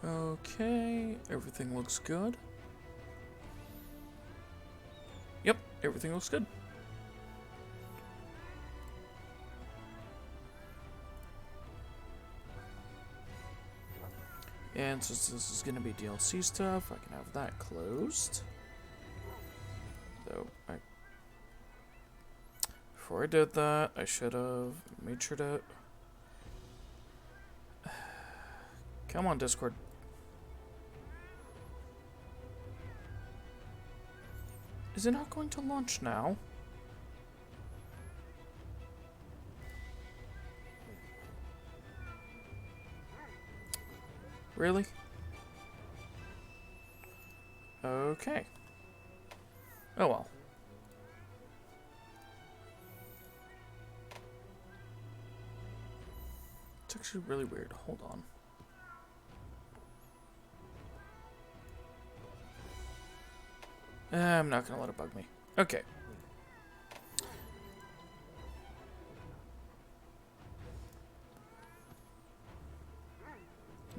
Okay, everything looks good. Yep, everything looks good. And since this is going to be DLC stuff, I can have that closed. Though, before I did that, I should have made sure to... Come on, Discord. Is it not going to launch now? Really? Okay. Oh well. It's actually really weird. Hold on. I'm not gonna let it bug me. Okay.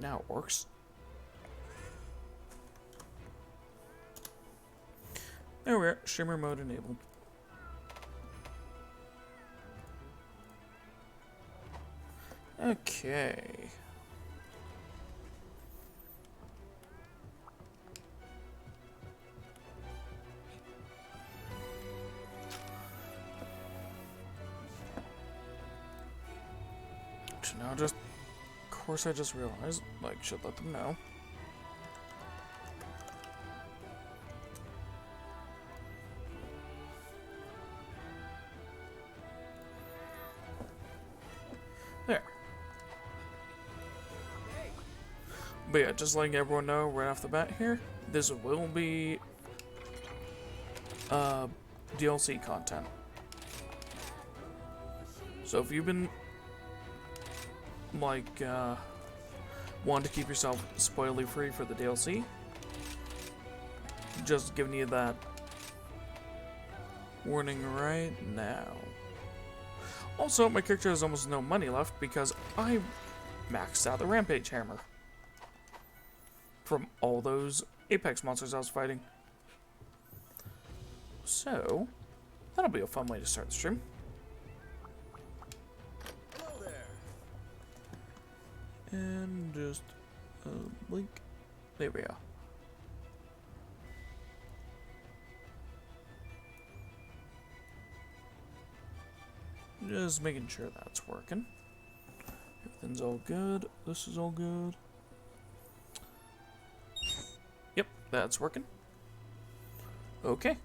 Now it works. There we are. Shimmer mode enabled. Okay. So now just... Of course I just realized, like, should let them know. There. But yeah, just letting everyone know right off the bat here, this will be DLC content. So if you've been like wanting to keep yourself spoiler free for the DLC, just giving you that warning right now. Also, my character has almost no money left because I maxed out the Rampage Hammer from all those Apex monsters I was fighting. So, that'll be a fun way to start the stream. Hello there. And just link. There we are. Just making sure that's working. Everything's all good. This is all good. Yep, that's working. Okay.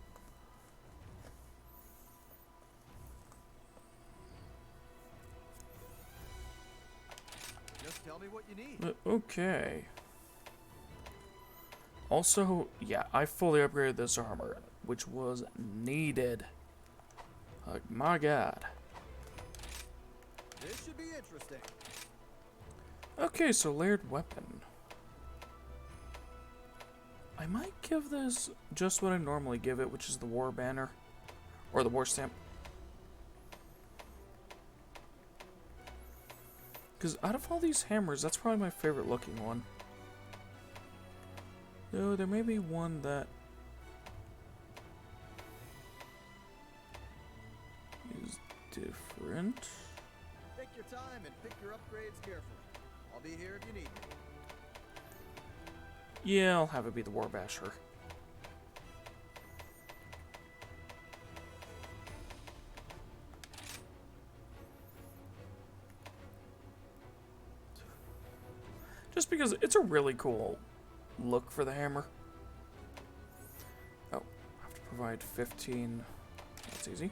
Just tell me what you need. Okay. Also, yeah, I fully upgraded this armor, which was needed. Like, my god. This should be interesting. Okay, so layered weapon. I might give this just what I normally give it, which is the war banner. Or the war stamp. Because out of all these hammers, that's probably my favorite looking one. Though there may be one that is different. Take your time and pick your upgrades carefully. I'll be here if you need me. Yeah, I'll have it be the War Basher. Just because it's a really cool look for the hammer. Oh, I have to provide 15. That's easy.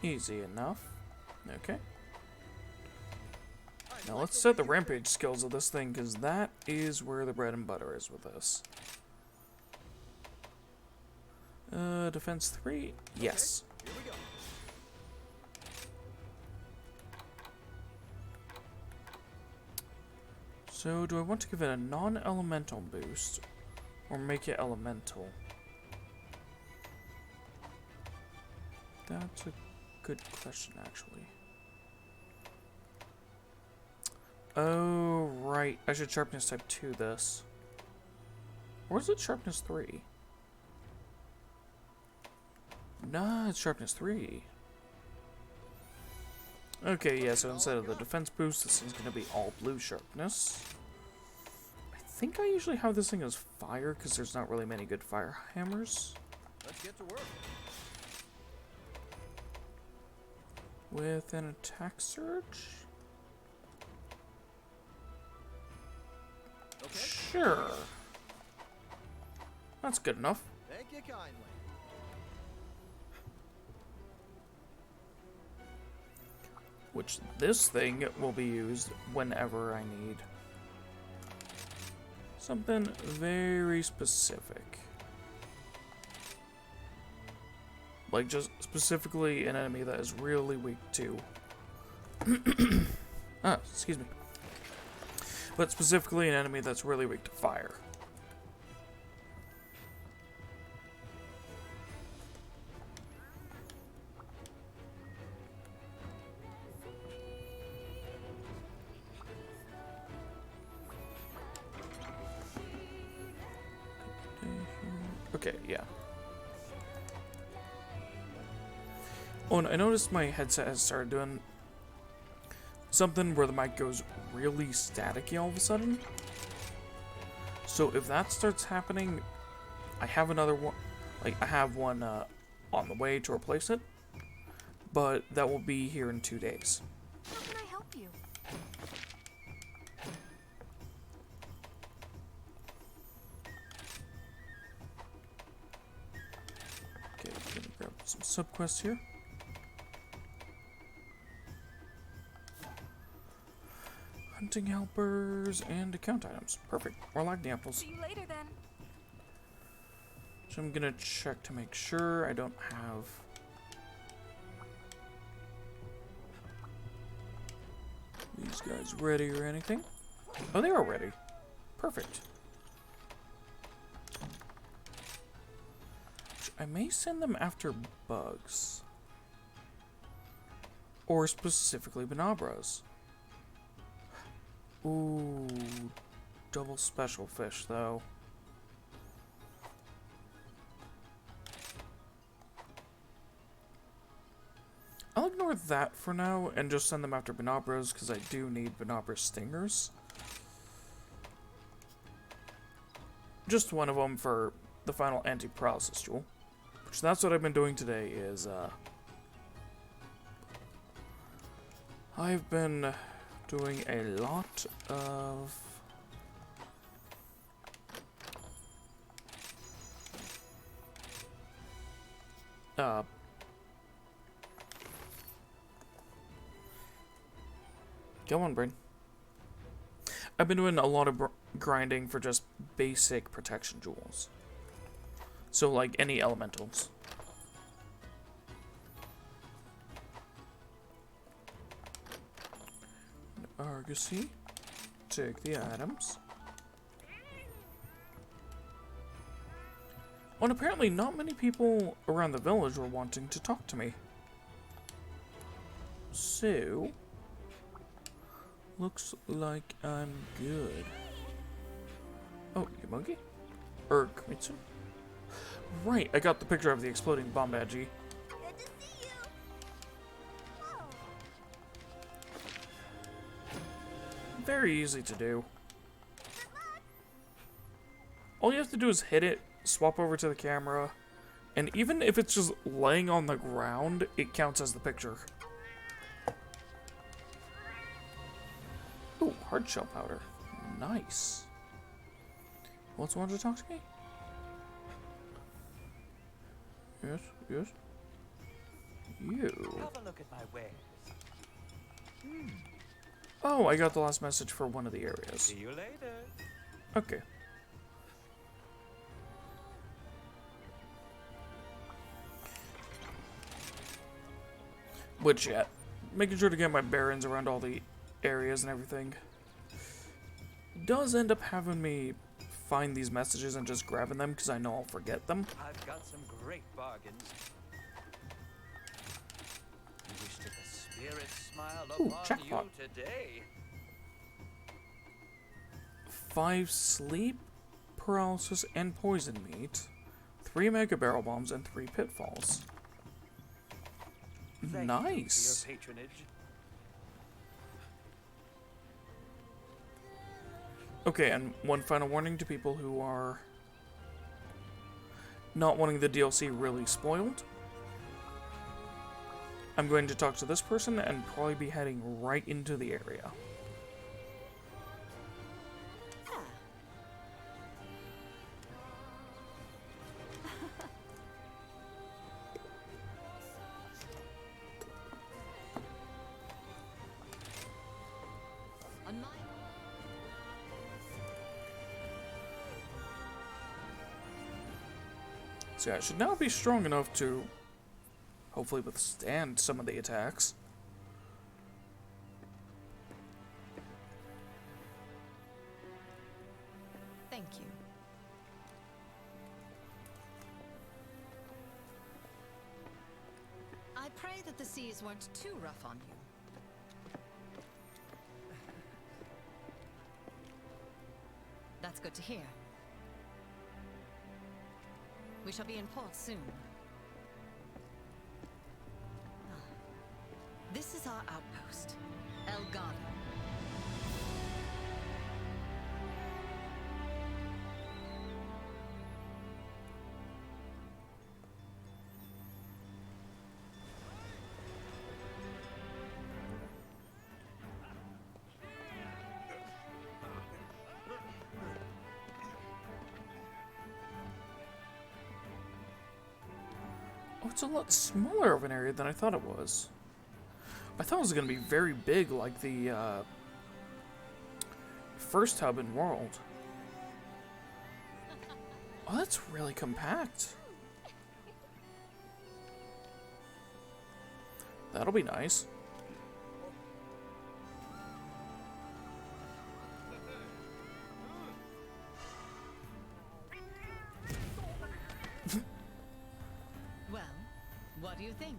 Easy enough. Okay. Now let's set the rampage skills of this thing, because that is where the bread and butter is with this. Defense 3? Yes. Here we go. So, do I want to give it a non-elemental boost, or make it elemental? That's a good question, actually. Oh, right. I should sharpness type 2 this. Or is it sharpness 3? Nah, it's sharpness 3. Okay, yeah, so instead of the defense boost, this thing's gonna be all blue sharpness. I think I usually have this thing as fire, because there's not really many good fire hammers. Let's get to work. With an attack surge? Okay. Sure. That's good enough. Thank you kindly. Which this thing will be used whenever I need something very specific. Like, just specifically an enemy that is really weak to... excuse me. But specifically an enemy that's really weak to fire. Okay, yeah. Oh, and I noticed my headset has started doing something where the mic goes really staticky all of a sudden. So if that starts happening, I have another one. Like, I have one on the way to replace it, but that will be here in 2 days. How can I help you? Okay, gonna grab some subquests here. Hunting helpers and account items. Perfect. More lightning apples. See you later then. So I'm gonna check to make sure I don't have... these guys ready or anything. Oh, they are ready. Perfect. I may send them after bugs. Or specifically Bonabras. Ooh, double special fish, though. I'll ignore that for now and just send them after Bonabras, because I do need Bonabra stingers. Just one of them for the final anti-paralysis jewel. Which that's what I've been doing today, is, I've been doing a lot of come on, brain. I've been doing a lot of grinding for just basic protection jewels. So, like, any elementals. Argosy. Take the items. Oh, and apparently not many people around the village were wanting to talk to me. So, looks like I'm good. Oh, you monkey? Kimitsu? Right, I got the picture of the exploding bomb badgie. Good to see you. Whoa. Very easy to do. All you have to do is hit it, swap over to the camera, and even if it's just laying on the ground, it counts as the picture. Ooh, hard shell powder. Nice. What's wanted to talk to me? Yes, yes. You. Have a look at my wares. Oh, I got the last message for one of the areas. See you later. Okay. Which, yeah, making sure to get my bearings around all the areas and everything does end up having me find these messages and just grabbing them because I know I'll forget them. I've got some great bargains. spirits smile Ooh, upon jackpot. you today. 5 sleep, paralysis, and poison meat, 3 mega barrel bombs, and 3 pitfalls. Thank Nice. you for your patronage. Okay, and one final warning to people who are not wanting the DLC really spoiled. I'm going to talk to this person and probably be heading right into the area. On my So yeah, I should now be strong enough to hopefully withstand some of the attacks. thank you. I pray that the seas weren't too rough on you. That's good to hear. We shall be in port soon. This is our outpost, El Garden. Oh, it's a lot smaller of an area than I thought it was. I thought it was going to be very big like the first hub in World. Oh, that's really compact. That'll be nice. Well, what do you think?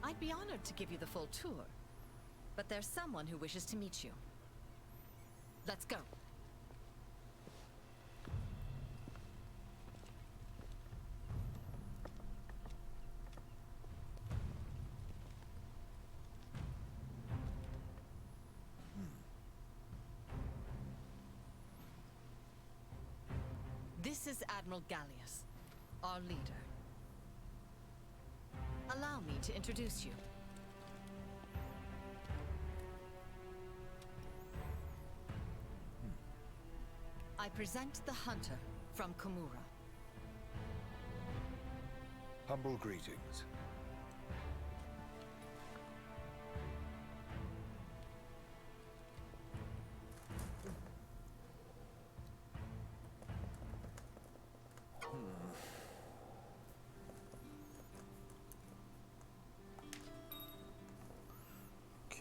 I'd be honored to give you the full tour, but there's someone who wishes to meet you. Let's go. This is Admiral Gallius, our leader. Allow me to introduce you. I present the hunter from Komura. Humble greetings.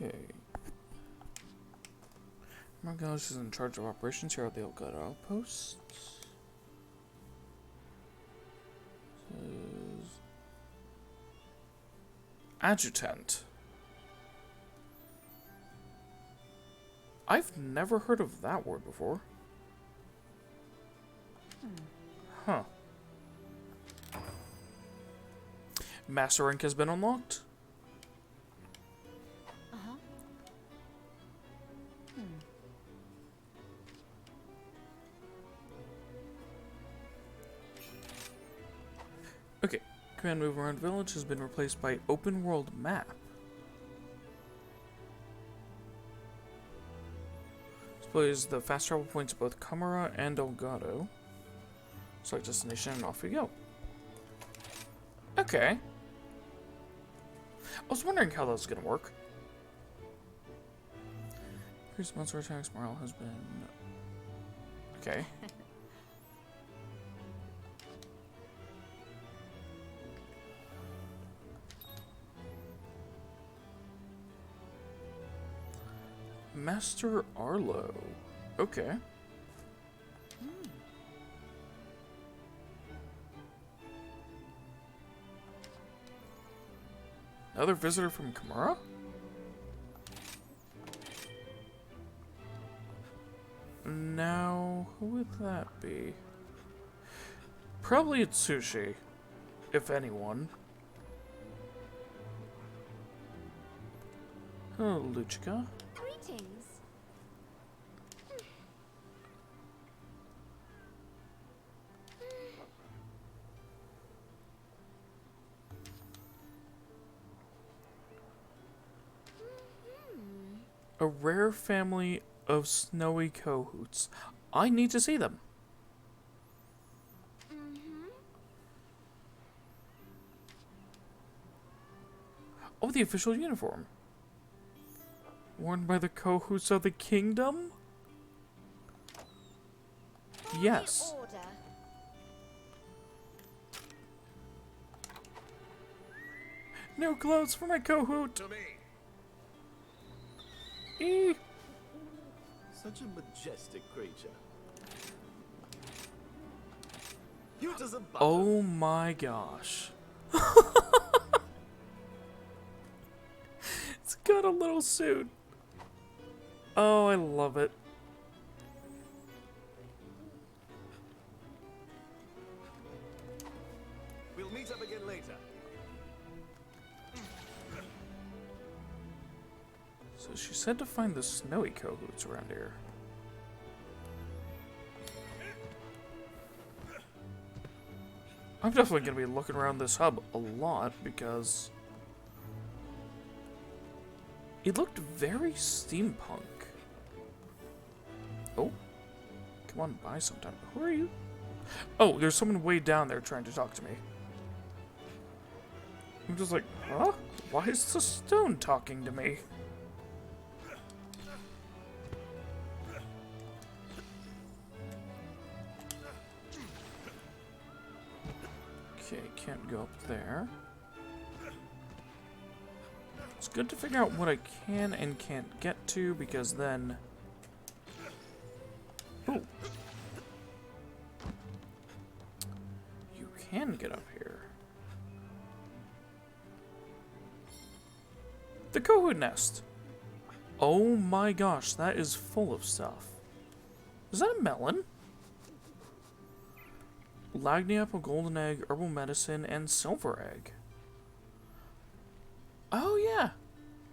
Okay. Margolis is in charge of operations here at the Elgato outpost. Says Adjutant. I've never heard of that word before. Huh. Master rank has been unlocked. Uh-huh. Okay, command move around village has been replaced by open world map. Displays the fast travel points of both Kamara and Elgato. Select destination and off we go. Okay. I was wondering how that was gonna work. Increased monster attacks, morale has been... Okay. Master Arlo. Okay. Another visitor from Kimura? Now, who would that be? Probably Atsushi, if anyone. Hello, Luchika. Greetings. A rare family of snowy kohoots. I need to see them. Oh, the official uniform. Worn by the kohoots of the kingdom? Yes. Order. New clothes for my kohoot. To me. Eee. Such a majestic creature. Cute as a button. Oh my gosh. It's got a little suit. Oh, I love it. We'll meet up again later. So she said to find the snowy kohoots around here. I'm definitely going to be looking around this hub a lot because it looked very steampunk. Oh, come on by sometime. Who are you? Oh, there's someone way down there trying to talk to me. I'm just like, huh? Why is the stone talking to me? Okay, can't go up there. It's good to figure out what I can and can't get to, because then... Ooh. You can get up here. The Kohoot nest! Oh my gosh, that is full of stuff. Is that a melon? Lagni apple, golden egg, herbal medicine, and silver egg. Oh yeah.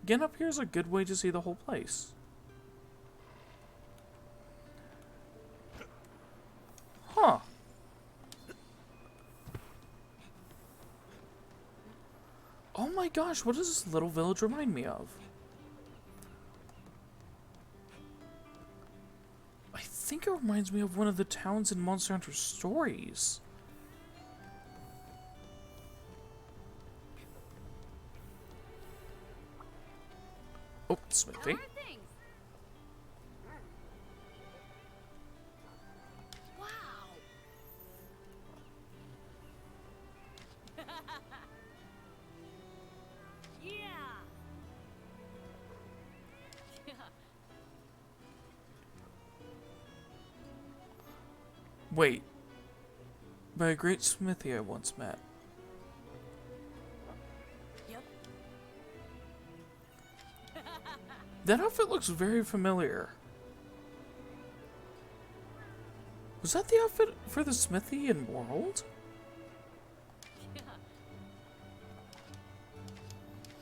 Getting up here is a good way to see the whole place. Huh. Oh my gosh, what does this little village remind me of? I think it reminds me of one of the towns in Monster Hunter stories. Oh, Smithy. Wow. Yeah. Wait. By a great smithy I once met. Yep. That outfit looks very familiar. Was that the outfit for the smithy in World?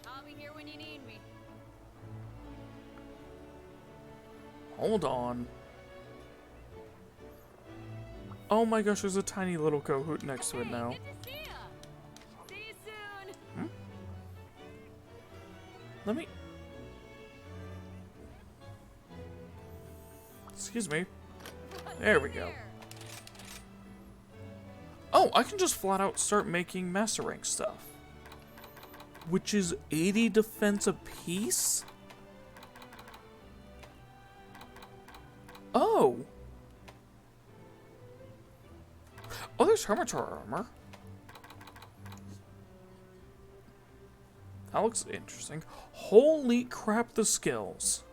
I'll be here when you need me. Hold on. Oh my gosh, there's a tiny little Kohoot next to it now. Good to see ya. See you soon. Let me... Excuse me. There we go. Oh, I can just flat out start making Master Rank stuff. Which is 80 defense apiece? Oh. Oh, there's Hermitor armor. That looks interesting. Holy crap, the skills.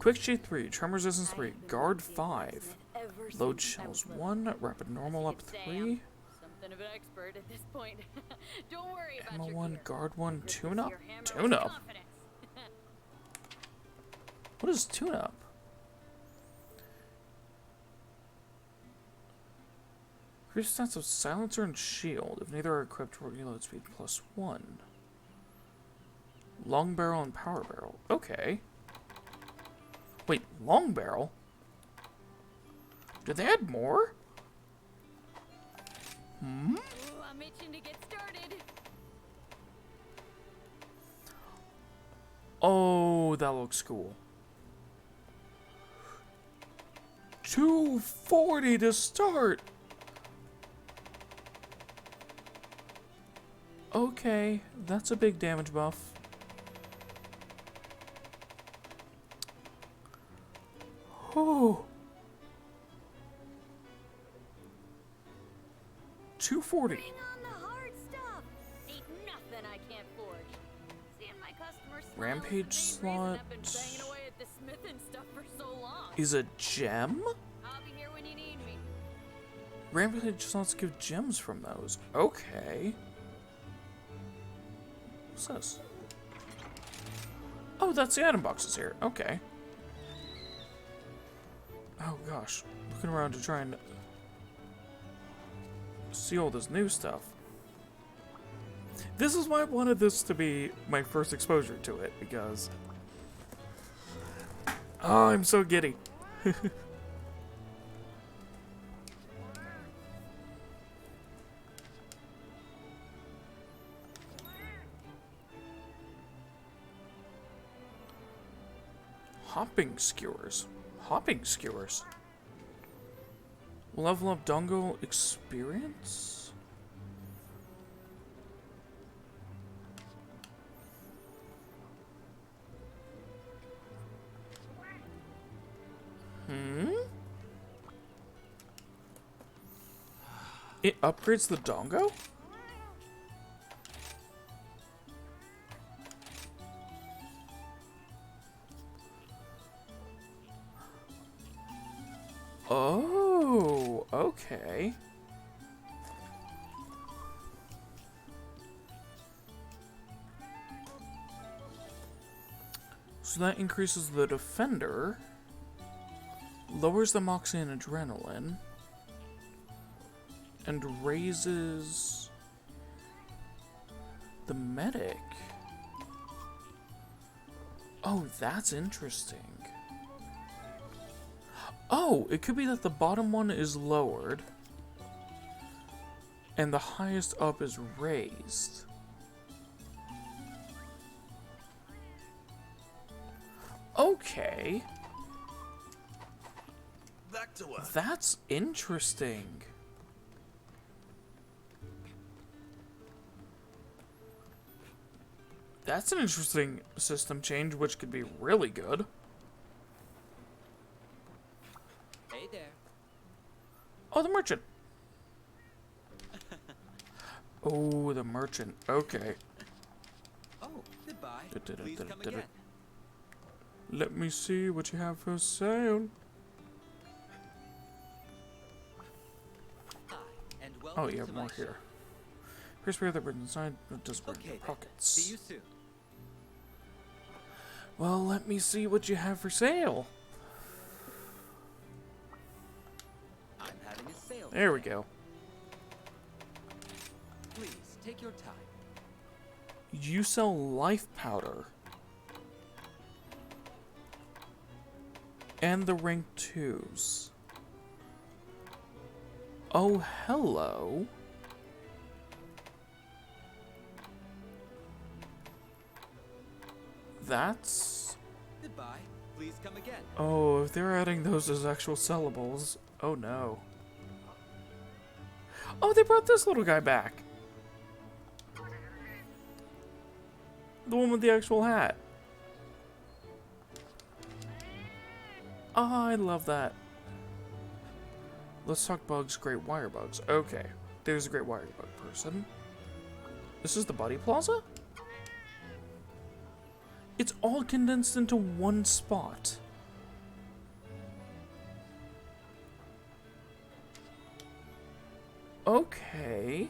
Quick Shade 3, Charm Resistance 3, Guard 5, Load Shells 1, Rapid Normal up 3. something of an expert at this point. Don't worry about Ammo your 1, gear. guard 1, Grip tune up? your hammer with Tune up? confidence. What is tune up? Increase stats of silencer and shield. If neither are equipped, reload speed +1. Long barrel and power barrel. Okay. Wait, long barrel? Did they add more? Hmm? Ooh, I'm itching to get started. Oh, that looks cool. 240 to start. Okay, that's a big damage buff. Oh. 240. Bring on the hard stuff. Ain't nothing I can't forge. Seeing my customers smile is Rampage the main reason I've been slot banging away at the smithing stuff for so long. is a gem? I'll be here when you need me. Rampage slots give gems from those. Okay. What's this? Oh, that's the item boxes here. Okay. Oh gosh. Looking around to try and see all this new stuff. This is why I wanted this to be my first exposure to it, because... Oh, I'm so giddy. Hopping skewers. Hopping skewers. Level up dongo experience? Hmm? It upgrades the dongo? Oh, okay. So that increases the defender, lowers the moxie and adrenaline, and raises the medic. Oh, that's interesting. Oh, it could be that the bottom one is lowered and the highest up is raised. Okay. Back to work. That's interesting. That's an interesting system change, which could be really good. Hey there. Oh, the merchant. Oh, the merchant. Okay. Oh, goodbye. Please come again. Let me see what you have for sale. Hi, and welcome Oh, you have to more my here. shop. Here's where the written inside that does burn Okay, your then. pockets. See you soon. Well, let me see what you have for sale. I'm having a sale. There we today. go. Please take your time. You sell life powder. And the rank 2s. Oh, hello. That's... Goodbye. Please come again. Oh, if they're adding those as actual sellables. Oh no. Oh, they brought this little guy back. The one with the actual hat. Oh, I love that. Let's talk bugs, great wire bugs. Okay, there's a great wire bug person. This is the Buddy Plaza? It's all condensed into one spot. okay.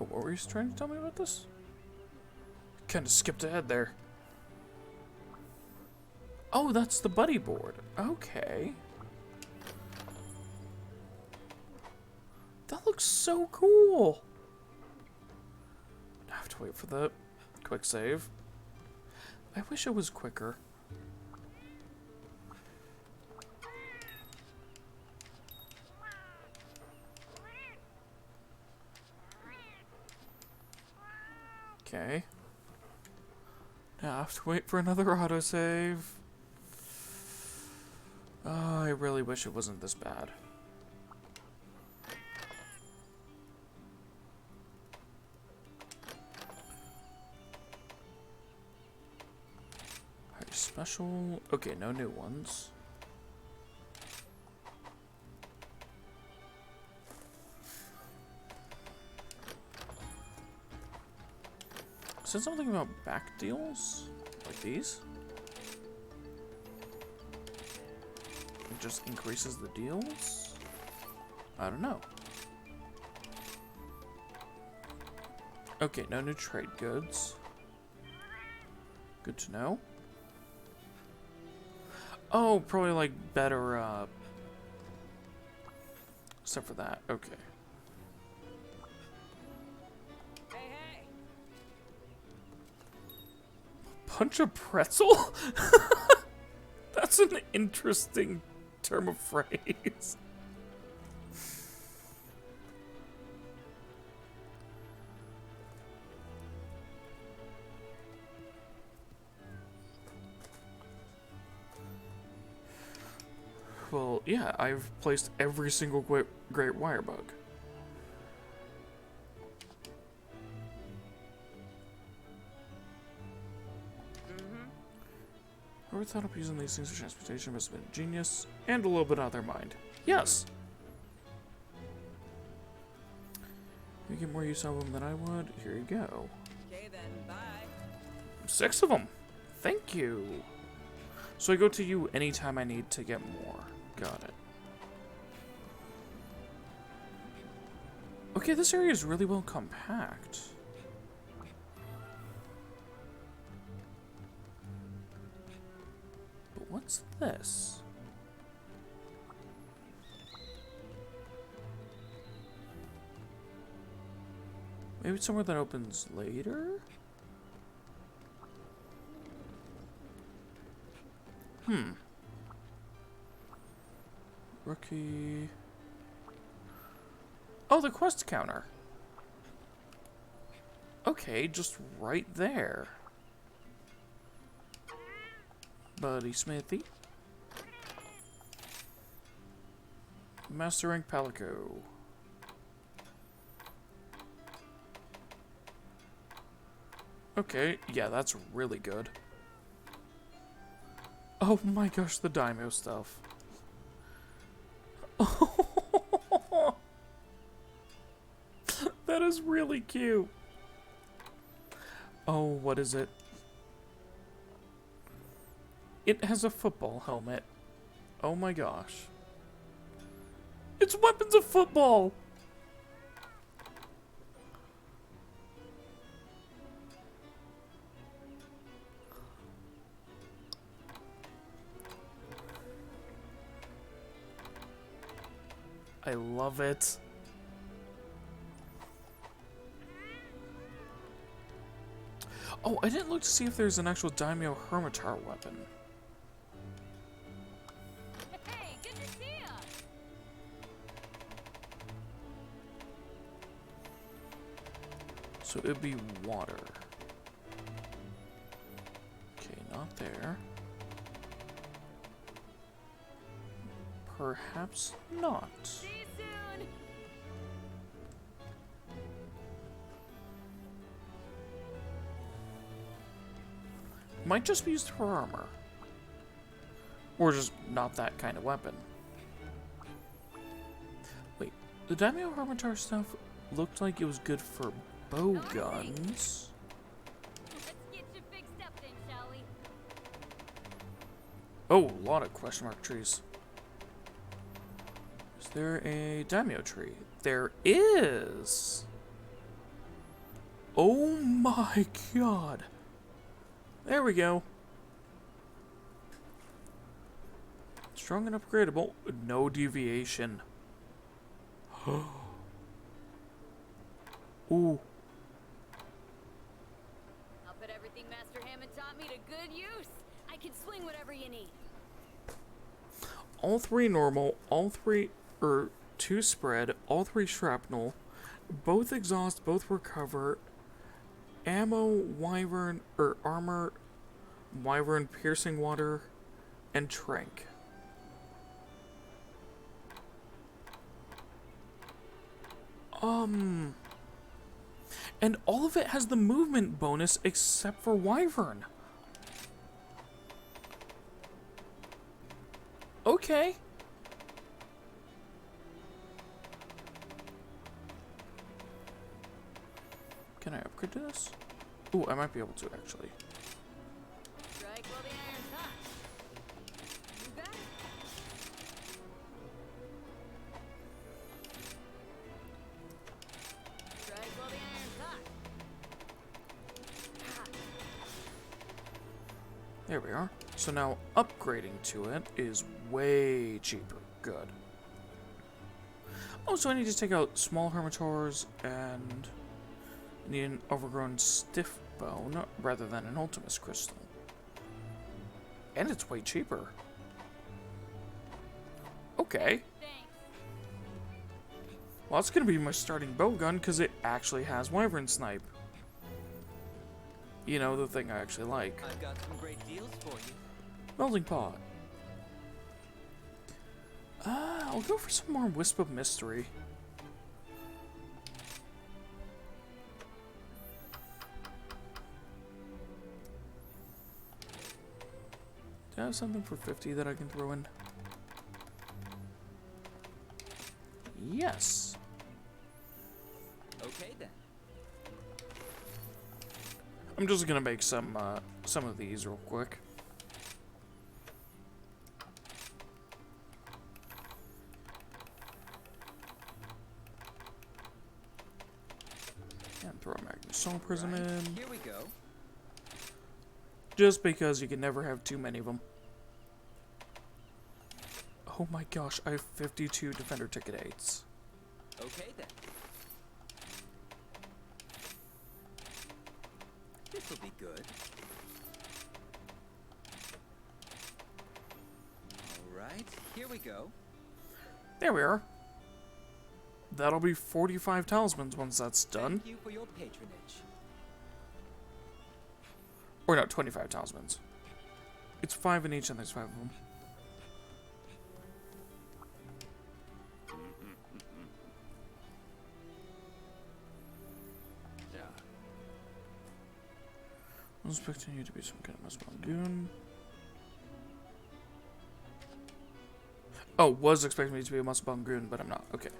Oh, what were you trying to tell me about this? Kind of skipped ahead there. Oh, that's the buddy board. Okay. That looks so cool. I have to wait for the quick save. I wish it was quicker. Okay. Now I have to wait for another autosave. Oh, I really wish it wasn't this bad. Alright, special. Okay, no new ones. Said something about back deals? Like these? It just increases the deals? I don't know. Okay, no new trade goods. Good to know. Oh, probably like better, except for that. Okay. Punch a pretzel? That's an interesting term of phrase. Well, yeah, I've placed every single great wire bug. Whoever thought up using these things for transportation must have been a genius and a little bit out of their mind. Yes! You get more use out of them than I would. Here you go. Okay then, bye. 6 of them. Thank you. So I go to you anytime I need to get more. Got it. Okay, this area is really well compact. But what's this? Maybe it's somewhere that opens later? Rookie. Oh, the quest counter. Okay, just right there. Buddy Smithy. Master Rank Palico. Okay, yeah, that's really good. Oh my gosh, the Daimyo stuff. That is really cute. Oh, what is it? It has a football helmet. Oh my gosh. It's weapons of football! I love it. Oh, I didn't look to see if there's an actual Daimyo Hermitar weapon. Hey, good to see ya! So it'd be water. Okay, not there. Perhaps not. See you soon! Might just be used for armor. Or just not that kind of weapon. Wait, the Daimyo Hermitar stuff looked like it was good for bow guns. Oh, a lot of question mark trees. Is there a daimyo tree? There is! Oh my god. There we go. Strong and upgradable. No deviation. Ooh. I'll put everything Master Hammond taught me to good use. I can swing whatever you need. All 3 normal, all 3, 2 spread, all 3 shrapnel, both exhaust, both recover, ammo, wyvern, armor, wyvern, piercing water, and trank. And all of it has the movement bonus except for wyvern. Okay. Can I upgrade to this? Ooh, I might be able to actually. Strike while the iron's hot. You got it. Strike while the iron's hot. Ah. There we are. So now upgrading to it is way cheaper. Good. Oh, so I need to take out small hermitors and need an overgrown stiff bone rather than an ultimus crystal. And it's way cheaper. Okay. Thanks. Well, that's going to be my starting bow gun because it actually has wyvern snipe. You know, the thing I actually like. I've got some great deals for you. Melting pot. I'll go for some more Wisp of Mystery. Do I have something for 50 that I can throw in? Yes. Okay then. I'm just gonna make some of these real quick. And throw a Magnus Prism in. Here we go. Just because you can never have too many of them. Oh my gosh, I have 52 Defender Ticket 8s. Okay then. This'll be good. Alright, here we go. There we are. That'll be 45 talismans once that's done. Thank you for your patronage. Or no, 25 talismans. It's 5 in each and there's 5 of them. I was expecting you to be some kind of muscle goon. Oh, was expecting me to be a muscle goon, but I'm not. Okay.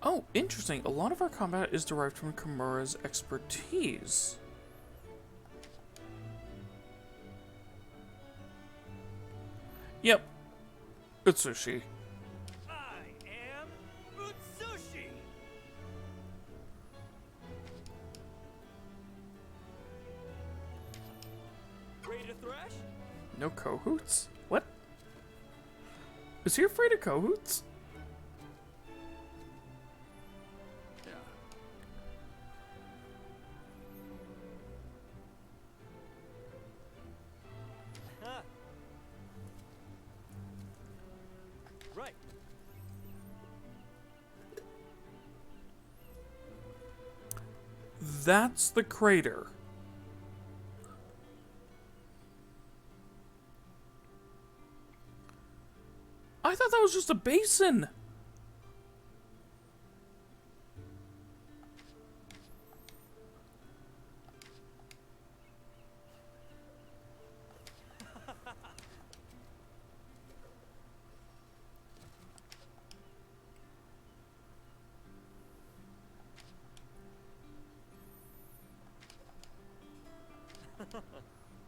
Oh, interesting. A lot of our combat is derived from Kimura's expertise. Yep. Utsushi. I am Utsushi. Ready to thrash? No Kohoots? What? Is he afraid of Kohoots? Huh. Right. That's the crater. I thought that was just a basin.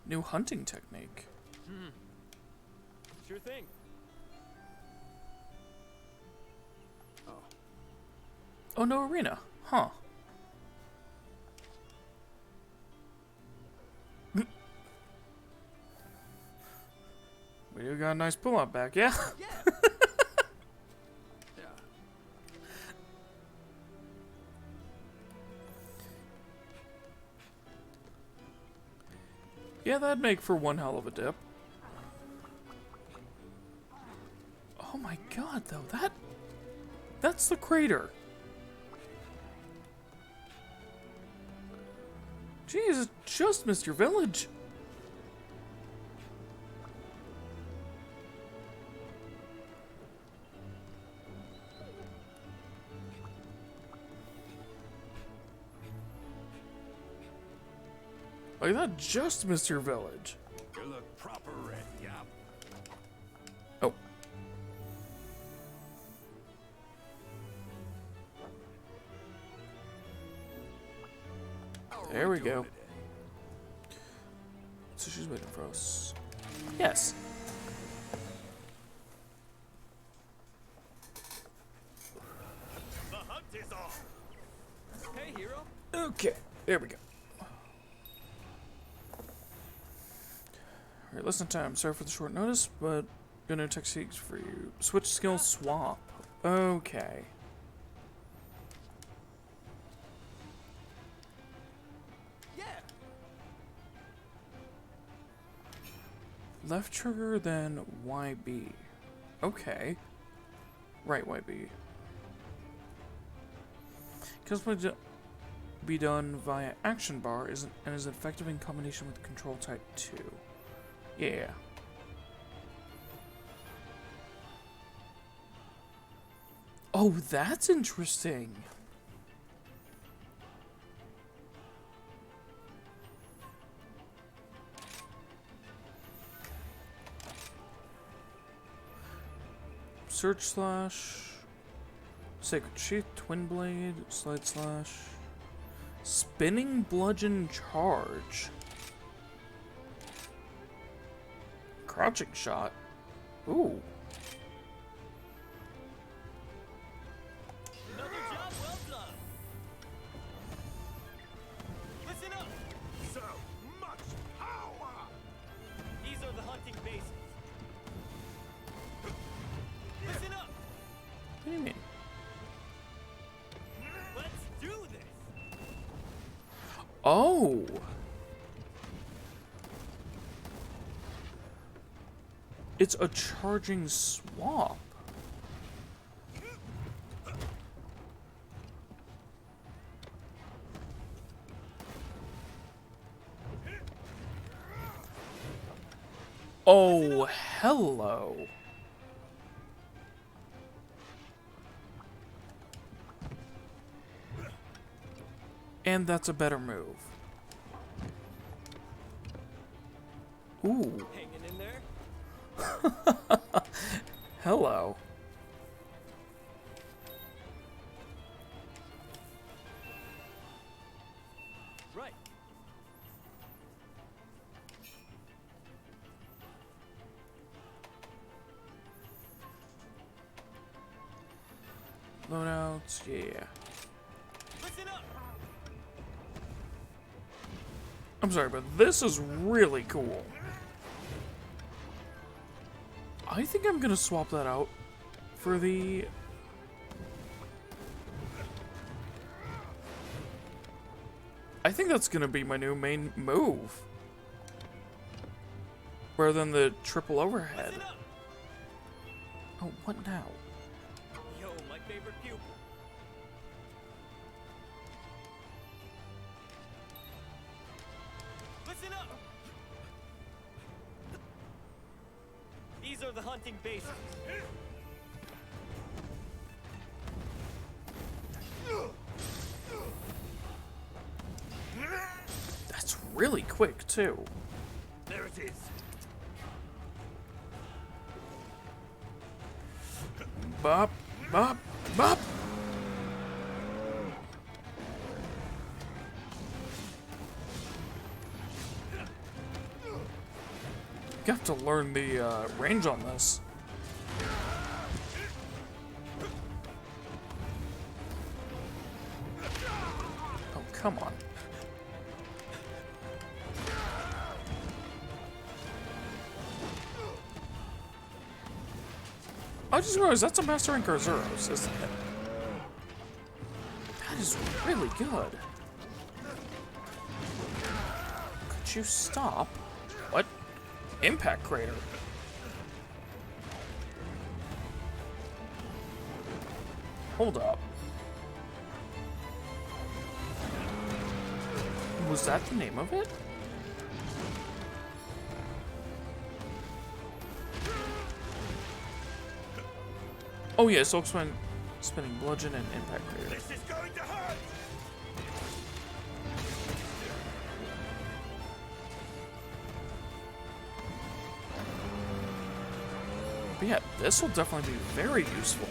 New hunting technique. Sure thing. Oh, no arena. Huh. We do got a nice pull-up back, yeah? Yeah. Yeah. Yeah, that'd make for one hell of a dip. Oh my god, though, that's the crater. Jeez, it just missed your village. Like, that just missed your village. You look proper red, yeah. Oh. There we go. So she's waiting for us. Yes. The hunt is on. Hey, hero. Okay, there we go. Alright, listen time. Sorry for the short notice, but gonna techniques for you. Switch skill swap. Okay. Yeah. Left trigger, then YB. Okay. Right YB. Can be done via action bar and is effective in combination with control type 2. Yeah. Oh, that's interesting. Search slash, Sacred Sheath, Twin Blade, Slide slash, Spinning Bludgeon Charge, Crouching Shot. Ooh. Another job well done. Listen up. So much power. These are the hunting bases. Listen up. What do you mean? Let's do this. Oh. It's a charging swap. Oh, hello. And that's a better move. Ooh. Hanging in there. Hello. Right. Loadouts, yeah. Listen up. I'm sorry, but this is really cool. I think I'm gonna swap that out for the... I think that's gonna be my new main move. Rather than the triple overhead. Listen up. Oh, what now? Yo, my favorite pupil. Listen up. These are the hunting bases. That's really quick, too. There it is. Bop, bop, bop! have to learn the range on this. Oh, come on. I just realized that's a Master Rank Zeros, isn't it? That is really good. Could you stop? What? Impact Crater. Hold up. Was that the name of it? Oh yeah, so spinning bludgeon and impact crater. This is going to hurt! But yeah, this will definitely be very useful.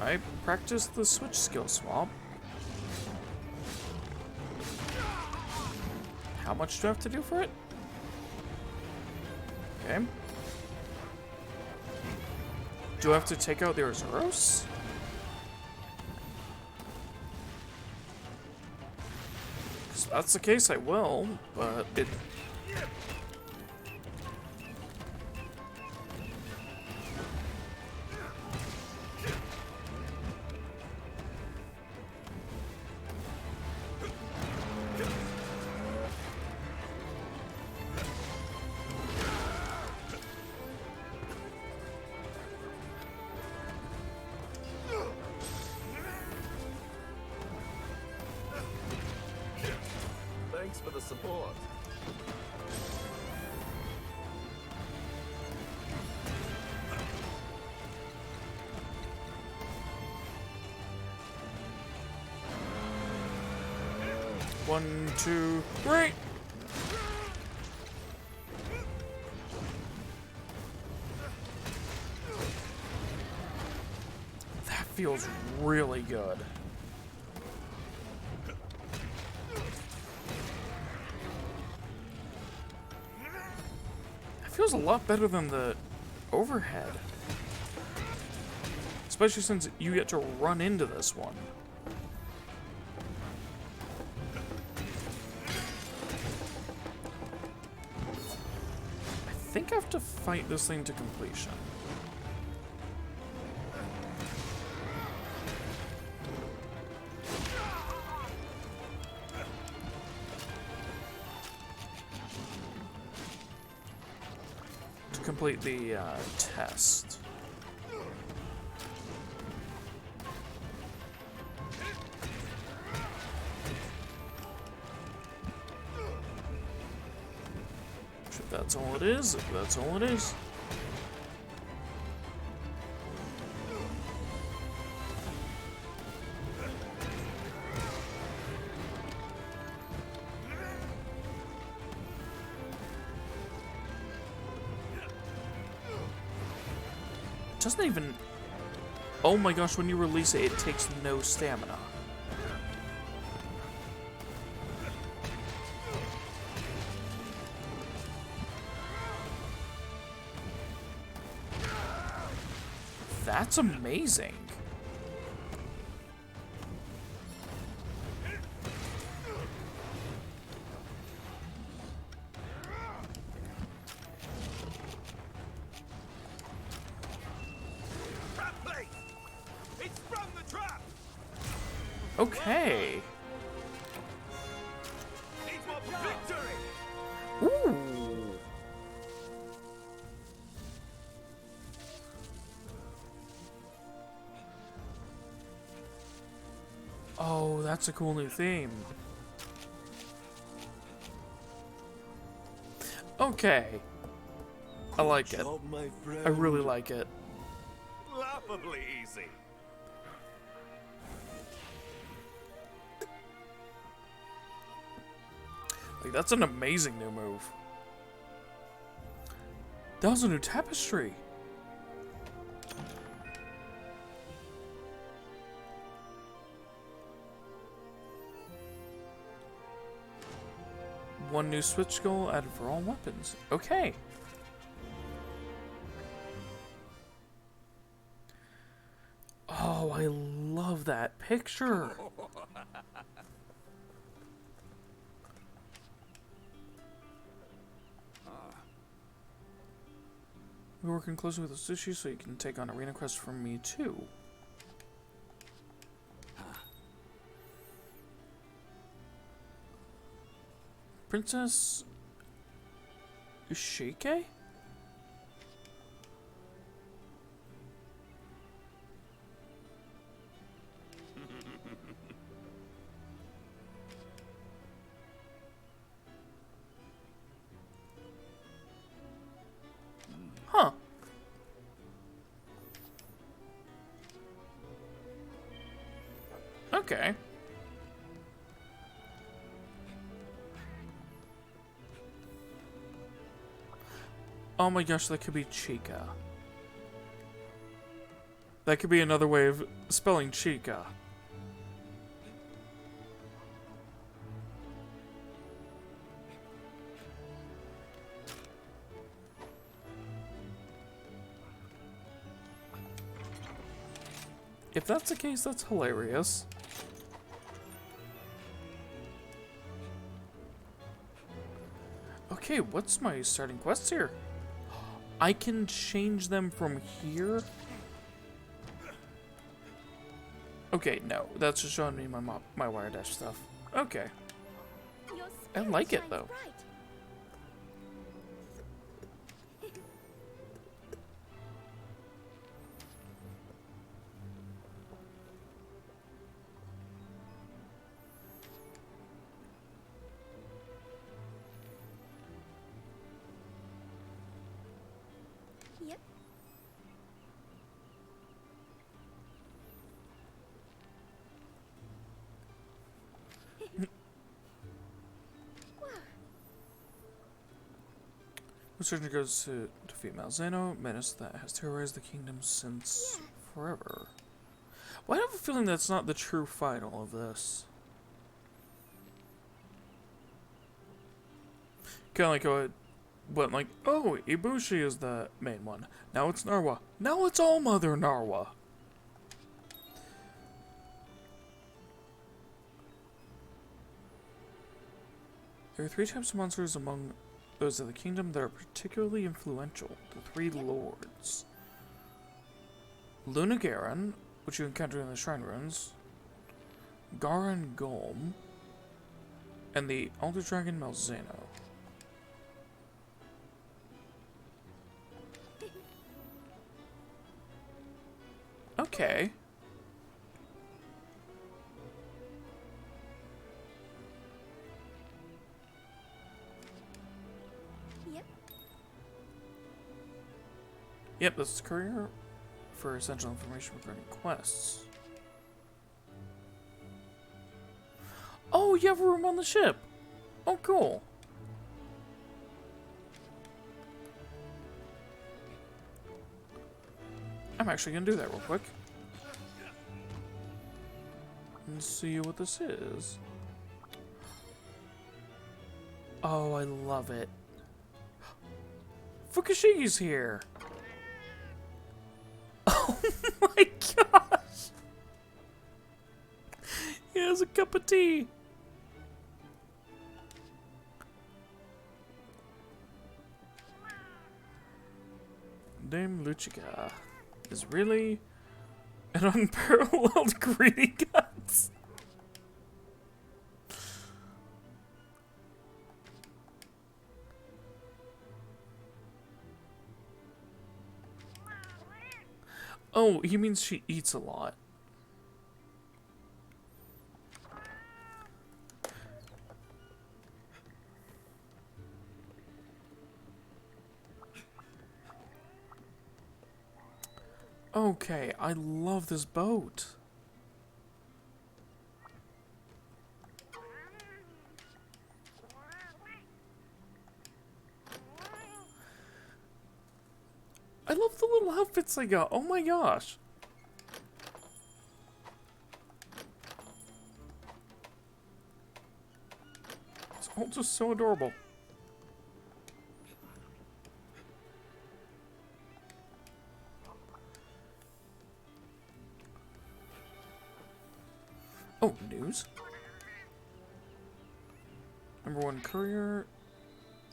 I practiced the switch skill swap. How much do I have to do for it? Okay. Do I have to take out the Zeros? If that's the case, I will, but it... Thanks for the support. One, two, three! That feels really good. Feels a lot better than the overhead. Especially since you get to run into this one. I think I have to fight this thing to completion. Complete the test. If that's all it is, if that's all it is. Doesn't even... Oh my gosh, when you release it, it takes no stamina. That's amazing. Okay. Ooh. Oh, that's a cool new theme. Okay. I like it. Job, my friend. I really like it. Laughably easy. Like, that's an amazing new move. That was a new tapestry. One new switch skill added for all weapons. Okay. Oh, I love that picture. We're working closely with the sushi so you can take on arena quests from me too. Princess Ushike? Huh. Okay. Oh my gosh, that could be Chica. That could be another way of spelling Chica. If that's the case, that's hilarious. Okay, what's my starting quests here? I can change them from here? Okay, no. That's just showing me my wire dash stuff. Okay. Your I spirit like it, shines though. bright. Yep. Resurgent goes to defeat Malzeno, menace that has terrorized the kingdom since forever. Well, I have a feeling that's not the true final of this. Kind of like how it went like, oh, Ibushi is the main one. Now it's Narwa. Now it's all Mother Narwa. There are 3 types of monsters among those of the kingdom that are particularly influential. The 3 lords. Lunagaron, which you encounter in the Shrine Ruins. Garan Golm. And the Elder Dragon Malzeno. Okay. Yep. Yep, that's the courier for essential information regarding quests. Oh, you have a room on the ship. Oh, cool. I'm actually gonna do that real quick. And see what this is. Oh, I love it. Fukushiki's here. Oh my gosh. He has a cup of tea. Dame Luchika is really an unparalleled greedy guts. Oh, he means she eats a lot. Okay, I love this boat. I love the little outfits they got. Oh my gosh. It's all just so adorable. Oh, news. Number 1 courier.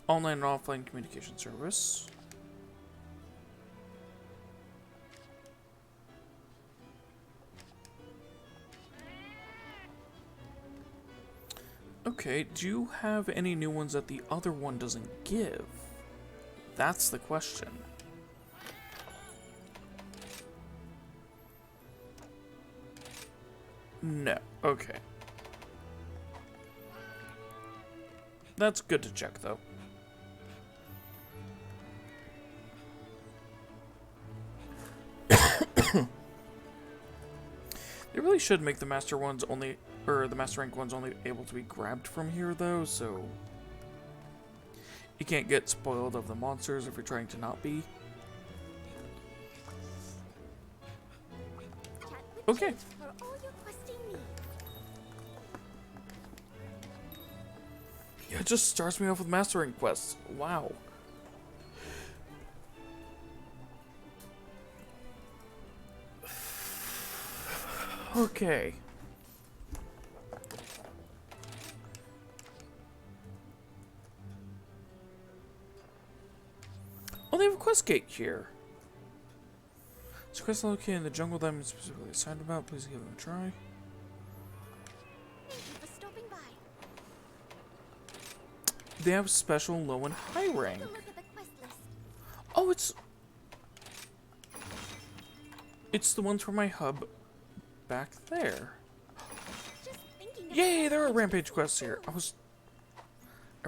Online and offline communication service. Okay, do you have any new ones that the other one doesn't give? That's the question. No. Okay. That's good to check, though. They really should make the master ones only, or the master rank ones only able to be grabbed from here, though, so you can't get spoiled of the monsters if you're trying to not be. Okay. For all your questing needs. Yeah, it just starts me off with master rank quests. Wow. Okay. Oh, they have a quest gate here. This quest located in the jungle that I'm specifically assigned about. Please give them a try. Thank you for stopping by. They have special low and high rank. Take a look at the quest list. Oh, it's the ones from my hub back there. Just thinking of Yay, there are rampage rampage quests here. I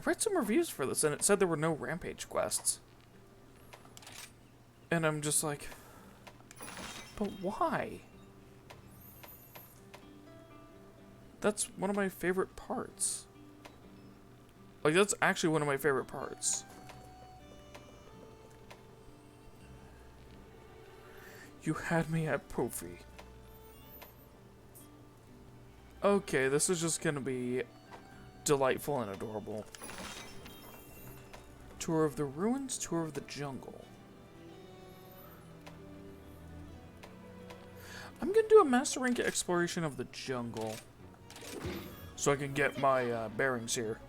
read some reviews for this and it said there were no rampage quests. And I'm just like, but why? That's one of my favorite parts. Like, that's actually one of my favorite parts. You had me at Poofy. Okay, this is just gonna be delightful and adorable. Tour of the ruins, tour of the jungle. I'm gonna do a master rank exploration of the jungle, so I can get my bearings here.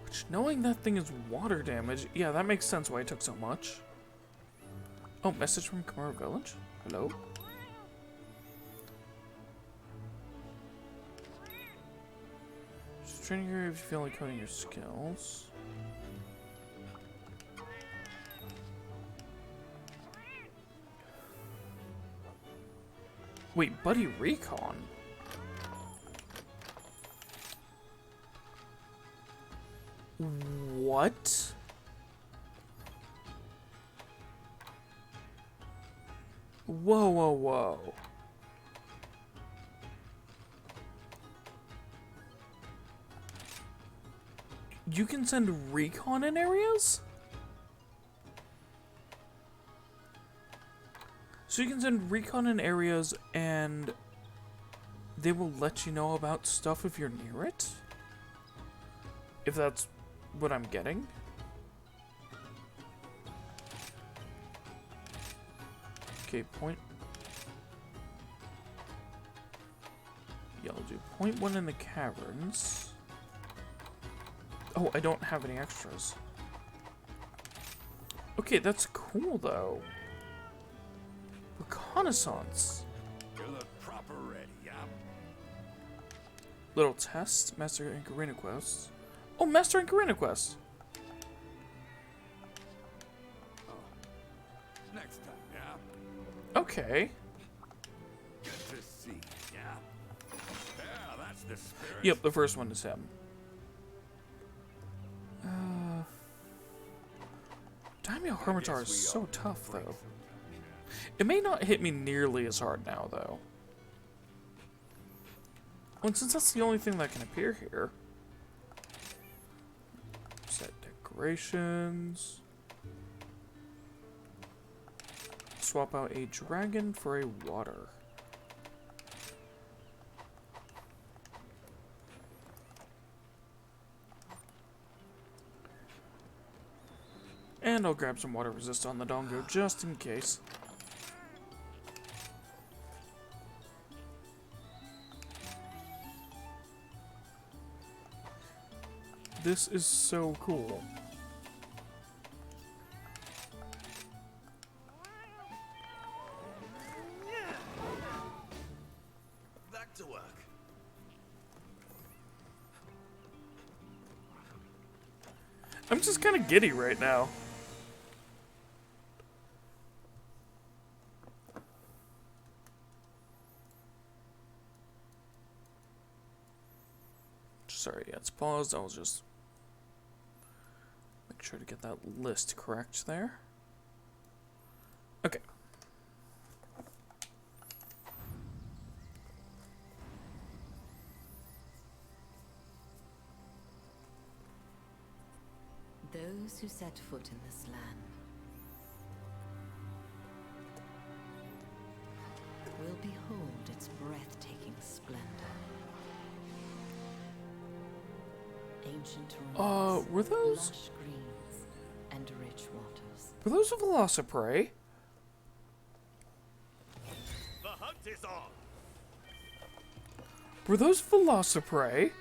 Which, knowing that thing is water damage, yeah, that makes sense why it took so much. Oh, message from Kamara Village? Hello? Training area if you feel like coding your skills. Wait, Buddy Recon? What? Whoa, whoa, whoa. You can send recon in areas? So you can send recon in areas and they will let you know about stuff if you're near it? If that's what I'm getting? Okay, point. Yeah, I'll do point 1 in the caverns. Oh, I don't have any extras. Okay, that's cool, though. Reconnaissance. You look proper ready, yeah? Little test. Master and Arena Quest. Oh, Master and Arena Quest. Next time, yeah? Okay. Good to see the spirit. Yep, the first one is him. Daimyo Hermitar is so tough, though. It may not hit me nearly as hard now, though. Well, since that's the only thing that can appear here. Set decorations. Swap out a dragon for a water. And I'll grab some water resist on the Dongo just in case. This is so cool. Back to work. I'm just kind of giddy right now. Sorry, yeah, it's paused. I'll just make sure to get that list correct there. Okay. Those who set foot in this land will behold its breathtaking splendor. Ancient ruins, were those lush greens, and rich waters. were those a Velociprey? The hunt is on. Were those Velociprey?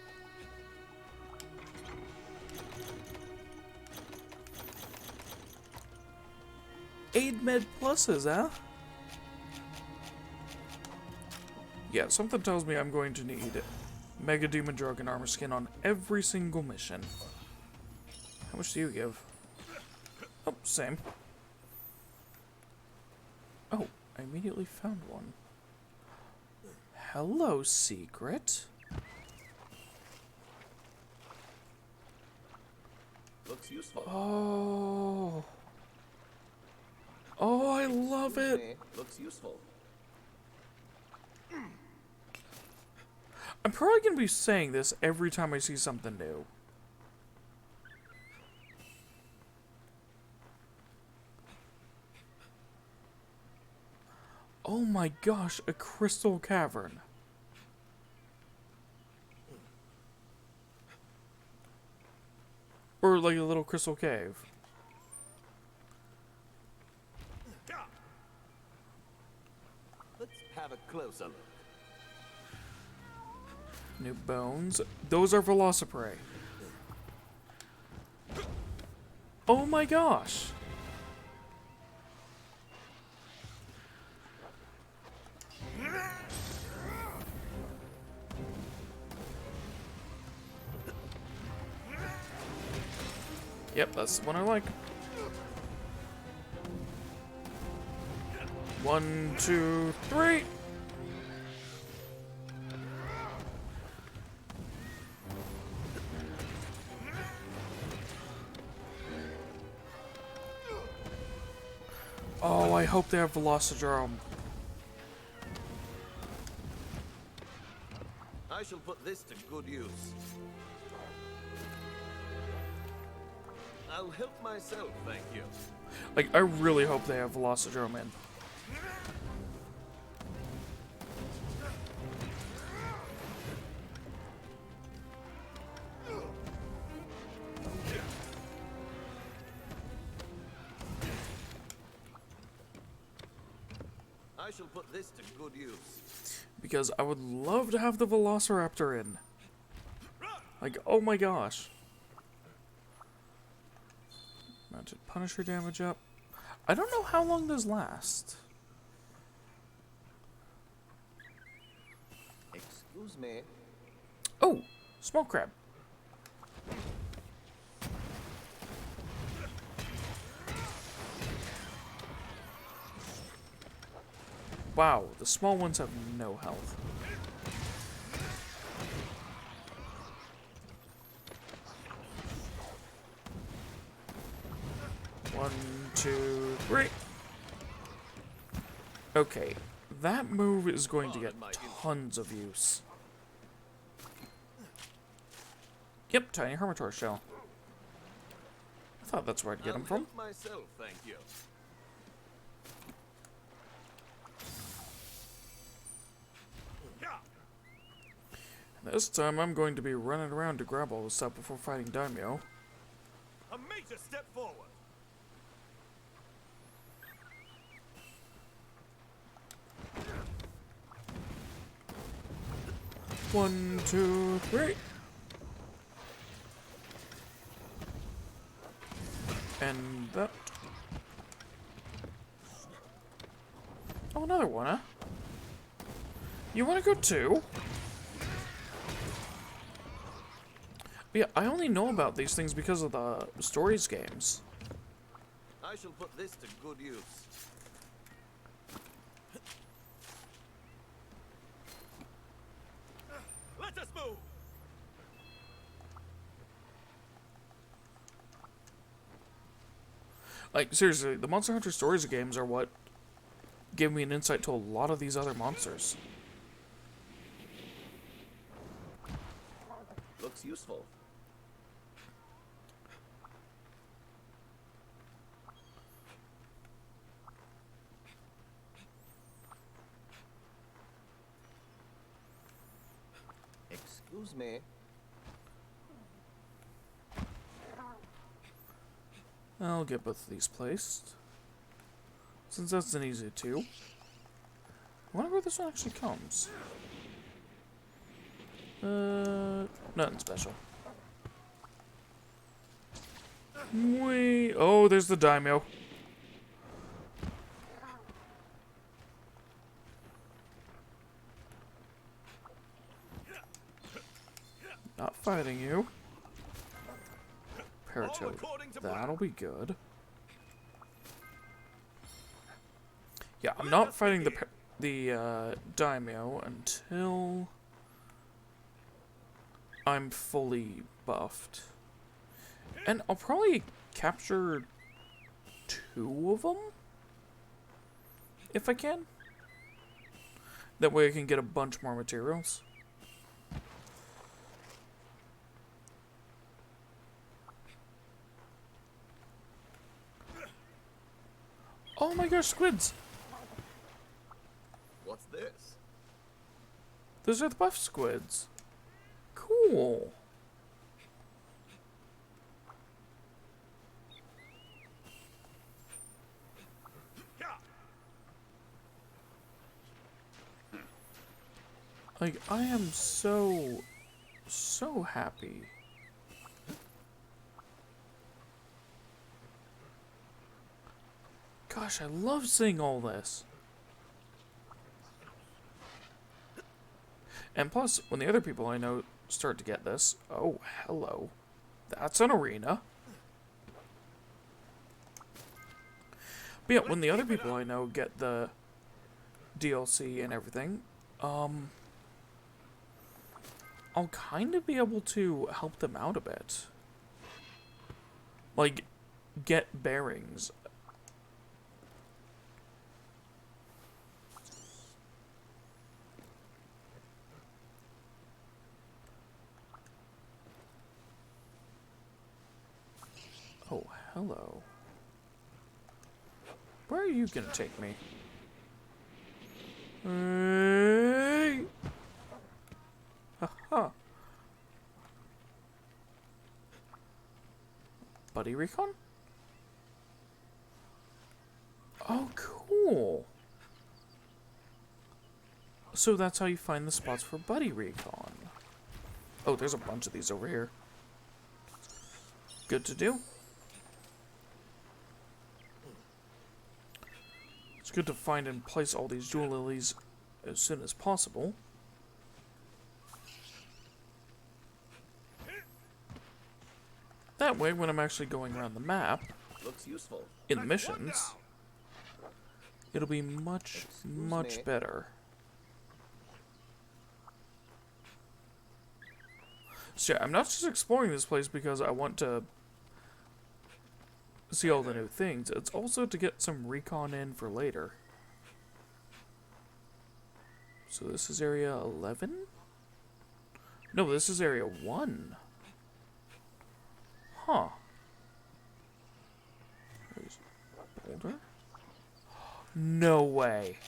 Aid Med Pluses, huh? Yeah, something tells me I'm going to need Mega Demon Drug and Armor Skin on every single mission. How much do you give? Oh, same. Oh, I immediately found one. Hello, secret. Looks useful. Oh. Oh, I love it. Looks useful. I'm probably going to be saying this every time I see something new. Oh my gosh, a crystal cavern. Or like a little crystal cave. Let's have a closer look. New bones. Those are Velociprey. Oh my gosh. Yep, that's the one I like. 1, 2, 3. Oh, I hope they have Velocidrome. I shall put this to good use. I'll help myself, thank you. Like, I really hope they have Velocidrome in. I shall put this to good use. Because I would love to have the Velociraptor in. Like, oh my gosh. Mounted Punisher damage up. I don't know how long those last. Excuse me. Oh, small crab. Wow, the small ones have no health. 1, 2, 3. Okay, that move is going to get tons of use. Yep, tiny hermitor shell. I thought that's where I'd get him from. Myself, thank you. This time I'm going to be running around to grab all this stuff before fighting Daimyo. A major step forward. One, two, three. And that. Oh, another one, huh? You want to go too? Yeah, I only know about these things because of the stories games. I shall put this to good use. Let us move. Like, seriously, the Monster Hunter stories games are what give me an insight to a lot of these other monsters. Looks useful. Excuse me. I'll get both of these placed. Since that's an easy two. I wonder where this one actually comes. Nothing special. Oh, there's the Daimyo. Not fighting you. Paratoad. That'll be good. Yeah, I'm not fighting the Daimyo until I'm fully buffed. And I'll probably capture 2 of them if I can. That way I can get a bunch more materials. Oh my gosh, squids! What's this? Those are the buff squids. Cool. Like, I am so happy. Gosh, I love seeing all this. And plus, when the other people I know start to get this, oh, hello. That's an arena. But yeah, when the other people I know get the DLC and everything, I'll kind of be able to help them out a bit. Like, get bearings. Oh, hello. Where are you gonna take me? Hey! Haha. Buddy recon? Oh, cool. So that's how you find the spots for buddy recon. Oh, there's a bunch of these over here. Good to do. It's good to find and place all these jewel lilies as soon as possible. That way, when I'm actually going around the map, Looks useful. in the missions, it'll be much better. So yeah, I'm not just exploring this place because I want to see all the new things, it's also to get some recon in for later. So this is area 11? No, this is area 1. Huh. There's boulder? No way.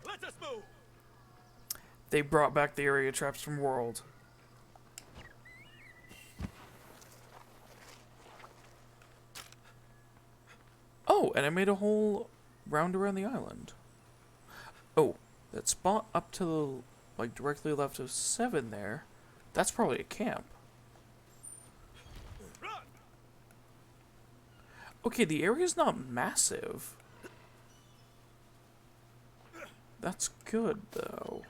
Let us move. They brought back the area traps from World. Oh, and I made a whole round around the island. Oh, that spot up to the, like, directly left of 7 there, that's probably a camp. Run. Okay, the area's not massive. That's good, though.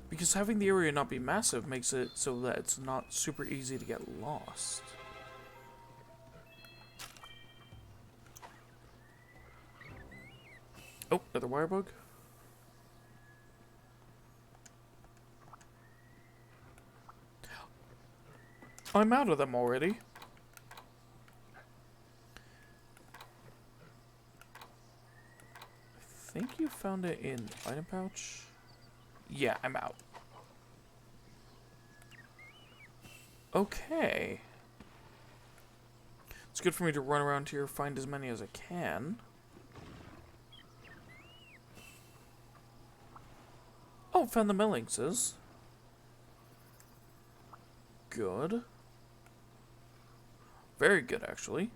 Because having the area not be massive makes it so that it's not super easy to get lost. Oh, another wire bug. I'm out of them already. I think you found it in item pouch. Yeah, I'm out. Okay. It's good for me to run around here, find as many as I can. Oh, found the Millingses. Good. Very good, actually.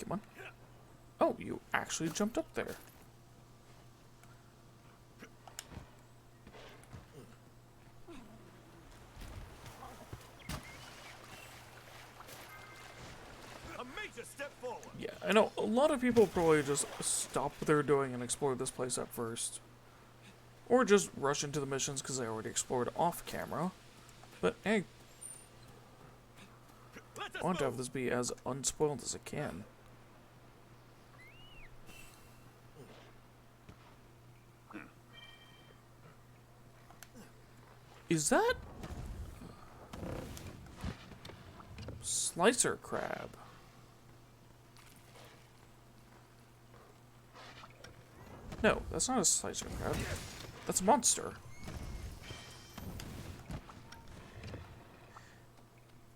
Come on. Oh, you actually jumped up there. A major step forward. Yeah, I know a lot of people probably just stop what they're doing and explore this place at first. Or just rush into the missions because they already explored off camera. But hey, Let us I want to move. have this be as unspoiled as it can. Is that slicer crab? No, that's not a slicer crab. That's a monster.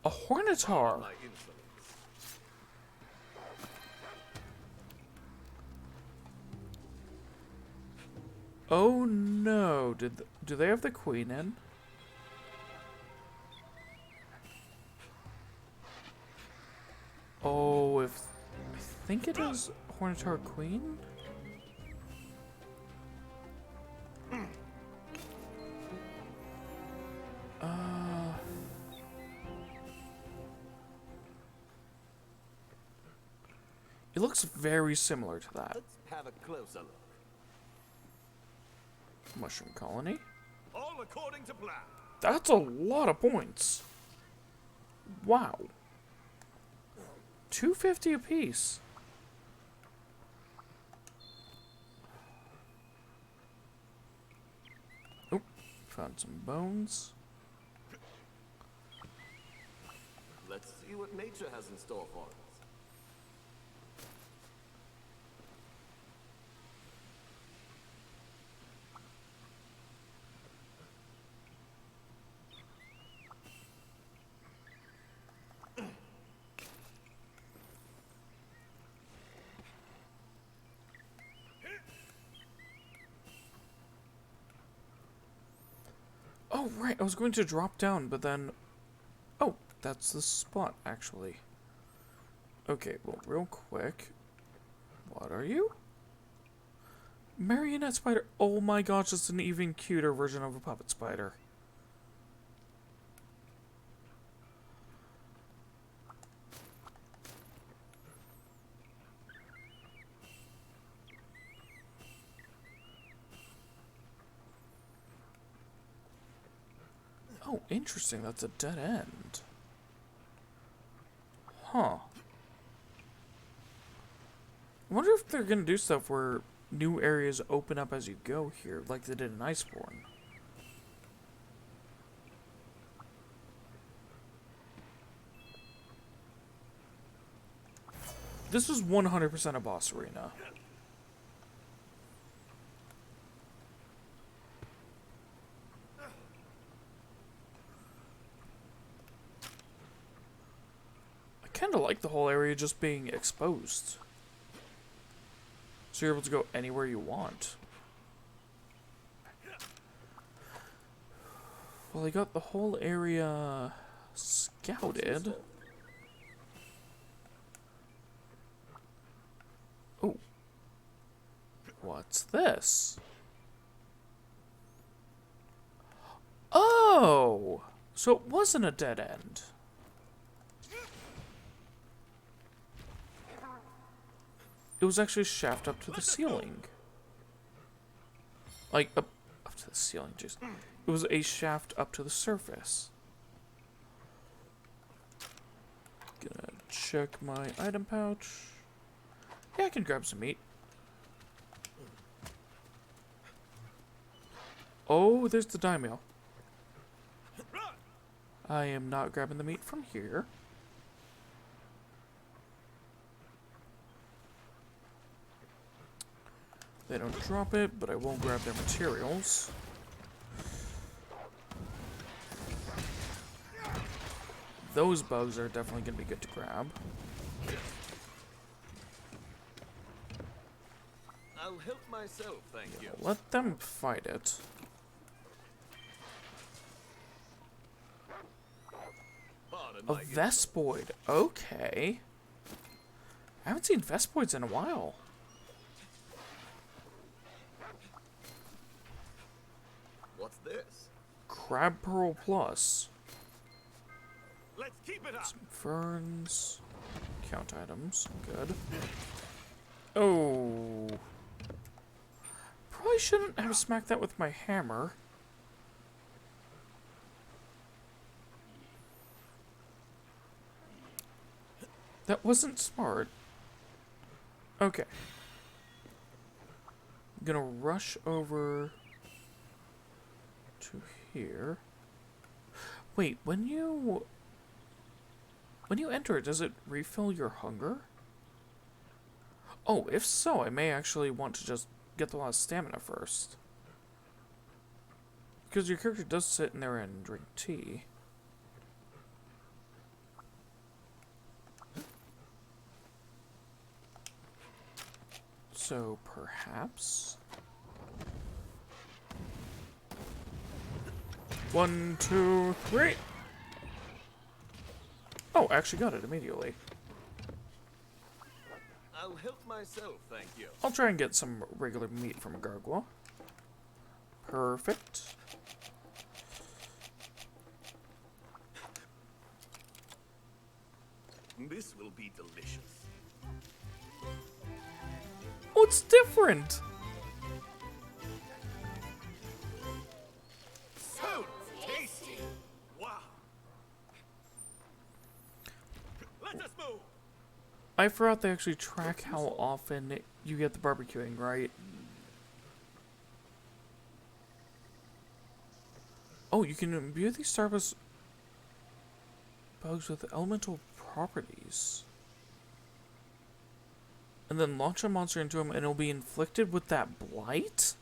A hornitar. My insolence. Oh no! Do they have the queen in? Oh, if I think it is Hornitar Queen. It looks very similar to that. Let's have a closer look. Mushroom colony. All according to plan. That's a lot of points. Wow. 250 apiece. Oh, found some bones. Let's see what nature has in store for us. Oh, right, I was going to drop down, but then... Oh, that's the spot, actually. Okay, well, real quick. What are you? Marionette spider. Oh my gosh, it's an even cuter version of a puppet spider. Oh, interesting. That's a dead end. Huh. I wonder if they're gonna do stuff where new areas open up as you go here, like they did in Iceborne. This was 100% a boss arena. I kinda like the whole area just being exposed. So you're able to go anywhere you want. Well, I got the whole area scouted. Oh. What's this? Oh! So it wasn't a dead end. It was actually a shaft up to the ceiling. Like, up to the ceiling, jeez. It was a shaft up to the surface. Gonna check my item pouch. Yeah, I can grab some meat. Oh, there's the daimyo. I am not grabbing the meat from here. They don't drop it, but I won't grab their materials. Those bugs are definitely going to be good to grab. I'll help myself, thank you. Let them fight it. Pardon A my Vespoid. Okay. I haven't seen Vespoids in a while. What's this? Crab Pearl Plus. Let's keep it up. Some ferns. Count items. Good. Oh. Probably shouldn't have smacked that with my hammer. That wasn't smart. Okay. I'm gonna rush over to here. Wait, when you enter it, does it refill your hunger? Oh, if so, I may actually want to just get the last stamina first. Because your character does sit in there and drink tea. So, perhaps... 1, 2, 3! Oh, I actually got it immediately. I'll help myself, thank you. I'll try and get some regular meat from a gargoyle. Perfect. This will be delicious. Oh, it's different! So tasty. Wow. Let us move. I forgot they actually track how often you get the barbecuing, right? Oh, you can imbue these Starburst bugs with elemental properties. And then launch a monster into him and it'll be inflicted with that blight?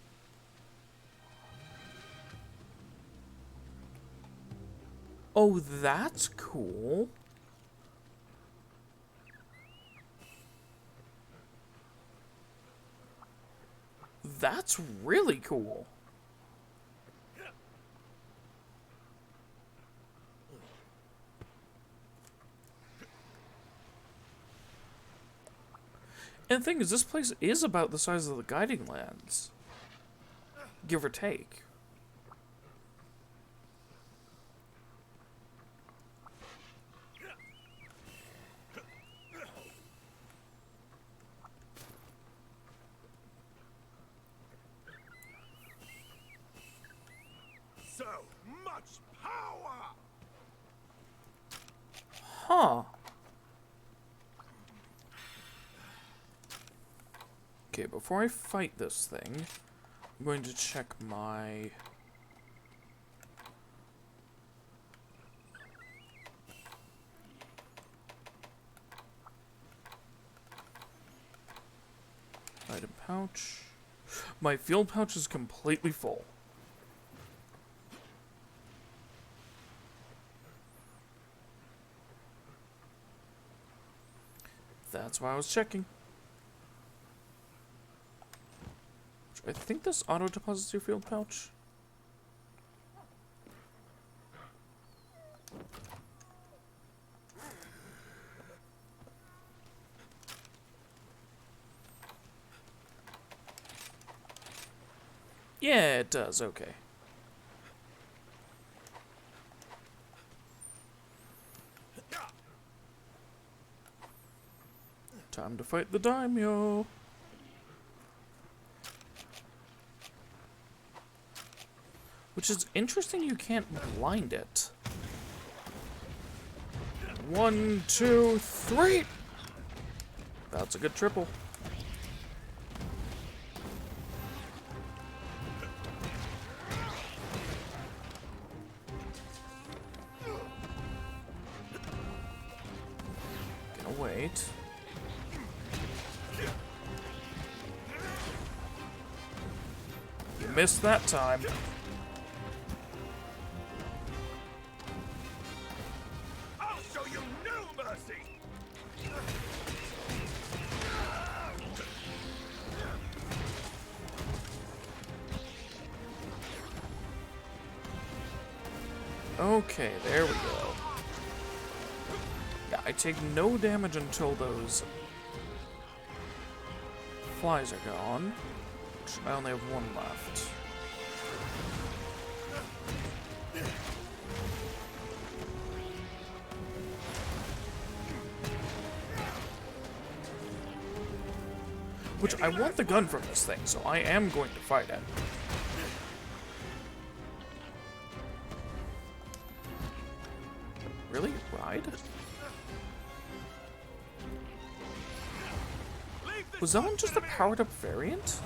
Oh, that's cool. That's really cool. And the thing is, this place is about the size of the Guiding Lands. Give or take. So much power. Okay, before I fight this thing, I'm going to check my... item pouch. My field pouch is completely full. That's why I was checking. I think this auto deposits your field pouch. Yeah, it does. Okay. Time to fight the daimyo. Which is interesting, you can't blind it. 1, 2, 3! That's a good triple. Gonna wait. You missed that time. I'll show you no mercy. Okay, there we go. Yeah, I take no damage until those flies are gone. Which I only have one left. Which I want the gun from this thing, so I am going to fight it. Really? Ride? Was that one just a powered up variant?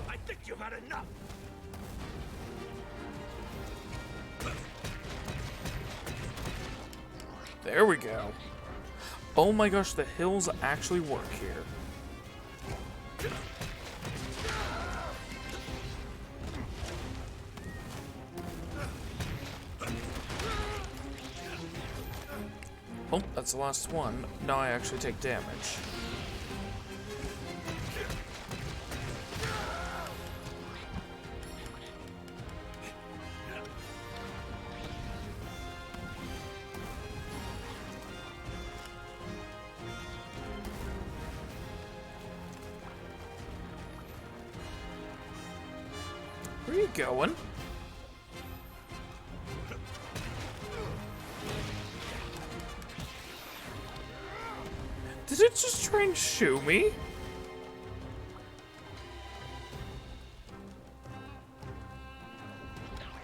I think you've had enough. There we go. Oh my gosh, the hills actually work here. Oh, that's the last one. Now I actually take damage. Where are you going? Did it just try and shoo me?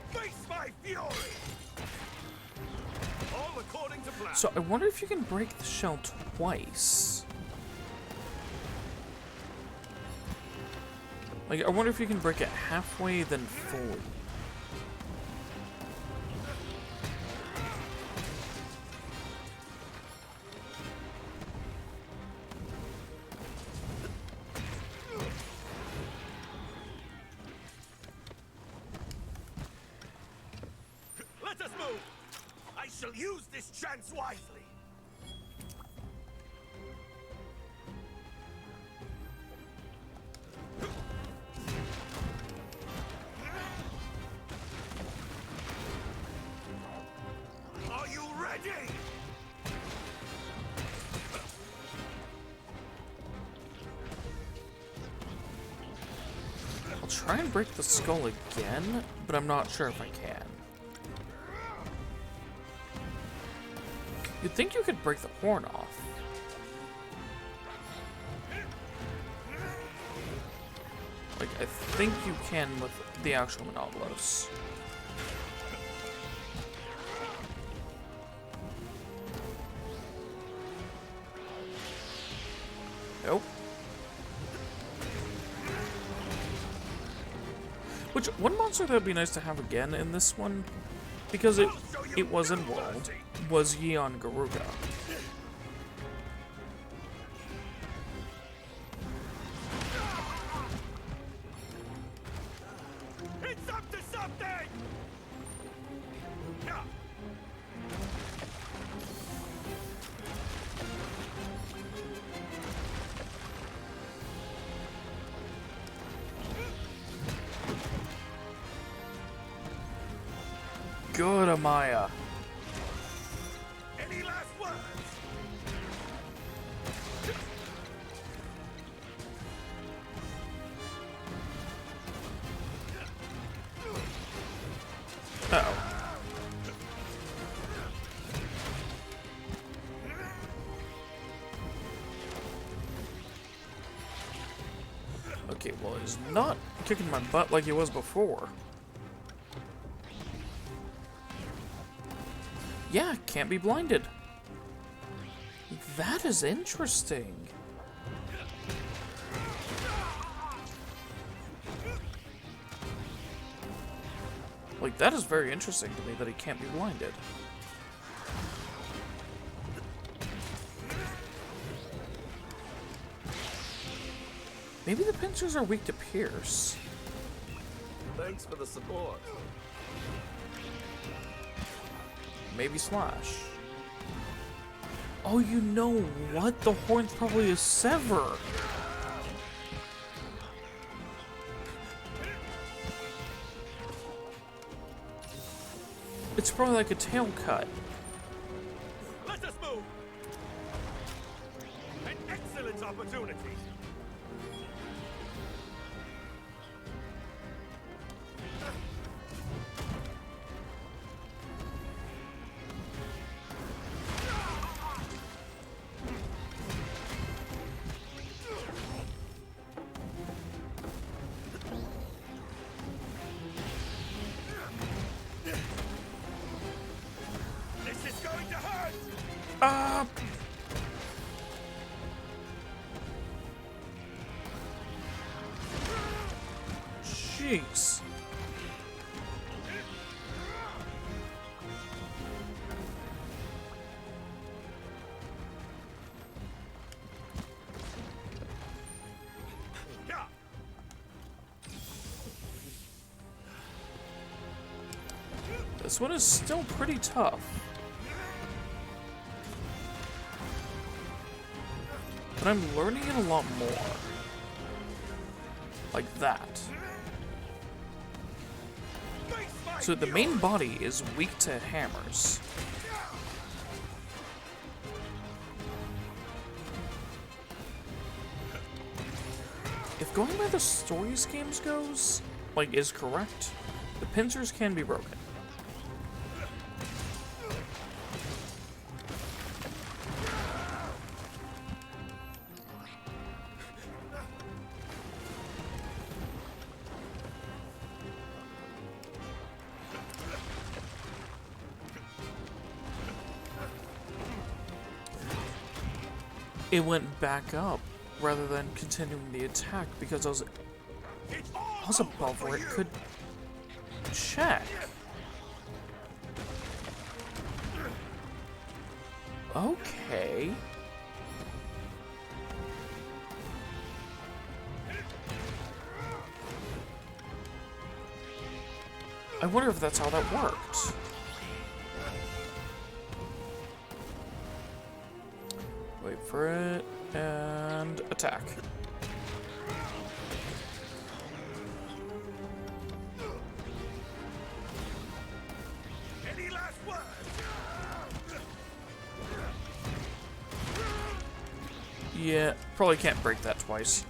Face my fury. All according to plan. So I wonder if you can break the shell twice. Like, I wonder if you can break it halfway, then fully. Let us move. I shall use this chance wisely. Are you ready? I'll try and break the skull again, but I'm not sure if I can. You'd think you could break the horn off. Like, I think you can with the actual Monobolos. Nope. Which, one monster that would be nice to have again in this one, because it was in World, was Yeon Garuga. It's up to something! Yeah. Good, Amaya. Any last words? Uh-oh. Okay, well, he's not kicking my butt like he was before. Yeah, can't be blinded. That is interesting. Like, that is very interesting to me that he can't be blinded. Maybe the pincers are weak to pierce. Thanks for the support. Maybe slash. Oh, you know what? The horn's probably a sever. It's probably like a tail cut. Let us move! An excellent opportunity! This is going to hurt! Jeez. Yeah. This one is still pretty tough. But I'm learning it a lot more. Like that. So the main body is weak to hammers. If going by the stories games goes, like, is correct, the pincers can be broken. It went back up rather than continuing the attack because I was above where it could check. Okay. I wonder if that's how that worked. Wait for it, and attack. Any last words? Yeah, probably can't break that twice.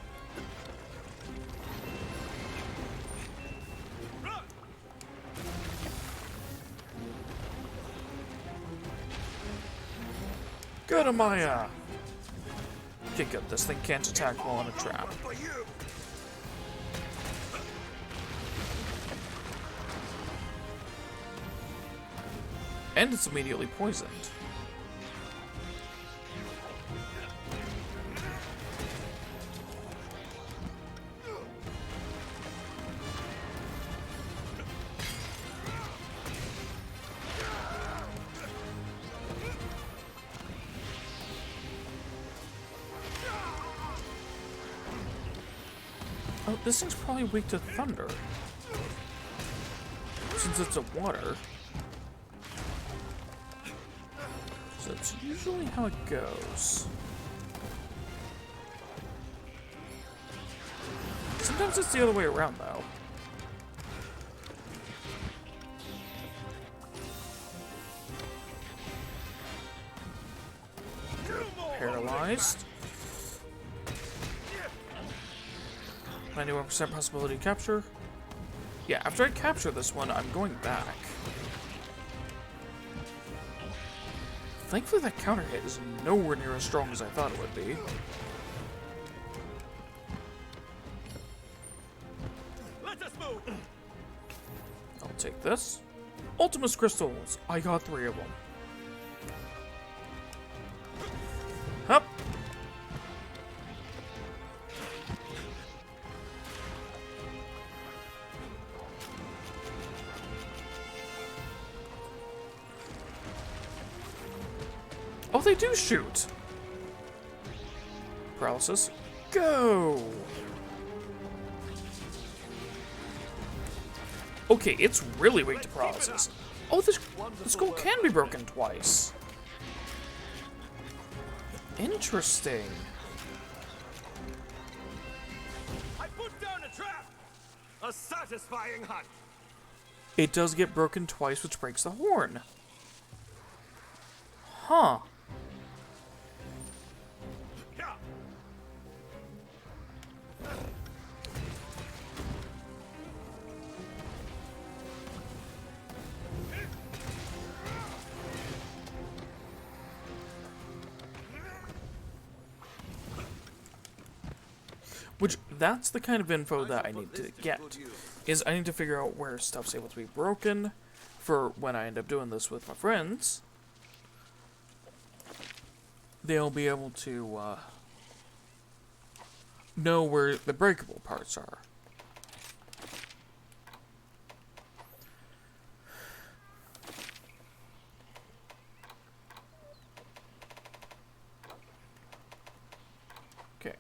Good, Amaya! Okay, good. This thing can't attack while in a trap. For you. And it's immediately poisoned. Oh, this thing's probably weak to thunder. Since it's a water. So that's usually how it goes. Sometimes it's the other way around, though. Paralyzed. 91% possibility to capture. Yeah, after I capture this one, I'm going back. Thankfully, that counter hit is nowhere near as strong as I thought it would be. Let us move. I'll take this. Ultimus crystals. I got 3 of them. Hup. Oh, they do shoot. Paralysis. Go. Okay, it's really weak to paralysis. Oh, this skull can be broken twice. Interesting. I put down a trap. A satisfying hunt. It does get broken twice, which breaks the horn. Huh. Yeah. Which, that's the kind of info that I need to get. Is I need to figure out where stuff's able to be broken for when I end up doing this with my friends. They'll be able to know where the breakable parts are. Okay.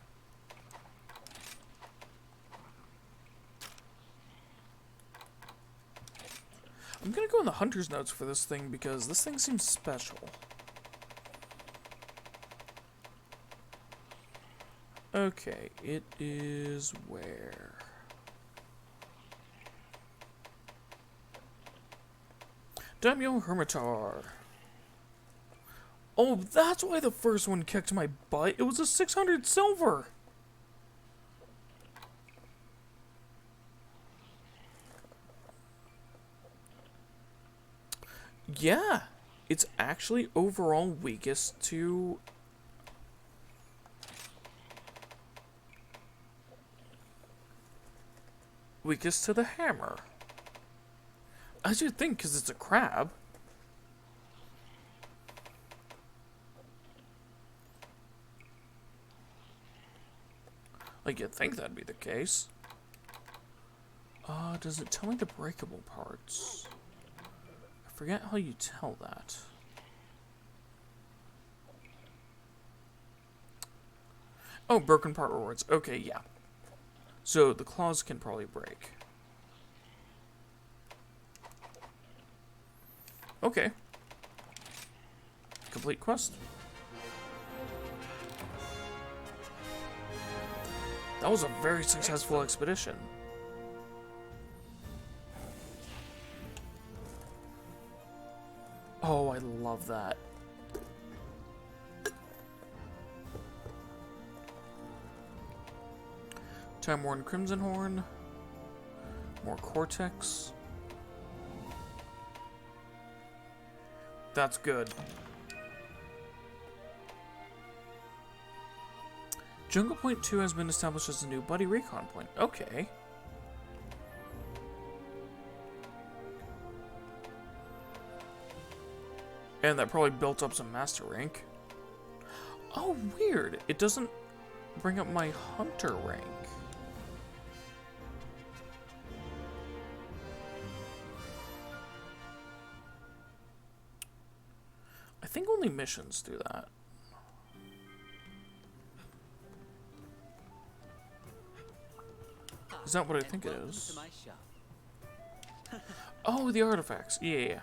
I'm gonna go in the hunter's notes for this thing because this thing seems special. Okay, it is where? Daimyo Hermitar. Oh, that's why the first one kicked my butt. It was a 600 silver. Yeah, it's actually overall weakest to... weakest to the hammer. As you'd think, because it's a crab. Like, you'd think that'd be the case. Does it tell me the breakable parts? I forget how you tell that. Oh, broken part rewards. Okay, yeah. So, the claws can probably break. Okay. Complete quest. That was a very successful expedition. Oh, I love that. Time-worn Crimson Horn. More Cortex. That's good. Jungle Point 2 has been established as a new buddy recon point. Okay. And that probably built up some master rank. Oh, weird. It doesn't bring up my hunter rank. I think only missions do that. Is that what I think it Welcome is? to my shop. Oh, the artifacts. Yeah.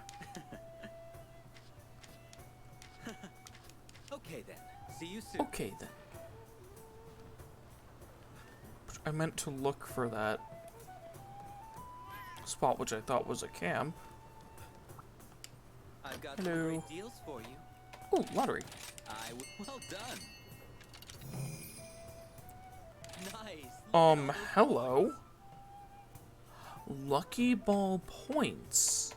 Okay then. See you soon. Okay, then. I meant to look for that spot, which I thought was a camp. I've got Hello. some great deals for you. Oh, lottery. Well done. Nice. Look at all those Hello. points. Lucky ball points.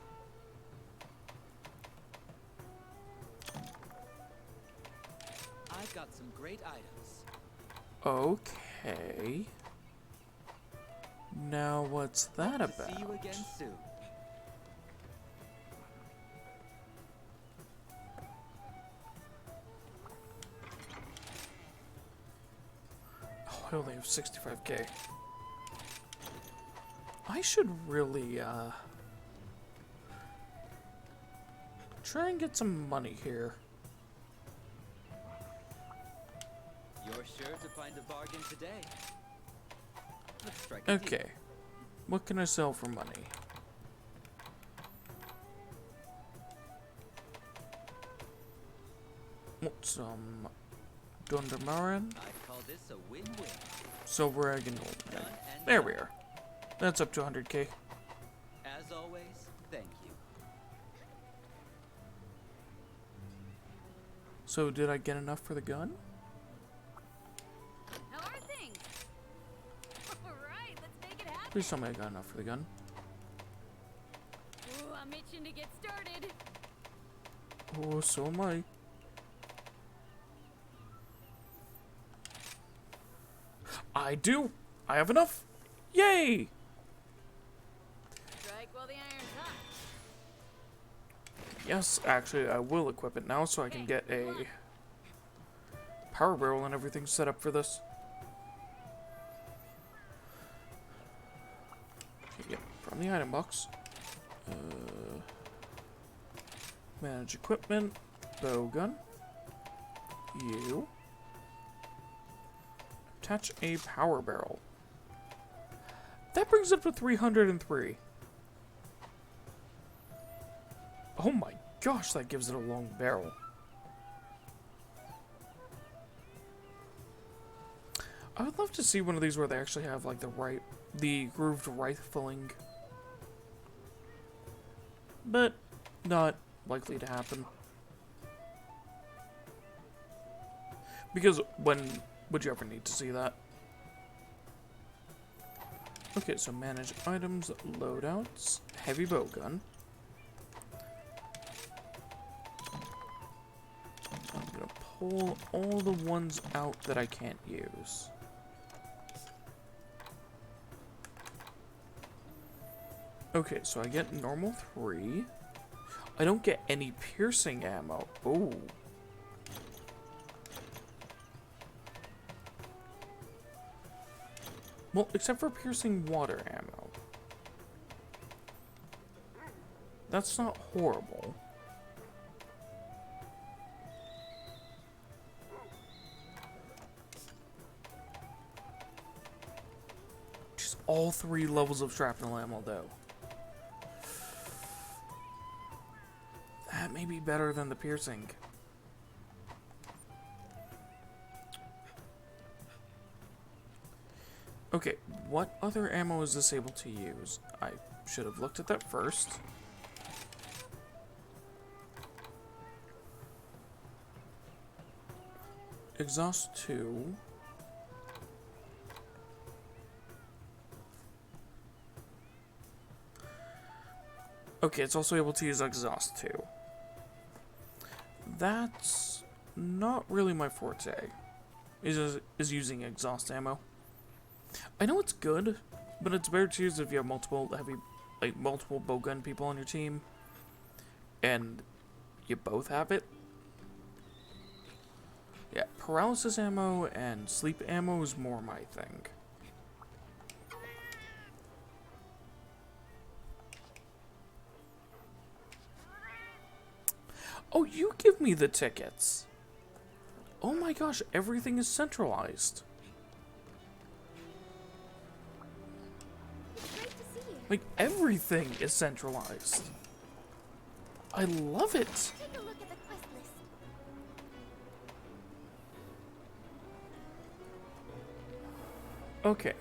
I've got some great items. Okay. Now, what's that Hope to about? See you again soon. Oh, I only have 65k. I should really, try and get some money here. You're sure to find a bargain today. Let's strike a deal. Okay. What can I sell for money? Some Dundermarin, I'd call this a win-win. silver egg, and gold egg. Done and There done. we are. That's up to 100k. As always, thank you. So did I get enough for the gun? How are things? Alright, let's make it happen. Please tell me I got enough for the gun. Ooh, I'm itching to get started. Oh, so am I. I do. I have enough. Yay! Strike while the iron's hot. Yes, actually, I will equip it now so I can get a power barrel and everything set up for this. Okay, yep, from the item box. Manage equipment, bow gun. You. Attach a power barrel. That brings it to 303. Oh my gosh, that gives it a long barrel. I would love to see one of these where they actually have like the grooved rifling. But not likely to happen. Because when would you ever need to see that? Okay, so manage items, loadouts, heavy bow gun. I'm gonna pull all the ones out that I can't use. Okay, so I get normal 3. I don't get any piercing ammo. Oh. Well, except for piercing water ammo. That's not horrible. Just all 3 levels of shrapnel ammo, though. That may be better than the piercing. Okay, what other ammo is this able to use? I should have looked at that first. Exhaust 2. Okay, it's also able to use exhaust 2. That's not really my forte. Is using exhaust ammo. I know it's good, but it's better to use if you have multiple bowgun people on your team. And you both have it. Yeah, paralysis ammo and sleep ammo is more my thing. Oh, you give me the tickets. Oh my gosh, everything is centralized. It's great to see you. Like, everything is centralized. I love it. Take a look at the quest list. Okay.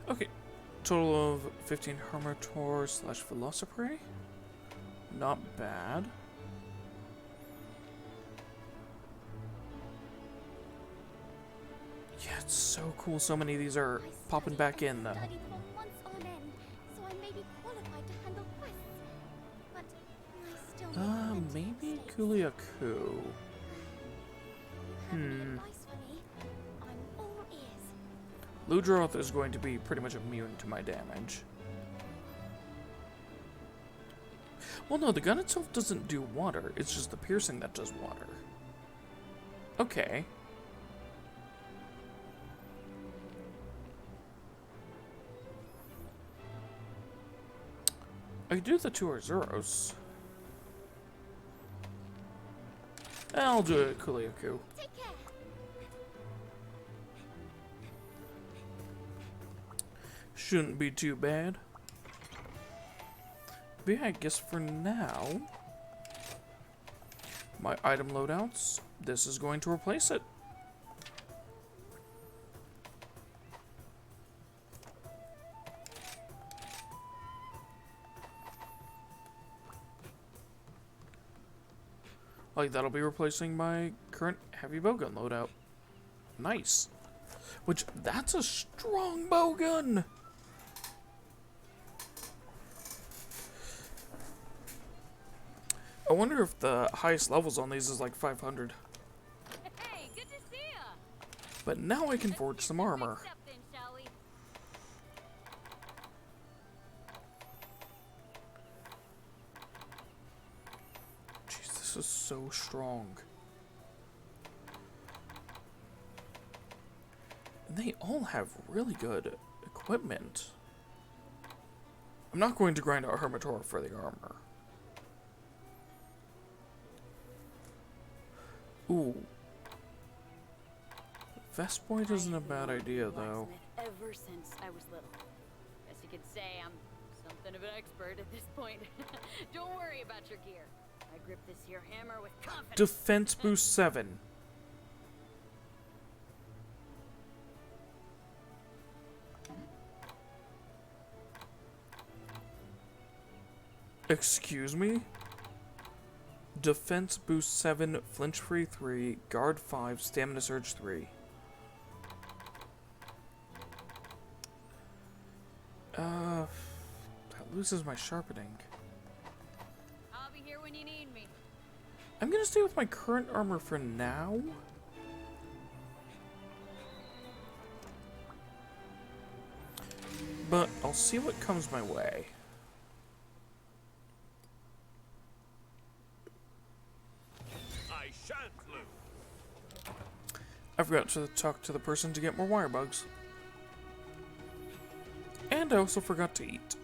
Okay. Total of 15 Hermitor / Velociprey. Not bad. Yeah, it's so cool. So many of these are popping back in, though. Studied for months on end, so I may be qualified to handle quests. But I still need mental Maybe mistakes. Kuliaku. You have any advice for me? I'm all ears. Ludroth is going to be pretty much immune to my damage. Well, no, the gun itself doesn't do water. It's just the piercing that does water. Okay. I could do the 2 Arzuros. I'll do it, Kuliaku. Take care. Shouldn't be too bad. But yeah, I guess for now, my item loadouts, this is going to replace it. Like, that'll be replacing my current heavy bowgun loadout. Nice. Which, that's a strong bowgun! I wonder if the highest levels on these is like 500. Hey, good to see ya. But now I can forge some armor. Next up then, shall we? Jeez, this is so strong. And they all have really good equipment. I'm not going to grind out Hermitor for the armor. Ooh. Vest point isn't a bad idea, though. Ever since I was little. Guess you could say I'm something of an expert at this point. Don't worry about your gear. I grip this here hammer with confidence. Defense boost 7. Excuse me? Defense boost 7, flinch free 3, guard 5, stamina surge 3. That loses my sharpening. I'll be here when you need me. I'm gonna stay with my current armor for now. But I'll see what comes my way. I shan't lose. I forgot to talk to the person to get more wire bugs. And I also forgot to eat.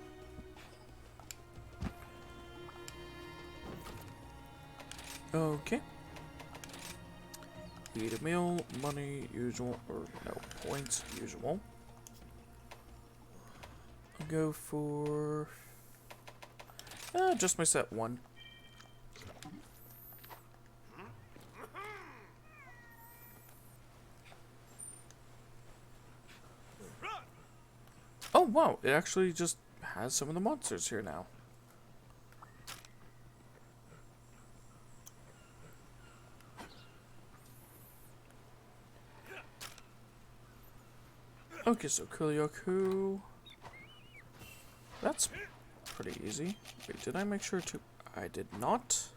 Okay. Eat a meal, money, usual, or no, points, usual. I'll go for... just my set 1. Oh wow, it actually just has some of the monsters here now. Okay, so Kulioku. That's pretty easy. Wait, did I make sure to... I did not.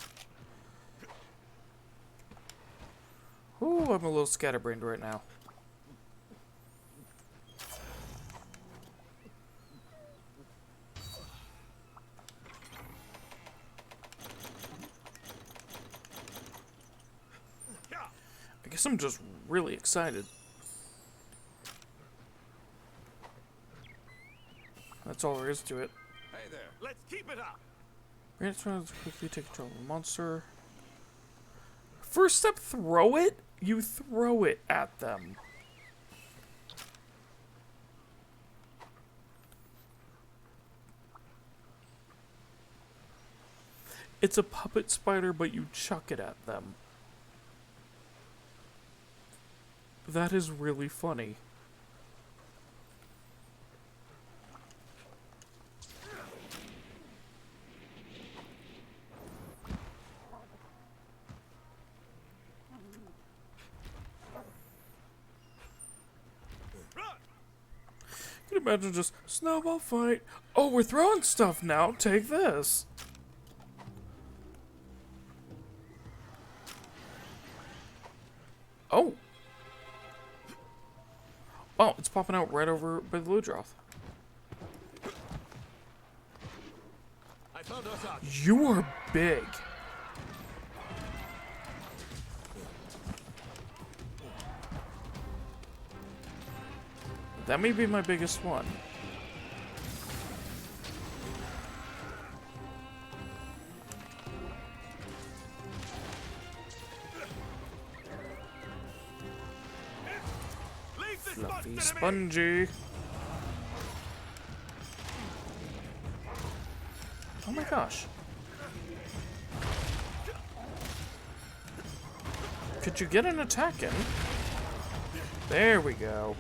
Ooh, I'm a little scatterbrained right now. guess I'm just really excited. That's all there is to it. Hey there. Let's keep it up. Grant to quickly take control of the monster. First step, throw it? You throw it at them. It's a puppet spider, but you chuck it at them. That is really funny. Can you imagine just snowball fight? Oh, we're throwing stuff now. Take this. Oh. Oh, it's popping out right over by the Ludroth. I found us out. You are big. That may be my biggest one. Leave this Fluffy monster to me. spongy. Oh my gosh. Could you get an attack in? There we go.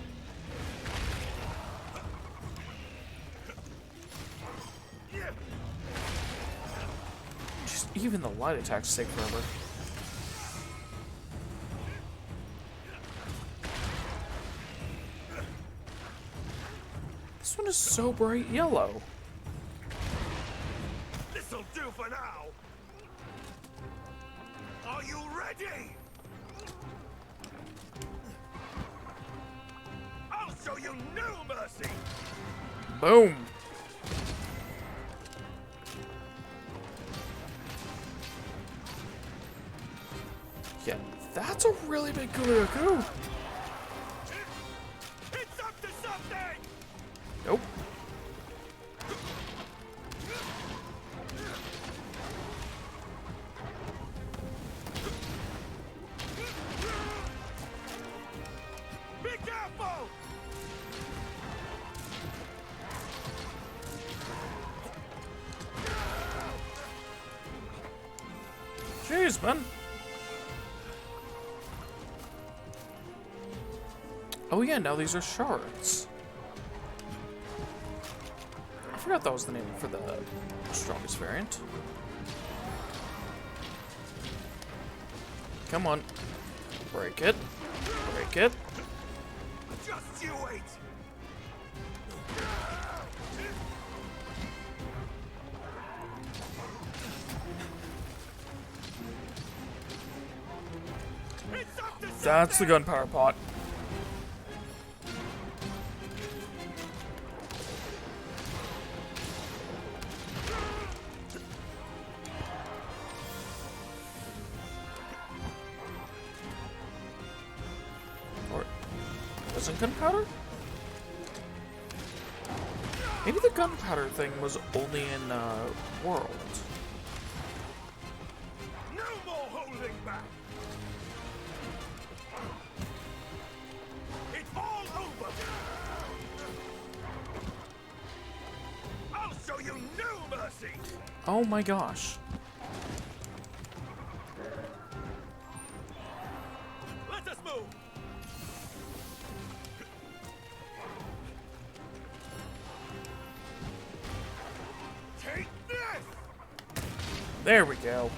Just even the light attacks take forever. This one is so bright yellow. This'll do for now. Are you ready? I'll show you no mercy. Boom. Yeah, that's a really big Kuliaku. It's up to something. Nope. Be careful. Jeez, man. Oh yeah, now these are shards. I forgot that was the name for the strongest variant. Come on. Break it. Break it. Just you wait. It's up to That's the something. gunpowder pot. Or wasn't gunpowder? Maybe the gunpowder thing was only in World. No more holding back. It's all over. I'll show you no mercy. Oh my gosh. Let us move. Take this. There we go.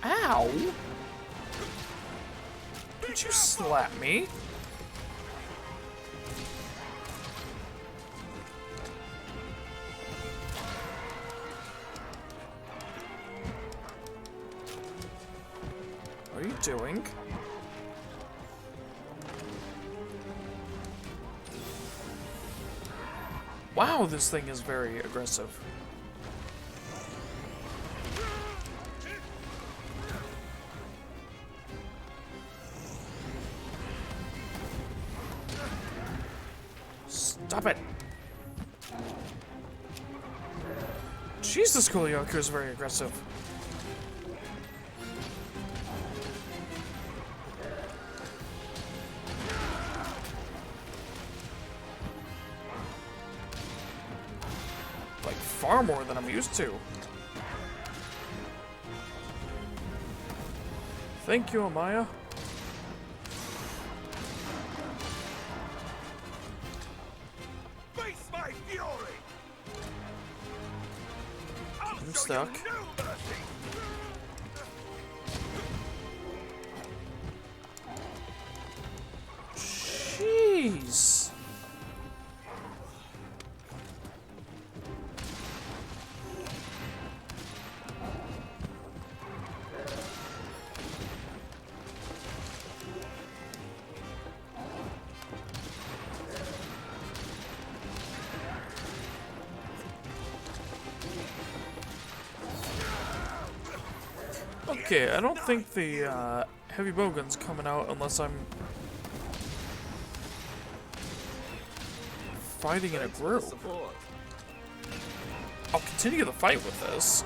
Ow! Did you slap me? What are you doing? Wow, this thing is very aggressive. Stop it! Jesus, Kulioku is very aggressive. Like, far more than I'm used to. Thank you, Amaya. Face my fury! I'll I'm show stuck. you no mercy! Jeez. Okay, I don't think the heavy bowgun's coming out unless I'm fighting in a group. Support. I'll continue the fight with this.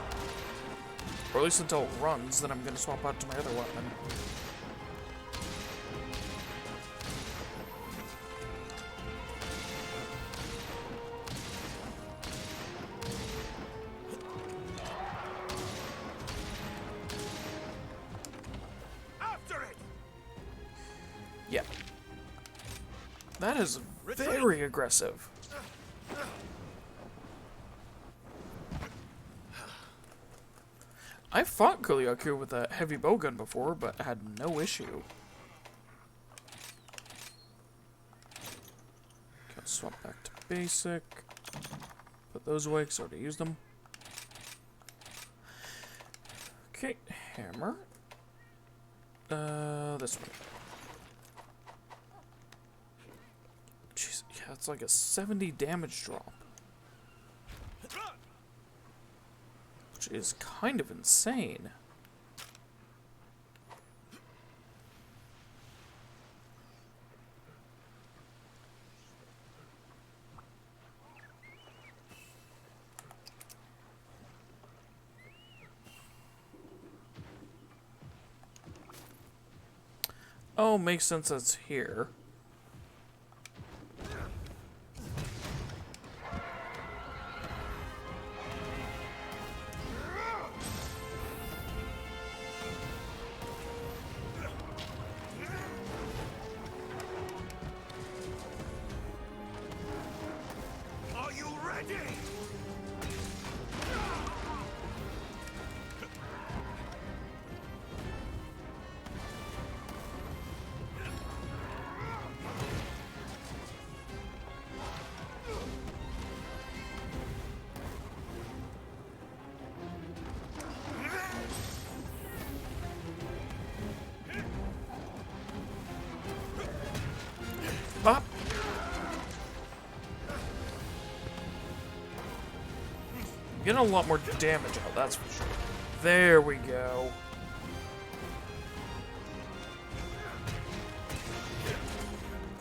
Or at least until it runs, then I'm gonna swap out to my other weapon. After it! Yeah. That is very aggressive. I fought Kulioku with a heavy bowgun before, but had no issue. Okay, I'll swap back to basic. Put those away because I already used them. Okay, hammer. This one. Jeez, yeah, it's like a 70 damage drop. Which is kind of insane. Oh, makes sense that's here. Are you ready? Bop. Getting a lot more damage out, that's for sure. There we go.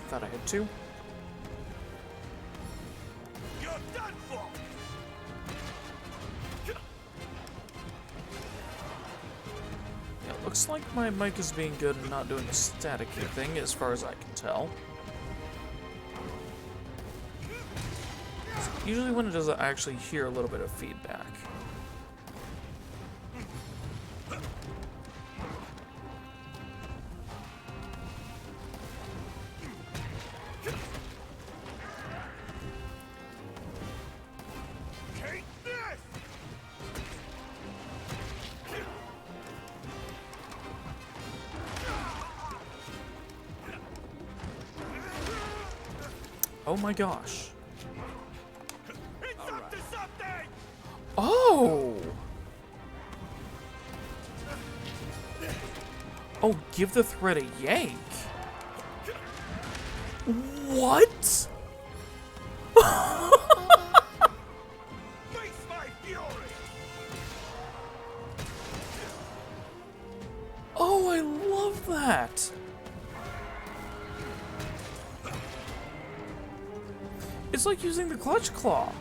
Thought I had two. You're done for! Yeah, it looks like my mic is being good and not doing a staticky thing as far as I can tell. Usually when it does, I actually hear a little bit of feedback. Take this! Oh my gosh. It's up to something! Oh! Oh, give the thread a yank. What? Face my fury! Oh, I love that. It's like using the clutch claw.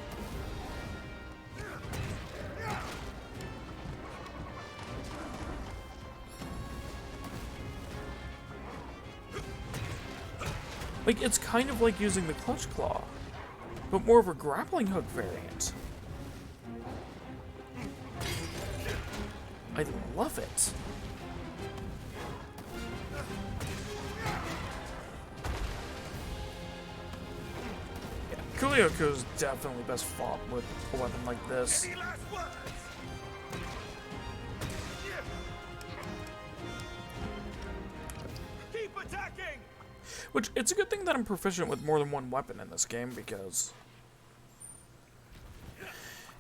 Like, it's kind of like using the clutch claw, but more of a grappling hook variant. I love it. Yeah, Kulioko is definitely best fought with a weapon like this. Any last words? Keep attacking! Which, it's a good thing that I'm proficient with more than one weapon in this game, because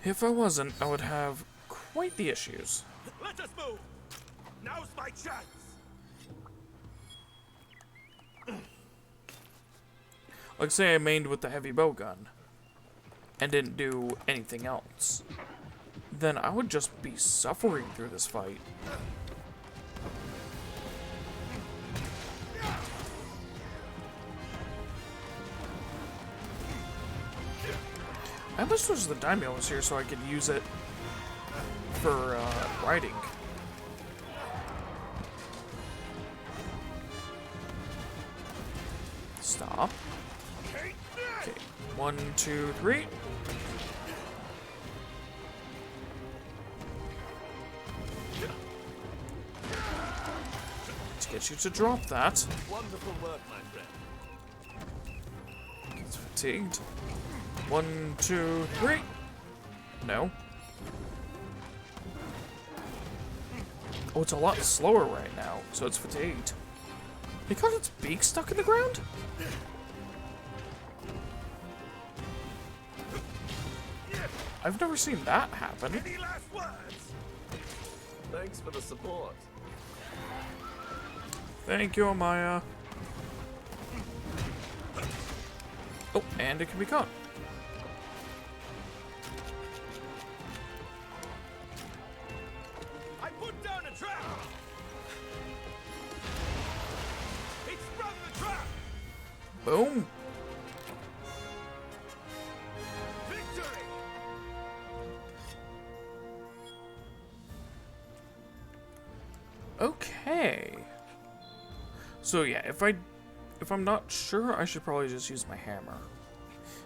if I wasn't, I would have quite the issues. Let us move! Now's my chance! Like, say I mained with the heavy bow gun and didn't do anything else, then I would just be suffering through this fight. I must wish the daimyo was here so I could use it for riding. Stop. Okay, 1, 2, 3. Let's get you to drop that. Wonderful work, my friend. It's fatigued. 1, 2, 3. No. Oh, it's a lot slower right now, so it's fatigued. Because its beak stuck in the ground? I've never seen that happen. Any last words? Thanks for the support. Thank you, Amaya. Oh, and it can be caught. I put down a trap! It sprung the trap! Boom. Victory! Okay. So yeah, if I'm not sure, I should probably just use my hammer.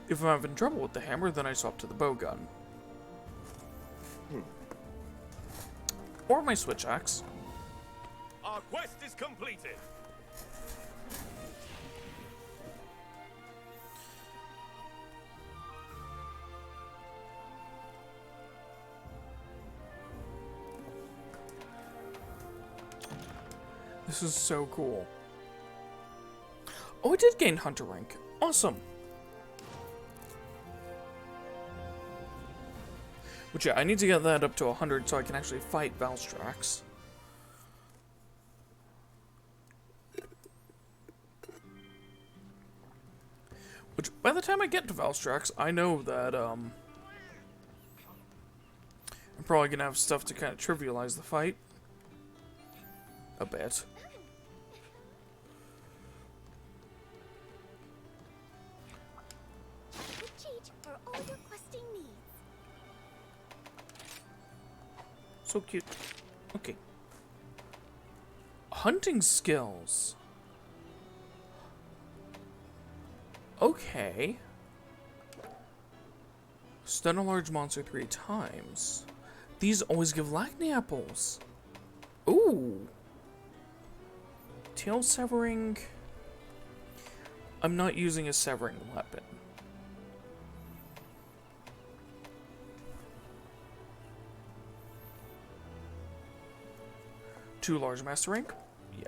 If I'm having trouble with the hammer, then I swap to the bow gun. Or my switch axe. Our quest is completed! This is so cool. Oh, I did gain hunter rank. Awesome. Which, yeah, I need to get that up to 100 so I can actually fight Valstrax. Which, by the time I get to Valstrax, I know that, I'm probably gonna have stuff to kind of trivialize the fight. A bit. Cheat for all your questing needs. So cute. Okay. Hunting skills. Okay. Stun a large monster 3 times. These always give Lacne apples. Ooh. Tail severing. I'm not using a severing weapon. Two large master rank?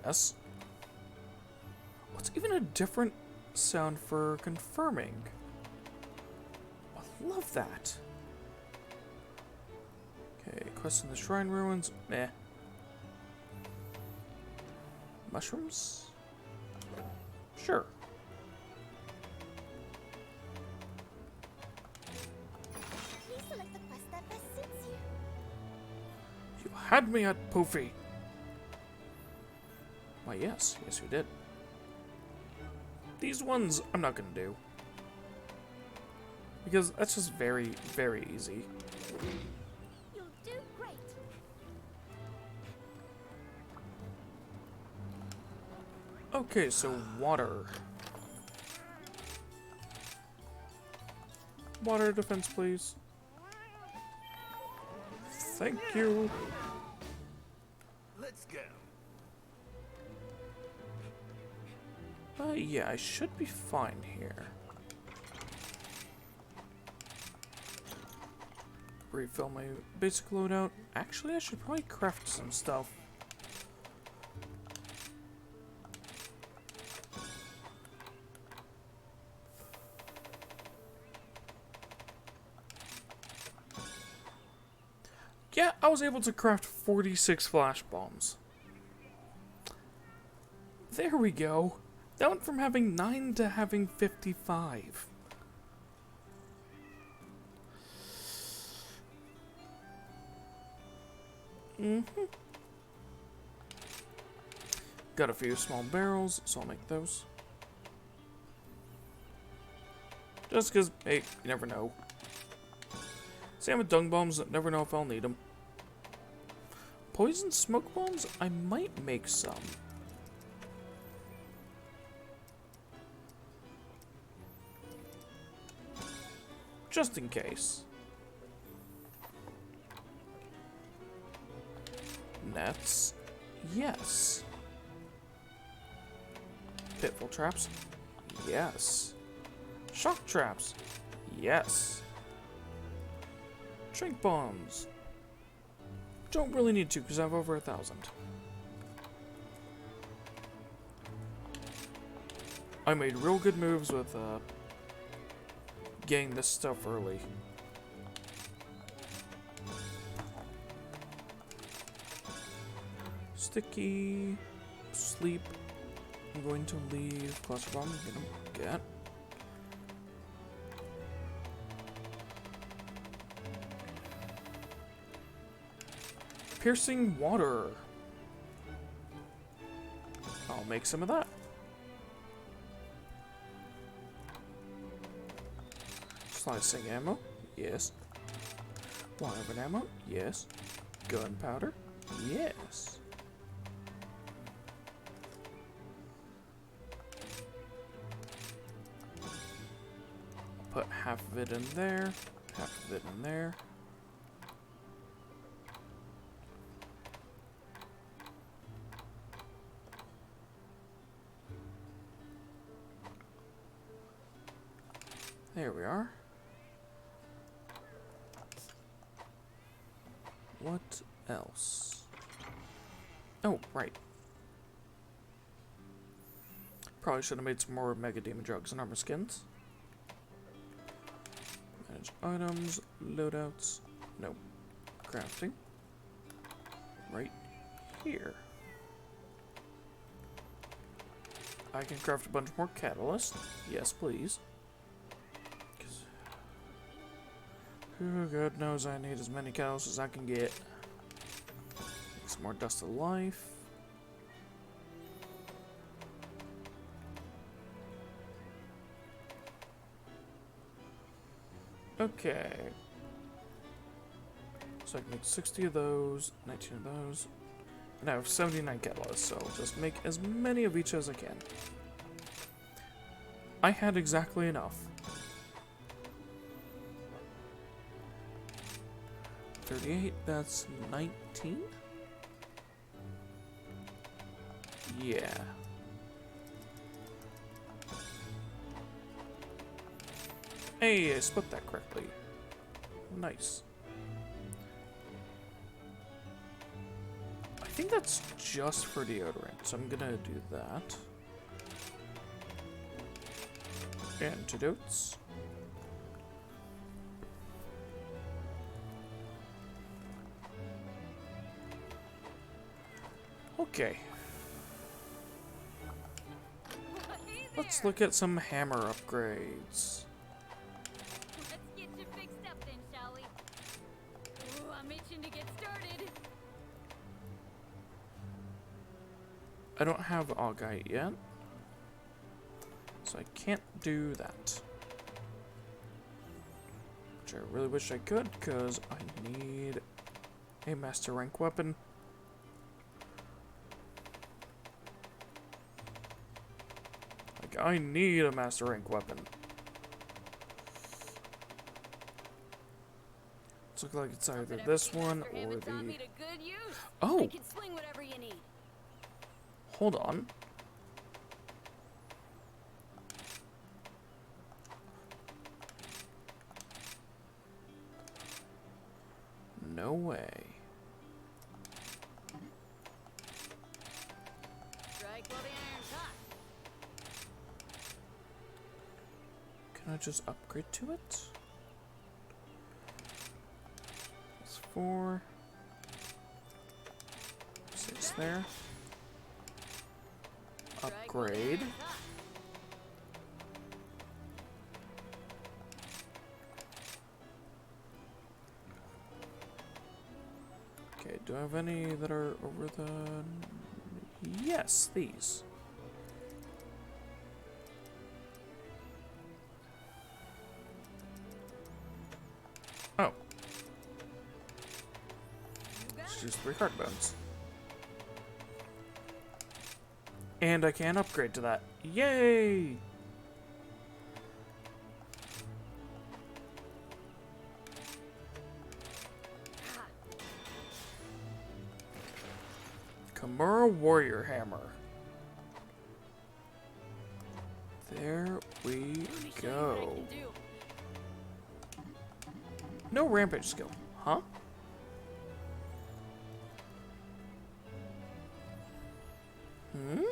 Yes. What's even a different sound for confirming? I love that. Okay, quest in the shrine ruins. Meh. Mushrooms? Sure. Please select the quest that best suits you. You had me at Poofy. Why, yes. Yes, you did. These ones I'm not gonna do. Because that's just very, very easy. You'll do great. Okay, so water. Water defense, please. Thank you. Let's go. Yeah, I should be fine here. Refill my basic loadout. Actually, I should probably craft some stuff. Yeah, I was able to craft 46 flash bombs. There we go. That went from having 9 to having 55. Got a few small barrels, so I'll make those. Just because, hey, you never know. Same with dung bombs, never know if I'll need them. Poison smoke bombs? I might make some. Just in case. Nets? Yes. Pitfall traps? Yes. Shock traps? Yes. Shrink bombs? Don't really need to because I have over 1,000. I made real good moves with getting this stuff early. Sticky, sleep. I'm going to leave cluster bomb. Get. Piercing water. I'll make some of that. Slicing ammo? Yes. Wyvern ammo? Yes. Gunpowder? Yes. Put half of it in there, half of it in there. There we are. What else? Oh, right. Probably should have made some more Mega Demon Drugs and Armor Skins. Manage items, loadouts. No. Crafting. Right here. I can craft a bunch more catalyst. Yes, please. Oh, God knows I need as many cows as I can get. Make some more dust of life. Okay. So I can make 60 of those, 19 of those. And I have 79 catalysts, so I'll just make as many of each as I can. I had exactly enough. 38, that's 19? Yeah. Hey, I split that correctly. Nice. I think that's just for deodorant, so I'm gonna do that. Antidotes. Okay. Let's look at some hammer upgrades. Let's get you fixed up then, shall we? Ooh, I'm itching to get started. I don't have Augite yet, so I can't do that. Which I really wish I could, because I need a master rank weapon. Like, I need a master rank weapon. It's looking like it's either this one or the... Oh! I can swing whatever you need. Hold on. No way. Strike while the iron's hot. Can I just upgrade to it? That's 4. 6 there. Upgrade. Okay, do I have any that are over the... Yes, these. Oh. Let's use 3 heart bones. And I can upgrade to that. Yay! Kimura Warrior Hammer. There we go. No rampage skill, huh? Hmm?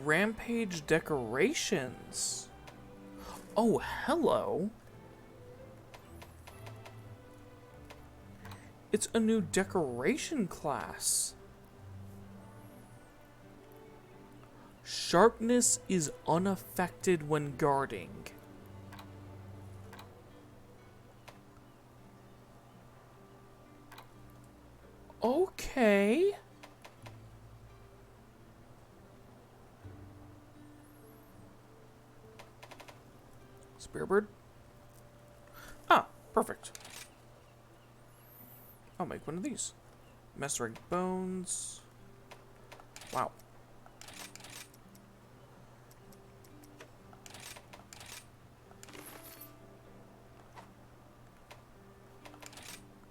Rampage decorations. Oh, hello. It's a new decoration class. Sharpness is unaffected when guarding. Okay. Spearbird? Ah, perfect. I'll make one of these. Messering bones. Wow.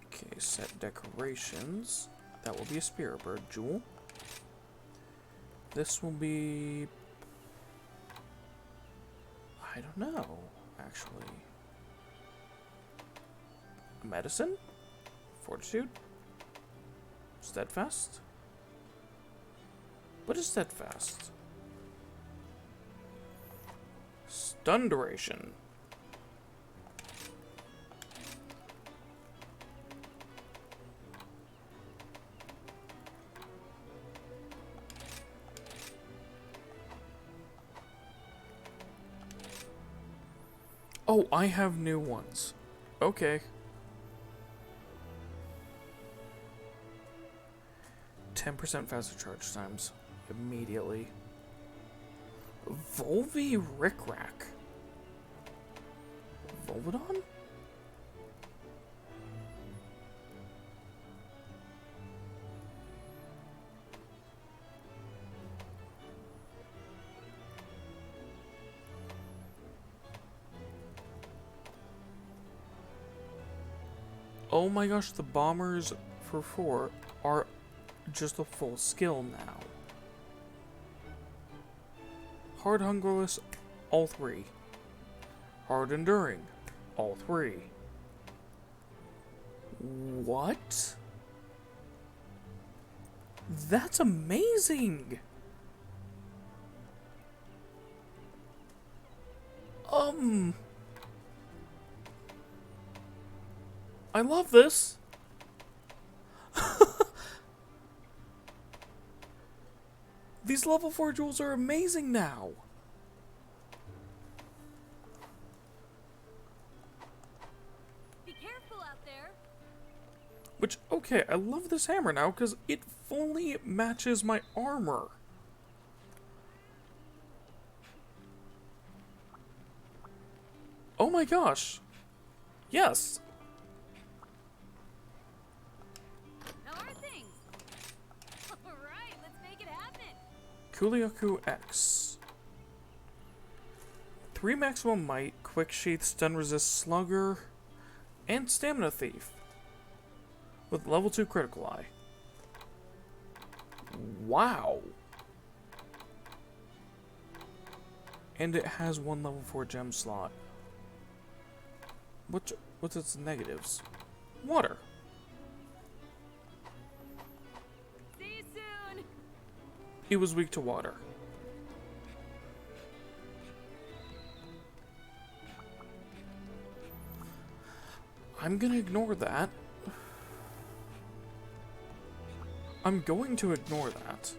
Okay, set decorations. That will be a Spearbird jewel. This will be... I don't know, actually. Medicine? Fortitude? Steadfast? What is steadfast? Stun duration. Oh, I have new ones. Okay. 10% faster charge times immediately. Volvi Rickrack. Volvidon? Oh my gosh, the bombers for 4 are just a full skill now. Hard Hungerless, all 3. Hard Enduring, all 3. What? That's amazing! I love this. These level 4 jewels are amazing now. Be careful out there. Which, okay, I love this hammer now because it fully matches my armor. Oh my gosh. Yes. How are things? Alright, let's make it happen. Kulioku X. 3 maximum might, quick sheath, stun resist, slugger, and stamina thief. With level 2 critical eye. Wow. And it has 1 level 4 gem slot. What's its negatives? Water. See you soon. He was weak to water. I'm gonna ignore that. I'm going to ignore that.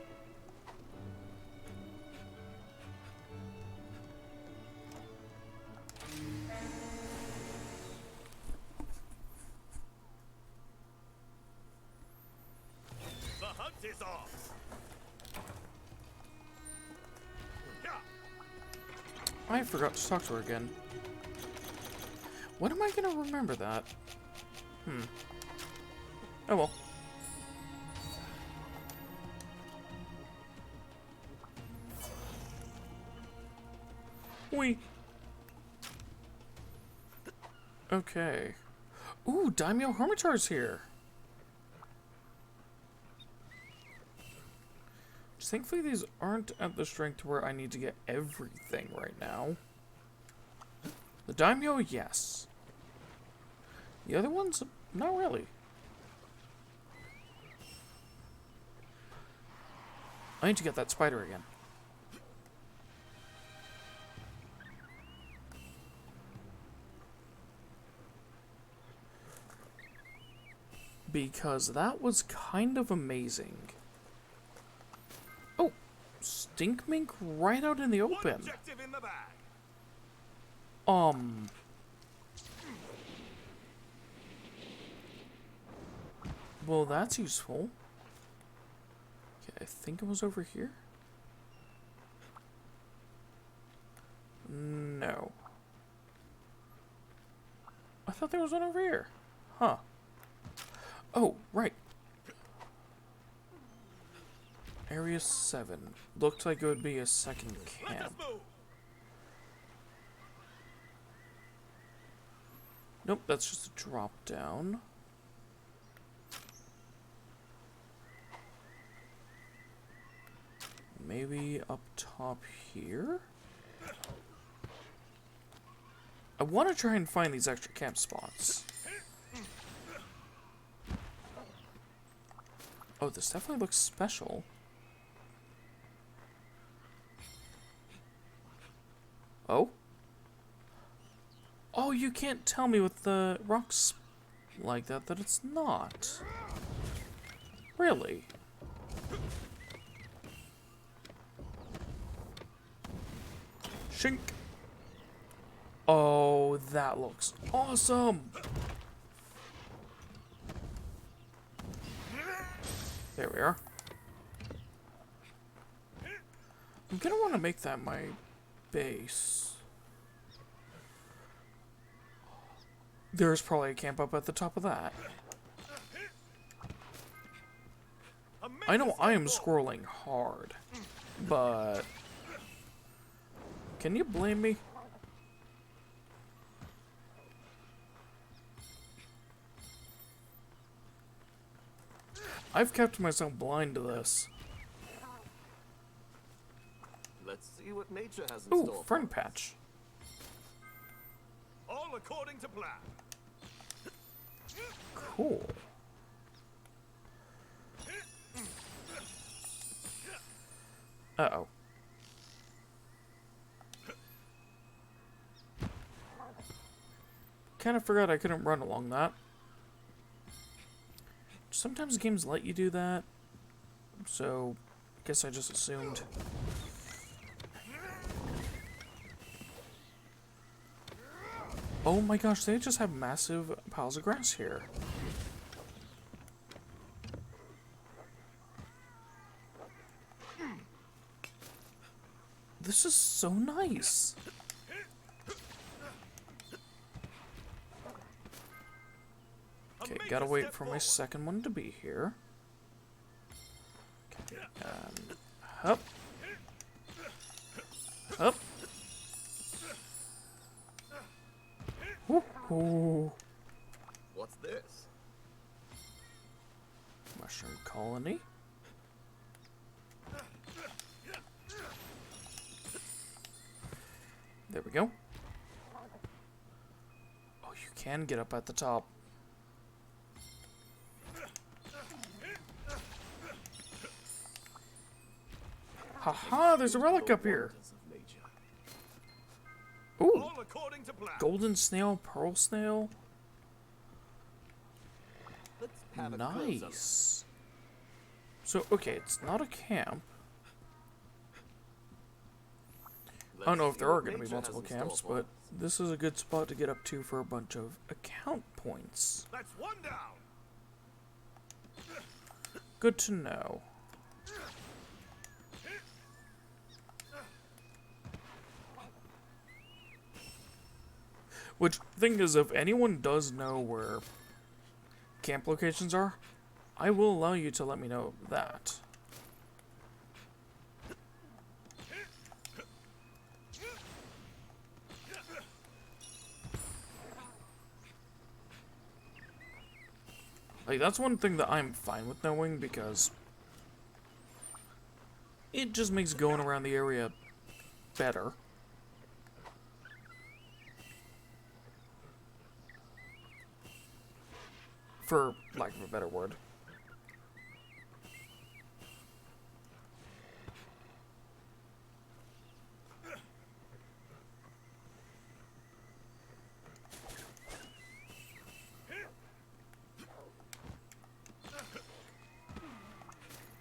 The hunt is off. Yeah. I forgot to talk to her again. When am I gonna remember that? Oh well. Wee. Okay. Ooh, Daimyo Hermitard's here. Thankfully, these aren't at the strength where I need to get everything right now. The Daimyo, yes. The other ones, not really. I need to get that spider again. Because that was kind of amazing. Oh, stink mink right out in the One open. objective in the bag. Well, that's useful. Okay, I think it was over here. No. I thought there was one over here. Huh. Oh, right. Area 7. Looked like it would be a second Let us camp. move. Nope, that's just a drop down. Maybe up top here? I want to try and find these extra camp spots. Oh, this definitely looks special. Oh? Oh, you can't tell me with the rocks like that it's not. Really? Shink. Oh, that looks awesome. There we are. I'm gonna want to make that my base. There's probably a camp up at the top of that. I know I am scrolling hard, but can you blame me? I've kept myself blind to this. Let's see what nature has in store. Ooh, fern patch. All according to plan. Cool. Uh-oh. Kind of forgot I couldn't run along that. Sometimes games let you do that. So, Guess I just assumed. Oh my gosh, they just have massive piles of grass here. This is so nice. Okay, gotta wait for my second one to be here. Okay, up. Up. Woohoo. What's this? Mushroom colony. There we go. Oh, you can get up at the top. Haha, there's a relic up here. Ooh, All according to plan. golden snail, pearl snail. Let's have a close-up. Nice. So, okay, it's not a camp. I don't know if there are going to be multiple camps, but this is a good spot to get up to for a bunch of account points. That's one down. Good to know. Which, thing is, if anyone does know where camp locations are, I will allow you to let me know that. Like, that's one thing that I'm fine with knowing, because it just makes going around the area better. For lack of a better word.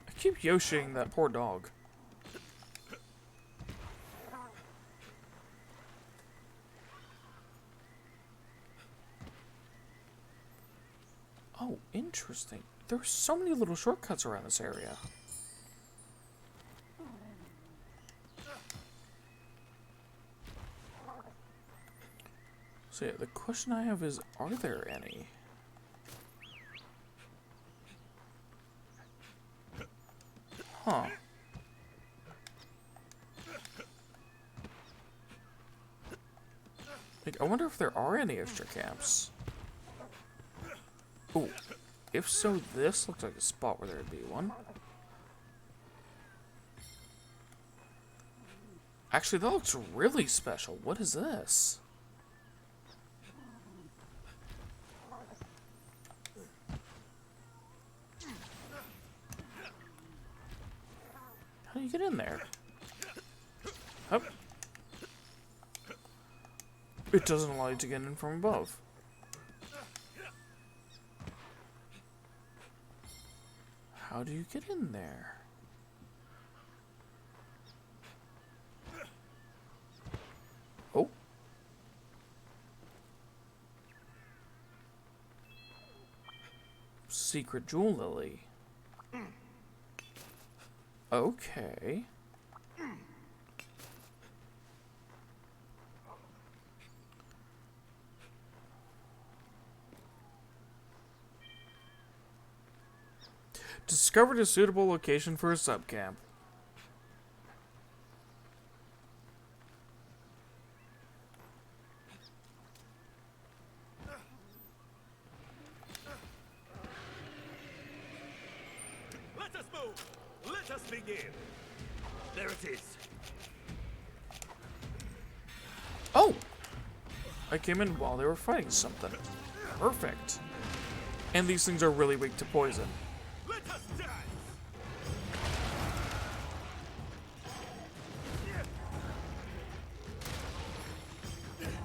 I keep Yoshiing that poor dog. Oh, interesting. There's so many little shortcuts around this area. So yeah, the question I have is, are there any? Huh. Like, I wonder if there are any extra camps. Ooh, if so, this looks like a spot where there'd be one. Actually, that looks really special. What is this? How do you get in there? Up. It doesn't allow you to get in from above. How do you get in there? Oh. Secret jewel lily. Okay. Discovered a suitable location for a subcamp. Let us move. Let us begin. There it is. Oh! I came in while they were fighting something. Perfect. And these things are really weak to poison. Let us dance.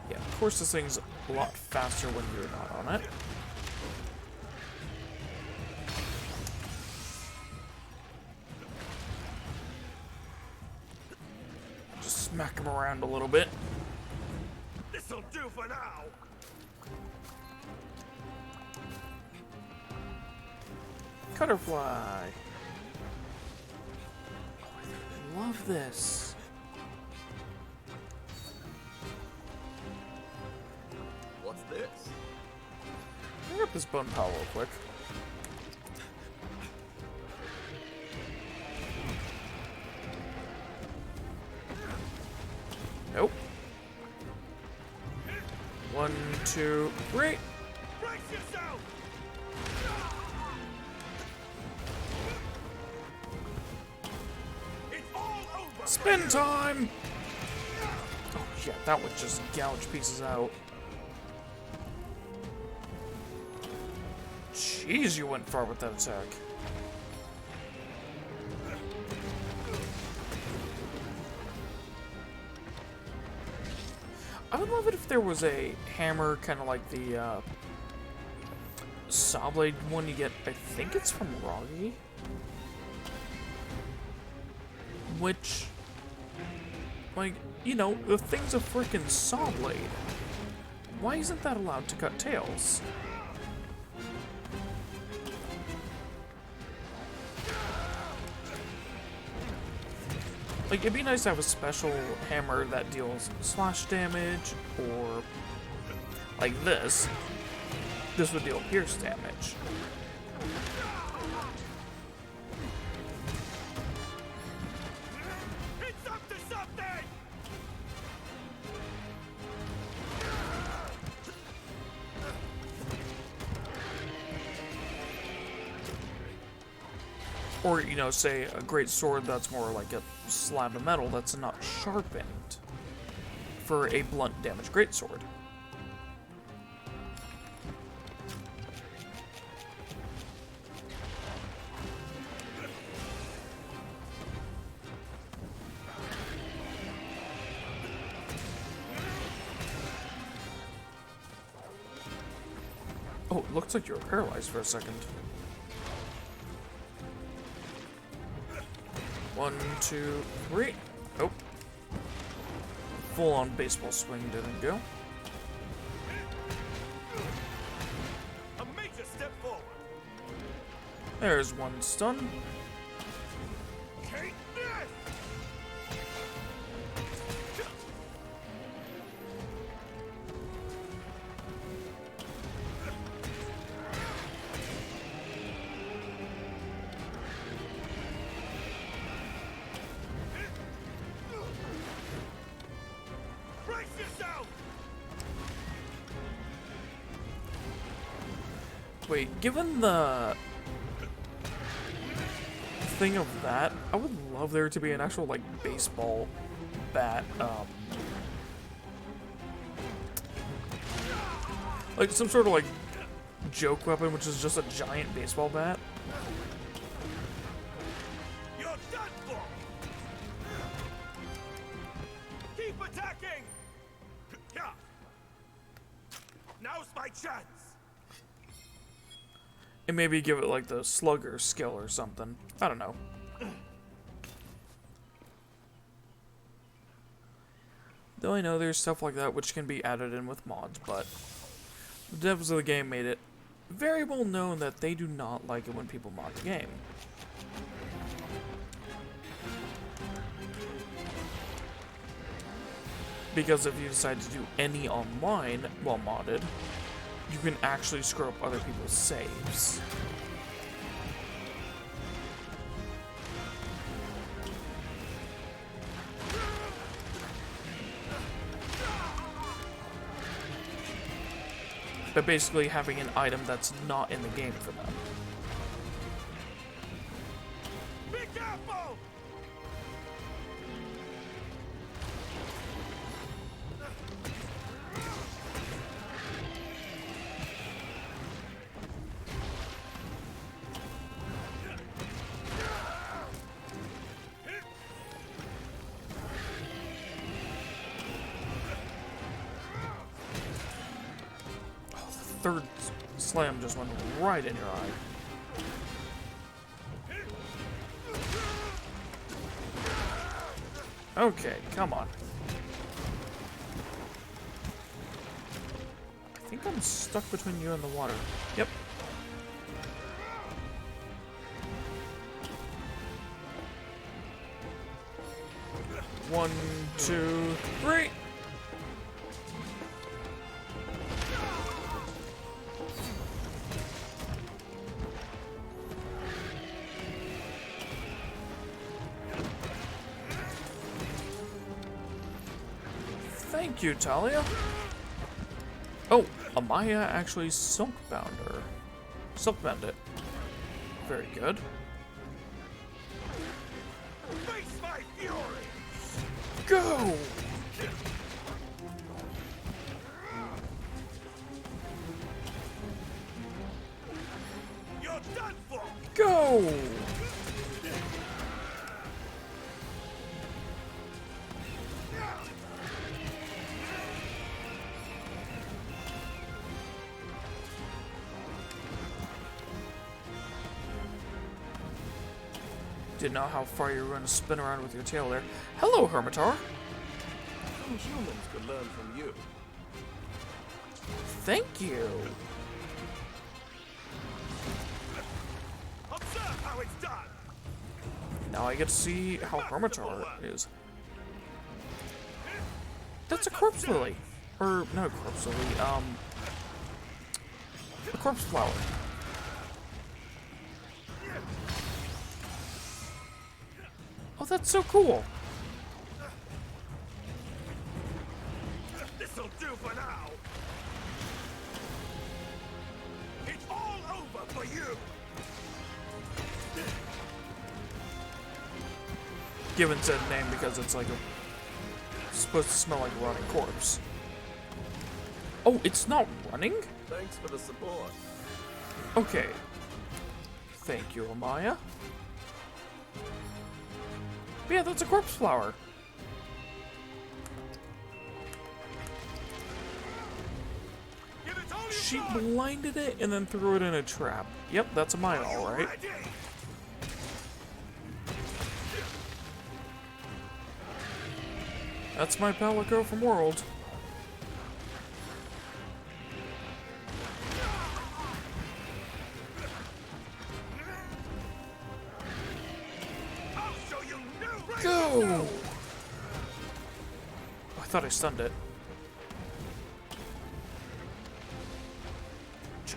Yeah, of course this thing's a lot faster when you're not on it. Smack him around a little bit. This'll do for now. Cutterfly. I love this. What's this? Bring up this bone pile real quick. Nope. 1, 2, 3. Brace yourself. It's all over. Spin time! Oh yeah, that would just gouge pieces out. Jeez, you went far with that attack. I would love it if there was a hammer, kind of like the saw blade one you get. I think it's from Roggy, which, like, you know, the thing's a freaking saw blade. Why isn't that allowed to cut tails? Like, it'd be nice to have a special hammer that deals slash damage, or like this. This would deal pierce damage. It's up to something. Or, you know, say a great sword that's more like a slab of metal that's not sharpened for a blunt damage greatsword. Oh, it looks like you were paralyzed for a second. 1, 2, 3. Oh. Full-on baseball swing didn't go. A major step forward. There's one stun. Take this. Brace yourself. Wait, given the thing of that, I would love there to be an actual, like, baseball bat, like some sort of, like, joke weapon, which is just a giant baseball bat. You're done for. Keep attacking. Yeah. Now's my chance. And maybe give it, like, the slugger skill or something. I don't know. Though I know there's stuff like that which can be added in with mods, but the devs of the game made it very well known that they do not like it when people mod the game. Because if you decide to do any online while modded, you can actually screw up other people's saves. But basically having an item that's not in the game for them. Be careful. Third slam just went right in your eye. Okay, come on. I think I'm stuck between you and the water. Yep. One, two, three. Thank you, Talia. Oh, Amaya actually silkbound her. Silkbound it. Very good. Face my fury! Go! You're done for! Go! Didn't know how far you were going to spin around with your tail there. Hello, Hermitar. Some humans could learn from you. Thank you. Observe how it's done! Now I get to see how Hermitar is. That's a corpse lily. Or, not a corpse lily, a corpse flower. Oh, that's so cool. This'll do for now! It's all over for you! Given said name because it's like a... supposed to smell like a rotting corpse. Oh, it's not running? Thanks for the support. Okay. Thank you, Amaya. Yeah, that's a corpse flower. Give it all you She got! blinded it and then threw it in a trap. Yep, that's Amaya, Are you alright. ready? That's my Palico from World. I'll show you new Go! I thought I stunned it.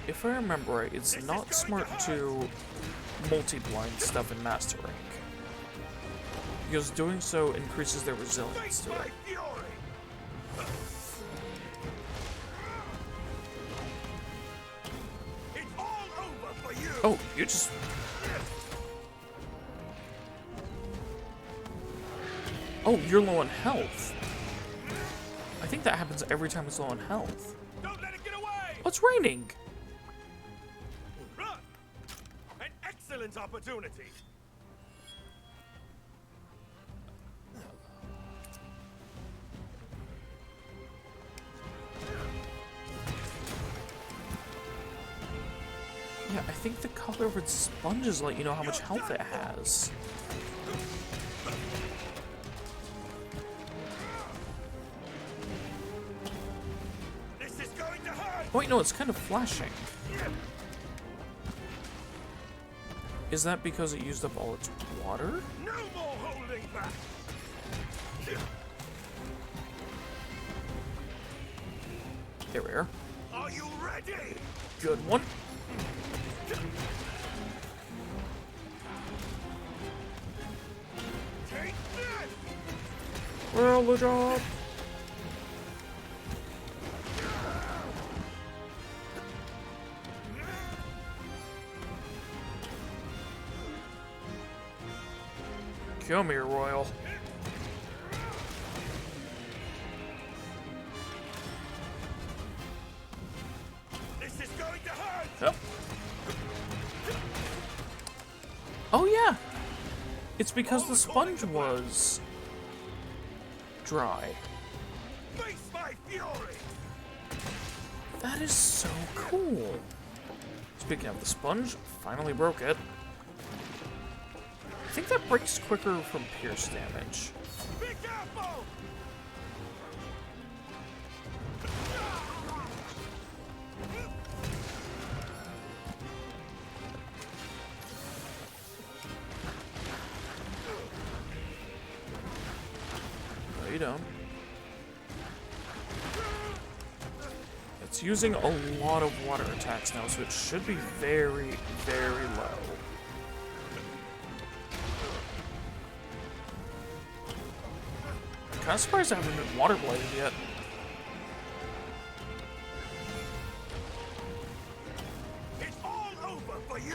If I remember right, it's not smart to multi-blind stuff in Master Rank, because doing so increases their resilience Face to my it. fury! It's all over for you! Oh, you just... Oh, you're low on health. I think that happens every time it's low on health. Don't let it get away! Oh, it's raining! Run! An excellent opportunity! Yeah, I think the color of its sponges let you know how much health it has. This is going to hurt! Oh, wait, no, it's kind of flashing. Is that because it used up all its water? No more holding back! There we are. Are you ready? Good one. Take this! Well, the job. Come here, Royal. This is going to hurt! Yep. Oh, yeah. It's because the sponge was dry. Face my fury! That is so cool. Speaking of the sponge, finally broke it. I think that breaks quicker from pierce damage. Be careful! No, you don't. It's using a lot of water attacks now, so it should be very, very low. I'm kind of surprised I haven't been water bladed yet. It's all over for you!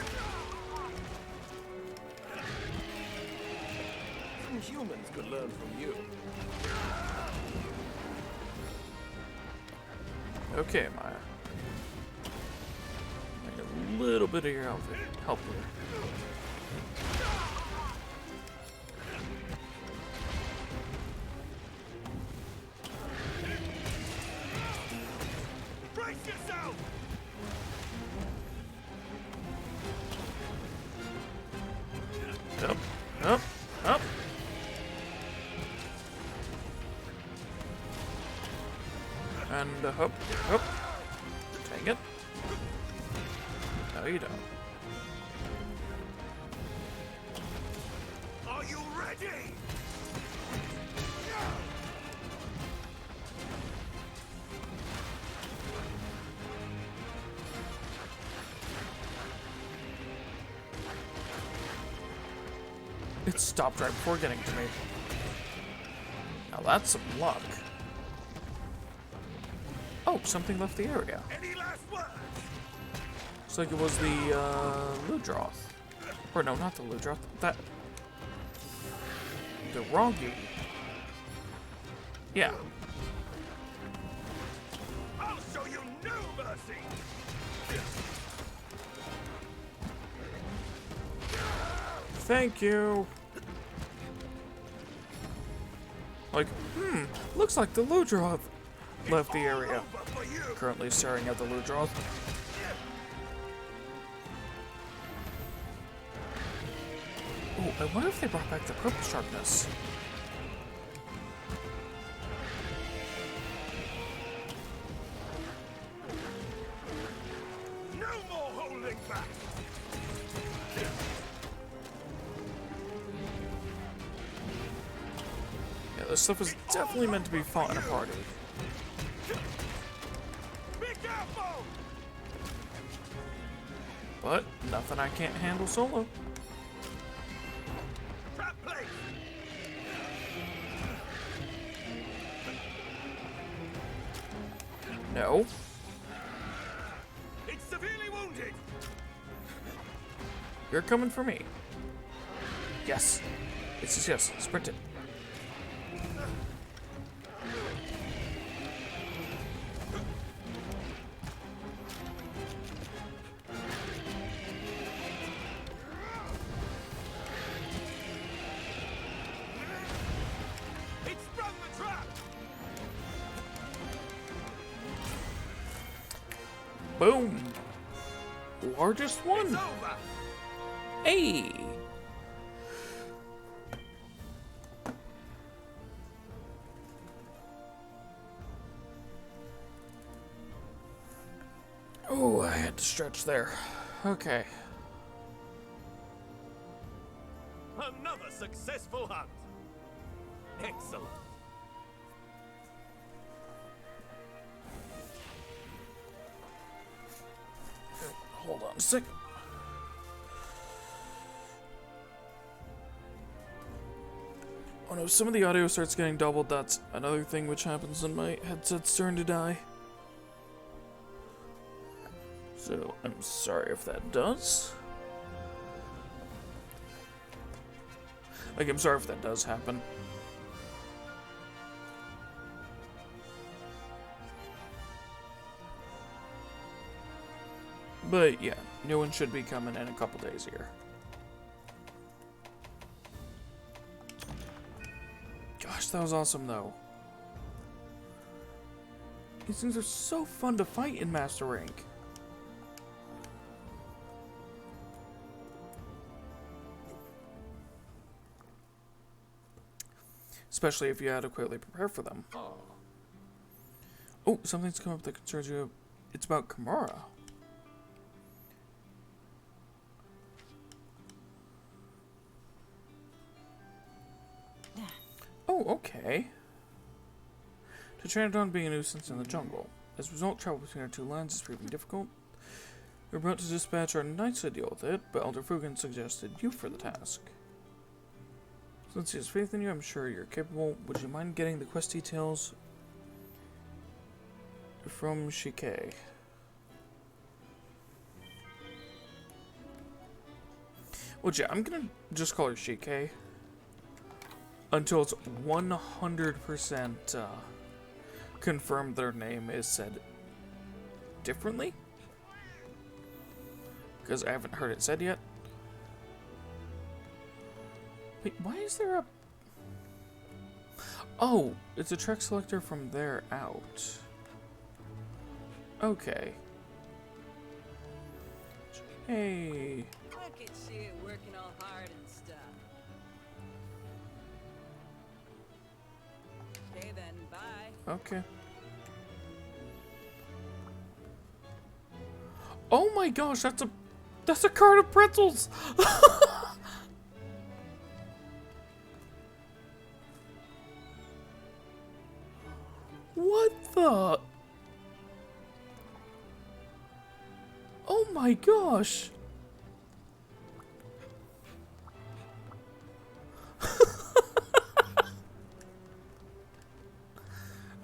Some humans could learn from you. Okay, Maya. Need a little bit of your help here. Brace yourself! Up, up, up. And hop, hop. Take it. No, you don't. Are you ready? It stopped right before getting to me. Now that's some luck. Oh, something left the area. Any last words? Looks like it was the Ludroth. Or no, not the Ludroth. That. The Wrongy. Yeah. I'll show you no mercy! Thank you. Like, looks like the Ludroth left the area. Over for you! Currently staring at the Ludroth. Oh, I wonder if they brought back the purple sharpness. No more holding back! Yeah, this stuff was definitely meant to be fought in a party. Be careful! But nothing I can't handle solo. Trap place! No. It's severely wounded! You're coming for me. Yes. It's just yes. Sprint it. It sprung the trap! Boom. Largest It's one. over! Hey. Oh, I had to stretch there. Okay. Another successful hunt! Excellent! Hold on a sec. Oh no, some of the audio starts getting doubled. That's another thing which happens when my headset's starting to die. So, I'm sorry if that does. Like, I'm sorry if that does happen. But yeah, new one should be coming in a couple days here. Gosh, that was awesome though. These things are so fun to fight in Master Rank. especially if you adequately prepare for them. Oh, something's come up that concerns you. It's about Kimura. Oh, okay. To Pteranodon being a nuisance in the jungle. As a result, travel between our two lands is proving difficult. We're about to dispatch our knights to deal with it, but Elder Fugan suggested you for the task. Since he has faith in you, I'm sure you're capable. Would you mind getting the quest details from Shike? Well, yeah, I'm gonna just call her Shike until it's 100% confirmed their name is said differently. Because I haven't heard it said yet. Wait, why is there a... Oh, it's a trek selector from there out. Okay. Hey. Look at you, working all hard and stuff. Okay then, bye. Okay. Oh my gosh, that's a cart of pretzels! What the? Oh my gosh!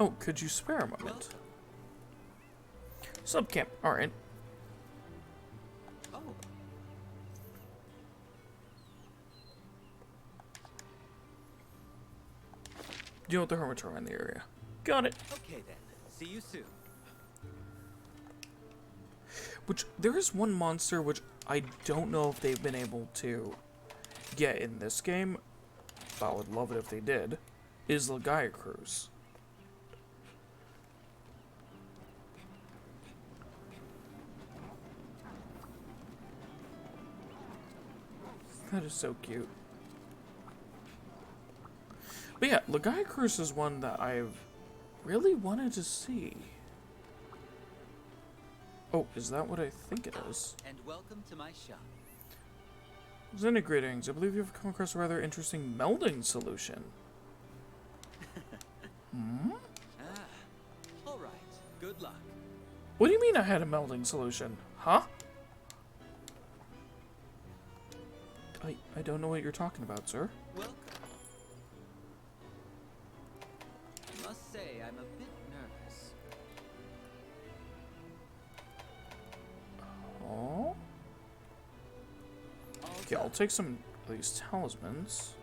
Oh, could you spare a moment? Subcamp, alright. Oh, Deal with the hermits around the area. Got it. okay then. See you soon. Which, there is one monster which I don't know if they've been able to get in this game, but I would love it if they did, is Legiacrus. That is so cute. But yeah, Legiacrus is one that I've really wanted to see. Oh, is that what I think it is? And welcome to my shop. Xena, greetings. I believe you've come across a rather interesting melding solution. Hmm? Ah, all right. Good luck. What do you mean I had a melding solution? Huh? I don't know what you're talking about, sir. Welcome. Must say, I'm a bit nervous. Oh? Okay, I'll take some of these talismans.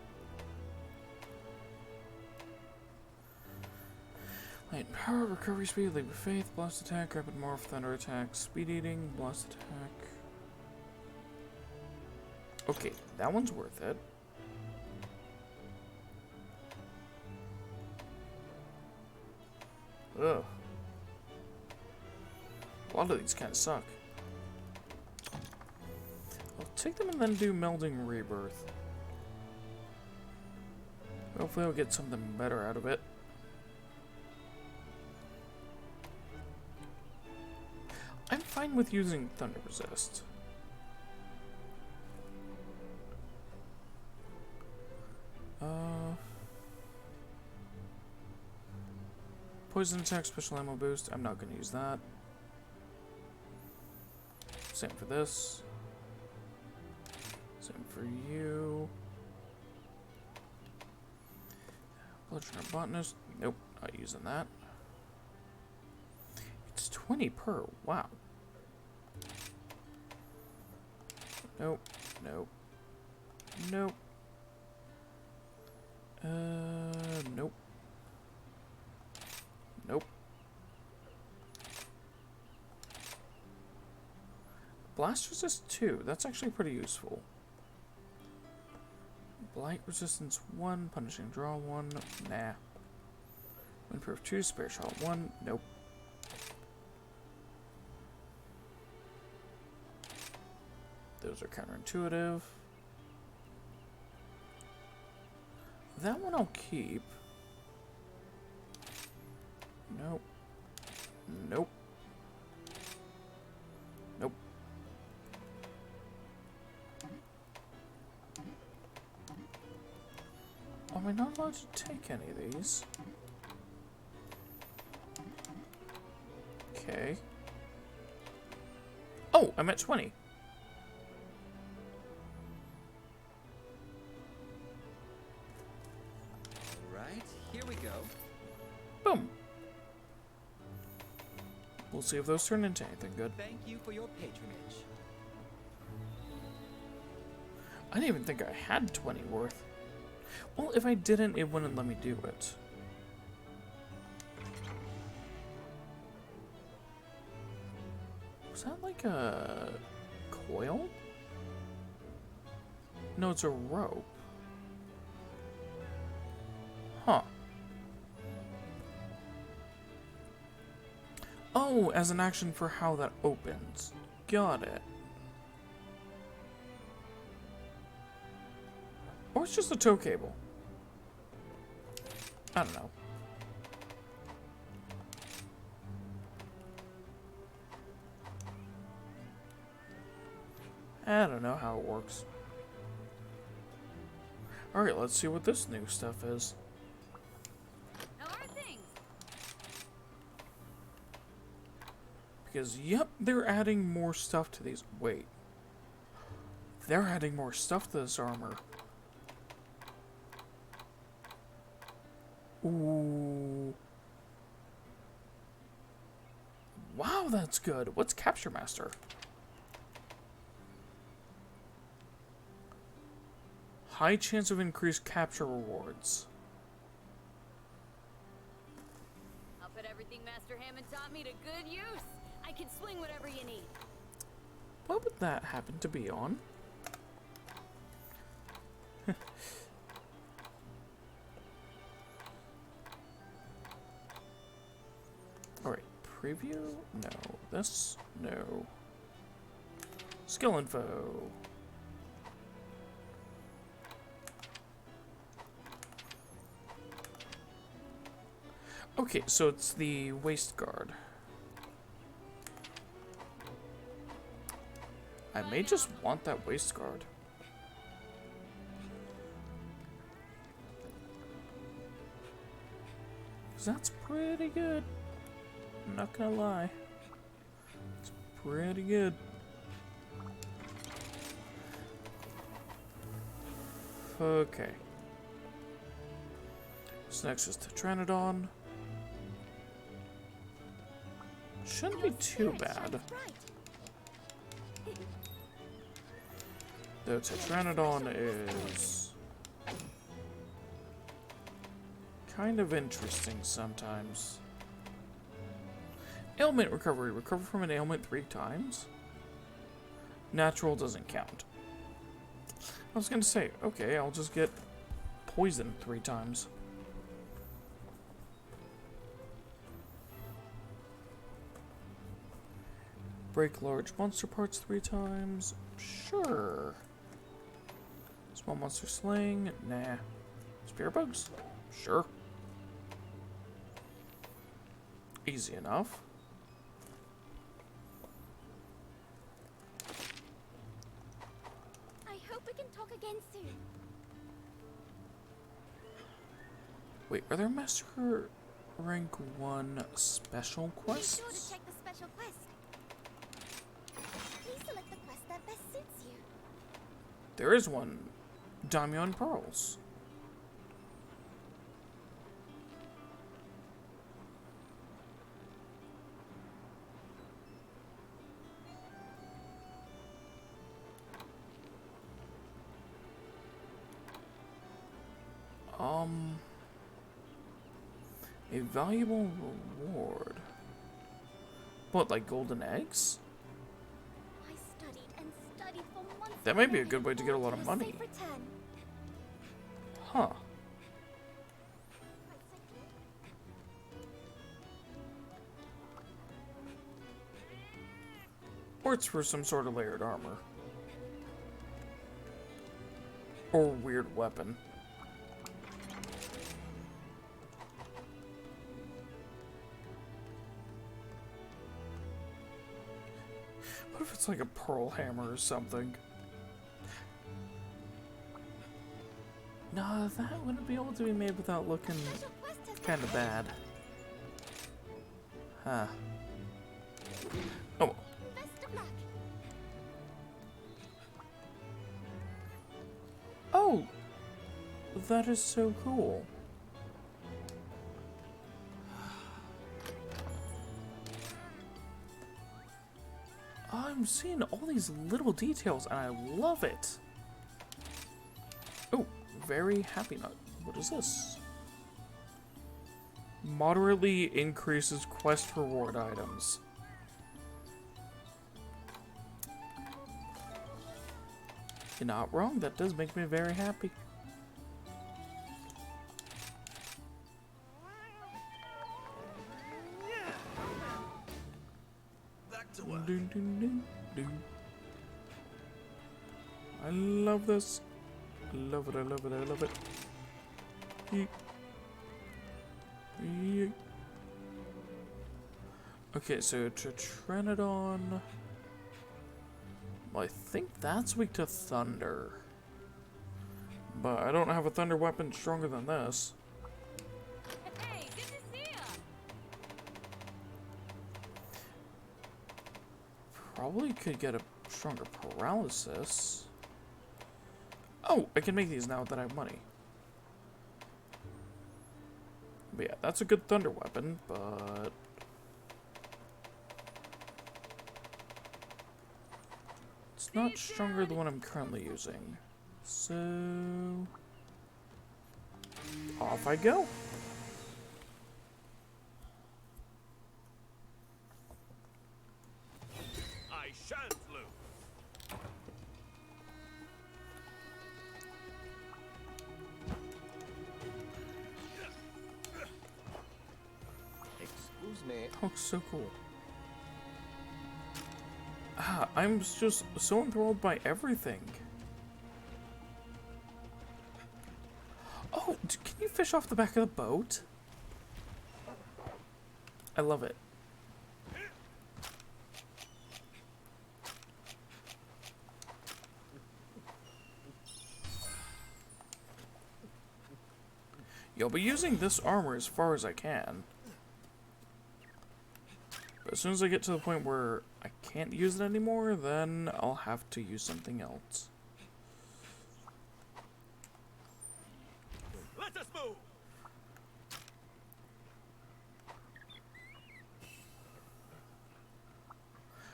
Light power, recovery speed, leap of faith, blast attack, rapid morph, thunder attack, speed eating, blast attack. Okay, that one's worth it. Ugh. A lot of these kind of suck. I'll take them and then do Melding Rebirth. Hopefully I'll get something better out of it. I'm fine with using Thunder Resist. Poison attack, special ammo boost. I'm not going to use that. Same for this. Same for you. Bludgeoner Botanist. Nope, not using that. It's 20 per. Wow. Nope. Nope. Nope. Nope. Nope. Blast resist 2. That's actually pretty useful. Blight resistance 1. Punishing draw 1. Nah. Windproof 2. Spare shot 1. Nope. Those are counterintuitive. That one I'll keep. Nope. Nope. Nope. Am I not allowed to take any of these? Okay. Oh, I'm at 20. Right, here we go. Boom. We'll see if those turn into anything good. Thank you for your patronage. I didn't even think I had 20 worth. Well, if I didn't, it wouldn't let me do it. Was that like a coil? No, it's a rope. Huh. Oh, as an action for how that opens. Got it. Or it's just a tow cable. I don't know. I don't know how it works. Alright, let's see what this new stuff is. How are things? Because, yep, they're adding more stuff to these. Wait. They're adding more stuff to this armor. Ooh. Wow, that's good. What's Capture Master? High chance of increased capture rewards. I'll put everything Master Hammond taught me to good use. I can swing whatever you need. What would that happen to be on? Alright, preview? No. This? No. Skill info. Okay, so it's the waist guard. I may just want that waist guard. Cause that's pretty good. I'm not gonna lie. It's pretty good. Okay. So next is Tetranodon. Shouldn't be too bad. Though Tetranodon is kind of interesting sometimes. Ailment recovery. Recover from an ailment 3 times? Natural doesn't count. I was gonna say, okay, I'll just get poisoned 3 times. Break large monster parts 3 times? Sure. Small monster slaying? Nah. Spear bugs? Sure. Easy enough. I hope we can talk again soon. Wait, are there Master Rank 1 special Be quests? sure to check the special quest. Please select the quest that best suits you. There is one. Daimyon Pearls. A valuable reward. What, like golden eggs? I studied and studied for months. That might be a good way to get a lot of money. Safe return. Huh. Or it's for some sort of layered armor. Or weird weapon. like a pearl hammer or something. No, that wouldn't be able to be made without looking kind of bad. Huh. Oh. Best of luck. Oh! That is so cool. I'm seeing all these little details and I love it. Oh, very happy nut. What is this? Moderately increases quest reward items. You're not wrong, that does make me very happy. Back to work. Dun, dun, dun, dun. I love this. I love it, I love it, I love it. Yeet. Yeet. Okay, so Trinodon. Well, I think that's weak to thunder. But I don't have a thunder weapon stronger than this. Hey, good to see ya. Probably could get a stronger paralysis. Oh, I can make these now that I have money. But yeah, that's a good thunder weapon, but... it's not stronger than the one I'm currently using. So... off I go. I shan't lose. Excuse me. Oh, so cool. Ah, I'm just so enthralled by everything. Oh, can you fish off the back of the boat? I love it. You'll be using this armor as far as I can. But as soon as I get to the point where I can't use it anymore, then I'll have to use something else. Let us move.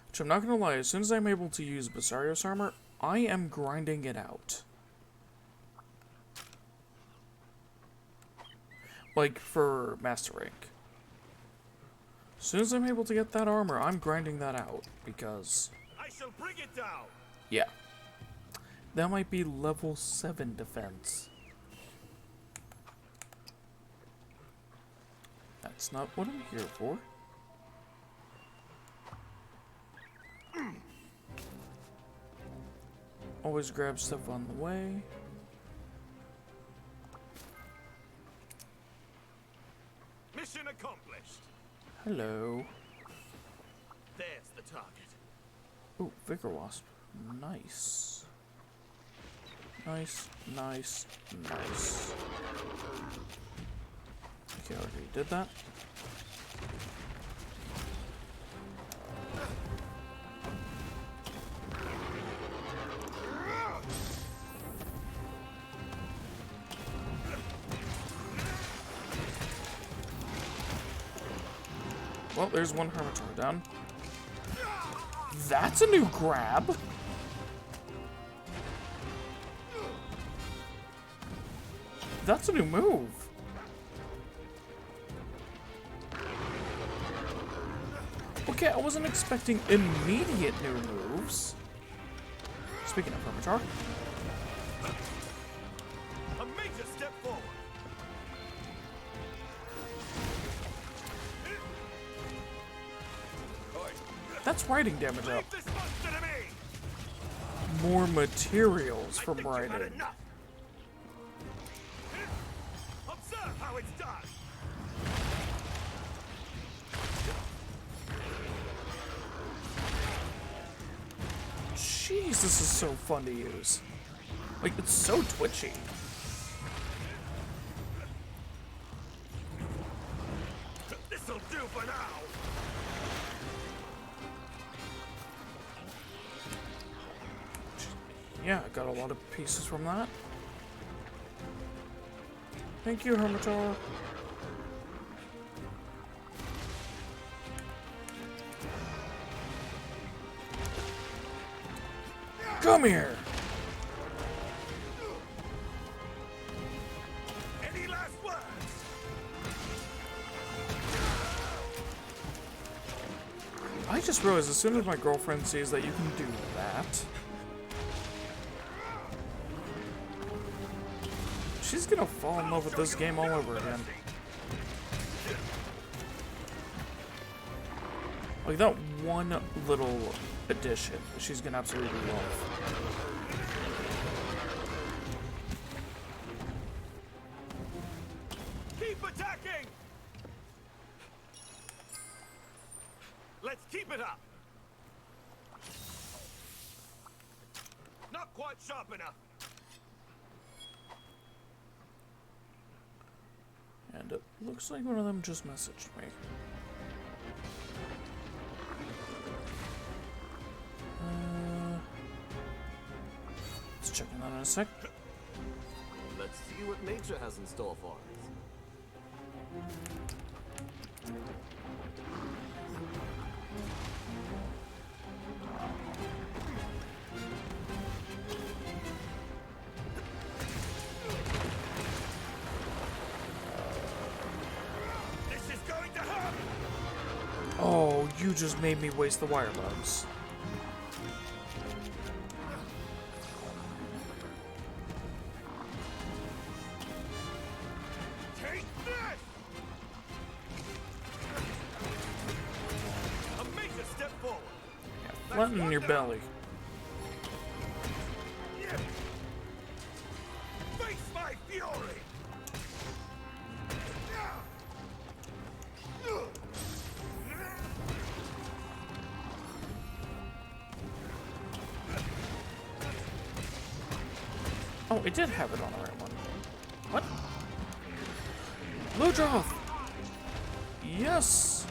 Which I'm not gonna lie, as soon as I'm able to use Basarios armor, I am grinding it out. Like, for Master Rank. As soon as I'm able to get that armor, I'm grinding that out, because... I shall bring it down. yeah. That might be level 7 defense. That's not what I'm here for. Always grab stuff on the way. Mission accomplished. Hello. There's the target. Ooh, Vigor Wasp. Nice. Nice, nice, nice. Okay, I already did that. Well, there's one Hermitor down. That's a new grab! That's a new move! Okay, I wasn't expecting immediate new moves. Speaking of Hermitor. A major step forward. That's writing damage up. Leave this monster to me. More materials I from think you've had writing. enough. Observe how it's done. Jeez, this is so fun to use. Like, it's so twitchy. This'll do for now. Yeah, I got a lot of pieces from that. Thank you, Hermitor. Come here! Any last words? I just realized as soon as my girlfriend sees that you can do that, she's gonna fall in love with this game all over again. Like that one little addition, she's gonna absolutely love. Keep attacking! Let's keep it up! Not quite sharp enough. And it looks like one of them just messaged me. Let's check on that in a sec. Let's see what nature has in store for us. This is going to hurt! Oh, you just made me waste the wire bugs. Take this! A major step forward. Flatten your belly. Face my fury! Oh, it did have it on the right one. What? Ludroth! Yes!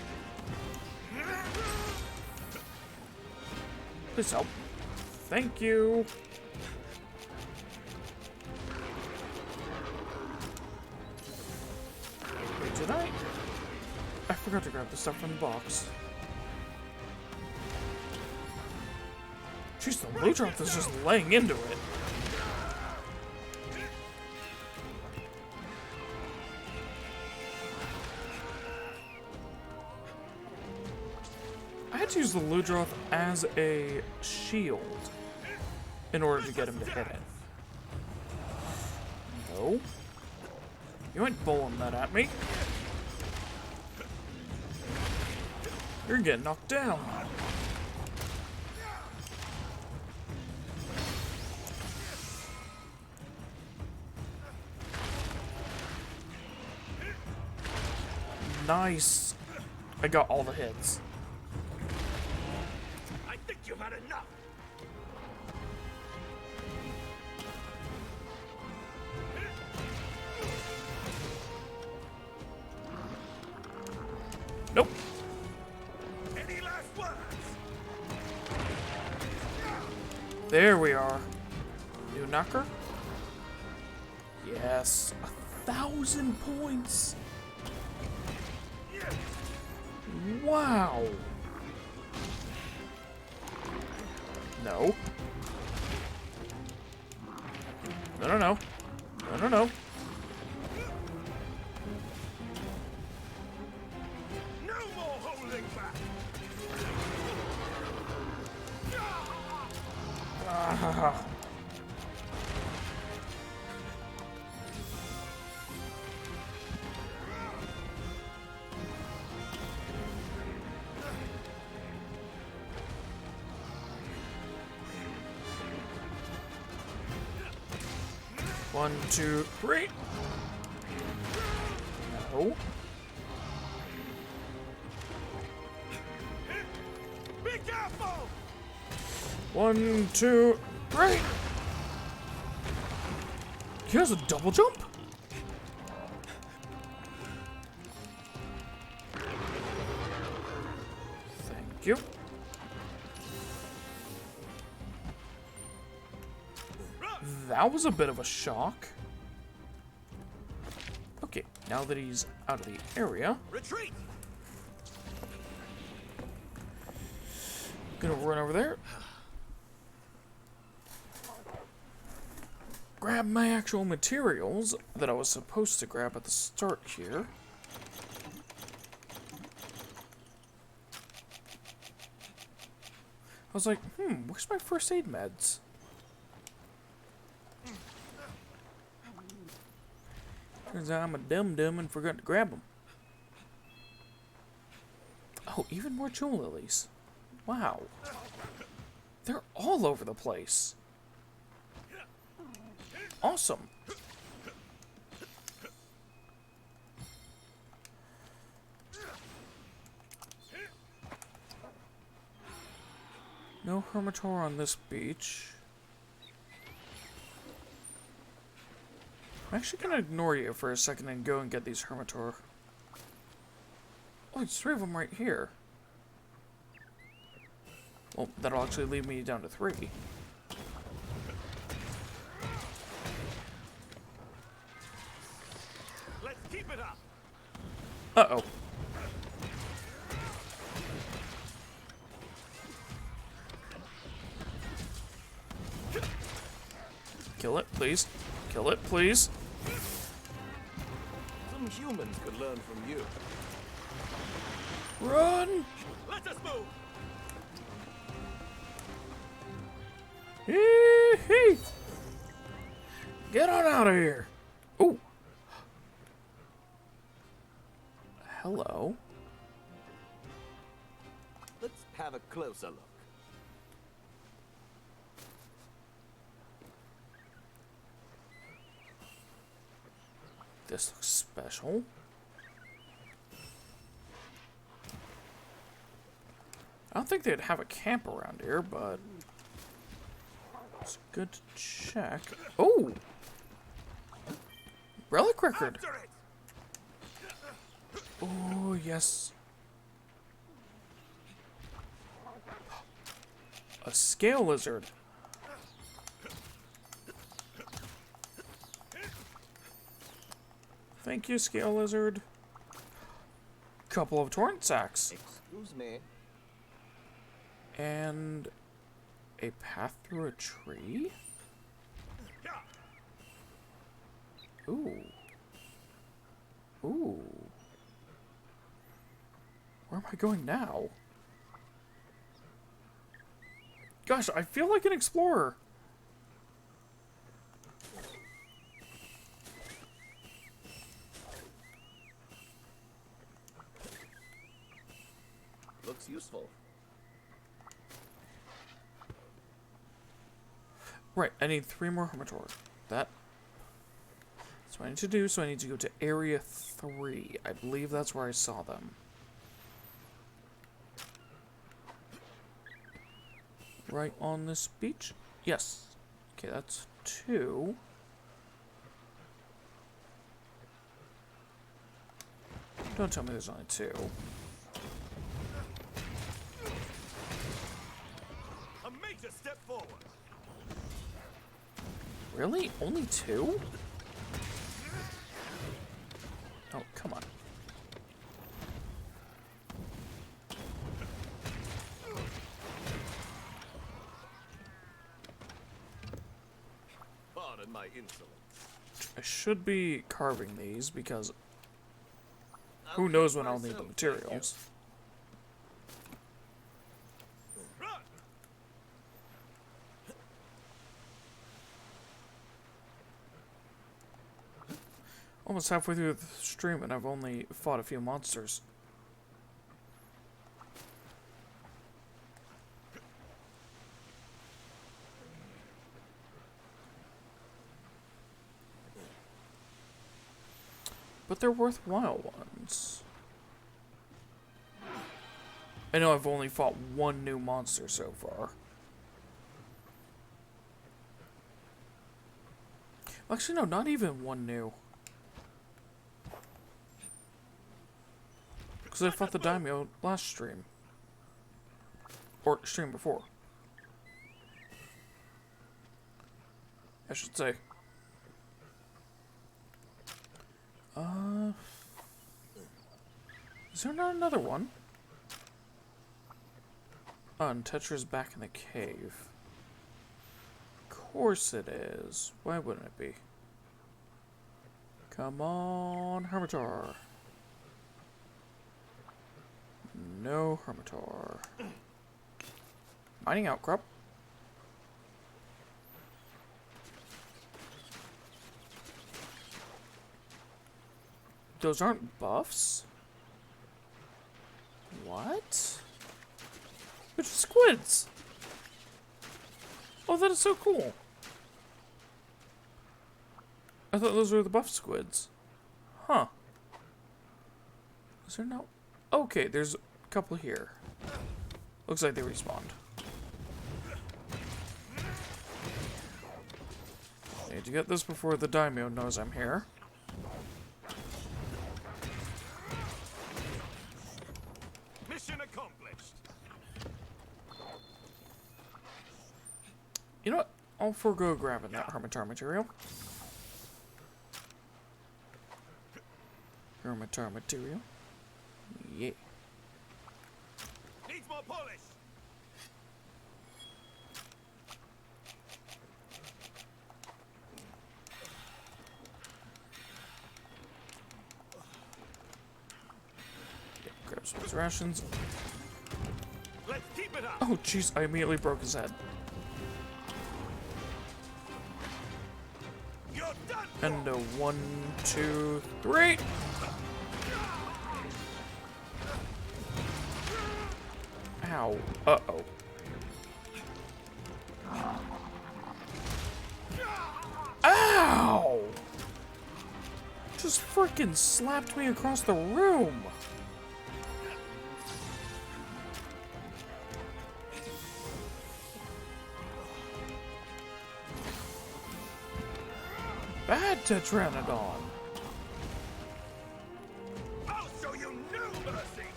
Please help. Thank you. Wait, did I? I forgot to grab the stuff from the box. Jeez, the Ludroth is just laying into it. I had to use the Ludroth as a shield in order to get him to hit it. No. You ain't bowling that at me. You're getting knocked down. Nice. I got all the hits. I think you've had enough. Nope. Any last words? There we are. New knocker? Yes. 1,000 points. Wow. No. No, no, no. No, no, no. No more holding back. Ah. One, two, three. No. Be careful! 1, 2, 3. He has a double jump? Thank you. That was a bit of a shock. Okay, now that he's out of the area, Retreat! gonna run over there. Grab my actual materials that I was supposed to grab at the start here. I was like, where's my first aid meds? Turns out I'm a dum-dum and forgot to grab them. Oh, even more jewel lilies. Wow. They're all over the place. Awesome. No hermitor on this beach. I'm actually gonna ignore you for a second and go and get these hermitor. Oh, there's 3 of them right here. Well, that'll actually leave me down to 3. Let's keep it up! Uh-oh. Kill it, please. Kill it, please. Some humans could learn from you. Run! Let us move! Hee-hee! Get on out of here! Ooh. Hello. Let's have a closer look. This looks special. I don't think they'd have a camp around here, but it's good to check. Oh! Relic record! After it! Oh, yes. A scale lizard. Thank you, scale lizard. Couple of torrent sacks. Excuse me. And a path through a tree? Ooh. Ooh. Where am I going now? Gosh, I feel like an explorer. Looks useful. Right, I need 3 more hermitor. That's what I need to do, so I need to go to area 3. I believe that's where I saw them. Right on this beach? Yes. Okay, that's 2. Don't tell me there's only 2. A major step forward! Really? Only 2? Oh, come on. Pardon my insolence. I should be carving these because who knows when I'll need the materials. Run! Almost halfway through the stream and I've only fought a few monsters. But they're worthwhile ones. I know I've only fought 1 new monster so far. Actually, no, not even one new. Because I fought the daimyo last stream. Or stream before. I should say. Is there not another one? Oh, and Tetra's back in the cave. Of course it is. Why wouldn't it be? Come on, Hermitar. No Hermitar. Mining outcrop. Those aren't buffs? What? Which squids? Oh, that is so cool. I thought those were the buff squids. Huh. Is there no... Okay, there's a couple here. Looks like they respawned. Need to get this before the daimyo knows I'm here. Mission accomplished. You know what? I'll forego grabbing that Hermitar material. Hermitar material. Yeah. Needs more polish. Grab some of his rations. Let's keep it up. Oh, jeez, I immediately broke his head. You're done. And 1, 2, 3. Ow. Uh-oh. Ow! Just freaking slapped me across the room. Bad Tetranodon. I'll show you no mercy.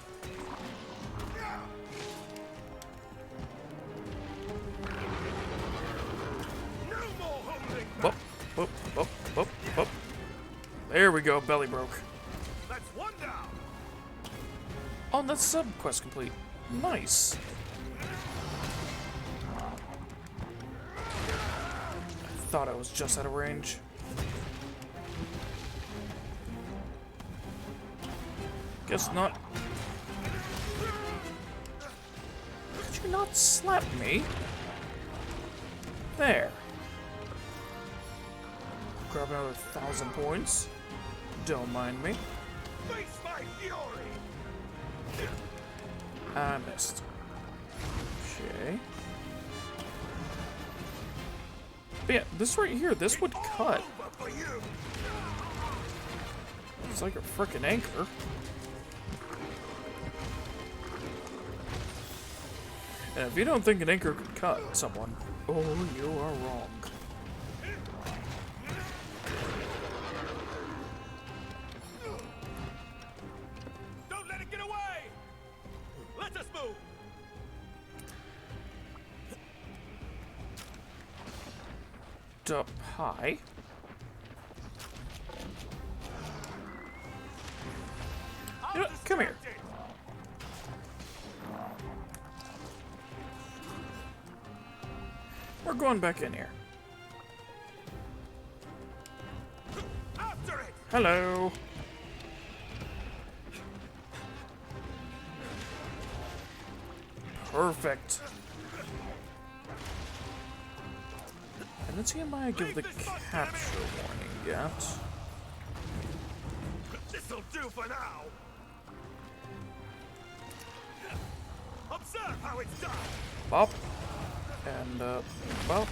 No more humbling. Boop, boop, boop, boop, boop. There we go, belly broke. That's one down. Oh, and that's sub-quest complete. Nice. I thought I was just out of range. Guess not. Could you not slap me? There. Grab another 1,000 points. Don't mind me. Face my fury. I missed. Okay. But yeah, this right here, this would cut. Over for you. It's like a frickin' anchor. And if you don't think an anchor could cut someone, oh, you are wrong. Don't let it get away. Let us move. Up high. You know what? Come here. We're going back in here. After it. Hello. Perfect. I don't see why I give the capture warning yet. This'll do for now. Observe how it's done. Bop. And, bop.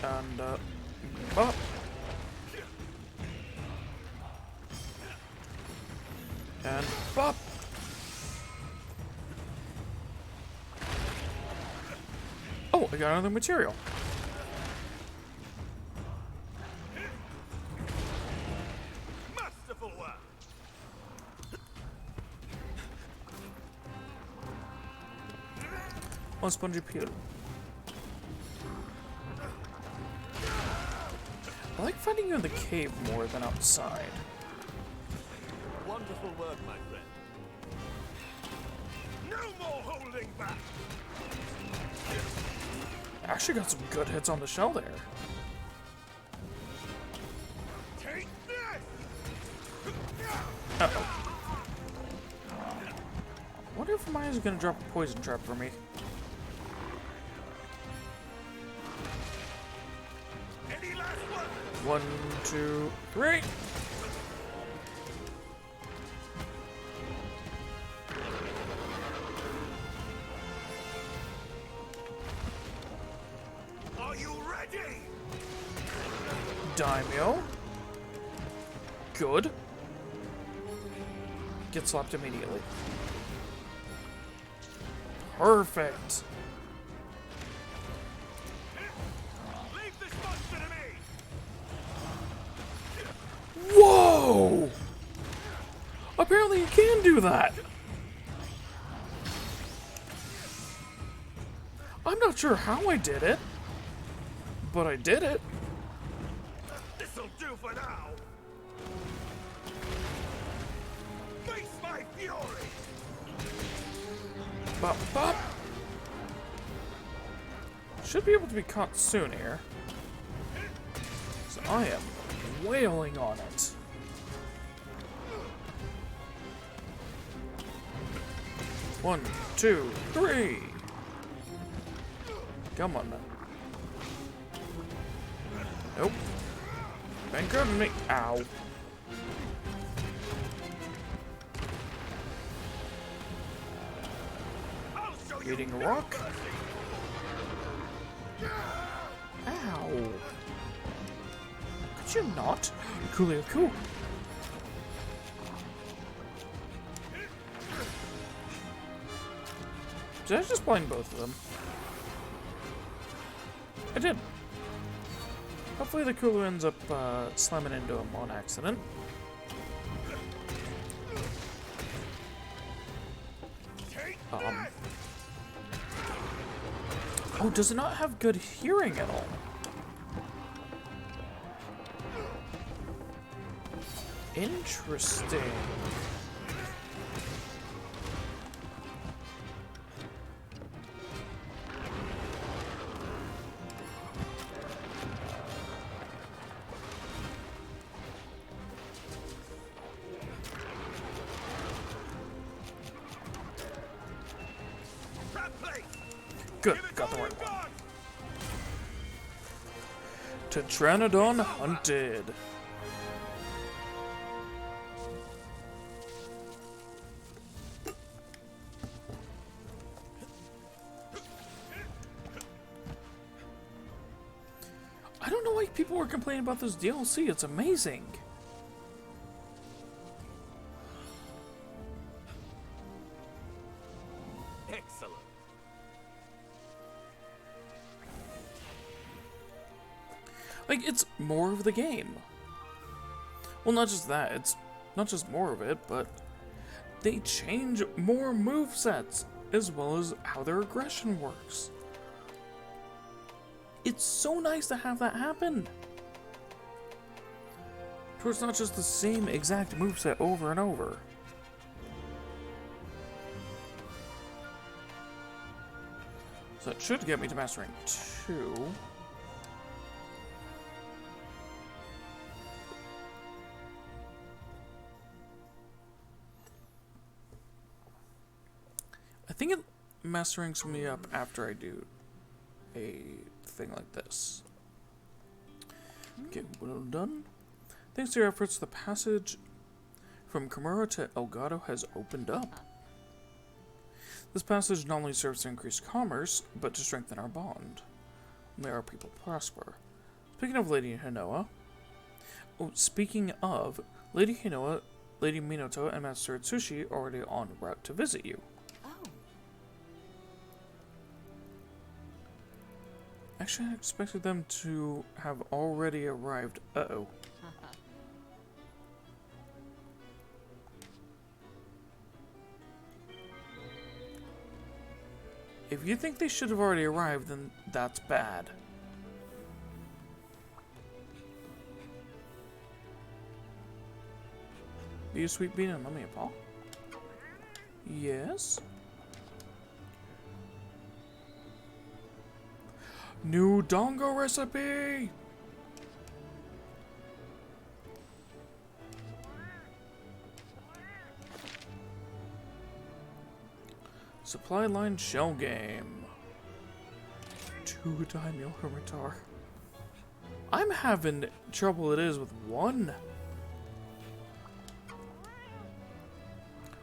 And, bop. And bop. Oh, I got another material. on Spongy Peel. I like finding you in the cave more than outside. Wonderful work, my friend. No more holding back! Actually got some good hits on the shell there. Take this! Uh-oh. I wonder if Maya's gonna drop a poison trap for me. Any last one? 1, 2, 3. Are you ready? Daimyo. Good. Get slapped immediately. Perfect. Leave this monster to me! Whoa! Apparently you can do that. I'm not sure how I did it, but I did it. This'll do for now! Face my fury! Bop, bop. Should be able to be caught soon here. So I am wailing on it. One, two, three. Come on now. Nope. Ain't grabbing me. Ow. I'll show you Eating a no rock. mercy. Ow. Could you not? Coolio cool. Did I just blind both of them? I did. Hopefully the Kulu ends up slamming into him on accident. Take Oh, does it not have good hearing at all? Interesting. Trap plate! Good, Give it got the all right you've one. got! Tetranodon hunted. I don't know why people were complaining about this DLC. It's amazing. Excellent. Like, it's more of the game. Well, not just that. It's not just more of it, but they change more movesets, as well as how their aggression works. It's so nice to have that happen. So it's not just the same exact moveset over and over. So it should get me to Master Rank 2. I think it Master Ranks me up after I do a thing like this. Okay, well done. Thanks to your efforts, the passage from Kimura to Elgato has opened up. This passage not only serves to increase commerce, but to strengthen our bond. May our people prosper. Speaking of Lady Hinoa, Lady Hinoa, Lady Minato, and Master Atsushi are already en route to visit you. Oh, Actually, I expected them to have already arrived. Uh-oh. If you think they should have already arrived, then that's bad. Be a sweet bean and let me a paw? Yes. New dongo recipe! Supply line shell game. 2 daimyo hermitar. I'm having trouble it is with 1.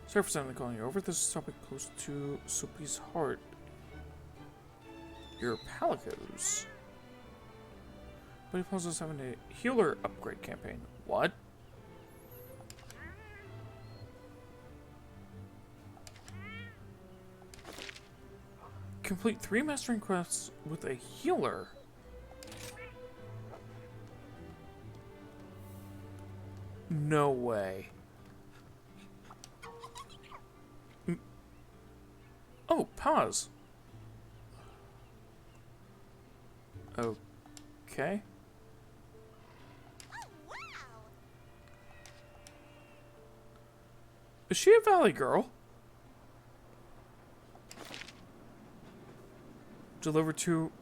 Sorry for suddenly calling you over. This is a topic close to Soapy's heart. Your palicos. But he plans on having a healer upgrade campaign. What? Complete 3 mastering quests with a healer. No way. Oh, pause. Okay. Oh, wow! Is she a valley girl? Deliver to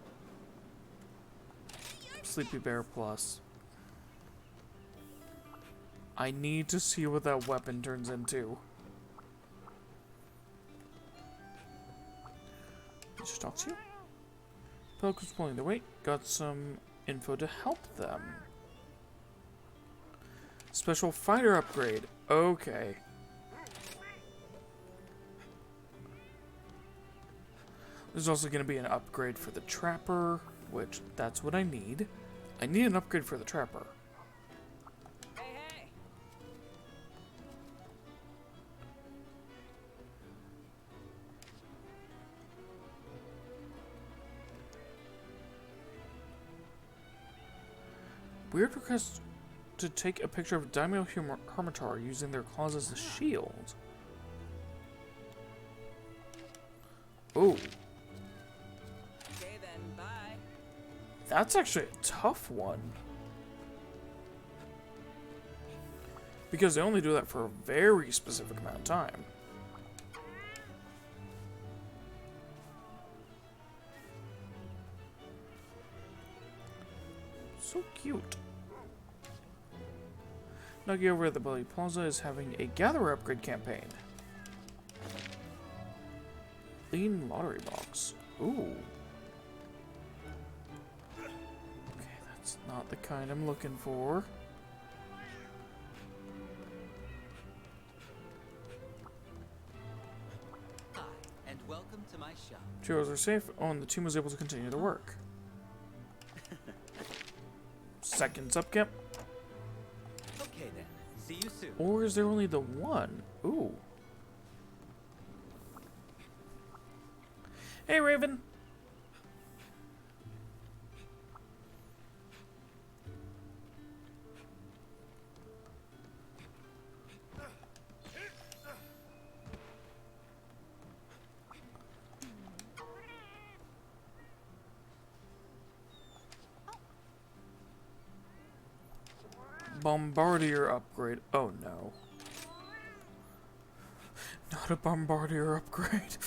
Sleepy Bear Plus. I need to see what that weapon turns into. Just talk to you. Pelican's pulling the weight. Got some info to help them. Special fighter upgrade. Okay. There's also going to be an upgrade for the Trapper, which that's what I need. I need an upgrade for the Trapper. Hey, hey! Weird request to take a picture of Daimyo Hermitar using their claws as a shield. Oh. Okay then, bye. That's actually a tough one. Because they only do that for a very specific amount of time. So cute. Nuggy over at the Belly Plaza is having a Gatherer upgrade campaign. Lean lottery box. Ooh. Okay, that's not the kind I'm looking for. Hi, and welcome to my shop. Heroes are safe. Oh, and the team was able to continue their work. Seconds up, Kemp. Okay then, see you soon. Or is there only the one? Ooh. Hey, Raven. Bombardier upgrade. Oh no. Not a Bombardier upgrade.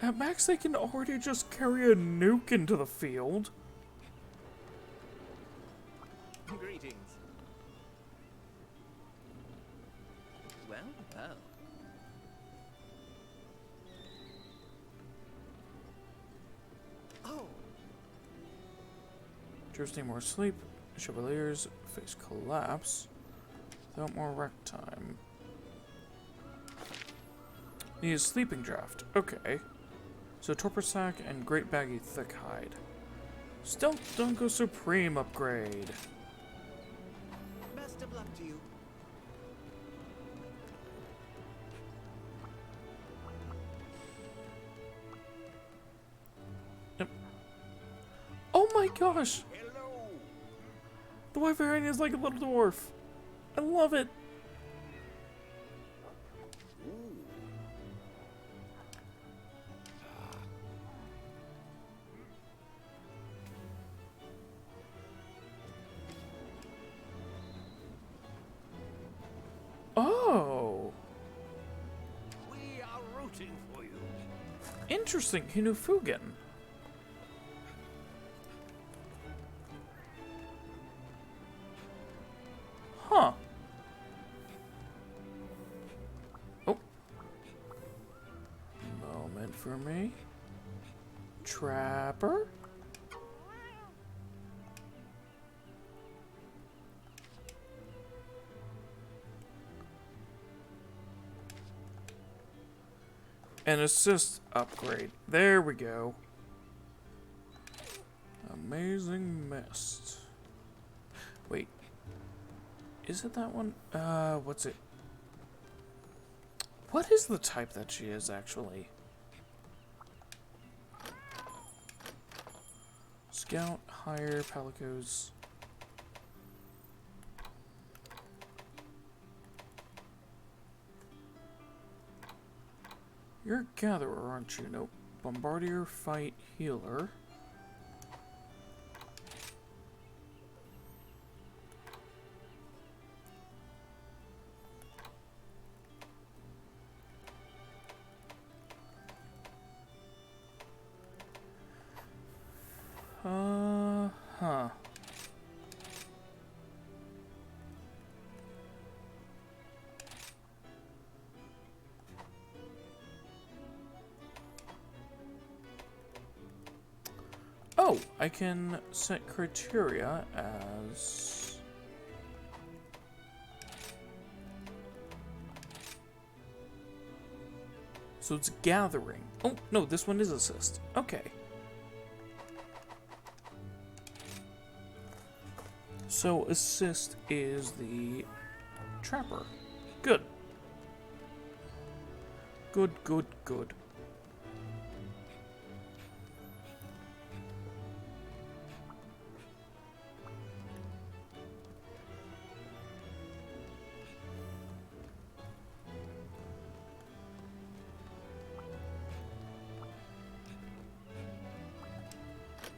At max, they can already just carry a nuke into the field. Greetings. Well, well. Oh, Jurors need more sleep. Chevaliers face collapse without more wreck time. Need a sleeping draft. Okay. So torpor sack and great baggy thick hide. Stealth Dunko Supreme upgrade. Best of luck to you. Yep. Oh my gosh! Hello. The Wyverian is like a little dwarf. I love it. Interesting, Hinufugen. Huh. Oh. Moment for me. Trapper? An assist upgrade. There we go. Amazing mist. Wait. Is it that one? What's it? What is the type that she is, actually? Scout, higher, Palicos. You're a gatherer, aren't you? Nope. Bombardier, fight, healer. Huh. Oh, I can set criteria as... So it's gathering. Oh, no, this one is assist. Okay. So assist is the trapper. Good. Good, good, good.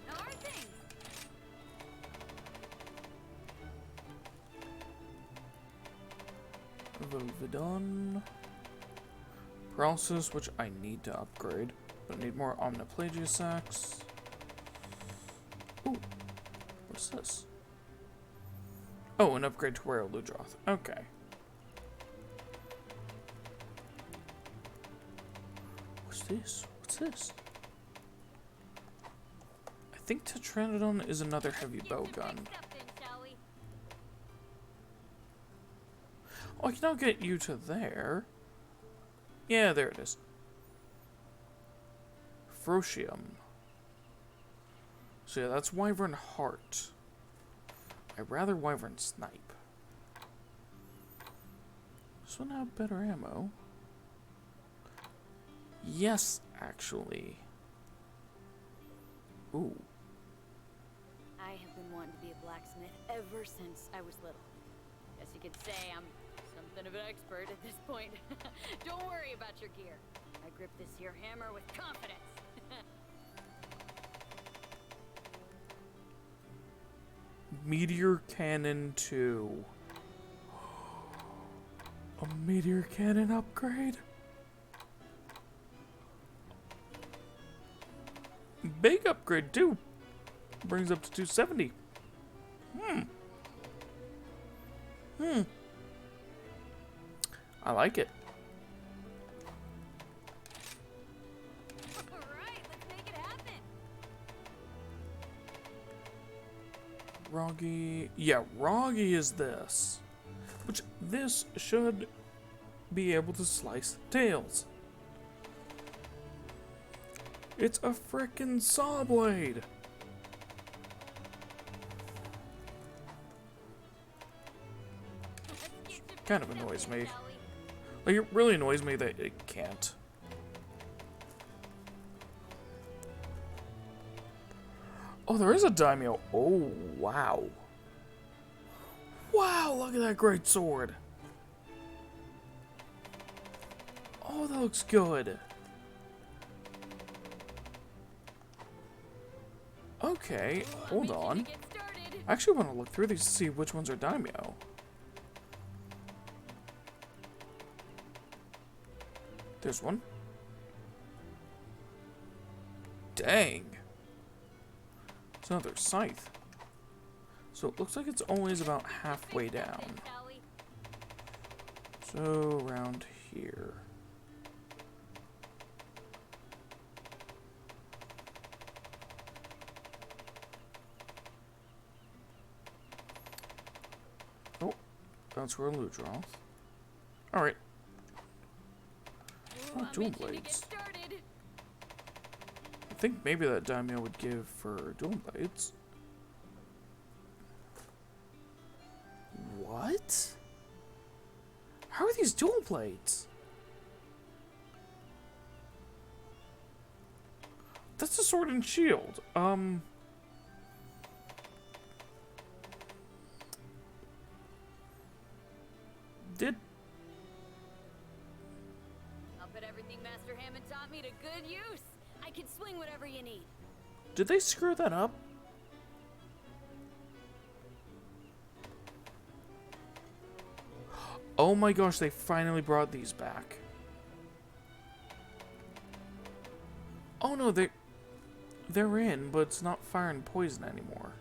How are things? Volvidon. Paralysis, which I need to upgrade. But I need more Omniplagia sacks. Ooh. What's this? Oh, an upgrade to Rare Ludroth. Okay. What's this? What's this? I think Tetranodon is another heavy bow gun. Oh, I can now get you to there. Yeah, there it is. Frocium. So yeah, that's Wyvern Heart. I'd rather Wyvern Snipe. This one have better ammo. Yes, actually. Ooh. I have been wanting to be a blacksmith ever since I was little. Guess you could say I'm something of an expert at this point. Don't worry about your gear. I grip this here hammer with confidence. Meteor Cannon 2. A Meteor Cannon upgrade? Big upgrade too. Brings up to 270. I like it. Alright, let's make it happen. Roggy. Yeah, Roggy is this. Which this should be able to slice tails. It's a frickin' saw blade. Kind of annoys me. Like, it really annoys me that it can't. Oh, there is a daimyo. Oh, wow. Wow, look at that great sword. Oh, that looks good. Okay, hold on. I actually want to look through these to see which ones are daimyo. There's one. Dang. It's another scythe. So it looks like it's always about halfway down. So around here. Oh, that's where loot draw. Alright. Oh, dual blades. I think maybe that daimyo would give for dual blades. What? How are these dual blades? That's a sword and shield. Did I'll put everything Master Hammond taught me to good use. I can swing whatever you need. they screw that up? Oh my gosh, they finally brought these back. Oh no, they're in, but it's not fire and poison anymore.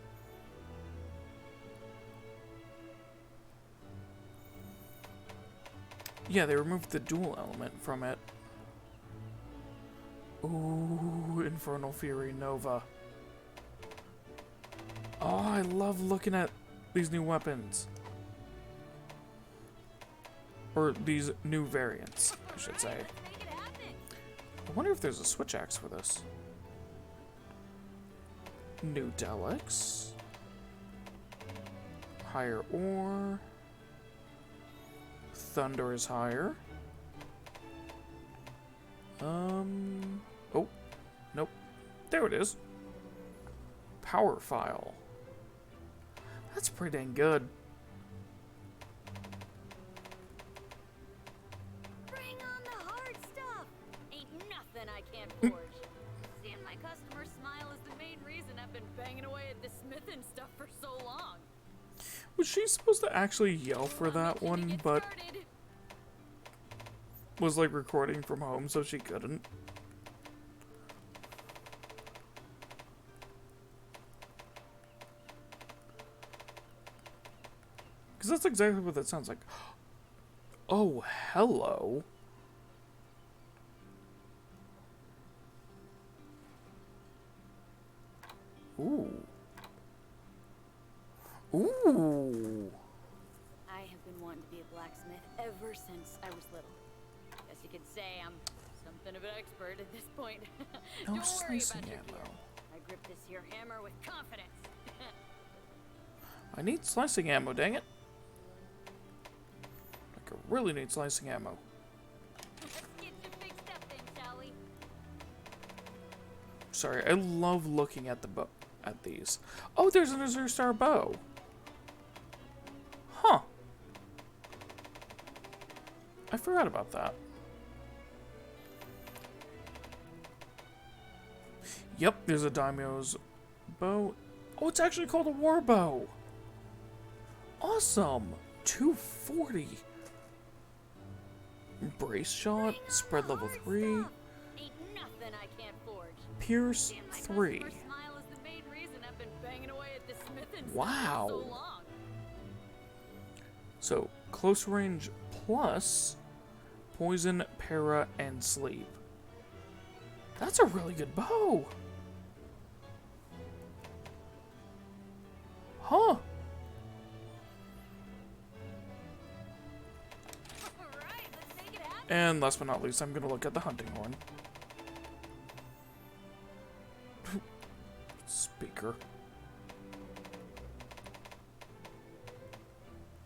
Yeah, they removed the dual element from it. Ooh, Infernal Fury Nova. Oh, I love looking at these new weapons. Or these new variants, I should say. I wonder if there's a switch axe for this. New Delix. Higher ore. Thunder is higher. Oh. Nope. There it is. Power file. That's pretty dang good. Bring on the hard stuff. Ain't nothing I can't forge. Seeing my customers smile is the main reason I've been banging away at this smithing stuff for so long. Was she supposed to actually yell for that one, but was like recording from home, so she couldn't? Because that's exactly what that sounds like. Oh, hello. Ooh. Ooh. I have been wanting to be a blacksmith ever since I was little. Guess you could say I'm something of an expert at this point. No Don't worry slicing about your ammo. gear. I grip this here hammer with confidence. I need slicing ammo, dang it. Like, I really need slicing ammo. Let's get you fixed up then, shall we? Sorry, I love looking at the at these. Oh, there's an Azure Star bow. Huh. I forgot about that. Yep, there's a daimyo's bow. Oh, it's actually called a war bow. Awesome. 240. Brace shot, spread level 3. Ain't nothing I can't forge. Pierce Seeing my 3. customer smile is the main reason I've been banging away at this smithing stuff Wow. for so long. So, close range plus poison, para, and sleep. That's a really good bow. Huh. Alright, let's make it happen. And last but not least, I'm going to look at the hunting horn. Speaker.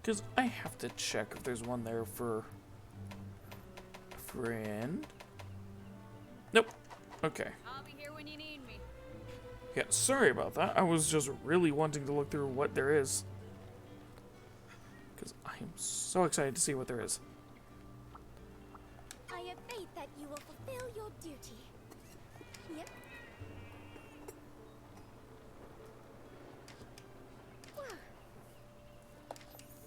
Because I have to check if there's one there for a friend. Nope. Okay. I'll be here when you need me. Yeah, sorry about that. I was just really wanting to look through what there is. Because I am so excited to see what there is. I have faith that you will fulfill your duty. Yep. Wow.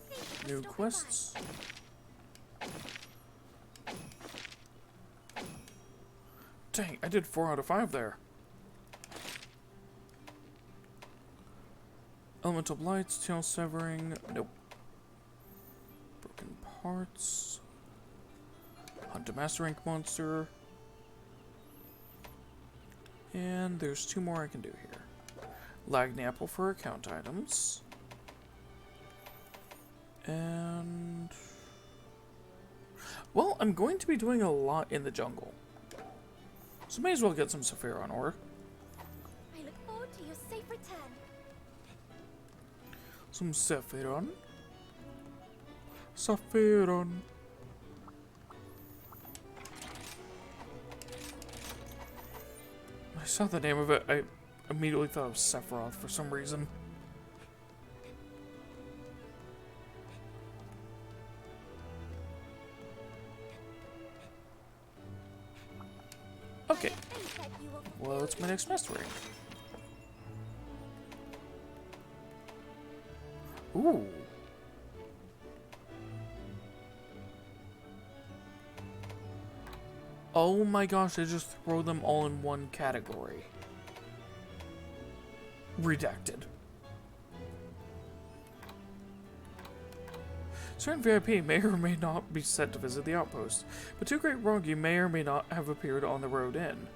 Thank you for New stopping quests. Dang, I did 4 out of 5 there. Elemental blights, tail severing. Nope. Broken parts. Hunt a master rank monster. And there's 2 more I can do here. Lagni apple for account items. And... well, I'm going to be doing a lot in the jungle. So may as well get some Sephiron ore. I look forward to your safe return. Some Sephiron. Sephiron. I saw the name of it, I immediately thought of Sephiroth for some reason. Okay. Well, it's my next master ring. Ooh. Oh my gosh, I just throw them all in one category. Redacted. Certain VIP may or may not be set to visit the outpost, but 2 Great Rongi may or may not have appeared on the road in.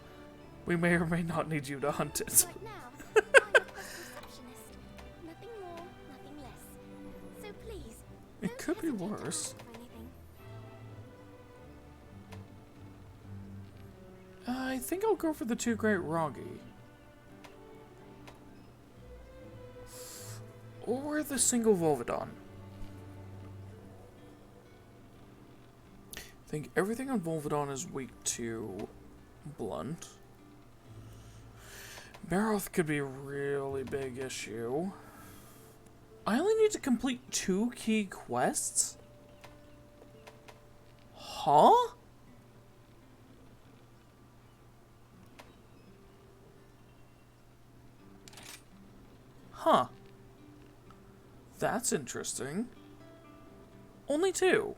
We may or may not need you to hunt it. Right now, I'm a quest receptionist. Nothing more, nothing less. So please, It don't could be hesitate to worse. ask for anything. I think I'll go for the 2 Great Rongi. Or the single Volvidon. I think everything on Volvidon is weak to Blunt. Baroth could be a really big issue. I only need to complete 2 key quests? Huh? Huh. That's interesting. Only 2.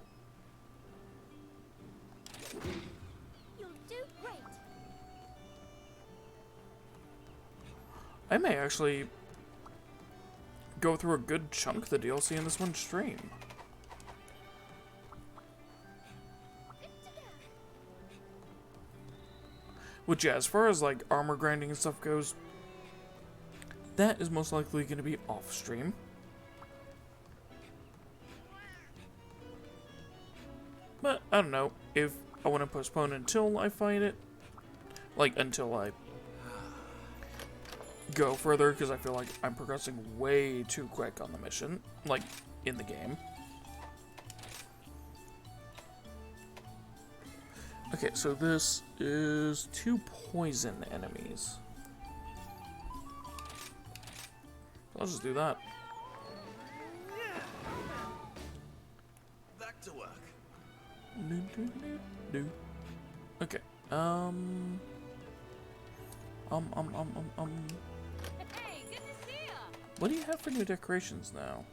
You'll do great. I may actually go through a good chunk of the DLC in this one stream. Which, yeah, as far as like armor grinding and stuff goes, that is most likely going to be off stream. But I don't know if I want to postpone until I fight it, like until I go further, because I feel like I'm progressing way too quick on the mission, like in the game. Okay, so this is 2 poison enemies. I'll just do that. Back to work. Okay. Hey, good to see ya. What do you have for new decorations now?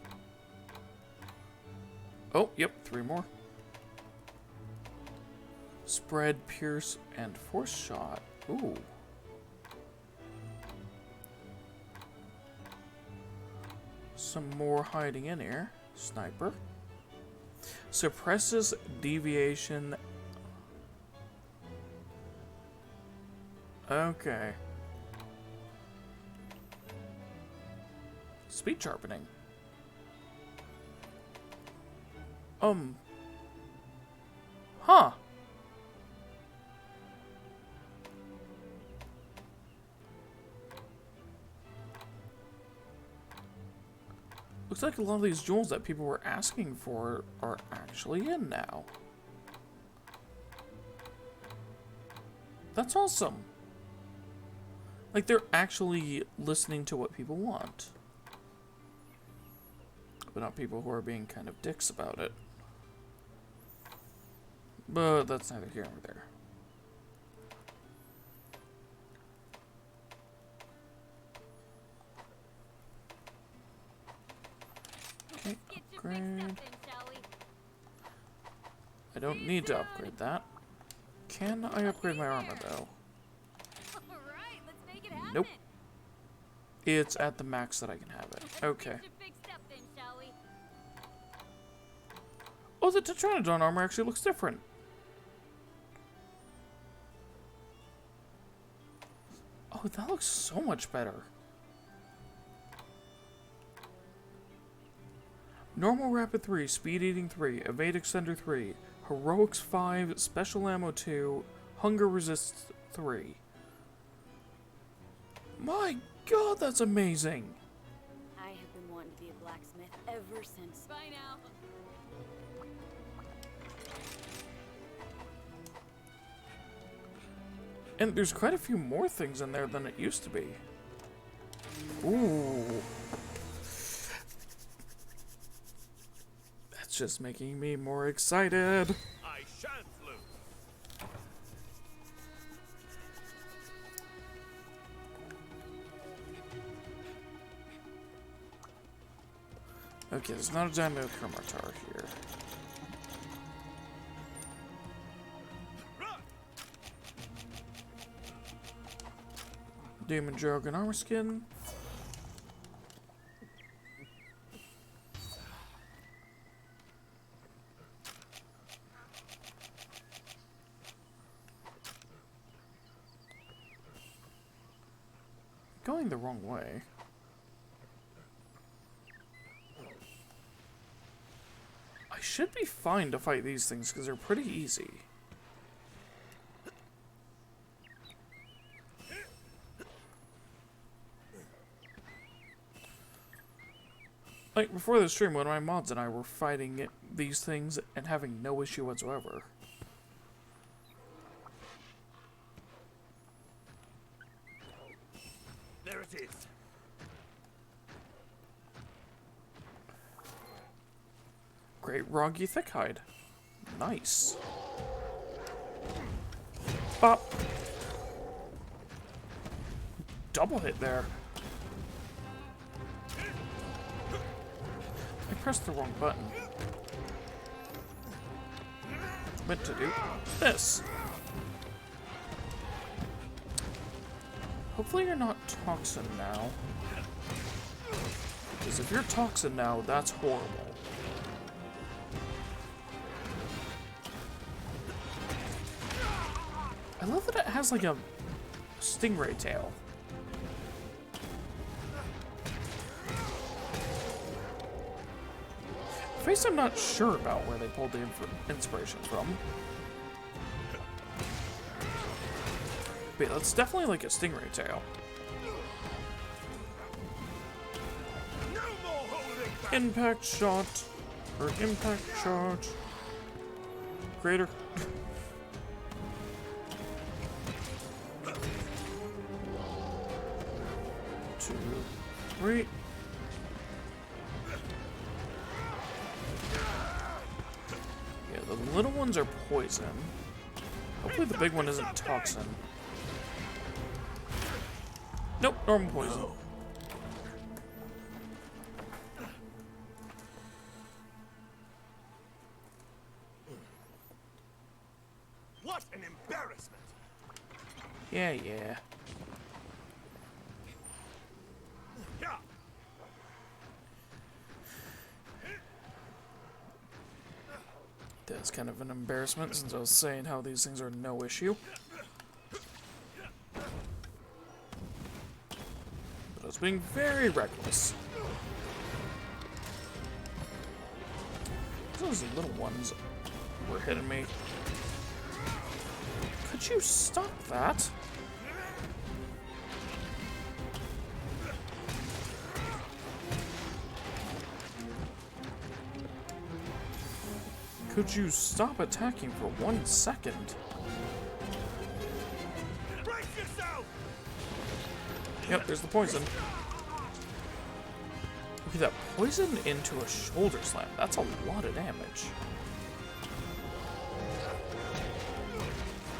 Oh, yep, 3 more. Spread, pierce, and force shot. Ooh. Some more hiding in here. Sniper. Suppresses deviation. Okay. Speed sharpening. Huh. Looks like a lot of these jewels that people were asking for are actually in now. That's awesome. Like, they're actually listening to what people want. But not people who are being kind of dicks about it. But that's neither here nor there. Okay, upgrade. I don't need to upgrade that. Can I upgrade my armor, though? All right, let's make it happen. Nope. It's at the max that I can have it. Okay. Let's get your big step then, shall we? Oh, the Tetranodon armor actually looks different. Oh, that looks so much better. Normal Rapid 3, Speed Eating 3, Evade Extender 3, Heroics 5, Special Ammo 2, Hunger Resist 3. My god, that's amazing! I have been wanting to be a blacksmith ever since. Bye now. And there's quite a few more things in there than it used to be. Ooh. That's just making me more excited. I shan't lose. Okay, there's not a Dino Kermartar here. Demon Jogan armor skin. Going the wrong way. I should be fine to fight these things because they're pretty easy. Like, before the stream, one of my mods and I were fighting these things and having no issue whatsoever. There it is. Great Roggy Thickhide. Nice. Bop. Double hit there. I pressed the wrong button. Meant to do this. Hopefully you're not toxin now. Because if you're toxin now, that's horrible. I love that it has like a stingray tail. Face, I'm not sure about where they pulled the inspiration from. But yeah, that's definitely like a stingray tail. No more holding back. Impact shot. Or impact charge. Greater. 2, 3. Yeah, the little ones are poison. Hopefully the big one isn't toxin. Nope, normal poison. What an embarrassment. Yeah, yeah. Yeah. That's kind of an embarrassment since I was saying how these things are no issue. But I was being very reckless. Those little ones were hitting me. Could you stop that? Could you stop attacking for 1 second? Brace yourself. Yep, there's the poison. Look at that poison into a shoulder slam. That's a lot of damage.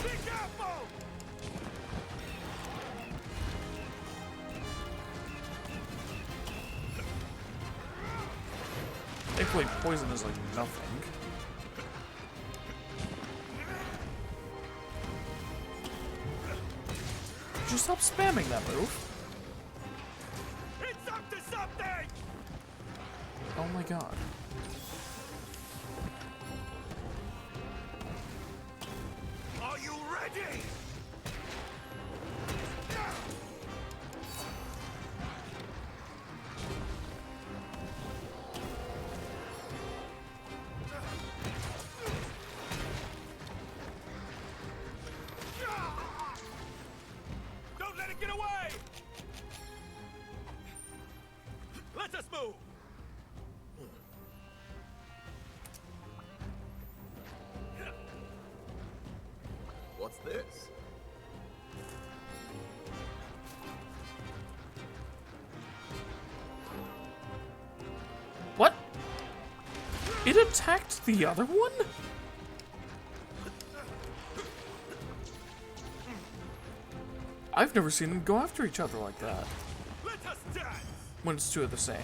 Be careful. Thankfully, poison is like nothing. Could you stop spamming that move? god. Are you ready? Don't let it get away! Let us move! What's this? What? It attacked the other one? I've never seen them go after each other like that. Let us dance! When it's two of the same.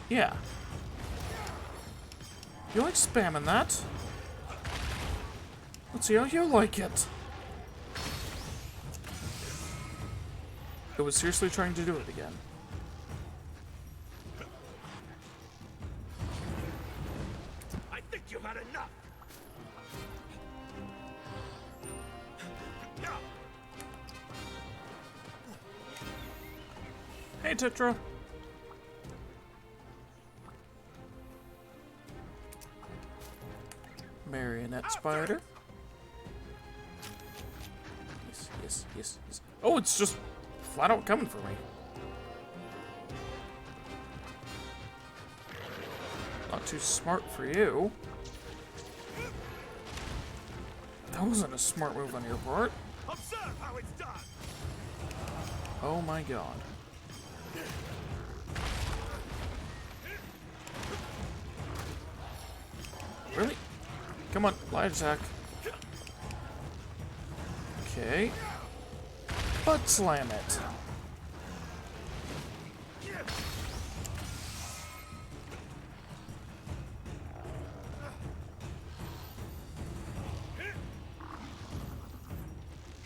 Yeah. You like spamming that? Let's see how you like it. It was seriously trying to do it again. I think you've had enough! Hey, Tetra. Marionette spider. Yes, yes, yes, yes. Oh, it's just flat out coming for me. Not too smart for you. That wasn't a smart move on your part. Observe how it's done! Oh my god. Really? Come on, light attack. Okay. Butt slam it.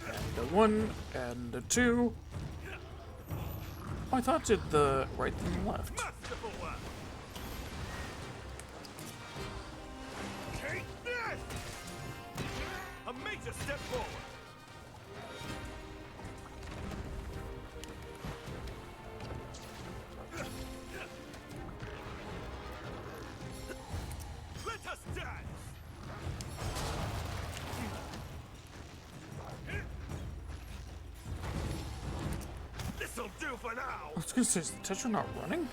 And a 1, and a 2. Oh, I thought it did the right and left. Masterful work! Take this! A major step forward! Let us dance! This'll do for now! I was gonna say, is the Tetra not running?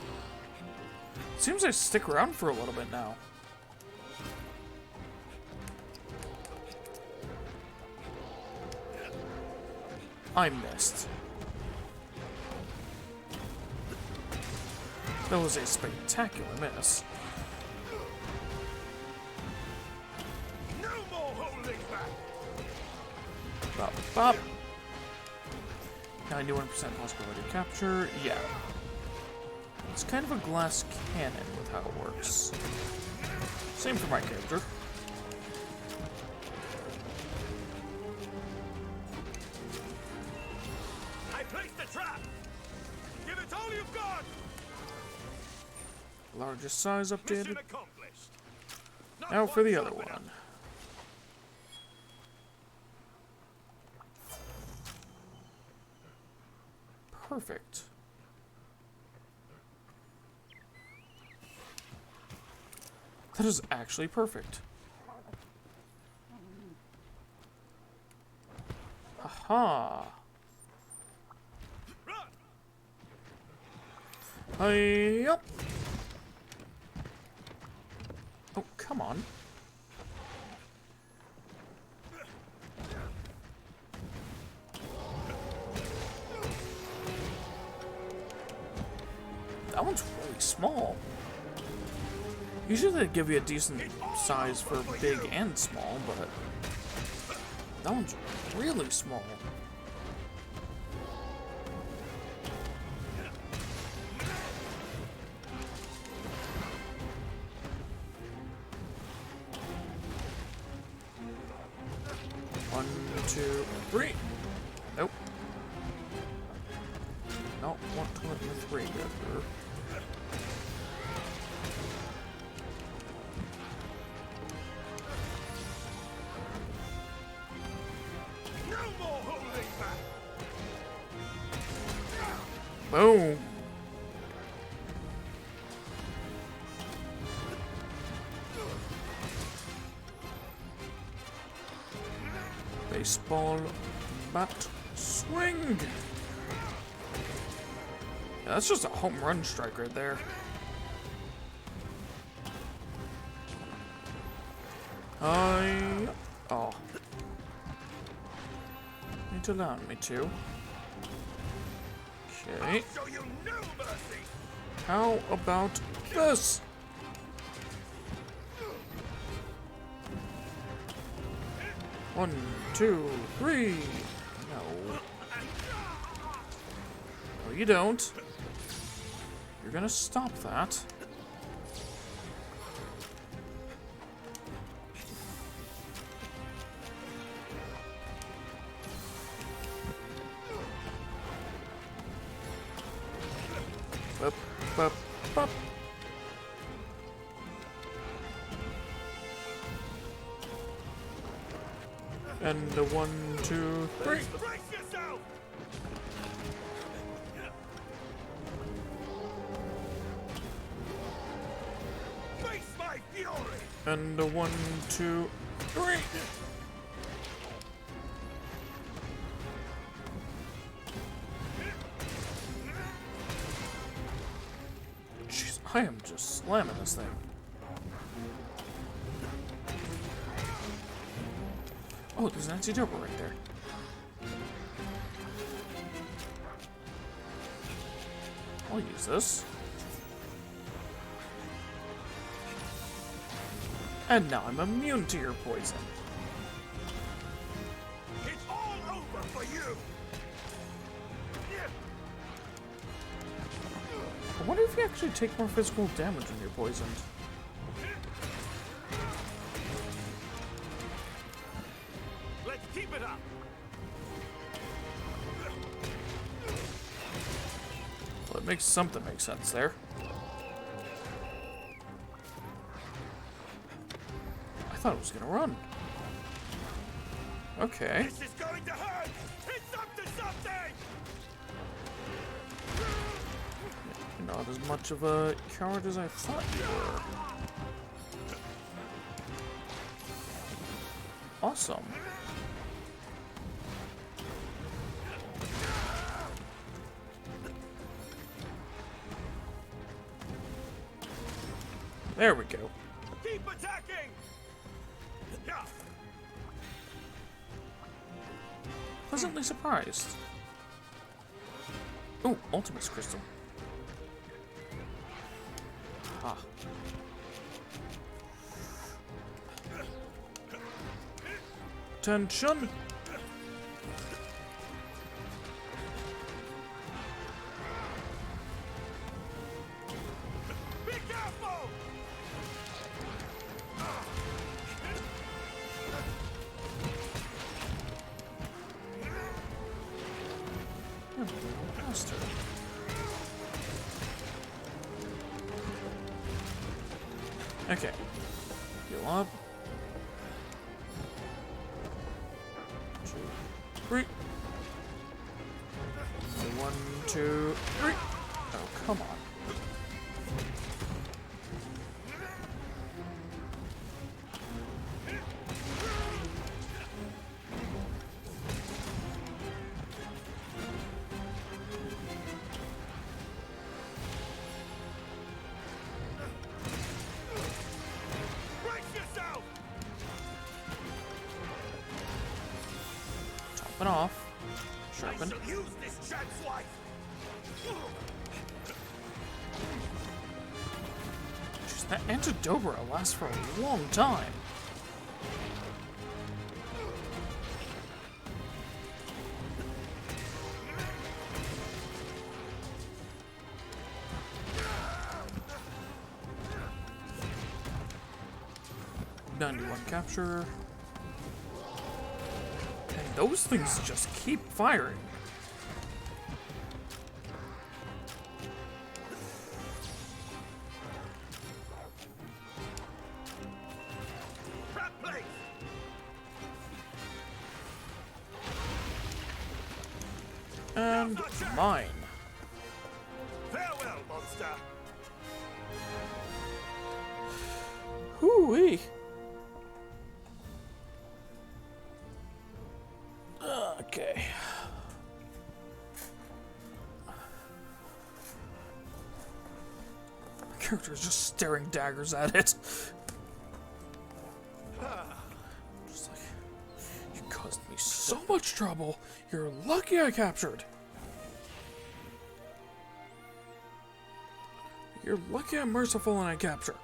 Seems I stick around for a little bit now. I missed. That was a spectacular miss. No more holding back! Bop, bop. 91% possibility to capture. Yeah. It's kind of a glass cannon with how it works. Same for my character. I placed the trap! Give it all you've got! Largest size Mission updated. accomplished! Not Now for the one other sharp enough. one. Perfect. That is actually perfect. Aha. Run! Hey, up. Oh, come on. That one's really small. Usually they give you a decent size for big and small, but that one's really small. One, two, three. Nope. Not want to let the three go through. Boom. Baseball bat swing. Yeah, that's just a home run strike right there. Oh. Need to allow me to. Okay. So you no mercy. How about this? One, two, three. No. No, you don't. You're gonna stop that. Up, up, up. And the 1, 2, 3. Brace yourself. Face my fury. And the 1, 2, 3. Jeez, I am just slamming this thing. Oh, there's an anti-doper right there. I'll use this. And now I'm immune to your poison. It's all over for you. I wonder if you actually take more physical damage when you're poisoned. Let's keep it up. Well, it makes something make sense there. I thought it was gonna run. Okay. This is going to hurt. It's up to something. You're not as much of a coward as I thought you were. Awesome. There we go. Keep attacking. Yeah. Pleasantly surprised. Oh, Ultimate's Crystal. Ah. Tension. Be careful. Faster. Okay. Heal up. 2, 3. 1, 2, 3. Oh, come on. Brace yourself. Top it off. I Sharpen. shall use this chance wife. Jeez, that Antidobra lasts for a long time. '91 capture. And those things just keep firing. Trap place. And mine. Hoo-wee. Okay. My character is just staring daggers at it. Just like, you caused me so much trouble. You're lucky I captured. You're lucky I'm merciful and I capture.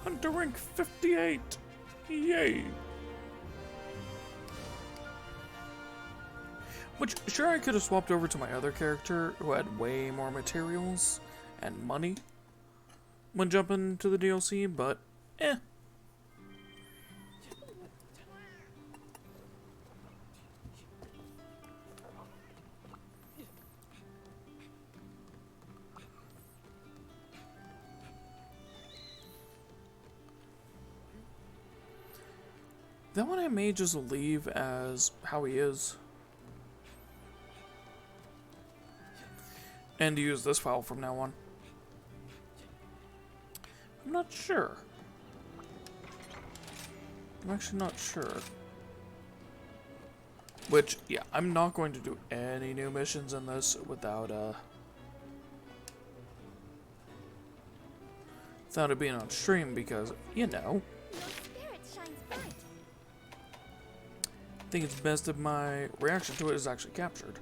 Hunter rank 58. Yay. Which, sure, I could have swapped over to my other character who had way more materials and money when jumping to the DLC, but eh. That one I may just leave as how he is. And use this file from now on. I'm not sure. I'm actually not sure. Which, yeah, I'm not going to do any new missions in this without it being on stream because, you know. Your spirit shines bright. I think it's best if my reaction to it is actually captured.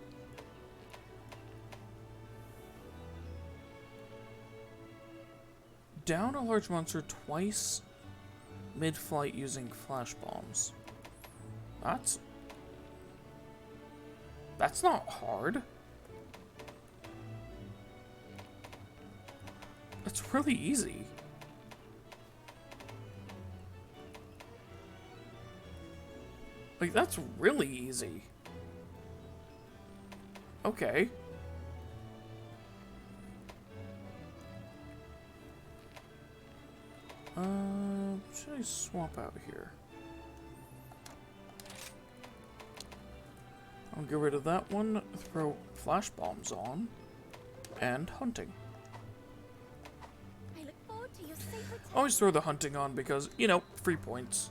Down a large monster twice mid-flight using flash bombs. That's not hard. That's really easy. Like, that's really easy. Okay. Should I swap out here? I'll get rid of that one, throw flash bombs on, and hunting. I look forward to your safe return. Always throw the hunting on because, you know, free points.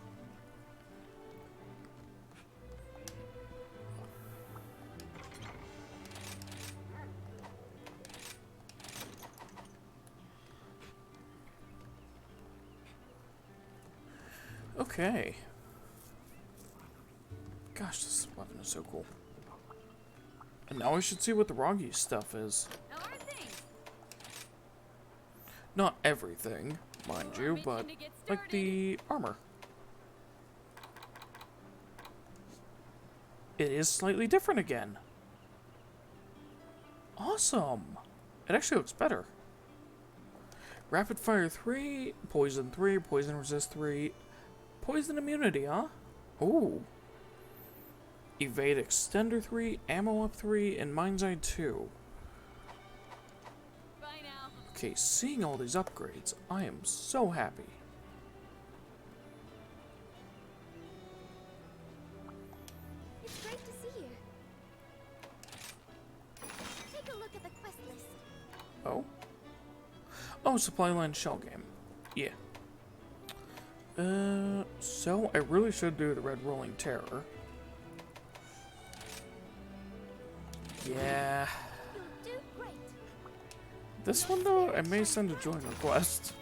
Okay. Gosh, this weapon is so cool. And now we should see what the Roggy stuff is. How are things? Not everything, mind you, but like the armor. It is slightly different again. Awesome. It actually looks better. Rapid fire 3, poison 3, poison resist 3, poison immunity, huh? Ooh. Evade extender 3, ammo up 3, and mind's eye 2. Bye now. Okay, seeing all these upgrades, I am so happy. It's great to see you. Take a look at the quest list. Oh? Oh, supply line shell game. Yeah. So I really should do the Red Rolling Terror. Yeah. You'll do great. This one, though, I may send a join request.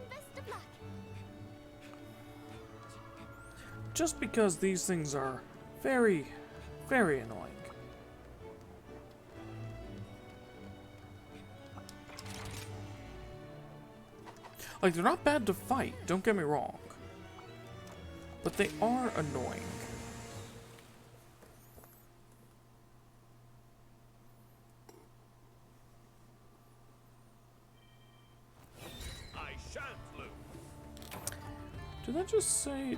Best of luck. Just because these things are very, very annoying. Like, they're not bad to fight, don't get me wrong. But they are annoying. I shan't lose. Did that just say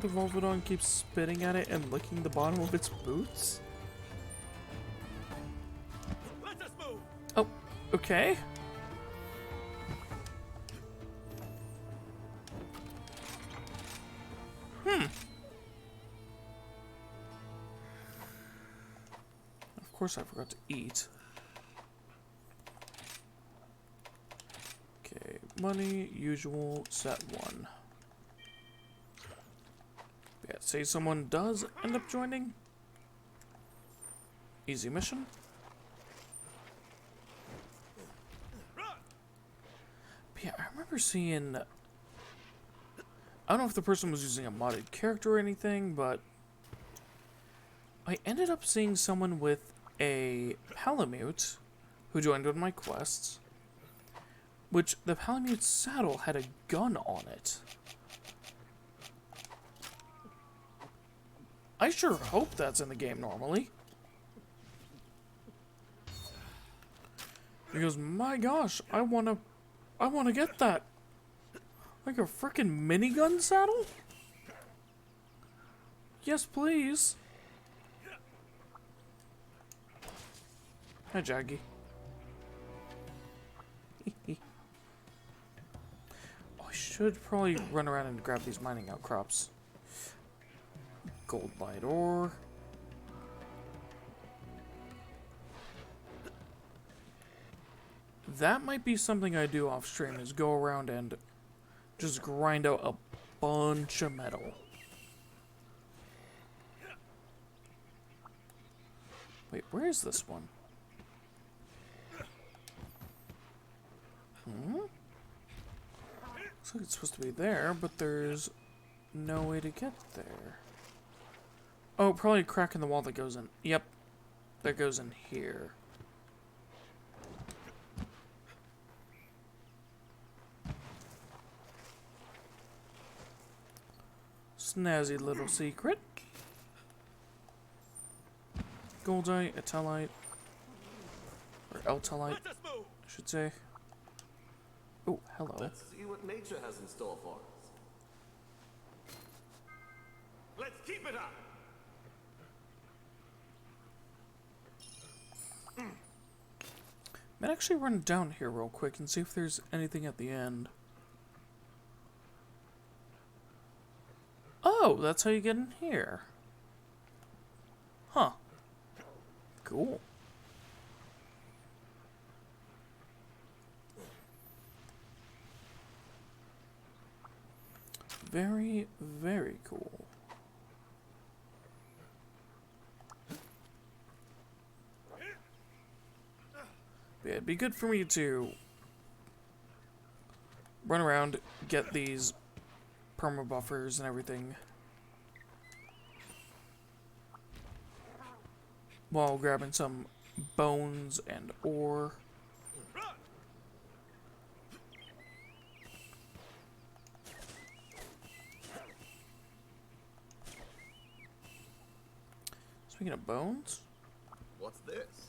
the Volvodon keeps spitting at it and licking the bottom of its boots? Let us move. Oh, okay. course I forgot to eat. Okay, money, usual, set 1. Yeah, say someone does end up joining. Easy mission. But yeah, I remember seeing... I don't know if the person was using a modded character or anything, but... I ended up seeing someone with a Palamute who joined one of my quests, which the Palamute's saddle had a gun on it. I sure hope that's in the game normally. Because my gosh, I wanna get that. Like a frickin' minigun saddle? Yes, please. Hi, Jaggy. I should probably run around and grab these mining outcrops. Gold light ore. That might be something I do off stream, is go around and just grind out a bunch of metal. Wait, where is this one? Looks like it's supposed to be there, but there's no way to get there. Oh, probably a crack in the wall that goes in. Yep, that goes in here. Snazzy little secret. Goldite, Atellite, or Eltelite, I should say. Oh, hello. Let's see what nature has in store for us. Let's keep it up. Might actually run down here real quick and see if there's anything at the end. Oh, that's how you get in here. Huh. Cool. Very, very cool. Yeah, it'd be good for me to run around, get these perma buffers and everything, while grabbing some bones and ore. Speaking of bones, What's this?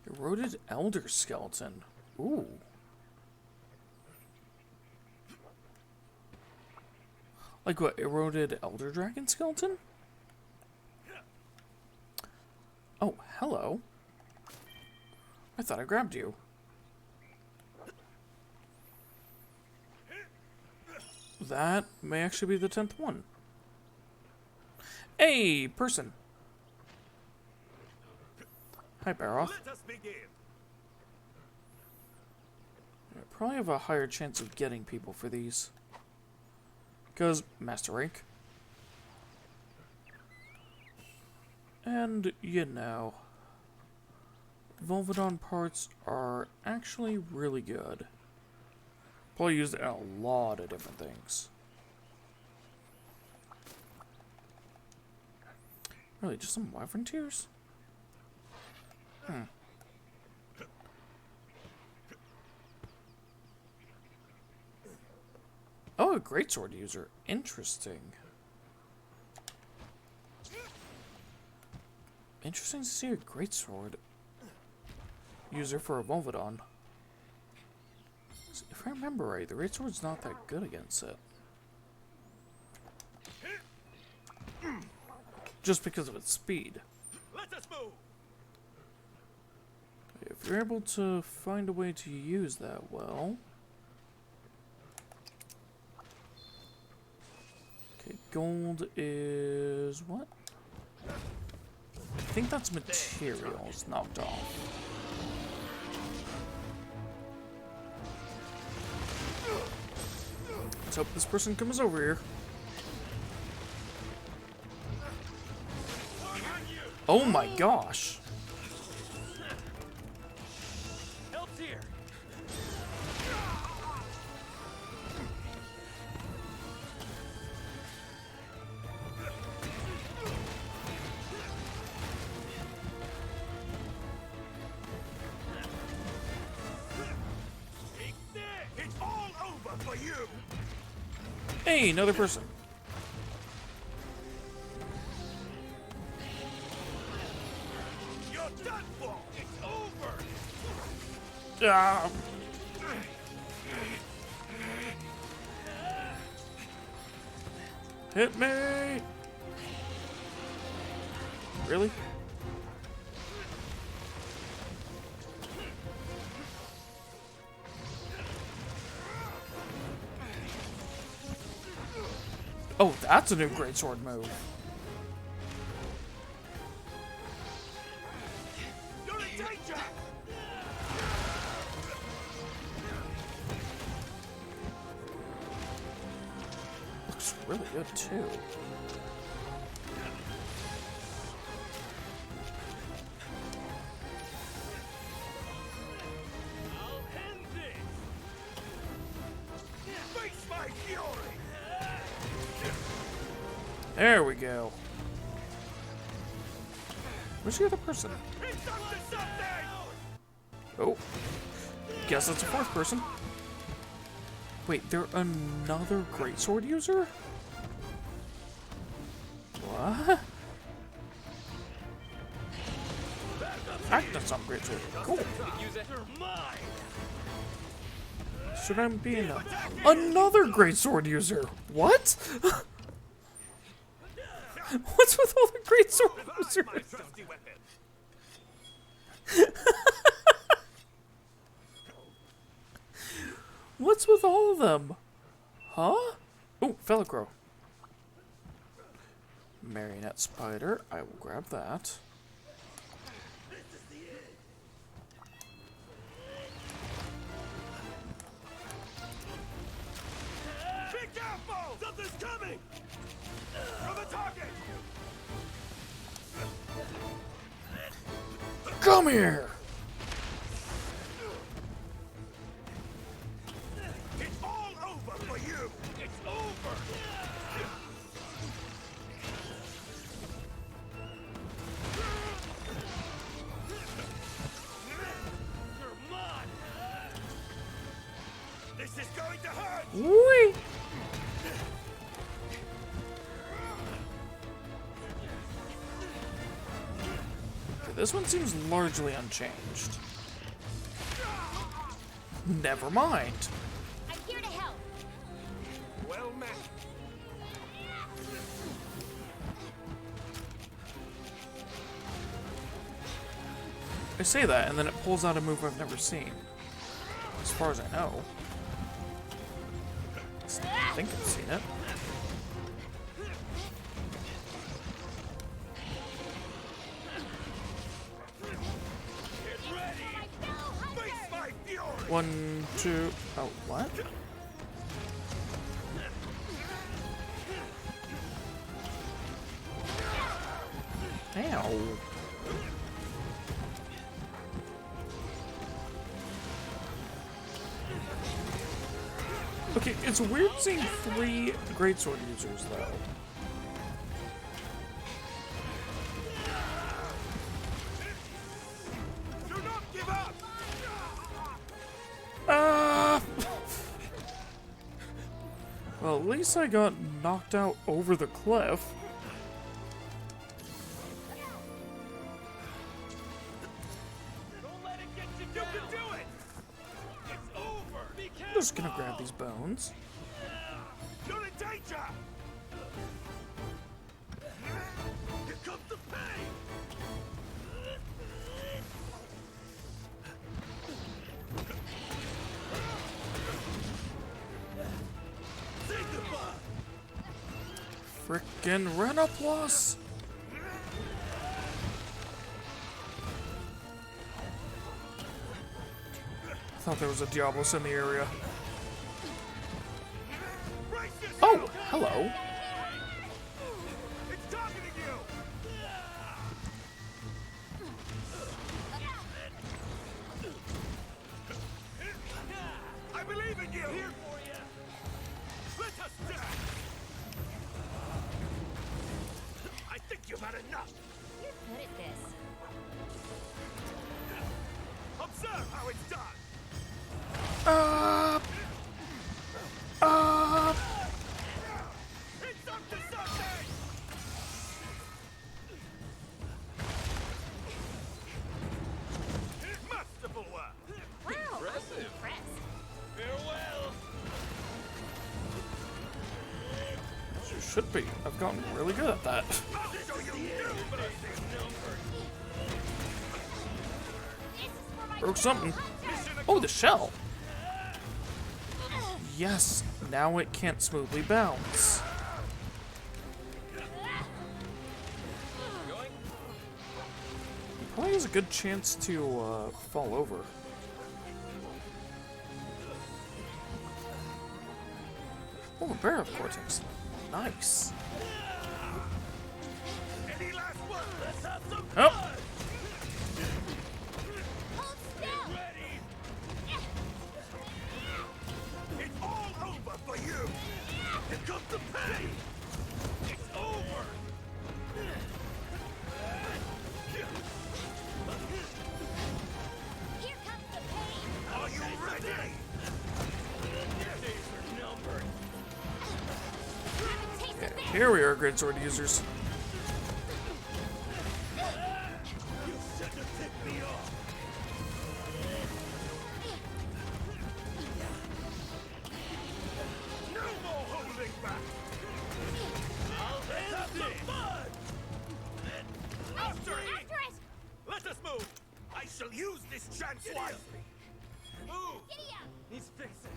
eroded elder skeleton. Ooh. Like what, eroded elder dragon skeleton? Oh, hello. I thought I grabbed you. That may actually be the 10th one. Hey, person. Hi, Baroth. Let us begin. I probably have a higher chance of getting people for these. Because Master Rank. And, you know, Volvodon parts are actually really good. Probably used it in a lot of different things. Really, just some wyvern tears? Oh, a greatsword user. Interesting. Interesting to see a greatsword user for a Volvodon. If I remember right, the greatsword's not that good against it. Just because of its speed. Let us move. If you're able to find a way to use that well... Gold is what? I think that's materials knocked off. Let's hope this person comes over here. Oh my gosh. Help's here. Take this. It's all over for you. Hey, another person. You're done for. It's over. Ah. Hit me! Really? Oh, that's a new greatsword move. You're in danger. Looks really good too. I'll end this. Face my fury. There we go. Where's the other person? It's up to something. Oh. Guess that's a fourth person. Wait, they're another greatsword user? What? Acting some greatsword. Cool. You're mine. Should I be another greatsword user? What? What's with all the greatsword My users? trusty weapon. What's with all of them? Huh? Oh, Velcro. Marionette spider. I will grab that. Be careful! Something's coming! From the target! Come here! It's all over for you! It's over! You're mine! This is going to hurt! Whee! Okay, this one seems largely unchanged. Never mind. I'm here to help. Well met. I say that, and then it pulls out a move I've never seen. As far as I know. I think I've seen it. Get ready! Face my fury! 1, 2. Oh, what? Ow. Okay, it's weird seeing 3 greatsword users, though. Do not give up! Well, at least I got knocked out over the cliff. Don't let it get you down! You can do it! It's over! Be I'm careful! just gonna grab these bones. You're in danger! Here comes the pain! Say goodbye! Frickin' Renoplus! I thought there was a Diablos in the area. Oh, hello. It's targeting you! I believe in you! Here for you! Let us die! I think you've had enough! You're good at this. Observe how it's done! It's up to something! Masterful work! Wow, I'm impressed. Farewell! You should be. I've gotten really good at that. I'll show you new mercy! This is for my Broke something. hunter. Oh, the shell. Yes, now it can't smoothly bounce. Probably has a good chance to fall over. Oh, a barrel of cortex. Nice. Any last word? Let's have some Oh, Hold still. ready! It's all over for you! Here comes the pain! It's over! Here comes the pain. Are you ready? Your days are numbered. Have a taste of this. here we are, great sword users. You shouldn't have tipped me off! No more holding back! I'll have some fun! After it! After it. Let us move! I shall use this chance wisely! Move! Giddy up. He's fixing.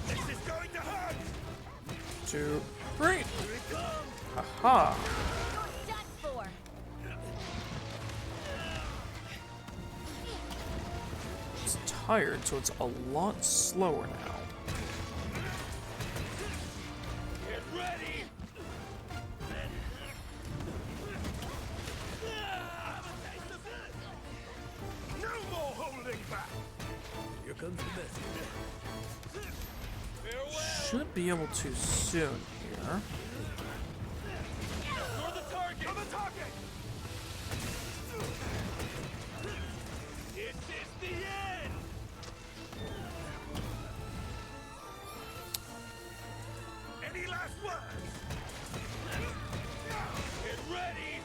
This is going to hurt! 2, 3. Here it comes! Haha. You're done for. It's tired, so it's a lot slower now. Get ready! No more holding back! Here comes the message. Farewell! Should be able to soon here. For the target! For the target! This is the end! Any last words? Get ready!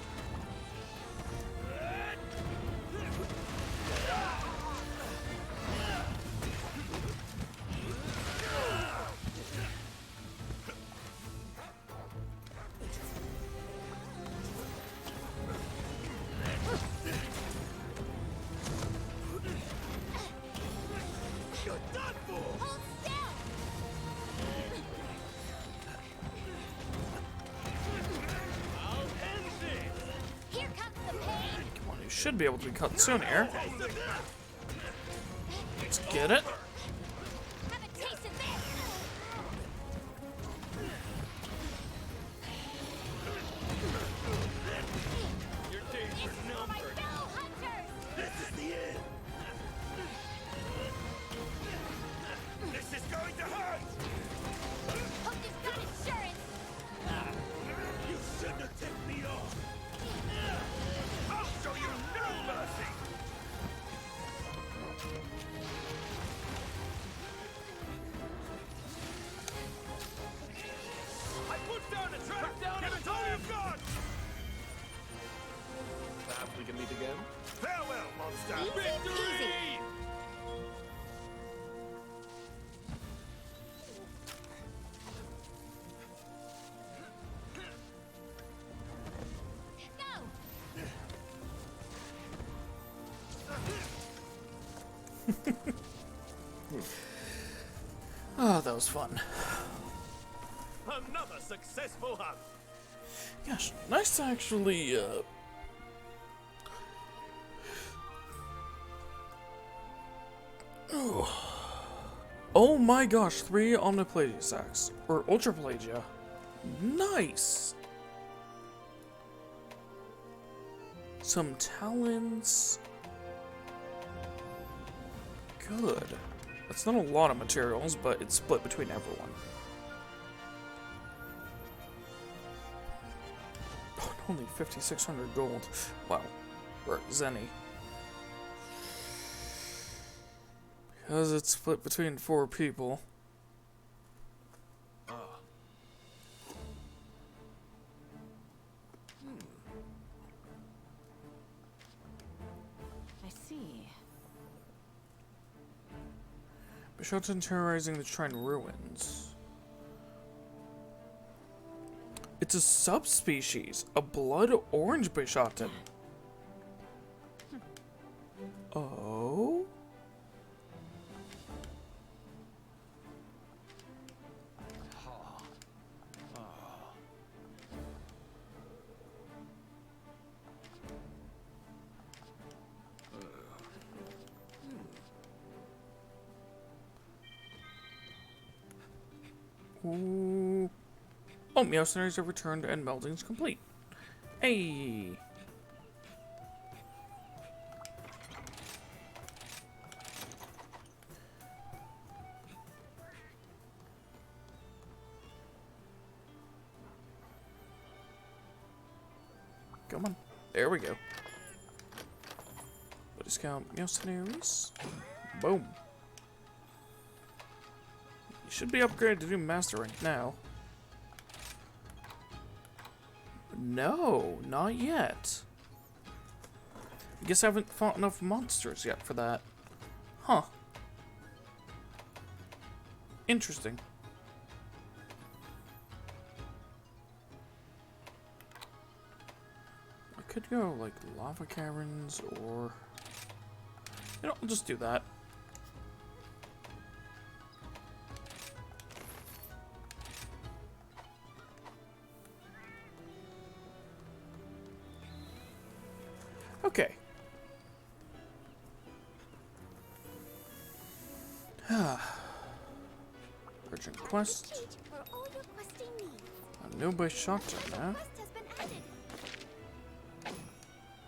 You're done for! Hold still. I'll end this! Here comes the pain. Come on, you should be able to be cut soon here. Let's get it. Have a taste of this. Your days This is are for my numbered! fellow hunters. This is the end! This is going to hurt! Hope you've got insurance. You shouldn't have tipped me off! I'll show you no mercy! Oh, that was fun. Another successful hunt. Gosh, nice to actually, Oh my gosh, 3 Omniplagia sacks. Or Ultraplagia. Nice! Some talents. Good. That's not a lot of materials, but it's split between everyone. Oh, only 5,600 gold. Wow. Or Zenny. Because it's split between 4 people. I see. Bishotten terrorizing the Shrine ruins. It's a subspecies, a blood orange Bishotten. Oh? Ooh. Oh, mercenaries have returned and melding's complete. Hey. Come on. There we go. Discount mercenaries. Boom. You should be upgraded to do master rank now. No, not yet. I guess I haven't fought enough monsters yet for that. Huh. Interesting. I could go like lava caverns or... You know, I'll just do that. Okay. Urgent quest. Treat for all your questing needs. A new by shotgun, eh? Quest has been added.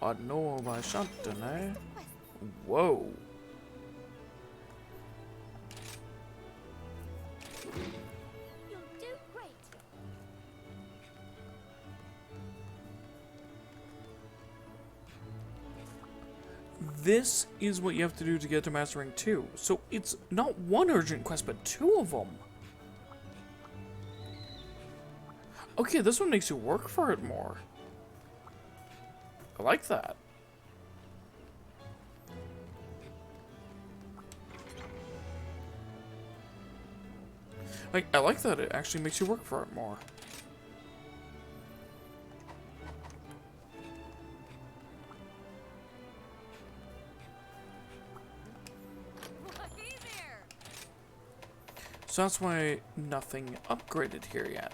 A new by shotgun, eh? Quest. Whoa. You'll do great. This is what you have to do to get to Master Rank 2. So it's not one urgent quest, but 2 of them. Okay, this one makes you work for it more. I like that. I like that it actually makes you work for it more. Hey there! So that's why nothing upgraded here yet.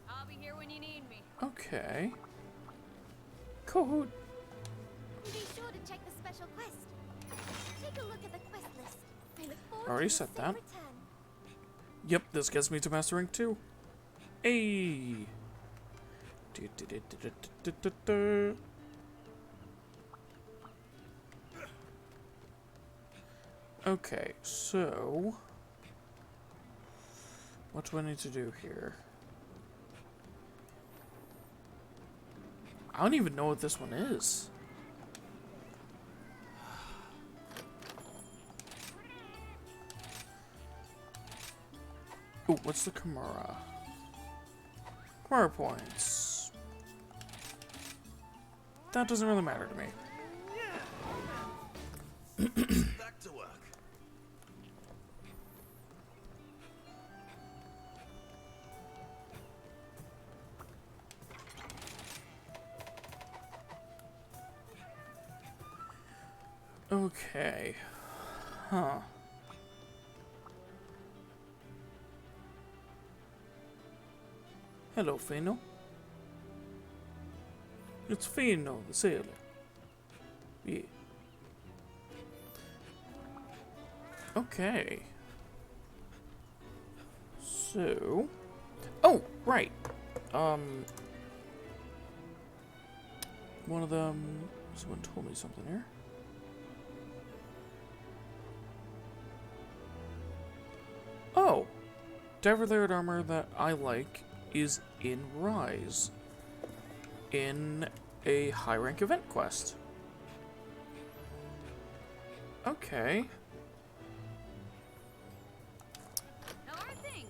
I'll be here when you need me. Okay. Cool. Be sure to check the special quest. Take a look at the quest list. I look forward Already to your said that. safe return. Yep, this gets me to Master Rank 2. Hey. Okay, so what do I need to do here? I don't even know what this one is. Ooh, what's the Kimura? Kimura points. That doesn't really matter to me. Back to work. Okay. Huh. Hello, Fino. It's Fino, the sailor. Yeah. Okay. So... Oh, right. One of them... Someone told me something here. Oh! Diver layered armor that I like is in Rise. In a high rank event quest. Okay. How are things?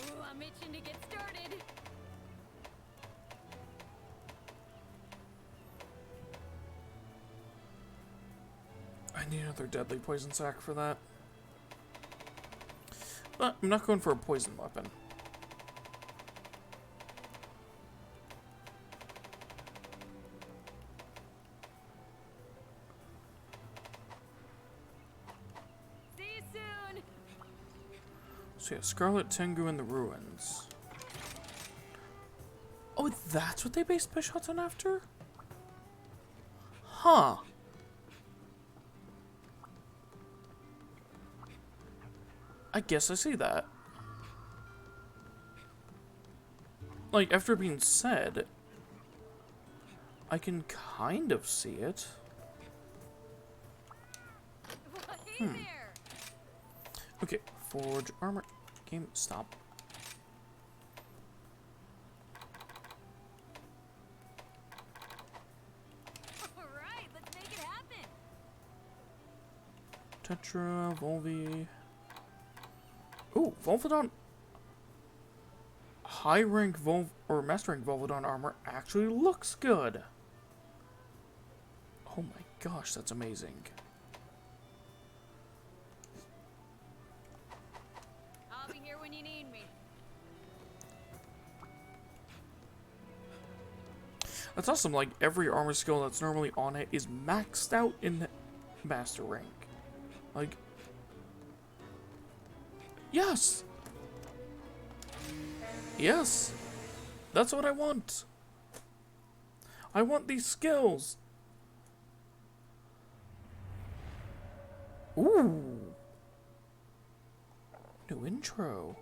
Ooh, I'm itching to get started. I need another deadly poison sack for that. But I'm not going for a poison weapon. See you soon. So yeah, Scarlet Tengu in the Ruins. Oh, that's what they based Bishotten after? Huh. I guess I see that. Like, after being said, I can kind of see it. Well, hey there. Okay, forge armor. Game, stop. All right, let's make it happen. Tetra, Volvi. Ooh, Volvodon. High rank or master rank Volvodon armor actually looks good. Oh my gosh, that's amazing. I'll be here when you need me. That's awesome. Like, every armor skill that's normally on it is maxed out in master rank. Like, yes! Yes! That's what I want! I want these skills! Ooh! New intro.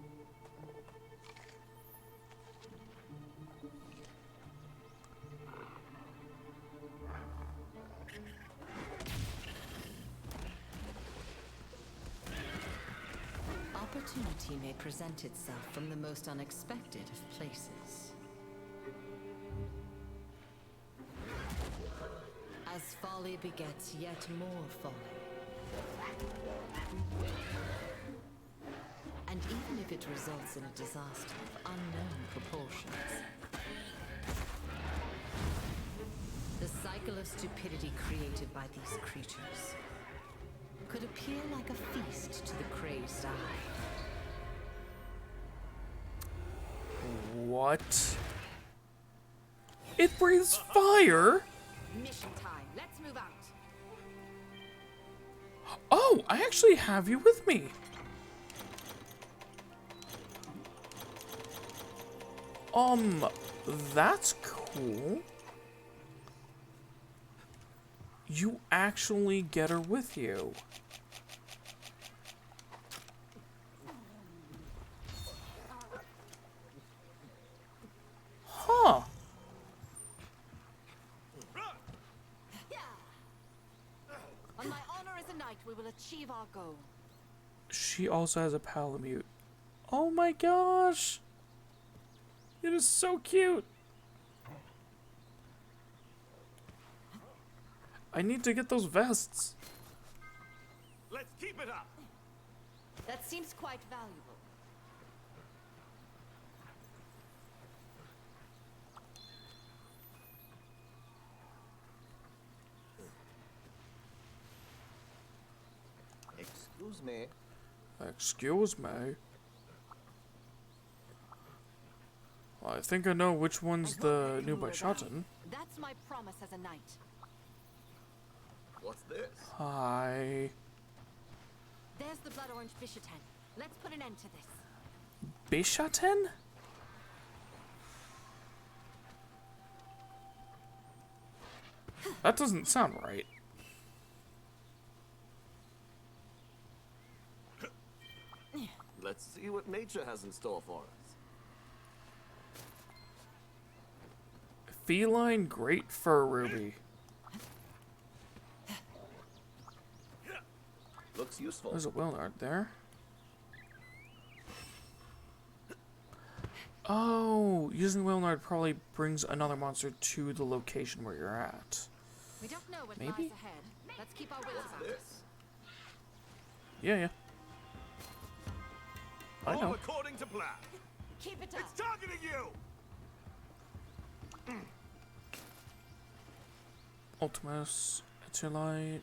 Opportunity may present itself from the most unexpected of places. As folly begets yet more folly. And even if it results in a disaster of unknown proportions, the cycle of stupidity created by these creatures could appear like a feast to the crazed eye. What? It breathes fire? Mission time. Let's move out. Oh, I actually have you with me. That's cool. You actually get her with you. Huh. On my honor as a knight, we will achieve our goal. She also has a Palamute. Oh my gosh. It is so cute. I need to get those vests. Let's keep it up. That seems quite valuable. Excuse me. Excuse me. I think I know which one's the new Bishotten. That's What's my promise as a knight? What's this? Hi. There's the blood orange Bishaten. Let's put an end to this. Bishaten? That doesn't sound right. Let's see what nature has in store for us. Feline Great Fur Ruby. Looks useful. There's a Wilnard there. Oh, using Wilnard probably brings another monster to the location where you're at. We don't know what Maybe? lies ahead. Let's keep our wits about us. This? Yeah, yeah. I All know. according to plan. Keep it up. It's targeting you! Ultimus, Etulite.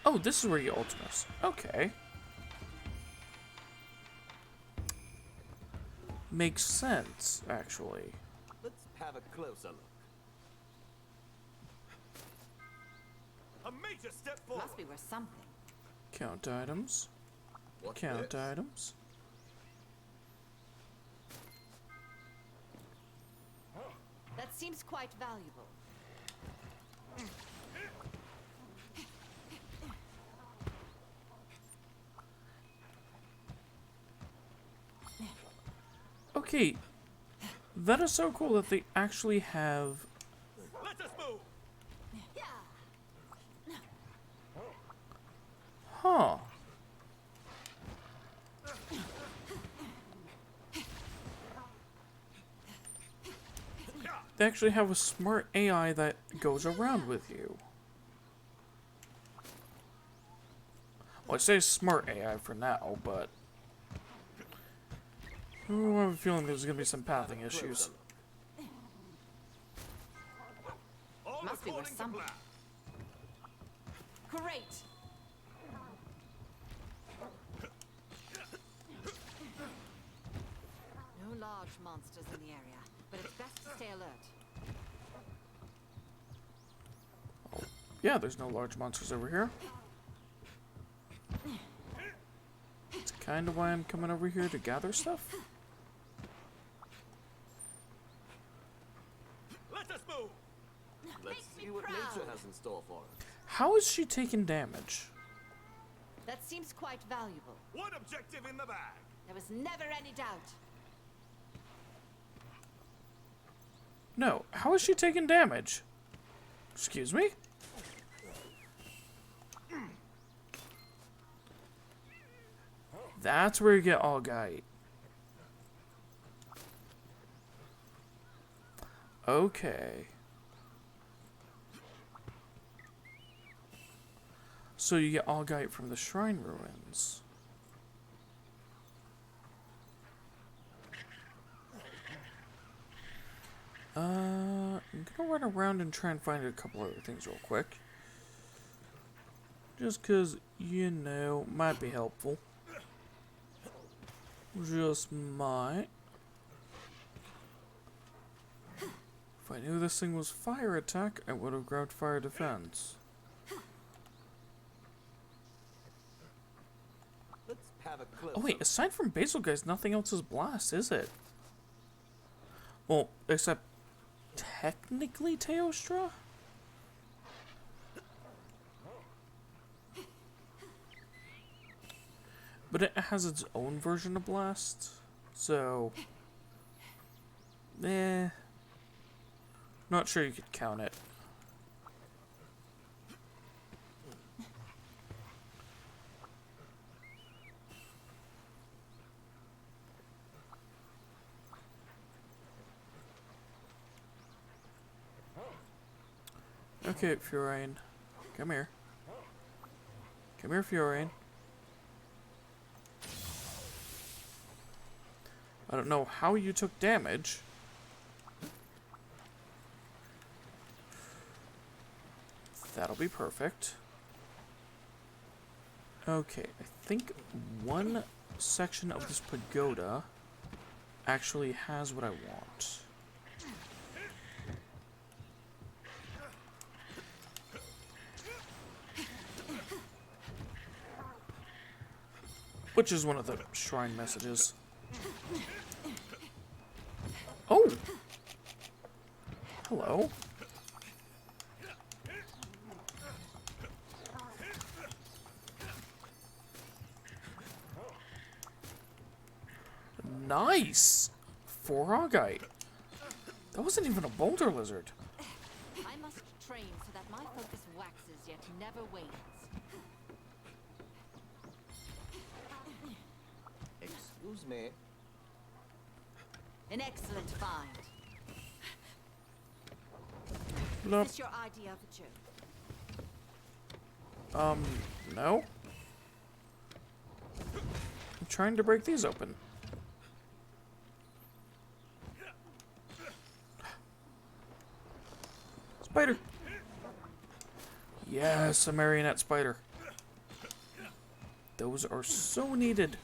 Oh, this is where you Ultimus. Okay. Makes sense, actually. Let's have a closer look. A major step forward. Must be worth something. Count items. What's Count this? items. That seems quite valuable. Okay. That is so cool that they actually have... Let us move! Huh. They actually have a smart AI that goes around with you. Well, I say smart AI for now, but... Ooh, I have a feeling there's gonna be some pathing issues. All Must be worth according to something. plan. Great. No large monsters in the area, but it's best to stay alert. Yeah, there's no large monsters over here. It's kind of why I'm coming over here to gather stuff. Let us move! Let's see what nature has in store for us. How is she taking damage? That seems quite valuable. One objective in the bag. There was never any doubt. No, how is she taking damage? Excuse me? That's where you get Allgite. Okay. So you get Allgite from the Shrine Ruins. I'm gonna run around and try and find a couple other things real quick. Just 'cause, you know, might be helpful. Just might. If I knew this thing was fire attack, I would have grabbed fire defense. Let's have a closer Oh wait, aside from Basil guys, nothing else is blast, is it? Well, except technically Teostra? But it has its own version of blast, so... Not sure you could count it. Okay, Furine. Come here. Come here, Furine. I don't know how you took damage. That'll be perfect. Okay, I think one section of this pagoda actually has what I want. Which is one of the shrine messages. Oh! Hello. Nice! 4 Augite. That wasn't even a boulder lizard. I must train so that my focus waxes yet never wanes. Excuse me. An excellent find. Nope. Is this your idea of a joke? No. I'm trying to break these open. Spider! Yes, a marionette spider. Those are so needed.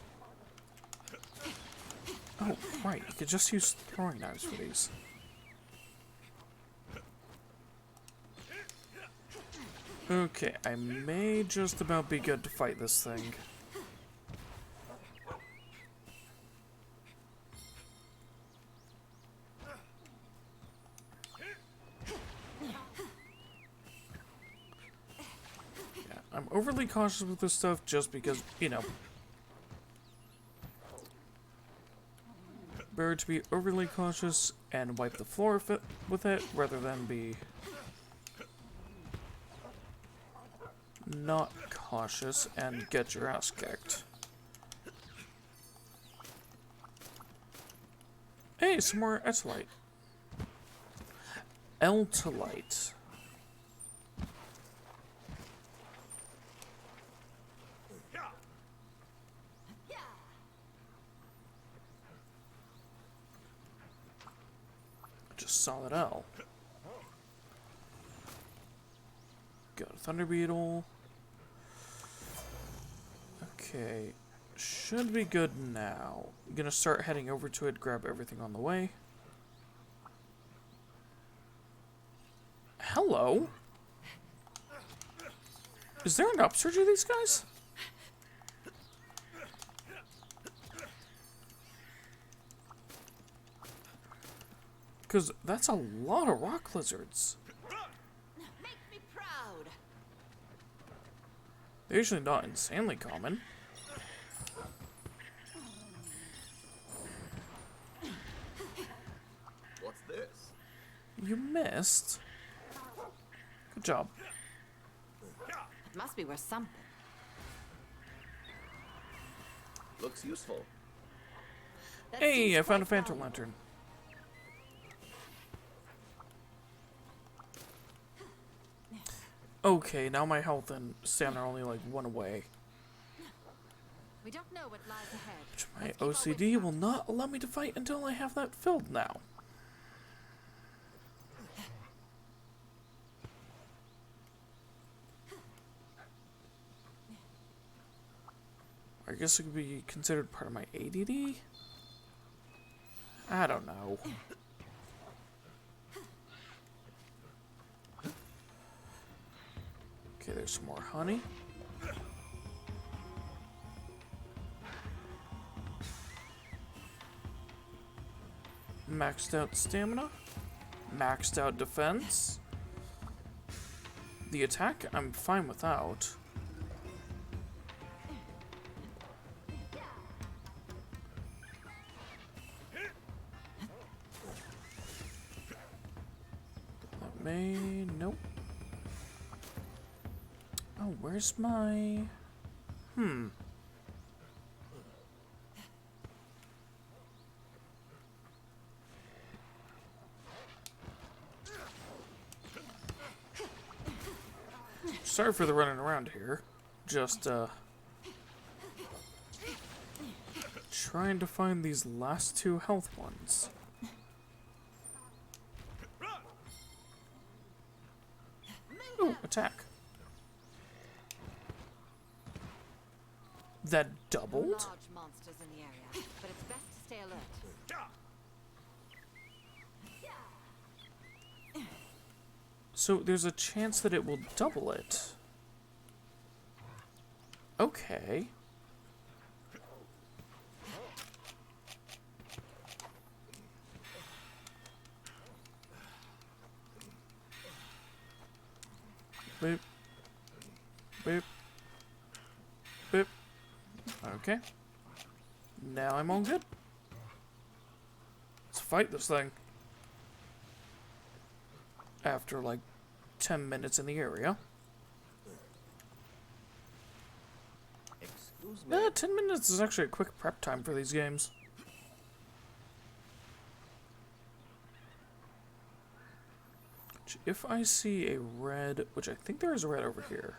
Oh, right. You could just use throwing knives for these. Okay, I may just about be good to fight this thing. Yeah, I'm overly cautious with this stuff just because, you know. Better to be overly cautious and wipe the floor with it rather than be not cautious and get your ass kicked. Hey, some more Etolite. Eltolite. Just solid L. Got a Thunder Beetle. Okay, should be good now. Gonna start heading over to it, grab everything on the way. Hello? Is there an upsurge of these guys? Because that's a lot of rock lizards. Make me proud. They're usually not insanely common. What's this? You missed. Good job. It must be worth something. Looks useful. That Hey, seems I found a quite Phantom valuable. Lantern. Okay, now my health and stamina are only like 1 away. We don't know what lies ahead. Which my Let's keep our OCD wits will up. not allow me to fight until I have that filled now. I guess it could be considered part of my ADD? I don't know. Okay, there's some more honey. Maxed out stamina. Maxed out defense. The attack, I'm fine without. That may... Nope. Oh, where's my... Sorry for the running around here. Just, trying to find these last 2 health ones. Ooh, attack. That doubled? Large monsters in the area, but it's best to stay alert. So there's a chance that it will double it. Okay. Boop. Boop. Boop. Okay. Now I'm all good. Let's fight this thing. After like 10 minutes in the area. Excuse me. 10 minutes is actually a quick prep time for these games. If I see a red, which I think there is a red over here.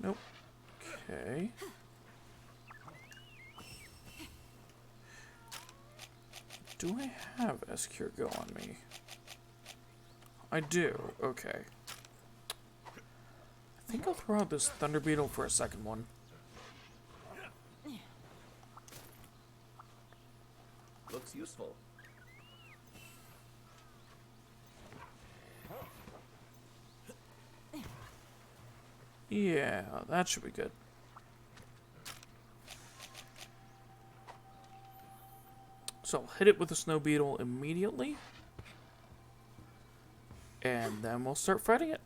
Nope. Okay. Do I have S-Cure Go on me? I do. Okay. I think I'll throw out this Thunder Beetle for a second one. Looks useful. Yeah, that should be good. So I'll hit it with the Snow Beetle immediately. And then we'll start fighting it.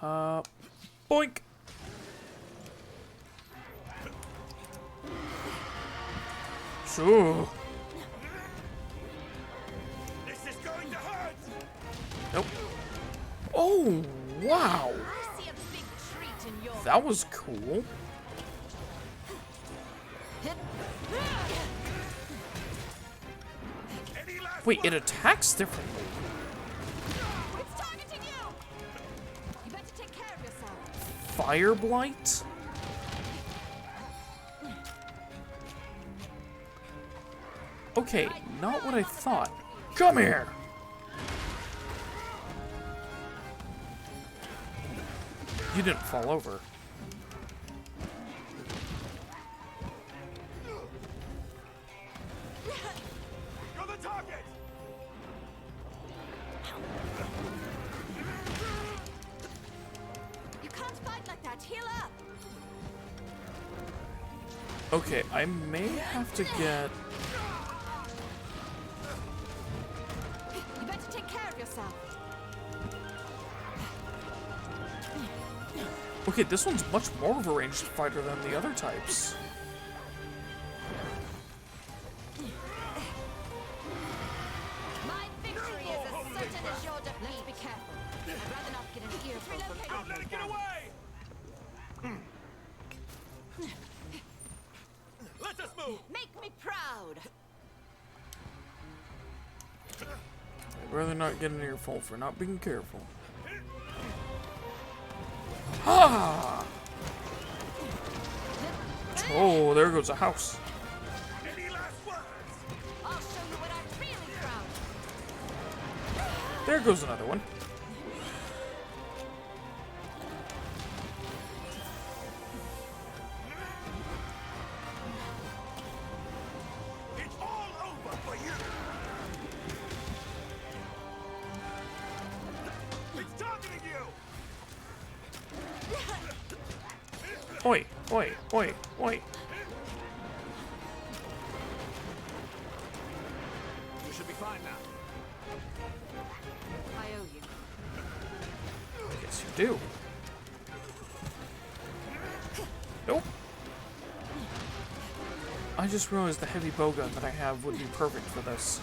Boink! Sure. This is going to hurt! Nope. Oh, wow! I see a big treat in your That was cool. Any last Wait, it words? attacks differently. It's targeting you! You better take care of yourself. Fire Blight? Okay, not what I thought. Come here! You didn't fall over. You're the target! You can't fight like that. Heal up. Okay, I may have to get... You better take care of yourself. Okay, this one's much more of a ranged fighter than the other types. My victory is as certain as your defeat. Let's be careful. I'd rather not get an earful from Don't let it get away! Let us move! Make me proud. I'd rather not get an earful for not being careful. Ah! Oh, there goes a house. Any last words? I'll show you what I'm really proud of. There goes another one. It's all over for you! It's targeting you! Oi, oi, oi, oi. You should be fine now. I owe you. Yes, you do. Nope. I just realized the heavy bowgun that I have would be perfect for this.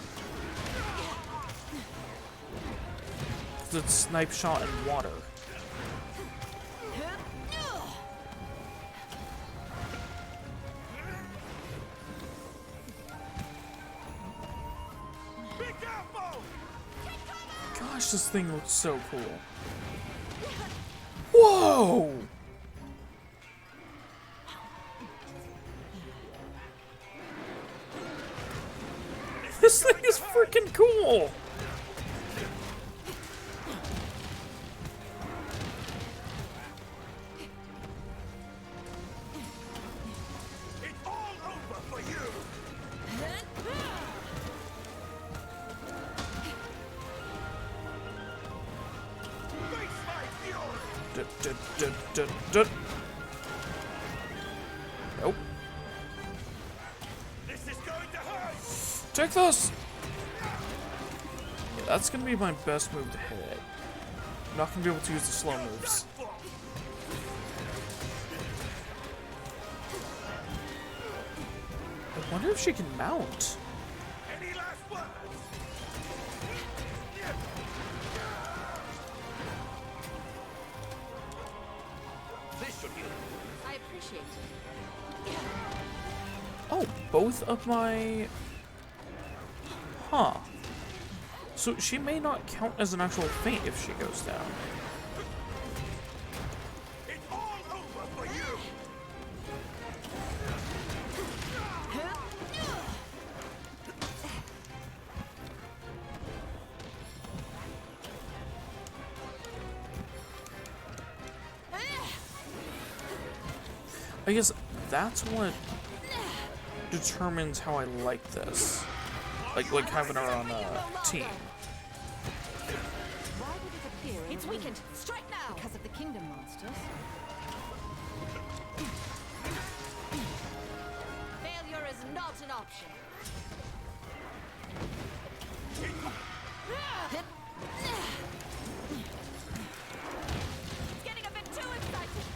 It's snipe shot in water. Be careful! Gosh, this thing looks so cool. Whoa! This thing is freaking cool! It's all over for you! Face my fury! Nope. Take this! Yeah, that's gonna be my best move to hit it. I'm not gonna be able to use the slow moves. I wonder if she can mount. Any last words? This should be. I appreciate it. Oh, both of my... Huh. So she may not count as an actual feint if she goes down. It's all over for you! I guess that's what determines how I like this. Like having her on a team. Why would it appear? It's weakened. Strike now. Because of the kingdom monsters. Failure is not an option. It's getting a bit too exciting.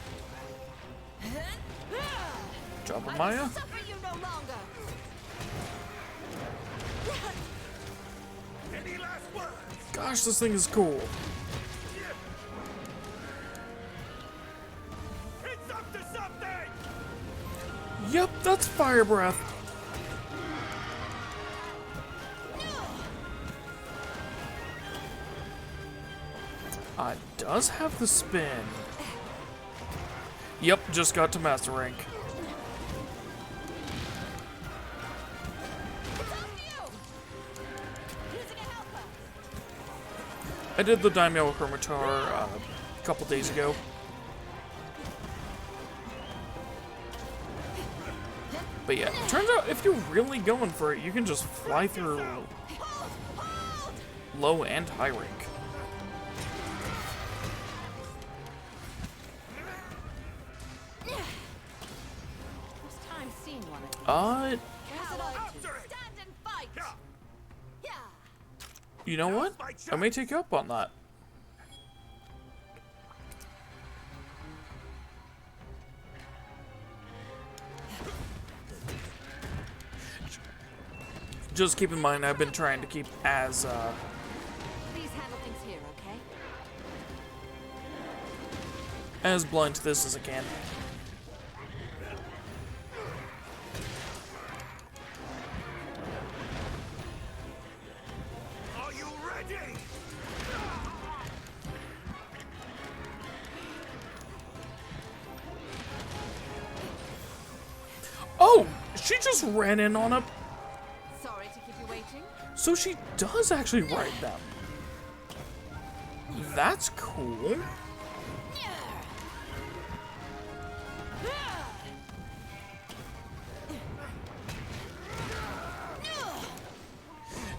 Job of Maya. Suffer you no longer. Any last words? Gosh, this thing is cool. It's up to something! Yep, that's fire breath. Does have the spin. Yep, just got to master rank. I did the Daimyo Hermitar a couple days ago. But yeah, turns out if you're really going for it, you can just fly through low and high rank. First time seeing one of these. Stand and fight. Yeah. You know what? I may take you up on that. Just keep in mind, I've been trying to keep as, Please handle things here, okay? as blind to this as I can. Are you ready? Oh! She just ran in on a... Sorry to keep you waiting. So she does actually ride them. That's cool.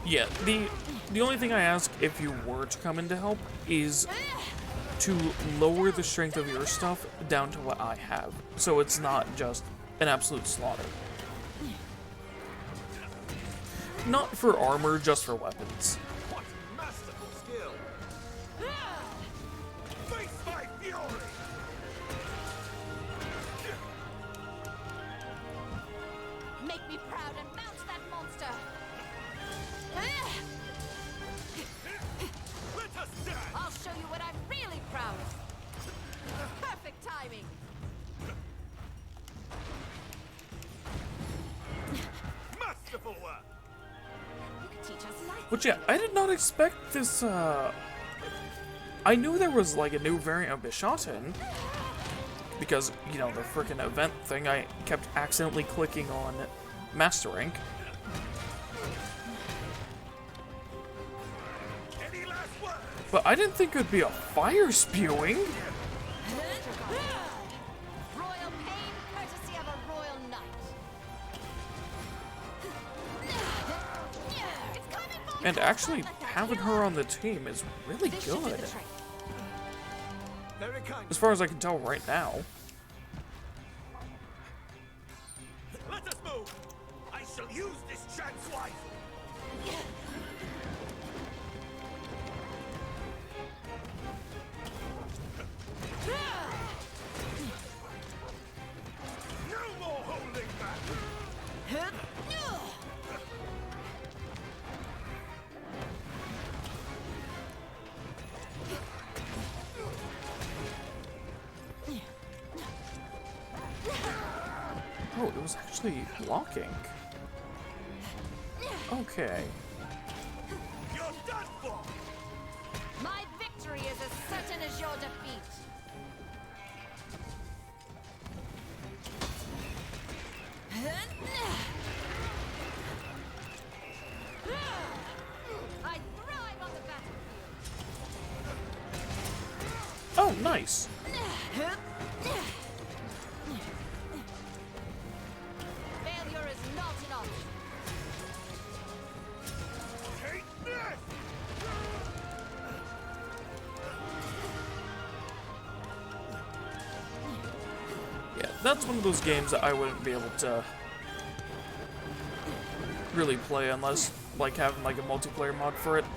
Yeah, the only thing I ask if you were to come in to help is to lower the strength of your stuff down to what I have, so it's not just an absolute slaughter. Not for armor, just for weapons. What masterful skill! Face my fury! Make me proud and mount that monster. Let us dance! I'll show you what I'm really proud of. Perfect timing. Masterful work! You can teach us life. Which, yeah, I did not expect this, I knew there was, like, a new variant of Bishaten, because, you know, the frickin' event thing, I kept accidentally clicking on Master Rank. Any last words? But I didn't think it would be a fire spewing. Royal pain, courtesy of a royal knight. It's coming for me. And actually, having her on the team is really This should do good. the trick. Very kind. As far as I can tell right now. Let us move! I shall use this chance wisely. No more holding back. Oh, it was actually blocking. Okay. You're done for. My victory is as certain as your defeat. I thrive on the battlefield. Oh, nice. Failure is not an option. Take this. Yeah, that's one of those games that I wouldn't be able to really play unless, like, having, like, a multiplayer mod for it. Are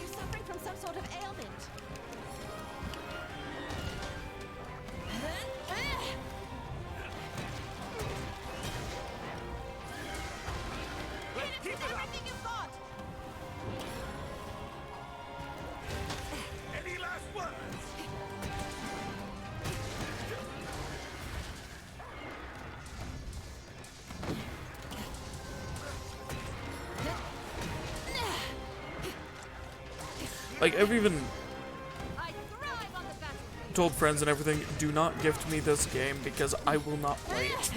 you suffering from some sort of ailment? Let's keep it up. Everything you've got! Any last words? Like, I've even I thrive on the battlefield. told friends and everything, do not gift me this game because I will not play it.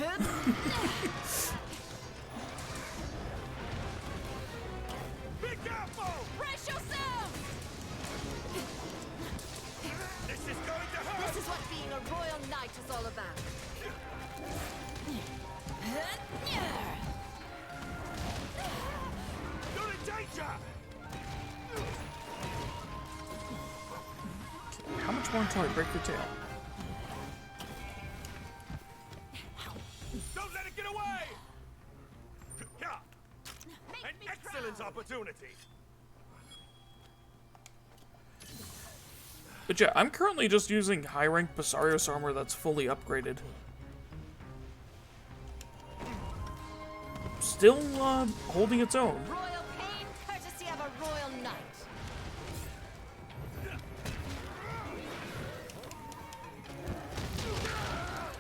Be careful. Brace yourselves! This is going to hurt. This is what being a royal knight is all about. You're in danger. How much more until I break your tail? Don't let it get away. Yeah. Make An me excellent proud. opportunity. But yeah, I'm currently just using high-rank Basarios armor that's fully upgraded. Still, holding its own. Royal pain, courtesy of a royal knight.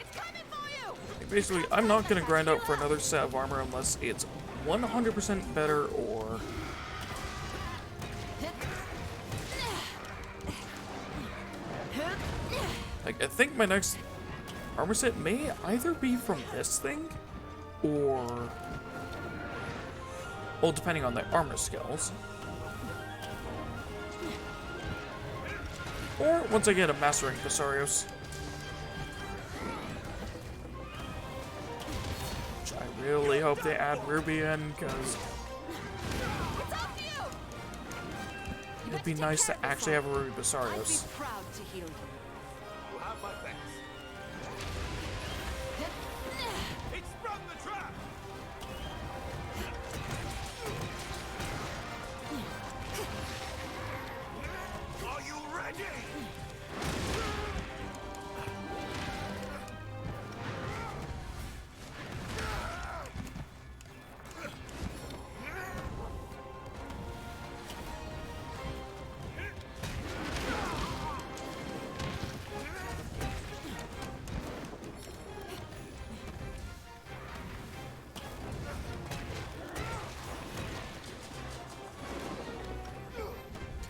It's coming for you! Basically, I'm not gonna grind out for another set of armor unless it's 100% better or... Like, I think my next armor set may either be from this thing, or... Well, depending on the armor skills. Or once I get a Mastering Basarios. Which I really hope they add Ruby in, because It's up to you! it'd be nice to actually have a Ruby I'd be Basarios. proud to heal you. You have my thanks. It sprung the trap. Are you ready?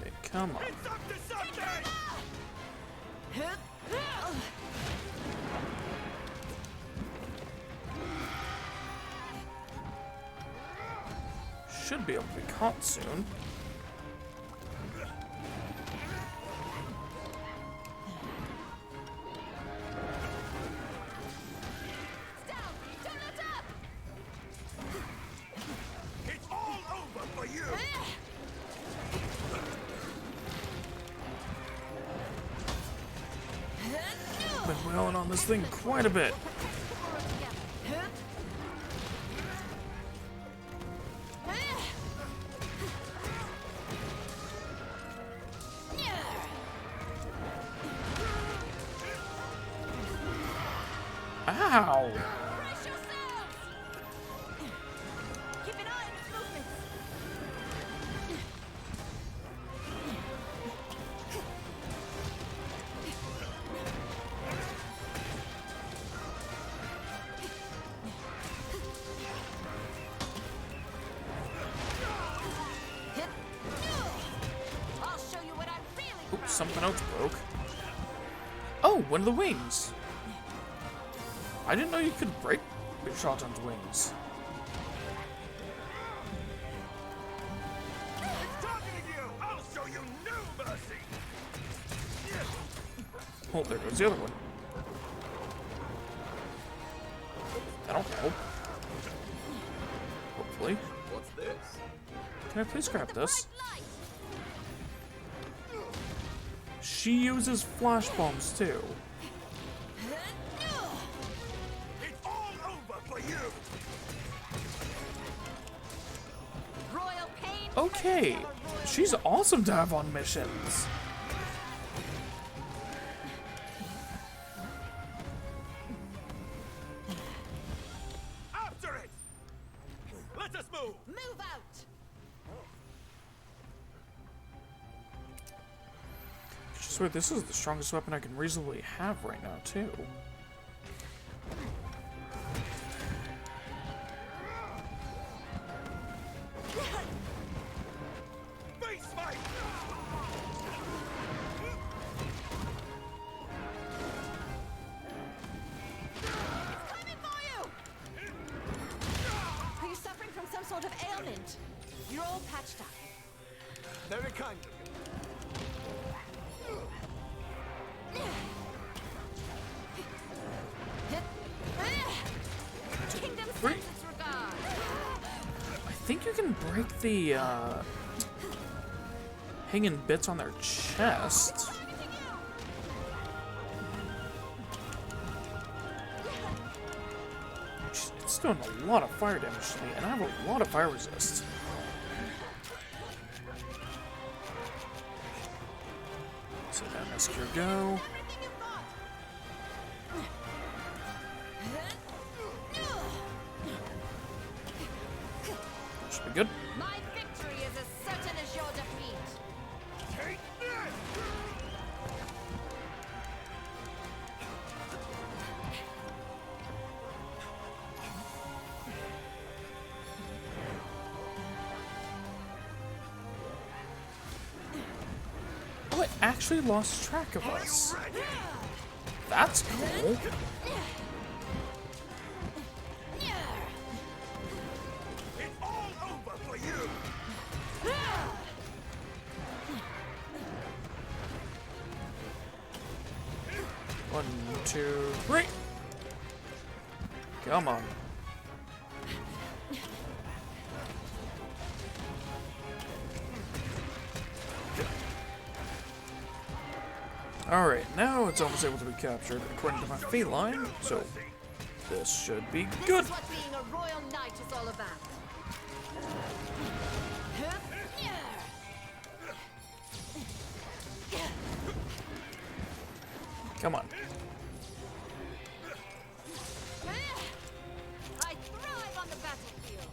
Okay, come on. It's up to something. Should be able to be caught soon. Down! Don't let up! It's all over for you. going on this thing quite a bit. Ow! Brace yourselves! Keep an eye on its movements. I'll show you what I'm really Oops, something else broke. Oh, one of the wings. I didn't know you could break Bishatan's wings. Talking to you! I'll show you no mercy! Oh, there goes the other one. That'll help. Hopefully. What's this? Can I please grab this? She uses flash bombs too. It's all over for you! royal pain. Okay, she's awesome to have on missions. After it! Let us move! Move out. I swear this is the strongest weapon I can reasonably have right now too. Face fight! Coming for you! Are you suffering from some sort of ailment? You're all patched up. Very kind of you. Kingdom Break. sends its regard. I think you can break the hanging bits on their chest. It's doing a lot of fire damage to me, and I have a lot of fire resist. So that must cure go. Should be good. My victory is as certain as your defeat. Take this! Oh, I actually lost track of us. That's cool. It's all over for you! 1, 2, 3. Come on. Alright, now it's almost able to be captured according to my feline, so this should be good. This is what being a royal knight is all about. Come on. I thrive on the battlefield.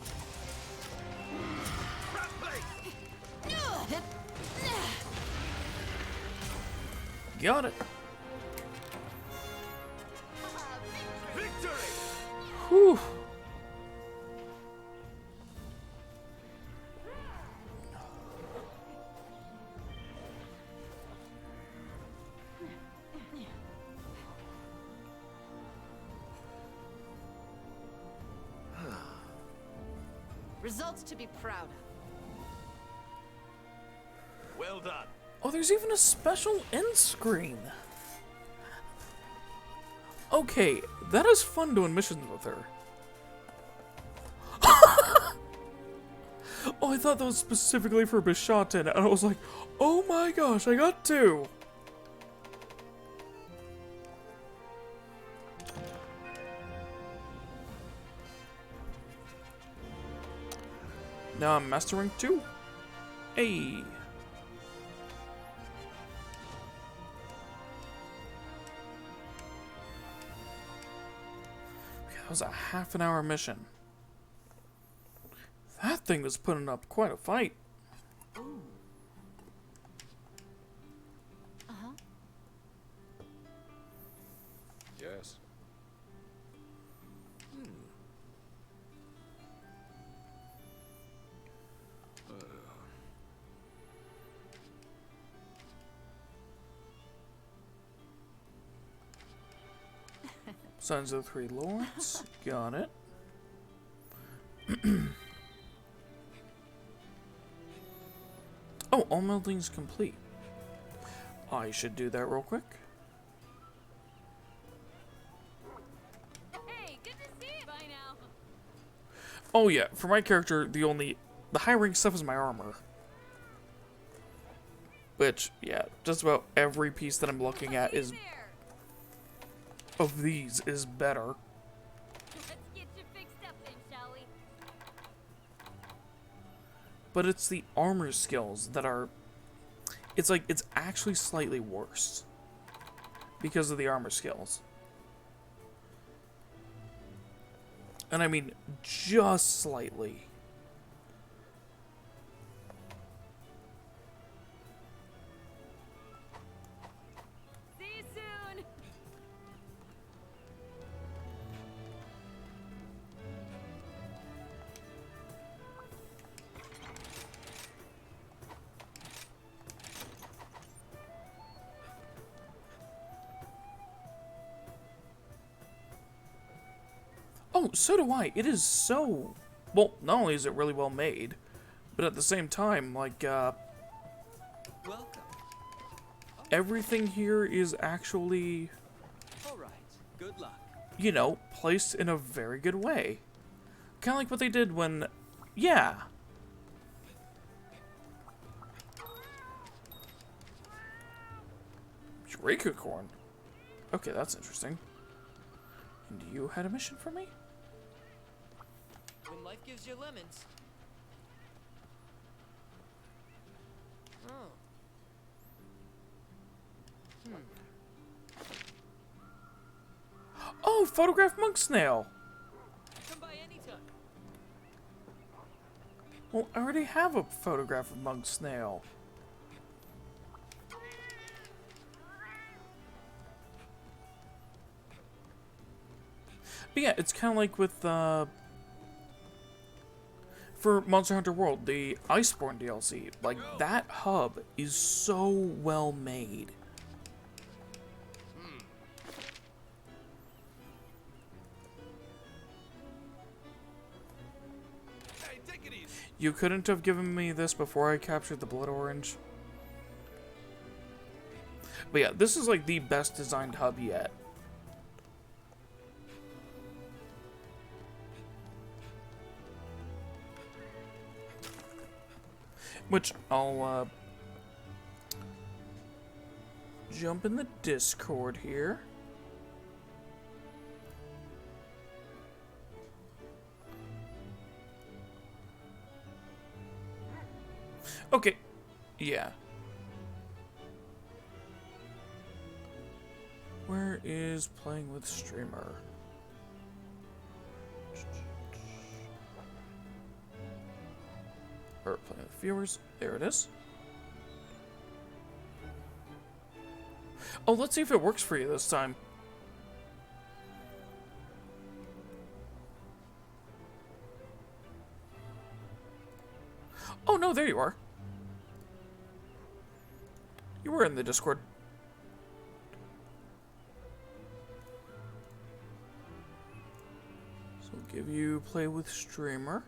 Got it. Victory! Whew. Results to be proud of. Well done. Oh, there's even a special end screen. Okay, that is fun doing missions with her. Oh, I thought that was specifically for Bishatan, and I was like, oh my gosh, I got two. Now I'm Master Rank 2. Hey. Okay, that was a half-an-hour mission. That thing was putting up quite a fight. Yes. Sons of the Three Lords. Got it. Oh, all melding's complete. I should do that real quick. Hey, good to see you. Bye now. Oh yeah, for my character, the high rank stuff is my armor. Which, yeah, just about every piece that I'm looking at is of these is better. Let's get you fixed up then, shall we? But it's the armor skills that are... It's like, it's actually slightly worse. Because of the armor skills. And I mean, just slightly. See you soon. Oh, so do I. It is so... Well, not only is it really well made, but at the same time, like, Welcome. everything here is actually, All right. Good luck. you know, placed in a very good way. Kind of like what they did when... Yeah. Eureka corn. Okay, that's interesting. And you had a mission for me? When life gives you lemons. Oh. Oh, photograph monk snail. Come by anytime. Well, I already have a photograph of monk snail. But yeah, it's kind of like with, for Monster Hunter World, the Iceborne DLC. Like, that hub is so well made. Hey, take it easy. You couldn't have given me this before I captured the Blood Orange. But yeah, this is like the best designed hub yet. Which I'll jump in the Discord here. Okay, yeah. Where is playing with streamer? Or playing with viewers. There it is. Oh, let's see if it works for you this time. Oh no, there you are. You were in the Discord. So give you play with streamer.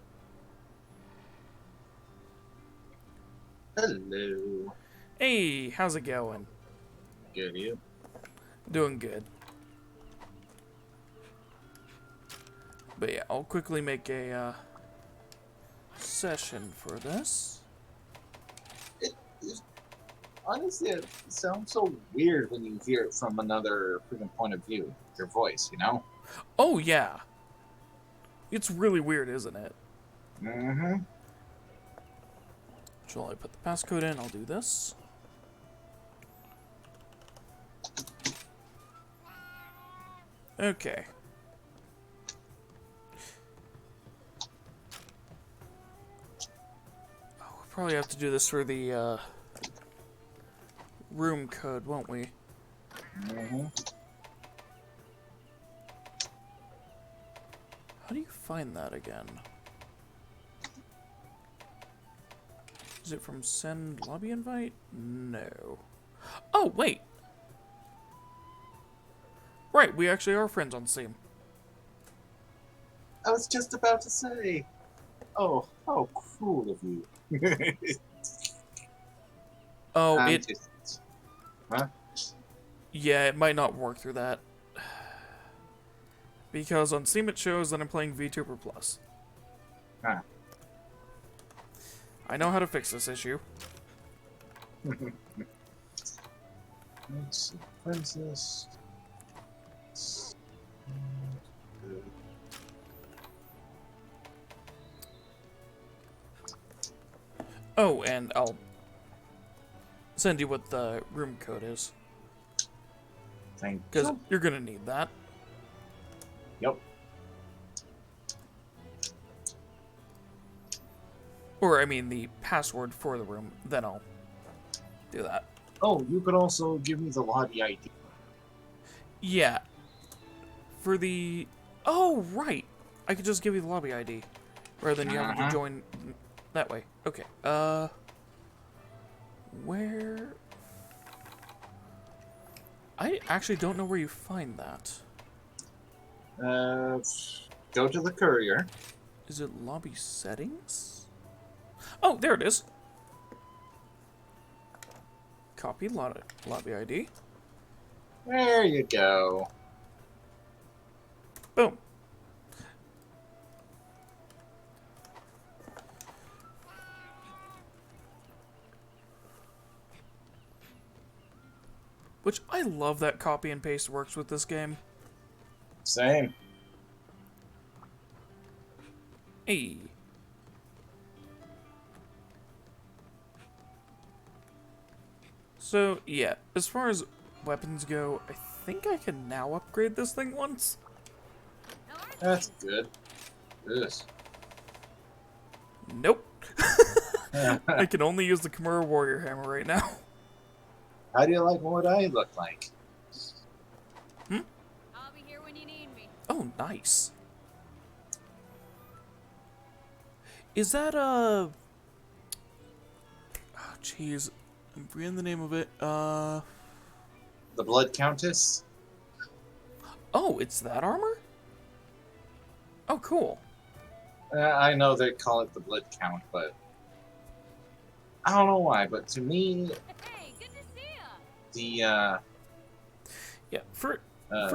Hello. Hey, how's it going? Good, you? Doing good. But yeah, I'll quickly make a session for this. Honestly, it sounds so weird when you hear it from another freaking point of view. Your voice, you know? Oh yeah. It's really weird, isn't it? Mm-hmm. So while I put the passcode in, I'll do this. Okay. Oh, we'll probably have to do this for the room code, won't we? Mm-hmm. How do you find that again? Is it from send lobby invite? No. Oh, wait! Right, we actually are friends on Steam. I was just about to say. Oh, how cruel of you. Oh, I'm it... just... Huh? Yeah, it might not work through that. Because on Steam it shows that I'm playing VTuber Plus. Huh. I know how to fix this issue. Let's see. Princess. Oh, and I'll send you what the room code is. Thank Because you. you're going to need that. Yep. Or, I mean, the password for the room. Then I'll do that. Oh, you could also give me the lobby ID. Yeah. For the... Oh, right. I could just give you the lobby ID. Rather than you having to join that way. Okay. Where... I actually don't know where you find that. Go to the courier. Is it lobby settings? Oh, there it is. Copy lobby ID. There you go. Boom. Which I love that copy and paste works with this game. Same. Hey. So, yeah, as far as weapons go, I think I can now upgrade this thing once. That's good. This. Nope. I can only use the Kimura Warrior Hammer right now. How do you like what I look like? Hmm? I'll be here when you need me. Oh, nice. Is that Oh, jeez. I'm forgetting the name of it. The Blood Countess? Oh, it's that armor? Oh, cool. I know they call it the Blood Count, but... I don't know why, but to me... Hey, good to see ya. The, Yeah, for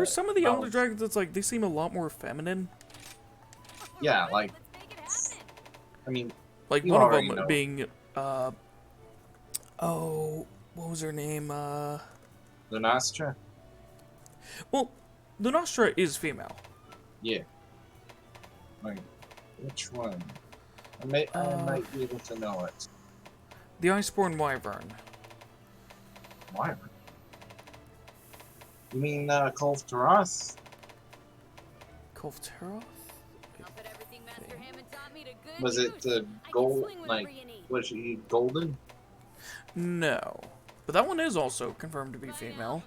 some of the no. Elder Dragons, it's like, they seem a lot more feminine. Yeah, like... Let's make it happen. I mean... Like, You one of already them know. being, oh, what was her name? Lunastra? Well, Lunastra is female. Yeah. Wait, which one? I might be able to know it. The Iceborne Wyvern. Wyvern? You mean, Kolv Taroth? Kolfteroth? I'll put everything Master Hammond taught me to good Was it use. the I can gold, swing like, whenever you need. was she golden? No. But that one is also confirmed to be female.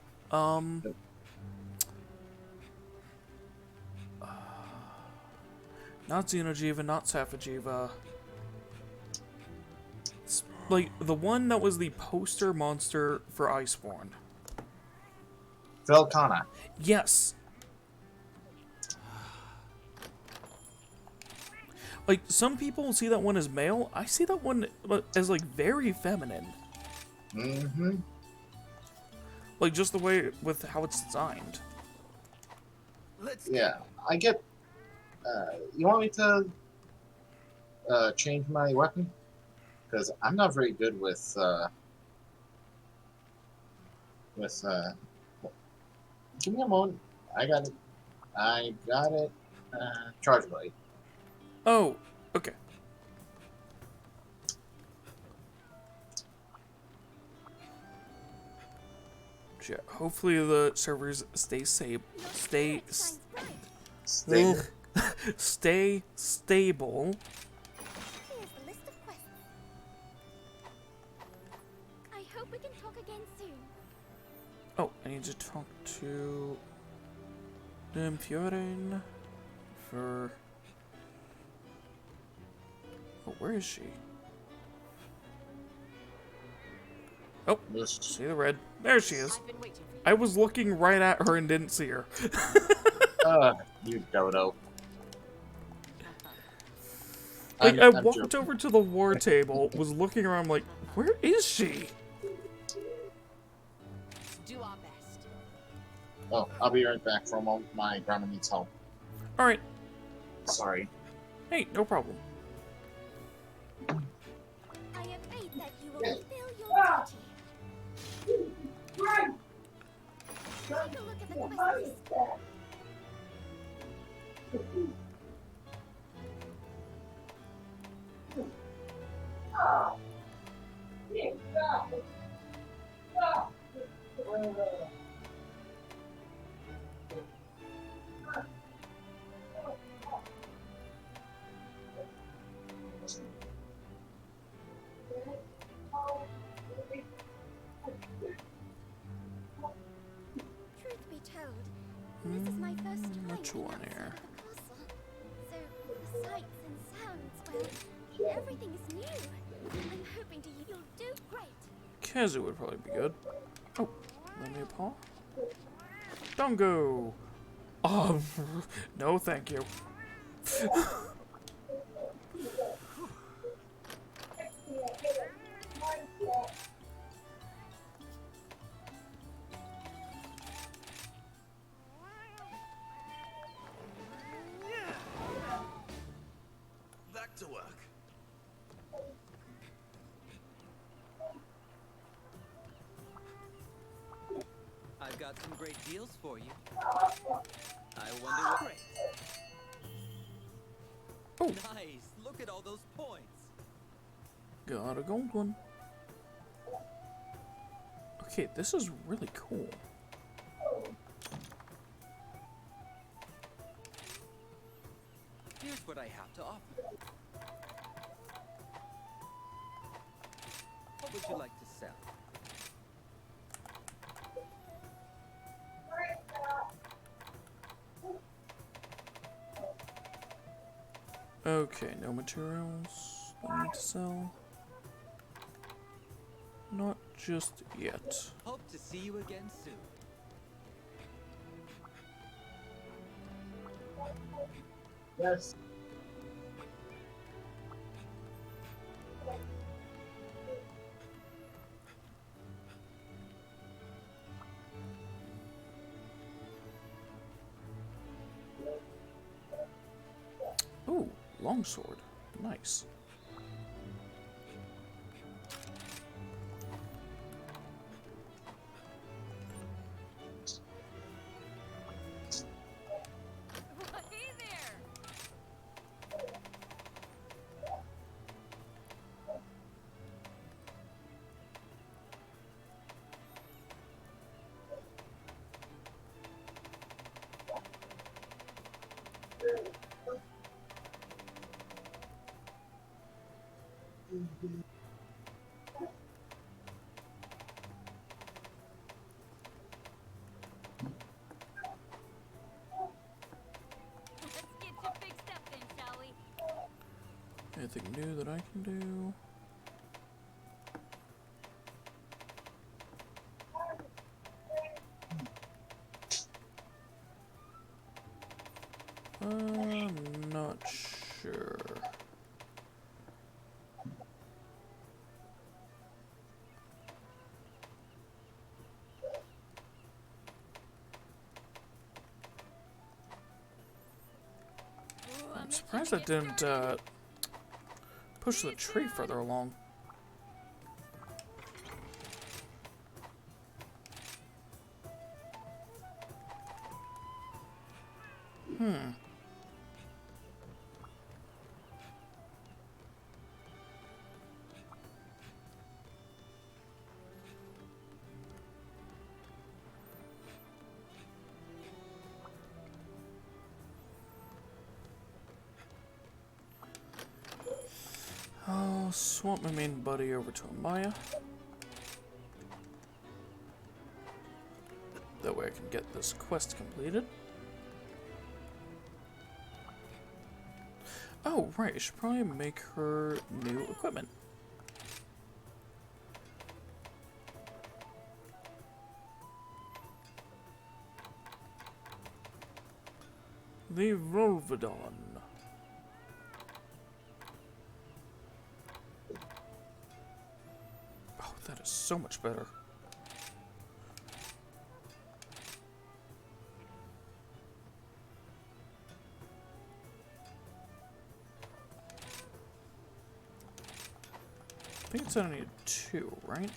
Not Xeno'jiiva, not Safajiva. It's like the one that was the poster monster for Iceborne. Velkana. Yes. Like, some people see that one as male. I see that one as, like, very feminine. Mm-hmm. Like, just the way with how it's designed. Yeah, I get... you want me to change my weapon? Because I'm not very good with give me a moment. I got it. I got it. Charge blade. Oh, okay. Yeah, hopefully the servers stay safe. Stay. Shines bright. Stay. Stay stable. Here's the list of quests. I hope we can talk again soon. Oh, I need to talk to Fiore for. Oh, where is she? Oh, see the red. There she is. I've been waiting for you. I was looking right at her and didn't see her. You dodo. Like, I I'm walked joking. over to the war table, was looking around, like, where is she? Let's do our best. Oh, I'll be right back for a moment. My grandma needs help. Alright. Sorry. Hey, no problem. I have faith that you will fulfill your duty. Take a look at the quest list. Truth be told, this is my first time Which being one outside here? of the castle. So the sights and sounds, well, everything is new. I'm hoping you'll do great. Kazu would probably be good. Oh, let me a paw. Dongo! Oh, no thank you. Back to work. I've got some great deals for you. I wonder what. Great. Oh. Nice. Look at all those points. Got a gold one. Okay, this is really cool. Here's what I have to offer. What would you like to sell? Okay, no materials I need to sell. Not just yet. Hope to see you again soon. Yes. Ooh, longsword. Nice. Hey there! Let's get you fixed up then, shall we? Anything new that I can do? I'm not sure. Ooh, I'm itching surprised to that get didn't started. push the tree further along. Hmm. I'll swap my main buddy over to Amaya. That way I can get this quest completed. Oh, right, I should probably make her new equipment. The Volvidon. Oh, that is so much better. I think it's only 2, right?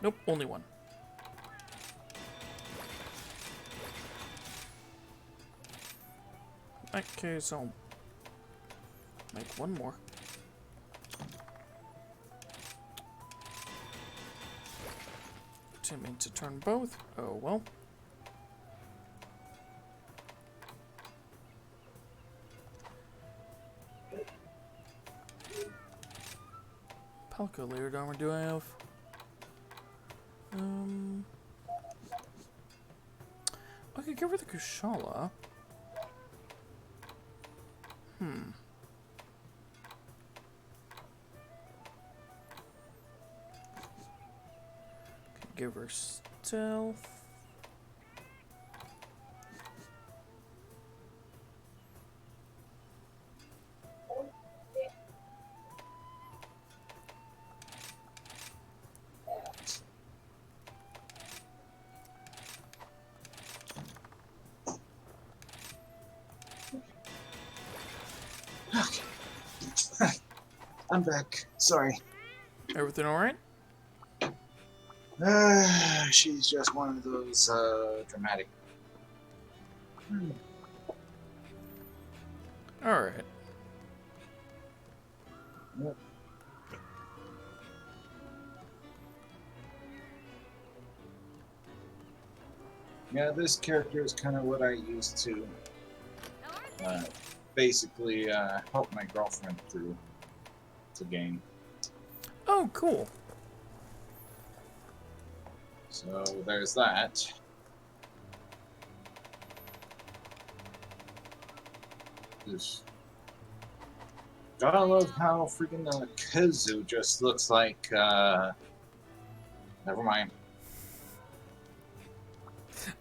Nope, only 1. Okay, so make 1 more. Didn't mean to turn both. Oh well. Palico layered armor do I have? I could give her the Kushala. Could give her stealth. I'm back. Sorry. Everything alright? She's just one of those dramatic. Alright. Yep. Yeah, this character is kind of what I used to basically help my girlfriend through the game. Oh, cool. So there's that. Just gotta love how freaking Kazu just looks like. Never mind.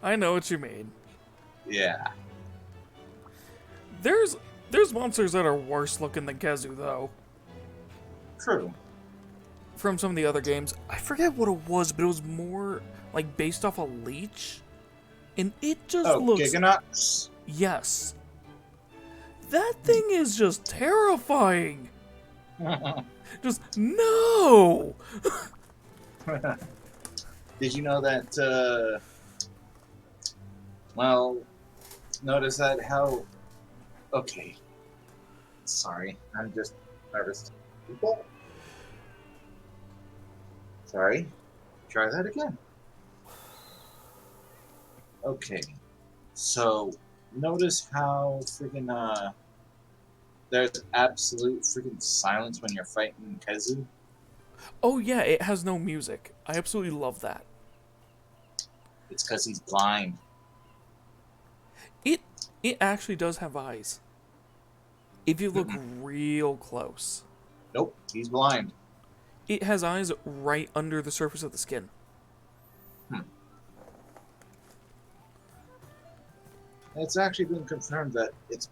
I know what you mean. Yeah. There's monsters that are worse looking than Kezu, though. True. From some of the other games. I forget what it was, but it was more like based off a leech. And it just looks... Giganox? Yes. That thing is just terrifying. Just, no! Did you know that, well, notice that how... Okay. Sorry, I'm just nervous. Sorry. Try that again. Okay. So, notice how freaking, there's absolute freaking silence when you're fighting Kezu? Oh yeah, it has no music. I absolutely love that. It's because he's blind. It actually does have eyes. If you look real close. Nope, he's blind. It has eyes right under the surface of the skin. It's actually been confirmed that it's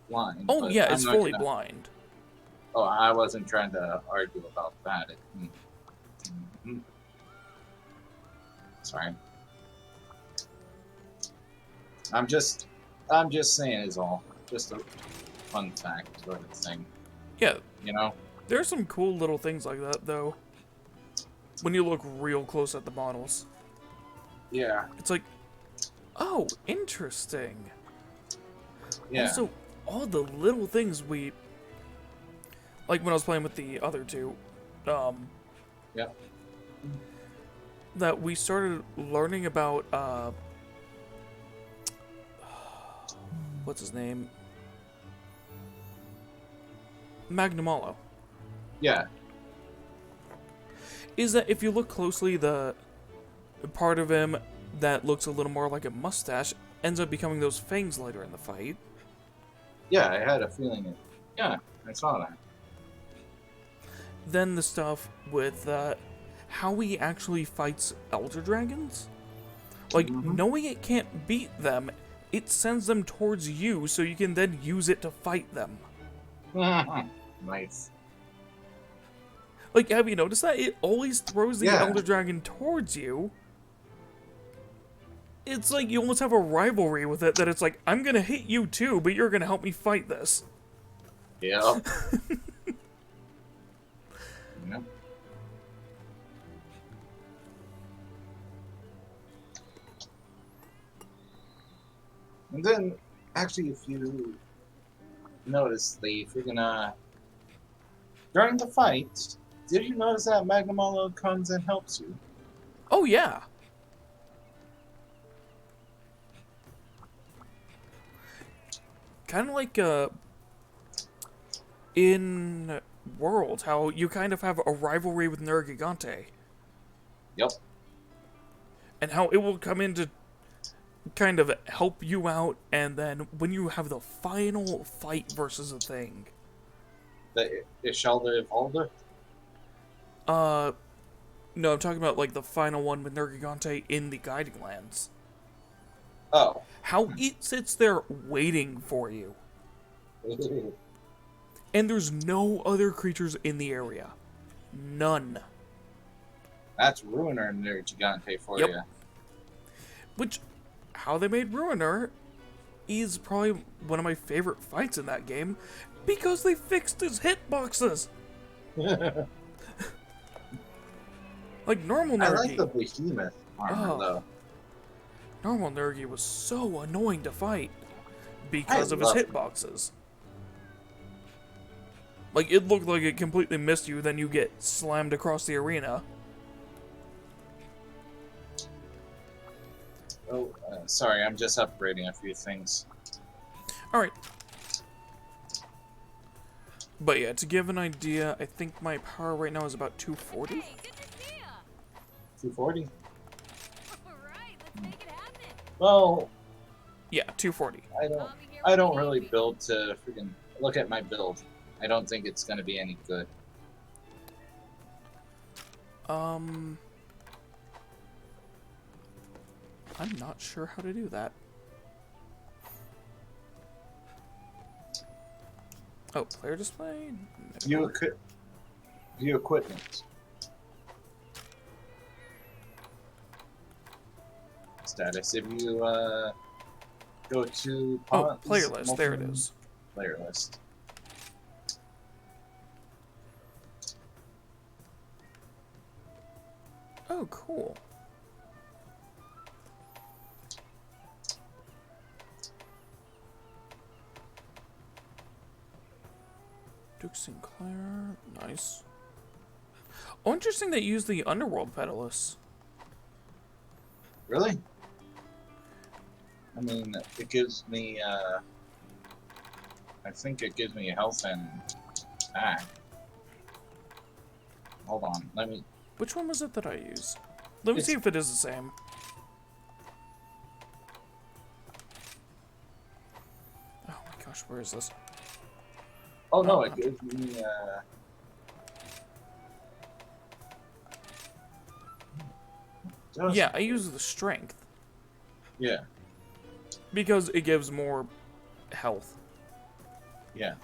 blind. Oh yeah, it's fully blind. Oh, I wasn't trying to argue about that. Sorry. I'm just saying is all. Just a fun fact sort of thing. Yeah. You know? There's some cool little things like that, though. When you look real close at the models. Yeah. It's like, oh, interesting. Yeah. Also, all the little things we... Like when I was playing with the other two, yeah. That we started learning about, what's his name? Magnamalo. Yeah. is that if you look closely, the part of him that looks a little more like a mustache ends up becoming those fangs later in the fight. Yeah, I had a feeling it. Yeah, I saw that. Then the stuff with how he actually fights Elder Dragons. Like, knowing it can't beat them, it sends them towards you so you can then use it to fight them. Nice. Like, have you noticed that? It always throws the Yeah. Elder Dragon towards you. It's like you almost have a rivalry with it, that it's like, I'm gonna hit you too, but you're gonna help me fight this. Yeah. Yeah. And then, actually, if you notice, the freaking, during the fight, did you notice that Magnamalo comes and helps you? Oh, yeah. Kind of like, in World, how you kind of have a rivalry with Nergigante. Yep. And how it will come in to kind of help you out, and then when you have the final fight versus a thing. The Ishalda Evolder? No, I'm talking about, like, the final one with Nergigante in the Guiding Lands. Oh. How it sits there waiting for you. And there's no other creatures in the area. None. That's Ruiner and Gigante for Yep. you. Which, how they made Ruiner is probably one of my favorite fights in that game, because they fixed his hitboxes. Like normal Nergi. I like the Behemoth armor, though. Normal Nergi was so annoying to fight because of his hitboxes. Like, it looked like it completely missed you, then you get slammed across the arena. Oh, sorry, I'm just upgrading a few things. Alright. But yeah, to give an idea, I think my power right now is about 240. Hey, good to see ya. 240? Alright, let's make it happen. Well, Yeah, 240. I don't really build to freaking look at my build. I don't think it's gonna be any good. I'm not sure how to do that. Oh, player display? No. View equipment. Status. If you go to Oh, player list. There it is. Player list. Oh, cool. Duke Sinclair. Nice. Oh, interesting they use the Underworld Pedalus. Really? I mean, it gives me, I think it gives me health and attack. Hold on, let me... Which one was it that I used? Let me see if it is the same. Oh my gosh, where is this? Oh no, it gives me, Yeah, I use the strength. Yeah. Because it gives more health. Yeah.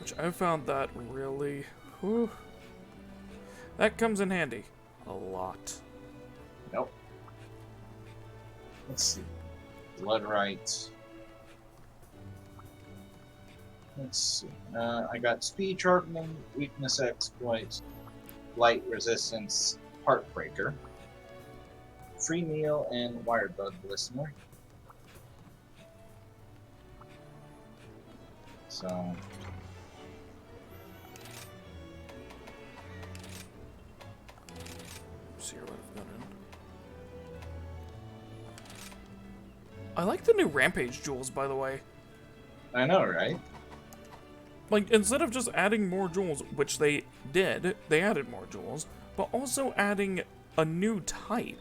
Which I found that really... Whew, that comes in handy. A lot. Nope. Let's see. Blood right. Let's see. I got speed sharpening, weakness exploit, light resistance, heartbreaker, free meal, and wired bug listener. So. See what I've got in. I like the new Rampage jewels, by the way. I know, right? Like, instead of just adding more jewels, which they did, they added more jewels, but also adding a new type.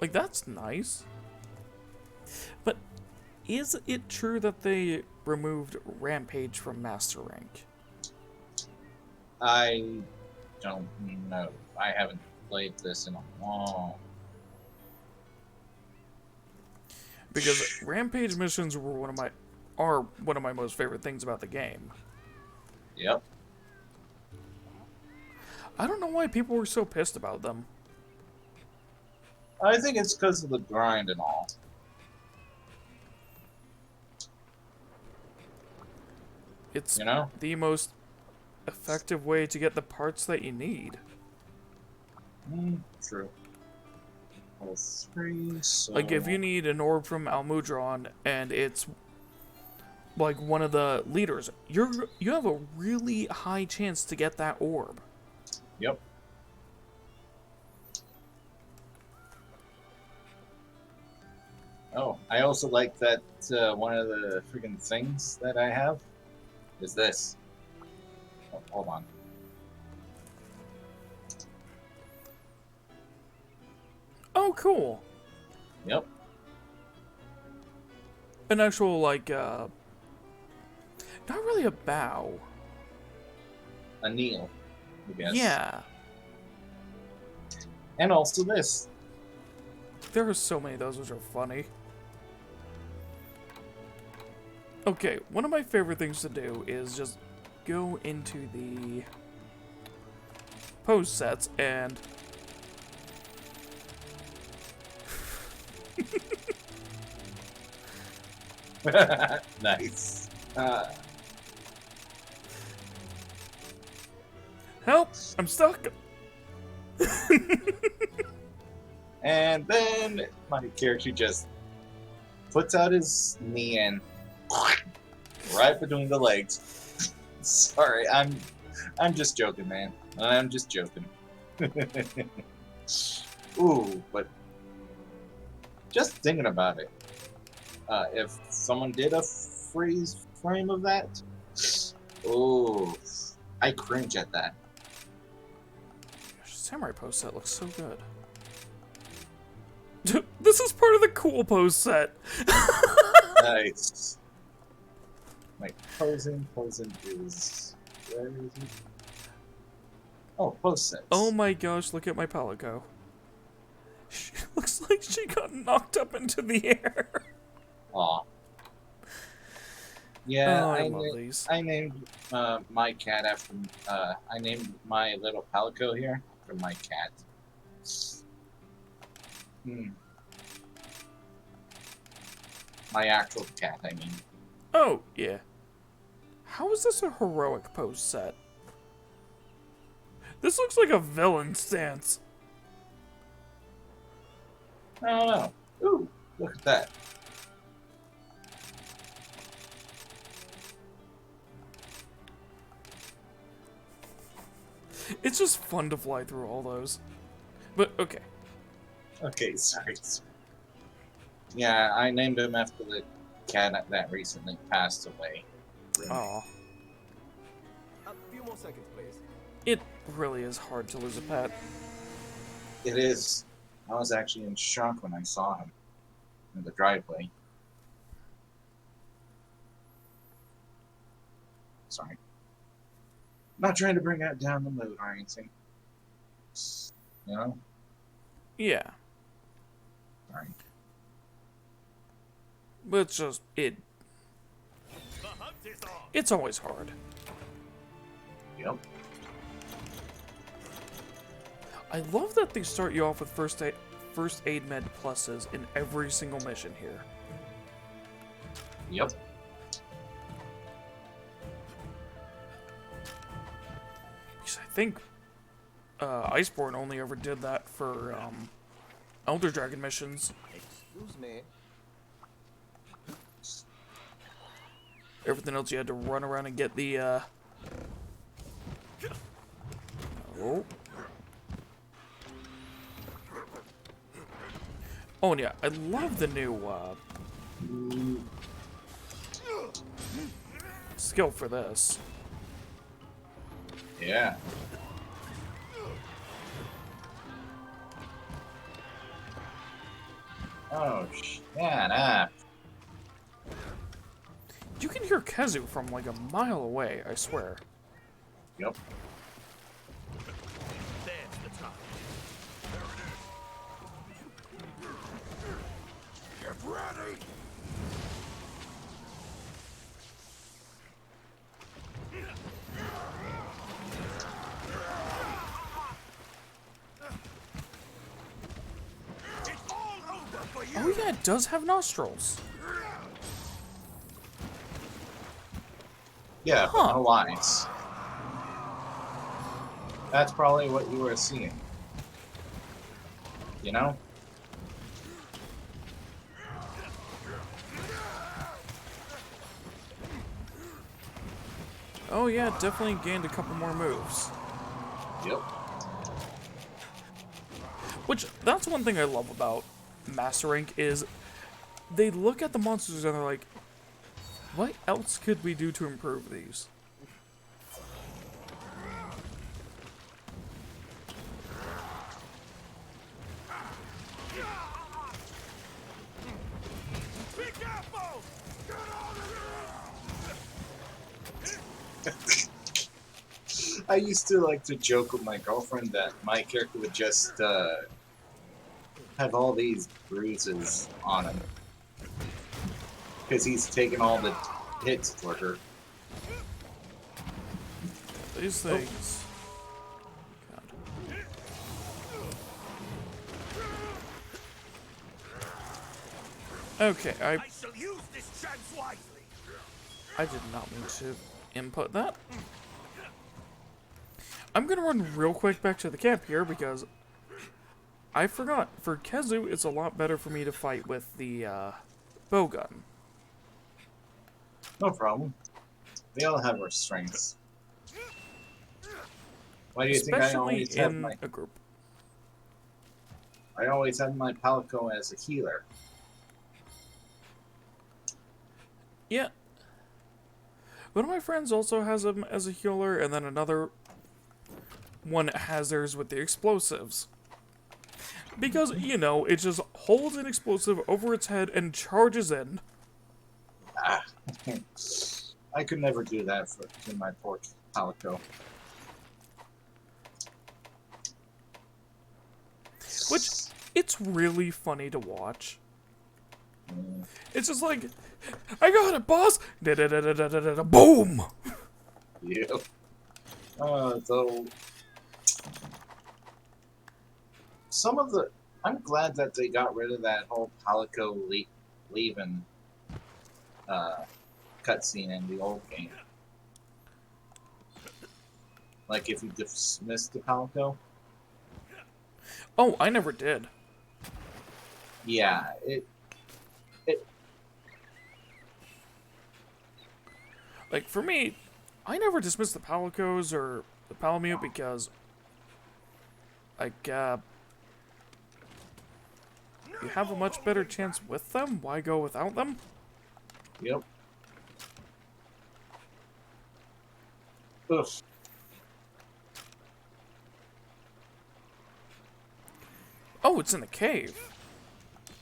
Like, that's nice. But is it true that they removed Rampage from Master Rank? I don't know. I haven't played this in a long. Because Rampage missions were one of my most favorite things about the game. Yep. I don't know why people were so pissed about them. I think it's because of the grind and all. It's You know? the most effective way to get the parts that you need. True. Level 3, so... Like, if you need an orb from Almudron and it's like one of the leaders, you have a really high chance to get that orb. Yep. Oh, I also like that one of the freaking things that I have is this. Oh, hold on. Oh, cool. Yep. An actual, like, not really a bow. A kneel, I guess. Yeah. And also this. There are so many of those which are funny. Okay, one of my favorite things to do is just go into the pose sets and Nice. help! I'm stuck! And then my character just puts out his knee and right between the legs. Sorry, I'm just joking, man. I'm just joking. Ooh, but just thinking about it, if someone did a freeze frame of that, oh, I cringe at that. Samurai pose set looks so good. This is part of the cool pose set. Nice. Like posing is where is it? Oh, pose sets. Oh my gosh, look at my Palico. She looks like she got knocked up into the air. Aw. Yeah, Oh, I love these. I named my cat after I named my little Palico here after my cat. My actual cat, I mean. Oh, yeah. How is this a heroic pose set? This looks like a villain stance. I don't know. Ooh, look at that. It's just fun to fly through all those. But, okay. Okay, sorry. Yeah, I named him after the cat that recently passed away. Aw. A few more seconds, please. It really is hard to lose a pet. It is. I was actually in shock when I saw him in the driveway. Sorry. Not trying to bring that down the mood or anything. You know? Yeah. Sorry. But it's just, it's always hard. Yep. I love that they start you off with first aid med pluses in every single mission here. Yep. Because I think Iceborne only ever did that for Elder Dragon missions. Excuse me. Everything else you had to run around and get the oh. Oh, and yeah, I love the new skill for this. Yeah. Oh, shut up. You can hear Kezu from like a mile away, I swear. Yep. There's the time. Get ready! It's all over for you! Oh yeah, it does have nostrils. Yeah, Huh. but no lines. That's probably what you were seeing. You know? Oh yeah, it definitely gained a couple more moves. Yep. Which, that's one thing I love about Master Rank is they look at the monsters and they're like, what else could we do to improve these? Be careful! Get out of here! I used to like to joke with my girlfriend that my character would just have all these bruises on him. Because he's taken all the hits toward her. These things. God. Okay, I shall use this chance wisely. I did not mean to input that. I'm gonna run real quick back to the camp here because I forgot. For Kezu, it's a lot better for me to fight with the bowgun. No problem. We all have our strengths. Why do you think I Especially always have in my... a group. I always have my Palico as a healer. Yeah. One of my friends also has him as a healer, and then another one has theirs with the explosives. Because, you know, it just holds an explosive over its head and charges in. Ah. I could never do that to my poor Palico. Which, it's really funny to watch. It's just like, I got it, boss! Da-da-da-da-da-da-da, boom! Yep. Though... Some of the... I'm glad that they got rid of that whole Palico leaving cutscene in the old game. Like, if you dismiss the Palico. Oh, I never did. Yeah, Like, for me, I never dismissed the Palicos or the Palamute because, like, you have a much better chance with them. Why go without them? Yep. Ugh. Oh, it's in the cave.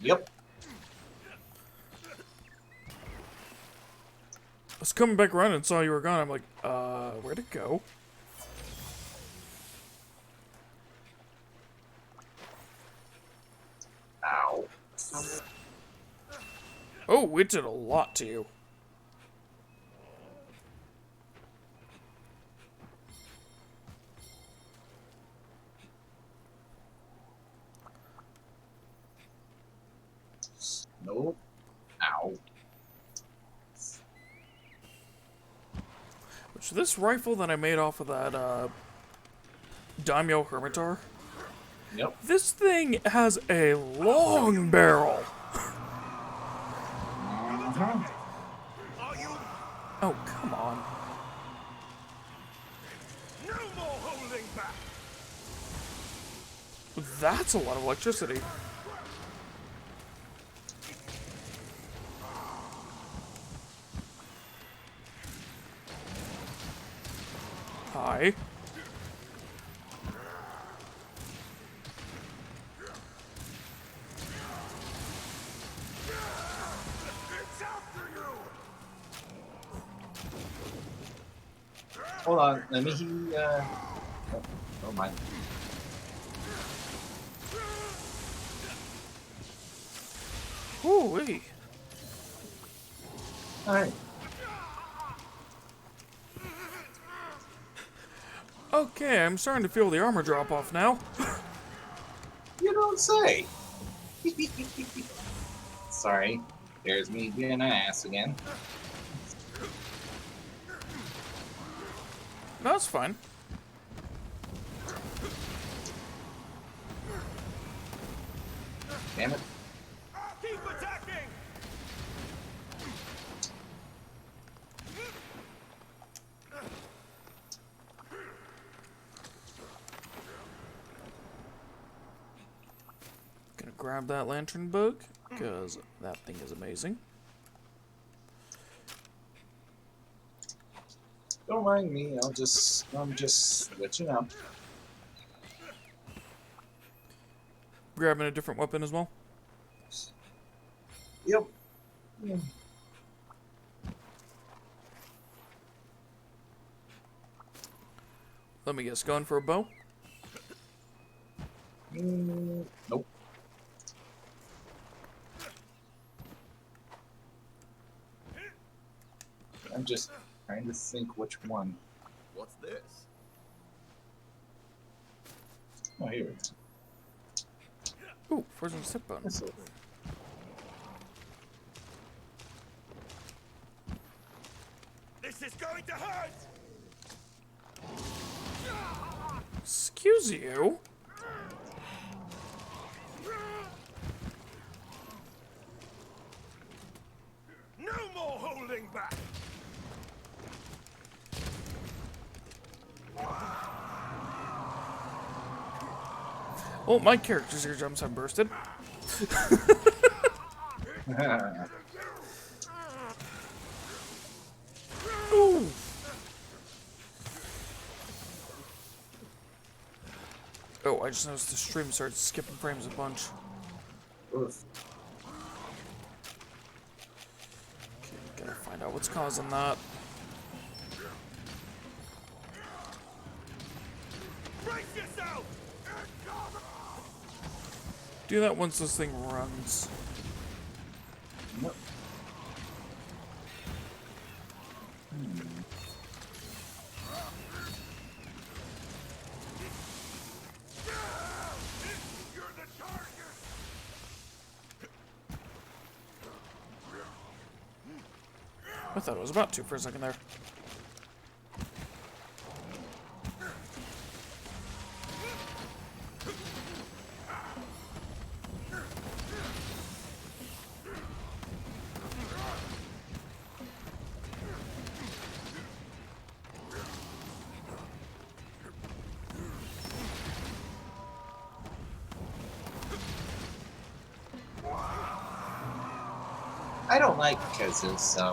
Yep. I was coming back around and saw you were gone. I'm like, where'd it go? Ow. Oh, it did a lot to you. Nope. Ow. Which, this rifle that I made off of that, Daimyo Hermitar, Yep. this thing has a long barrel. Are you? Oh, come on. No more holding back. That's a lot of electricity. die. Hold on, let me oh, oh my. Ooh-wee. Alright. Okay, I'm starting to feel the armor drop off now. You don't say. Sorry. There's me being an ass again. No, that's fine. Damn it. Keep attacking! Gonna grab that lantern book, because that thing is amazing. Don't mind me, I'm just switching up. Grabbing a different weapon as well. Yep. Yeah. Let me guess, going for a bow? Nope. I'm just trying to think which one. What's this? Oh, here it is. Ooh, frozen stick bone. This is- This is going to hurt! Excuse you? No more holding back! Oh, my character's eardrums have bursted. Ooh. Oh, I just noticed the stream started skipping frames a bunch. Oof. Okay, gotta find out what's causing that. Brace yourself! Do that once this thing runs. Nope. You're the target! I thought it was about to for a second there. I don't like Kazu, so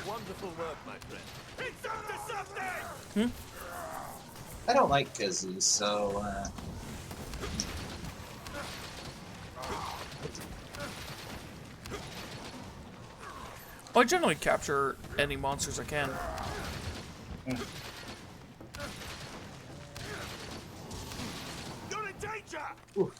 Wonderful work, my friend. It's up to something! I don't like Kazu, so Well, I generally capture any monsters I can. You're in danger! oof.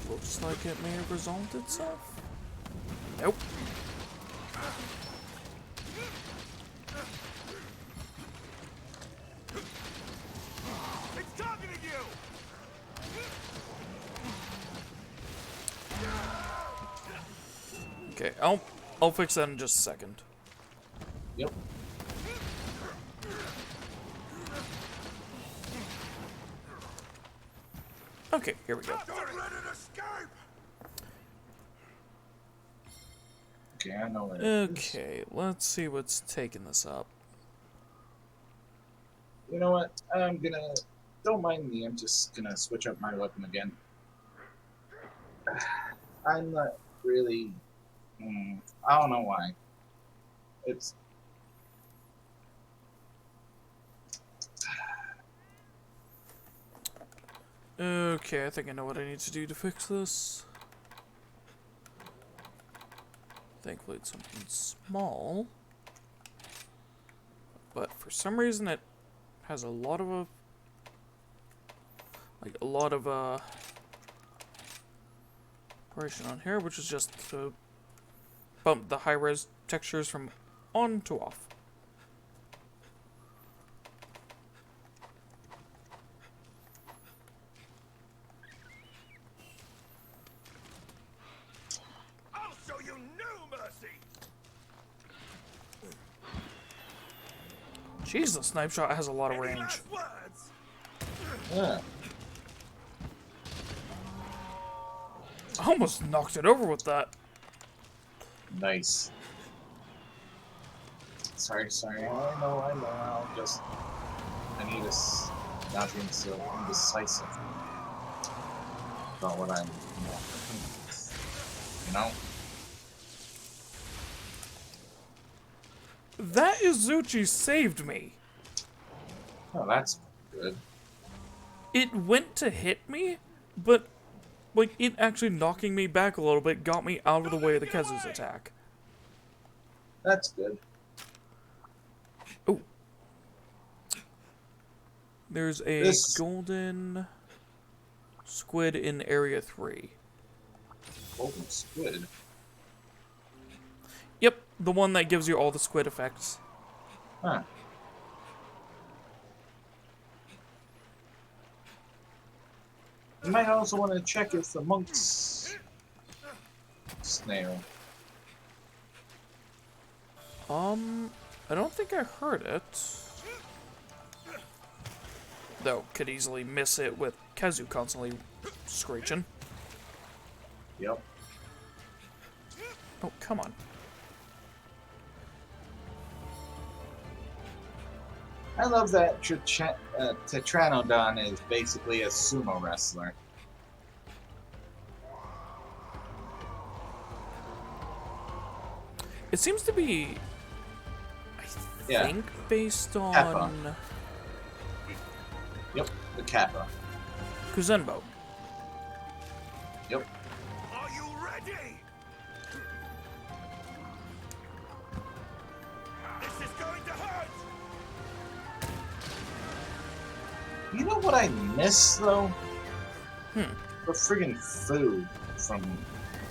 Looks like it may have resolved itself. Nope. It's targeting you! Okay, I'll fix that in just a second. Yep. Okay, here we go. Don't let it escape! Okay, I know where it is. Okay, let's see what's taking this up. You know what? I'm gonna. Don't mind me. I'm just gonna switch up my weapon again. I'm not really. I don't know why. It's. Okay, I think I know what I need to do to fix this. Thankfully, it's something small. But for some reason, it has a lot of operation on here, which is just to bump the high-res textures from on to off. I'll show you no mercy. Jeez, the snipe shot has a lot of Any range. last words? Yeah. I almost knocked it over with that. Nice. Sorry. I know. I'll just. I need not being so indecisive about what I'm. You know? That Izuchi saved me. Oh, that's good. It went to hit me, but like it actually knocking me back a little bit got me out of the way of the Kezu's attack. That's good. Oh. There's a golden squid in area 3. Golden squid? Yep, the one that gives you all the squid effects. Huh. You might also want to check if the monk's snail. I don't think I heard it. Though, could easily miss it with Kezu constantly screeching. Yep. Oh, come on. I love that Tetranodon is basically a sumo wrestler. It seems to be, I think, based on Kappa. Yep, the Kappa. Kuzenbo. Yep. Are you ready? This is going to hurt. You know what I miss though? The friggin' food from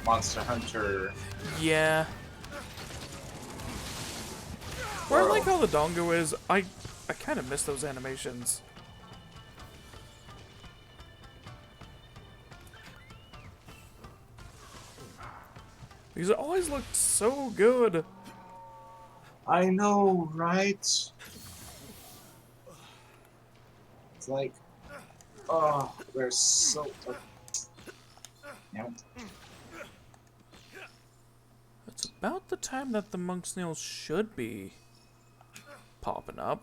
Monster Hunter. Yeah. Where I like how the Dongo is, I kind of miss those animations. Because it always looked so good. I know, right? It's like, oh, they're so. Damn it. It's about the time that the monk snails should be popping up.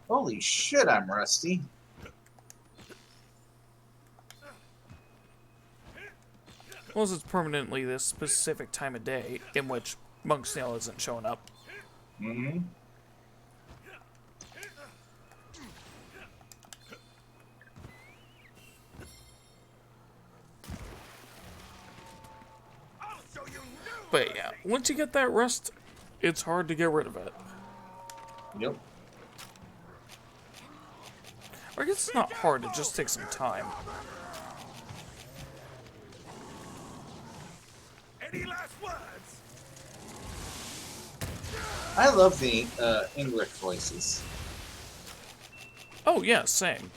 Holy shit, I'm rusty. Unless it's permanently this specific time of day in which monk snail isn't showing up. Mm-hmm. But yeah, once you get that rust, it's hard to get rid of it. Yep. Or I guess it's not hard, it just takes some time. Any last words? I love the English voices. Oh yeah, same.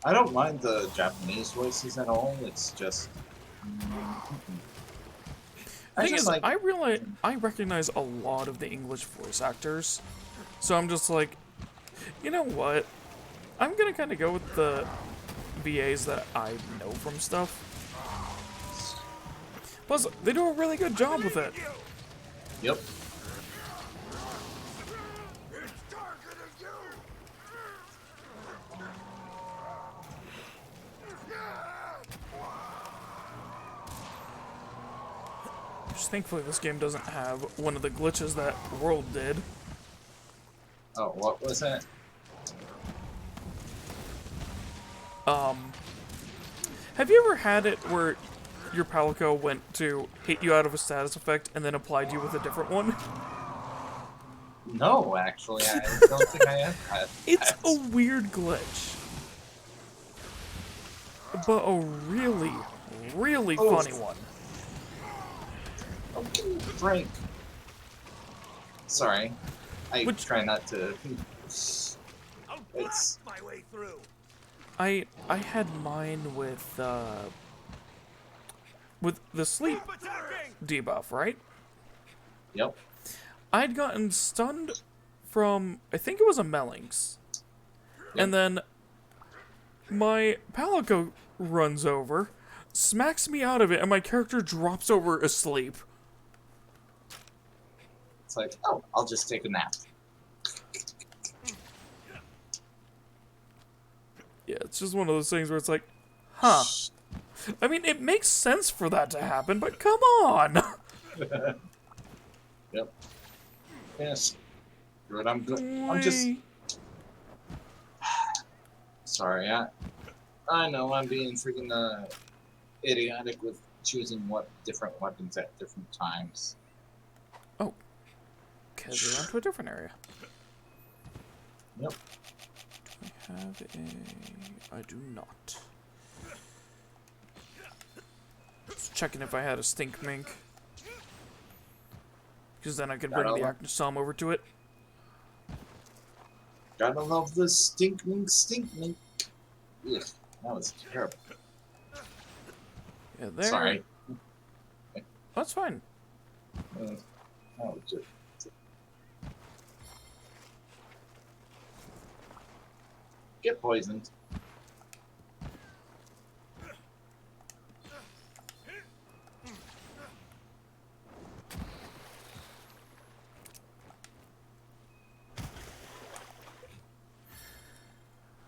I don't mind the Japanese voices at all. It's just. The thing is, I realize I recognize a lot of the English voice actors, so I'm just like, you know what? I'm gonna kind of go with the VAs that I know from stuff. Plus, they do a really good job with it. Yep. Just thankfully this game doesn't have one of the glitches that World did. Oh, what was that? Have you ever had it where your Palico went to hit you out of a status effect and then applied you with a different one? No, actually, I don't think I have had It's that. a weird glitch. But a really, really funny one. Oh, Frank. Sorry. I try not to... It's... my way through. I had mine with the sleep debuff, right? Yep. I'd gotten stunned from, I think it was a Mellings. Yep. And then my Palico runs over, smacks me out of it, and my character drops over asleep. It's like, oh, I'll just take a nap. Yeah, it's just one of those things where it's like, huh. I mean, it makes sense for that to happen, but come on! Yep. Yes. Good, I'm good. I'm just... Sorry, I know I'm being freaking idiotic with choosing what different weapons at different times. Oh. Because we went to a different area. Yep. Do I have a... I do not. Just checking if I had a stink mink. Because then I could bring the Acnosome over to it. Gotta love the stink mink, stink mink. Ugh, that was terrible. Yeah, there. Sorry. That's fine. That was just... Get poisoned.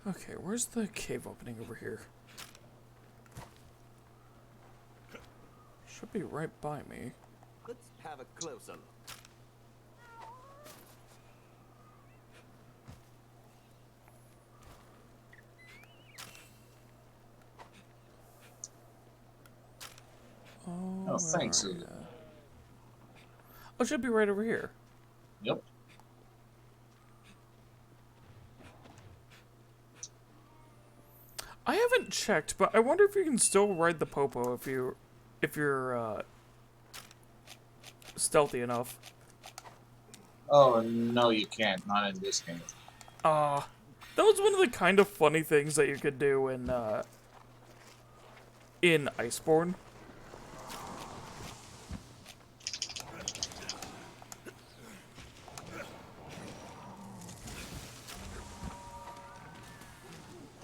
Okay, where's the cave opening over here? Should be right by me. Let's have a closer look. Oh, Oh, thanks. Oh, it should be right over here. Yep. I haven't checked, but I wonder if you can still ride the Popo if you're stealthy enough. Oh, no, you can't. Not in this game. That was one of the kind of funny things that you could do in Iceborne.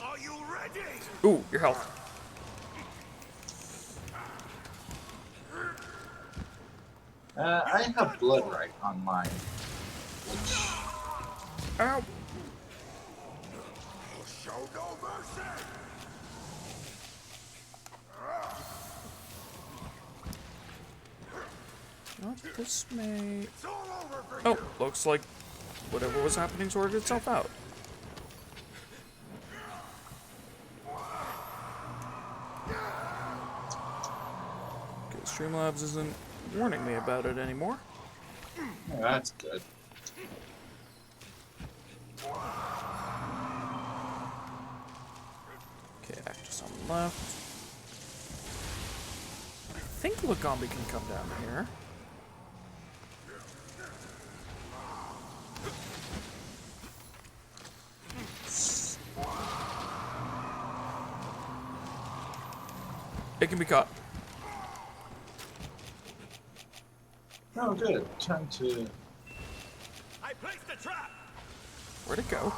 Are you ready? Ooh, your health. I have blood right on mine. Which... Ow! Show no mercy. Not this may... It's all over for Oh, looks like whatever was happening sorted itself out. Okay, Streamlabs isn't warning me about it anymore. Oh, that's good. Okay, Actus on the left. I think Lagombi can come down here. It can be caught. Oh, good. Time to... I placed the trap. Where'd it go?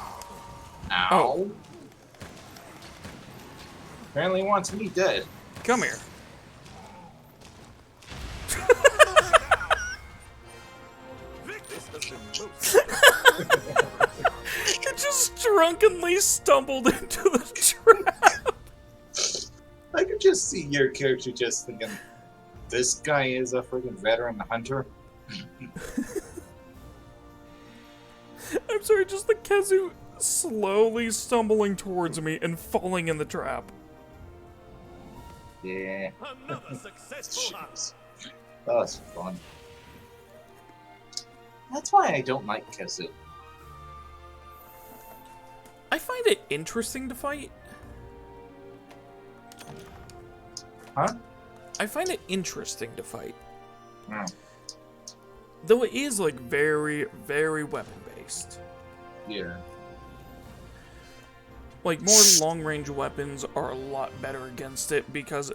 Ow. Oh. Apparently wants me dead. Come here. This has been most It just drunkenly stumbled into the trap. I could just see your character just thinking, this guy is a freaking veteran hunter. I'm sorry, just the Kezu slowly stumbling towards me and falling in the trap. Yeah. another successful hunt. Jeez. That was fun. That's why I don't like Kezu. I find it interesting to fight. Huh? I find it interesting to fight. Hmm. Though it is, like, very, very weapon-based. Yeah. Like, more long-range weapons are a lot better against it because...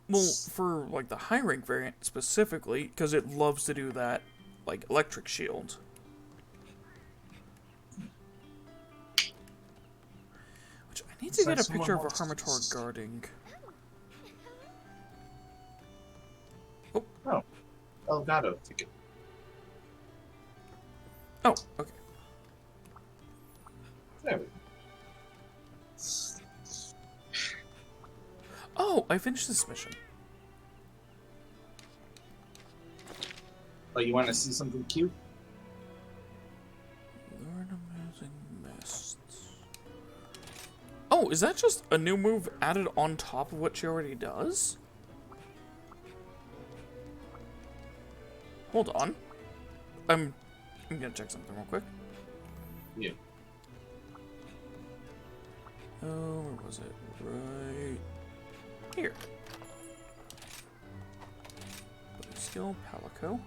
Well, for, like, the high-rank variant specifically, because it loves to do that, like, electric shield. Which, I need to It's get like a picture of a someone Hermitor guarding. Oh. Elgato ticket. Oh, okay. There we go. Oh, I finished this mission. Oh, you want to see something cute? Learn Amazing Mists. Oh, is that just a new move added on top of what she already does? Hold on. I'm gonna check something real quick. Yeah. Oh, where was it? Right here. Blue skill, Palico.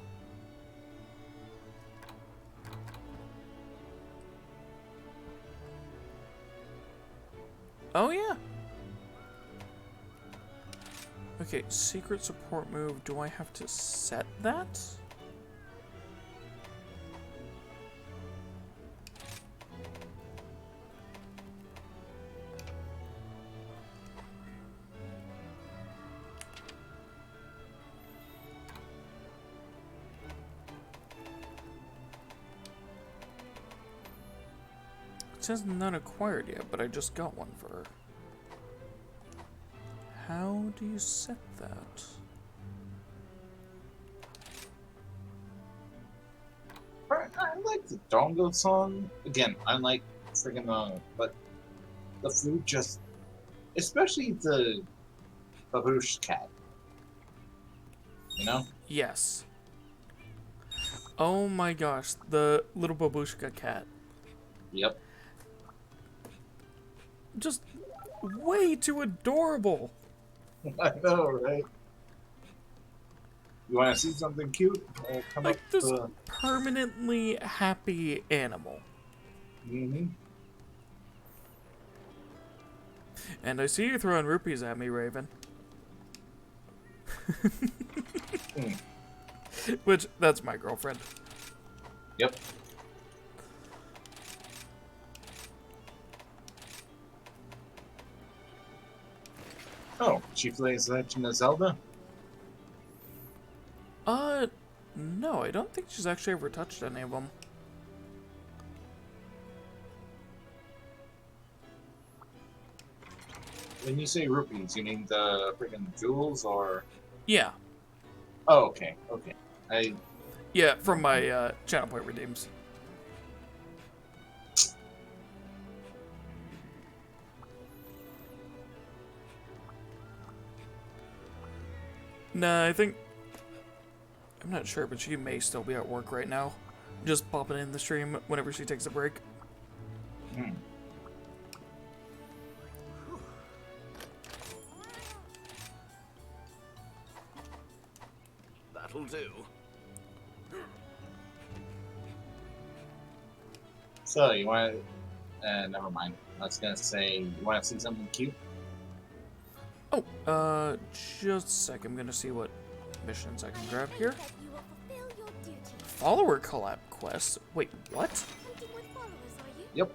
Oh yeah. Okay, secret support move. Do I have to set that? It says none acquired yet, but I just got one for her. How do you set that? I like the Dongo song. Again, I like friggin' but the food just, especially the babush cat. You know? Yes. Oh my gosh, the little babushka cat. Yep. Just way too adorable. I know, right? You want to see something cute? Come Like up this to... permanently happy animal. Mm-hmm. And I see you throwing rupees at me, Raven. Which, that's my girlfriend. Yep. Oh, she plays Legend of Zelda? No, I don't think she's actually ever touched any of them. When you say rupees, you mean the friggin' jewels, or...? Yeah. Oh, okay, okay. Yeah, from my, channel point redeems. Nah, I think... I'm not sure, but she may still be at work right now. Just popping in the stream whenever she takes a break. Hmm. That'll do. So, you want to... never mind. I was gonna say, you want to see something cute? Oh, just a sec. I'm gonna see what missions I can grab here. That you will fulfill your duty. Follower collab quest? Wait, what? Hunting with followers, are you? Yep.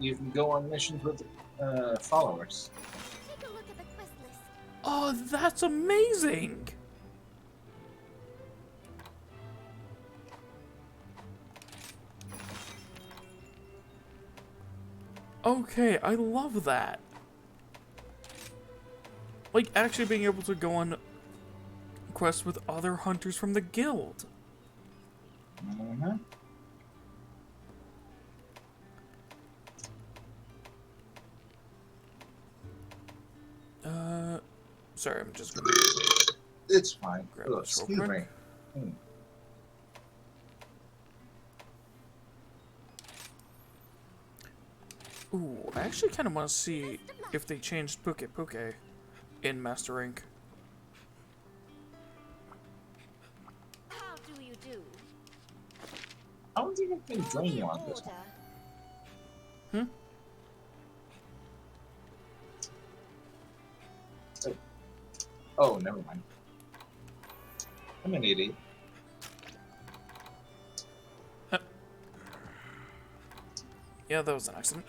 you can go on missions with followers. Take a look at the quest list. Oh, that's amazing! Okay, I love that. Like, actually being able to go on quests with other hunters from the guild. Mm-hmm. Sorry, I'm just gonna It's fine. grab Look, this real excuse quick. me. Ooh, I actually kind of want to see if they changed Poke Poke in Master Rank. How do you do? I don't think I can join you on this one. Hmm? Oh, never mind. I'm an idiot. Yeah, that was an accident.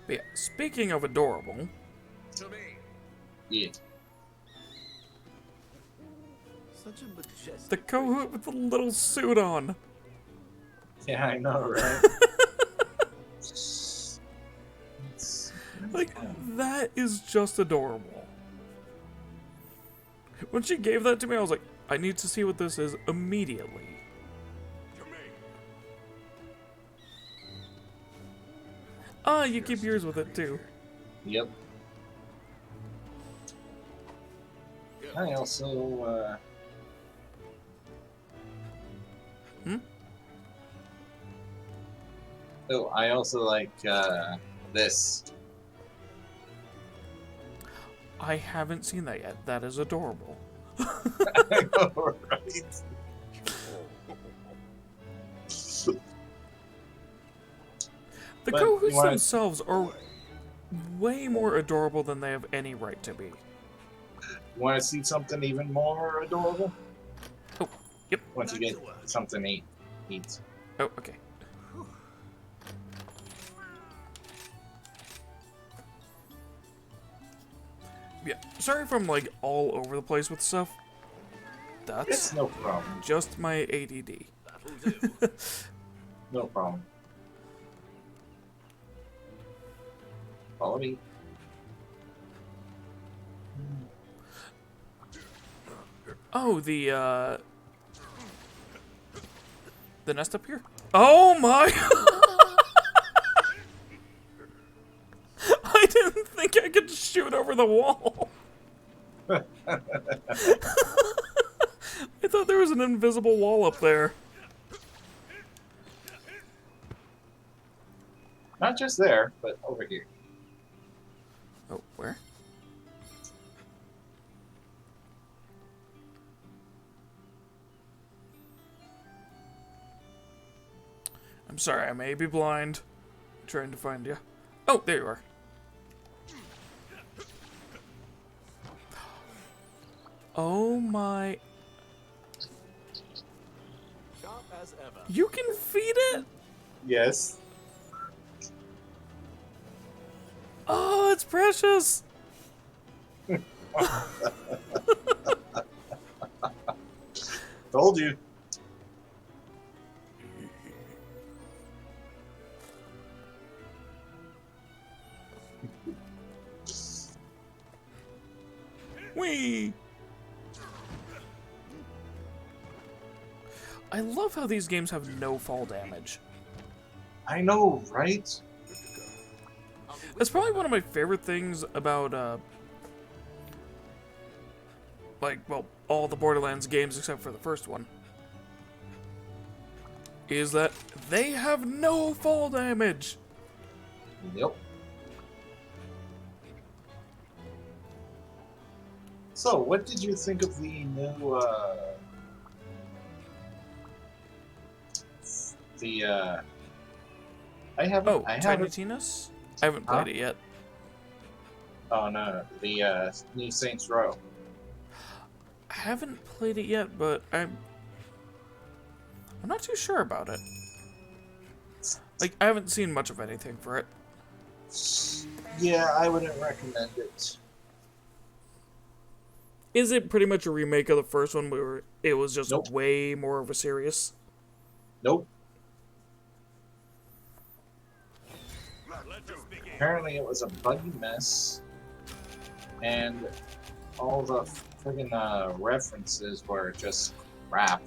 But yeah, speaking of adorable, To me. Yeah. Such a majestic. the Kohoot with the little suit on. Yeah, I know, right? Like, that is just adorable. When she gave that to me, I was like, I need to see what this is immediately. To me. Ah, you keep yours with it too. Yep. I also, Oh, I also like, this. I haven't seen that yet. That is adorable. I know, right? The But you Kohoots wanna- themselves are way more adorable than they have any right to be. Want to see something even more adorable? Oh, yep. Once you get something to eat. Oh, okay. Yeah, sorry if I'm like all over the place with stuff. That's It's no problem. just my ADD. That'll do. No problem. Follow me. Oh, the nest up here? Oh my! I didn't think I could shoot over the wall. I thought there was an invisible wall up there. Not just there, but over here. Oh, where? I'm sorry, I may be blind. I'm trying to find you. Oh, there you are. Oh my... Sharp as ever. You can feed it? Yes. Oh, it's precious. Told you. Whee! I love how these games have no fall damage. I know, right? That's probably one of my favorite things about, like, well, all the Borderlands games except for the first one. Is that they have no fall damage. Yep. So, what did you think of the new, I haven't, Oh, I Tiny haven't, Tina's? I haven't played it yet. oh no, the, new Saints Row. I haven't played it yet, but I'm not too sure about it. Like, I haven't seen much of anything for it. Yeah, I wouldn't recommend it. Is it pretty much a remake of the first one where it was just Nope. way more of a serious? Nope. Let us begin. Apparently it was a buggy mess, and all the friggin' references were just crap.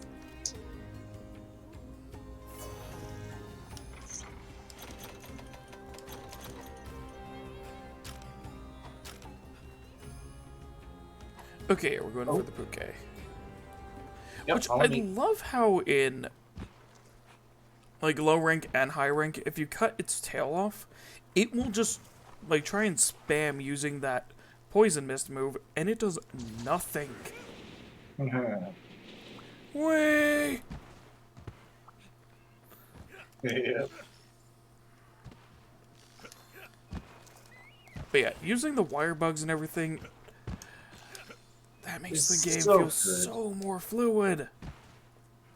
Okay, we're going for the bouquet. Yep, Which follow I me. love how in like low rank and high rank, if you cut its tail off, it will just like try and spam using that poison mist move, and it does nothing. Way. Yep. But yeah, using the wire bugs and everything, that makes It's the game so feel good. so more fluid.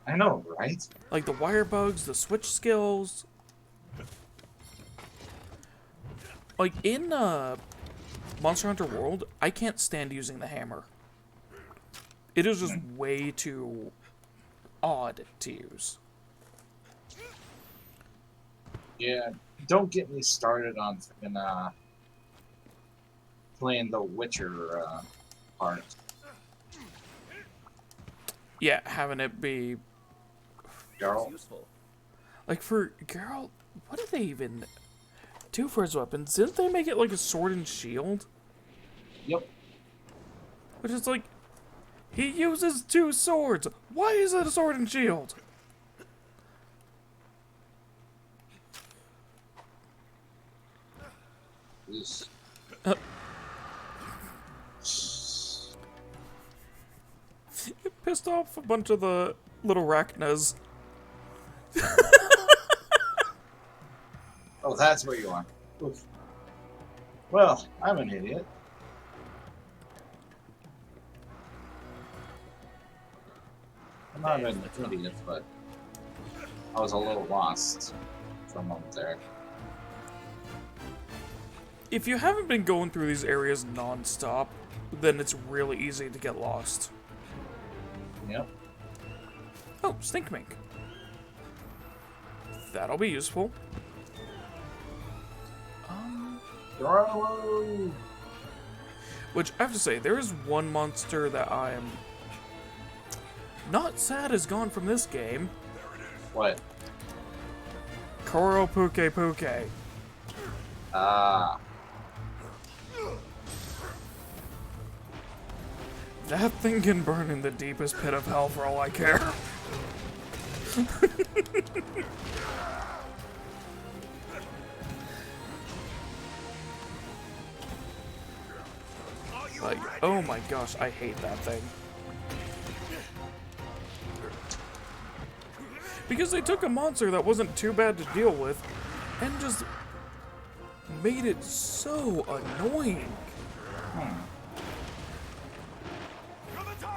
I know, right? Like the wire bugs, the switch skills. Like in Monster Hunter World, I can't stand using the hammer. It is just way too odd to use. Yeah, don't get me started on freaking playing the Witcher part. Yeah, having it be Girl. Useful. like for Geralt, what did they even do for his weapons? Didn't they make it like a sword and shield? Yep. Which is like, he uses two swords. Why is it a sword and shield? Is- It pissed off a bunch of the little Rachnas. Oh, that's where you are. Oof. Well, I'm an idiot. I'm not an idiot, but I was a little lost for a moment there. If you haven't been going through these areas non-stop, then it's really easy to get lost. Yep. Oh, stink mink. That'll be useful. Throw! Which, I have to say, there is one monster that I am not sad is gone from this game. What? Koro Puke Puke. Ah. That thing can burn in the deepest pit of hell for all I care. Like, oh my gosh, I hate that thing. Because they took a monster that wasn't too bad to deal with and just made it so annoying.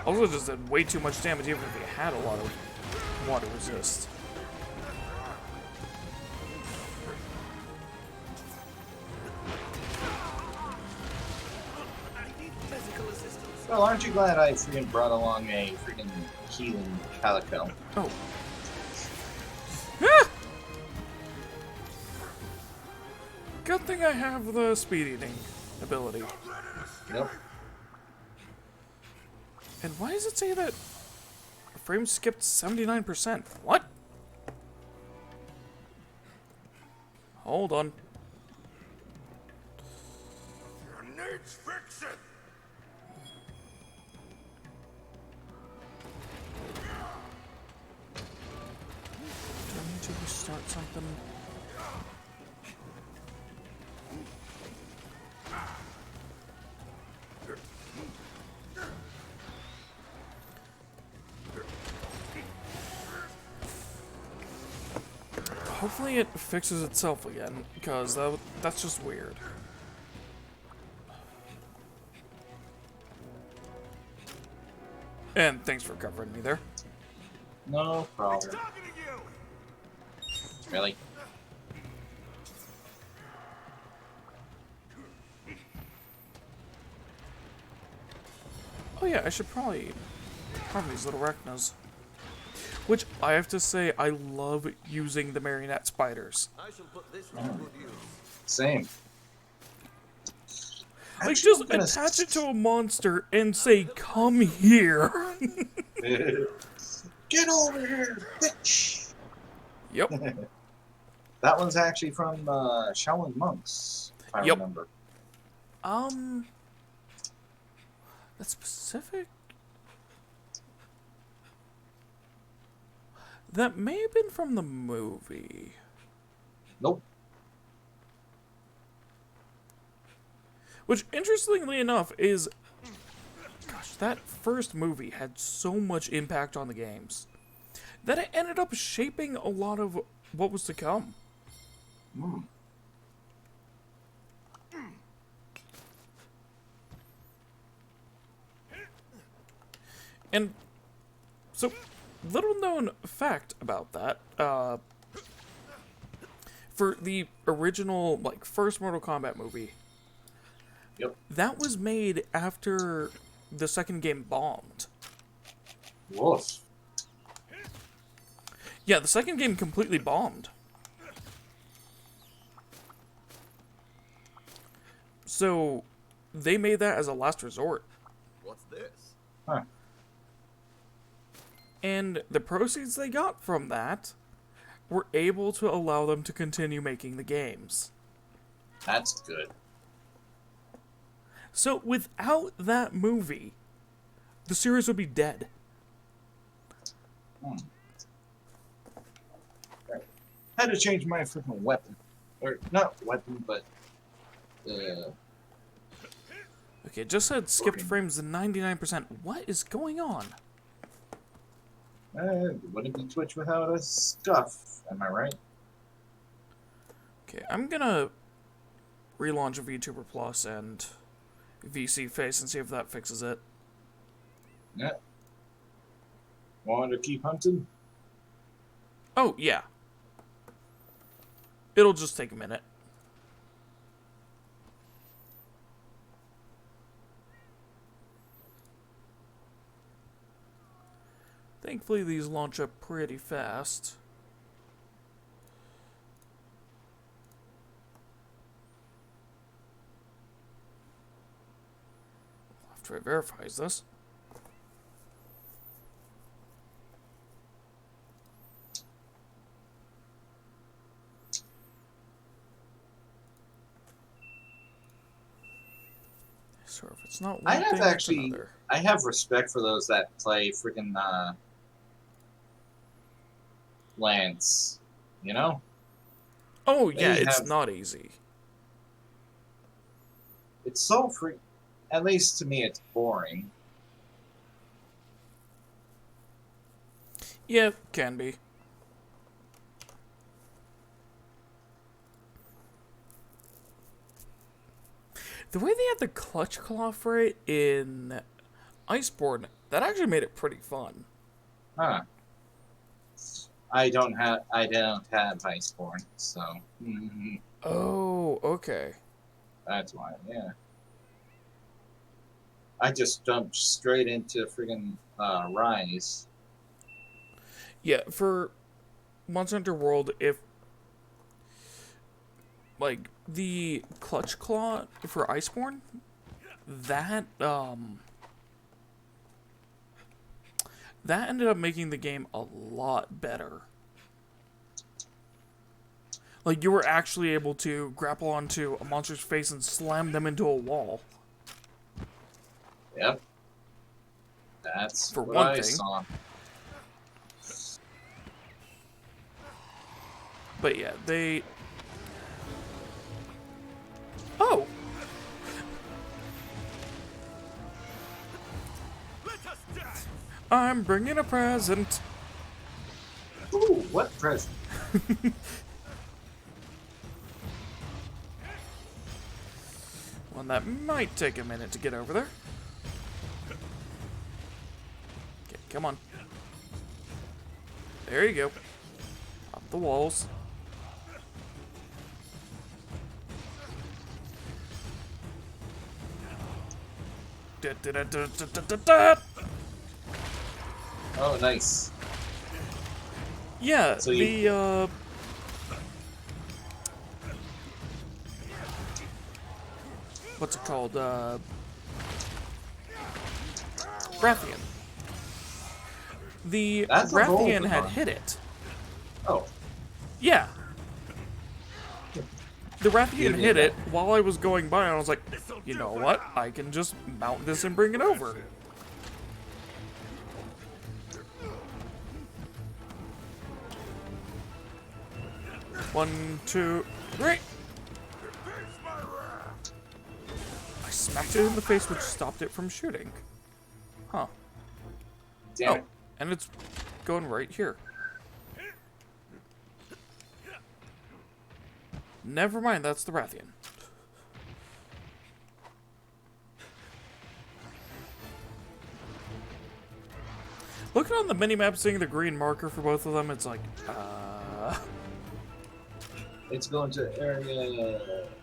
Also just did way too much damage even if he had a lot of water resist. Well, aren't you glad I freaking brought along a freaking healing calico? Oh. Ah! Good thing I have the speed eating ability. Yep. And why does it say that frames skipped 79%? What? Hold on. Needs fixing. Do I need to restart something? Hopefully it fixes itself again, because that's just weird. And thanks for covering me there. No problem. Talking to you. Really? yeah, I should probably harm these little rechnas. Which, I have to say, I love using the marionette spiders. I shall put this to good use. Same. Like, Actually, just I'm gonna attach it to a monster and say, come here. Get over here, bitch! Yep. That one's actually from Shaolin Monks, if I Yep. remember. That's specific? That may have been from the movie. Nope. Which, interestingly enough, is... Gosh, that first movie had so much impact on the games that it ended up shaping a lot of what was to come. Mm. And so, little known fact about that, for the original, like, first Mortal Kombat movie, Yep. that was made after the second game bombed. Woof. Yeah, the second game completely bombed. So, they made that as a last resort. What's this? Huh. And the proceeds they got from that were able to allow them to continue making the games. That's good. So, without that movie, the series would be dead. Hmm. Right. Had to change my freaking weapon. Or, not weapon, but... Okay, it just said skipped Working. frames to 99%. What is going on? Wouldn't be Twitch without a scuff, am I right? Okay, I'm gonna relaunch VTuber Plus and VC Face and see if that fixes it. Yeah. Want to keep hunting? Oh, yeah. It'll just take a minute. Thankfully, these launch up pretty fast. After it verifies this. So if it's not one I have thing, it's actually... another. I have respect for those that play freaking, Lance. You know? Oh, yeah, They it's have- not easy. It's so free. At least to me, it's boring. Yeah, can be. The way they had the clutch claw for it in Iceborne, that actually made it pretty fun. Huh. I don't have Iceborne, so Oh, okay. that's why. Yeah. I just jumped straight into friggin' Rise. Yeah, for Monster Hunter World, if like the clutch claw for Iceborne, that that ended up making the game a lot better. Like, you were actually able to grapple onto a monster's face and slam them into a wall. Yep. That's For what one I thing. saw. But yeah, they... Oh! Let us die. I'm bringing a present. Ooh, what present? One that might take a minute to get over there. Okay, come on. There you go. Up the walls. Oh, nice. Yeah, So you- what's it called? Rathian. The That's a roll Rathian for had fun. hit it. Oh, Yeah. The Rathian Yeah, hit yeah. it while I was going by, and I was like, you know what? I can just mount this and bring it over. One, two, three. I smacked it in the face, which stopped it from shooting. Huh. damn Oh, it. and it's going right here. Never mind, that's the Rathian. Looking on the minimap, seeing the green marker for both of them, it's like, It's going to area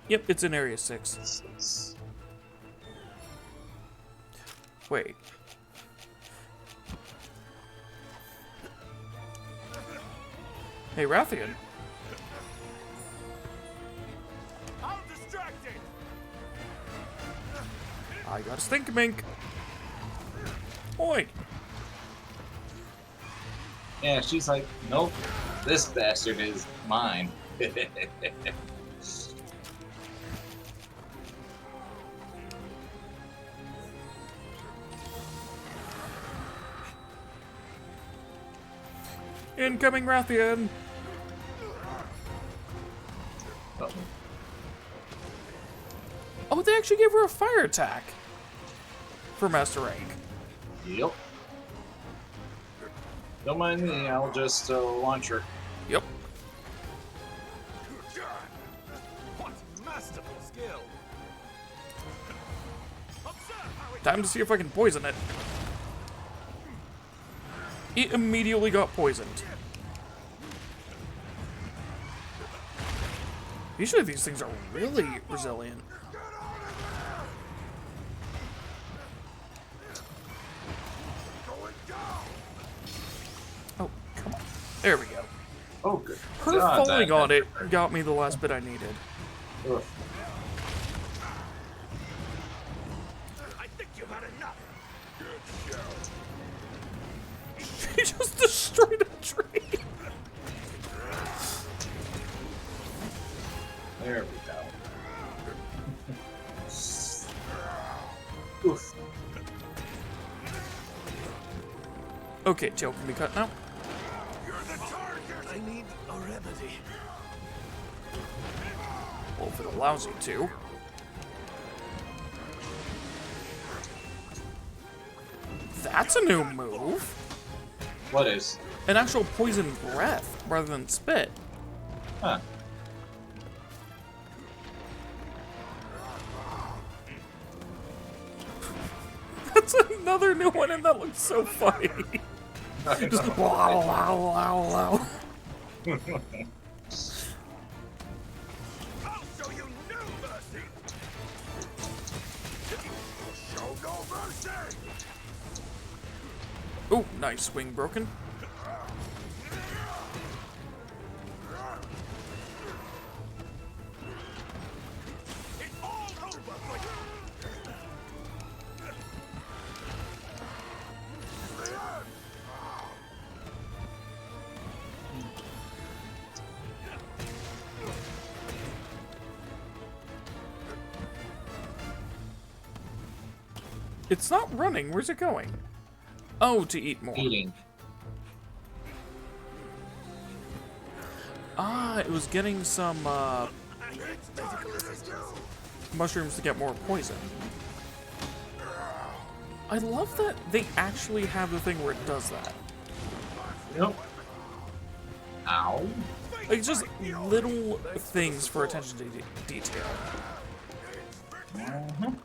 Yep, it's in Area 6. 6. Wait. Hey, Rathian. I'm distracted. I got a Stinkmink. Oi. Yeah, she's like, nope, this bastard is mine. Incoming Rathian. Uh-oh. Oh, they actually gave her a fire attack for Master Rank. Yep. Don't mind me, I'll just launch her. Yep. What masterful skill. Observe how it Time to see if I can poison it. It immediately got poisoned. Usually these things are really resilient. Oh, come on. There we go. Oh, good. Her God, falling that- on it got me the last bit I needed. Ugh. I think you've had enough. Good show. He just destroyed a tree. There we go. Oof. Okay, tail can be cut now. You're the target. I need a remedy. Well, if it allows you to. That's a new move. What is? An actual poison breath rather than spit. Huh. That's another new one, and that looks so funny. Just wow, wow, wow, wow. I'll show you no mercy. Show no mercy. Ooh, nice wing broken. It's all over for you. It's not running. Where's it going? Oh, to eat more. Eating. Ah, it was getting some mushrooms to get more poison. I love that they actually have the thing where it does that. Yep. Ow. Like, just little things for attention to detail. Mhm.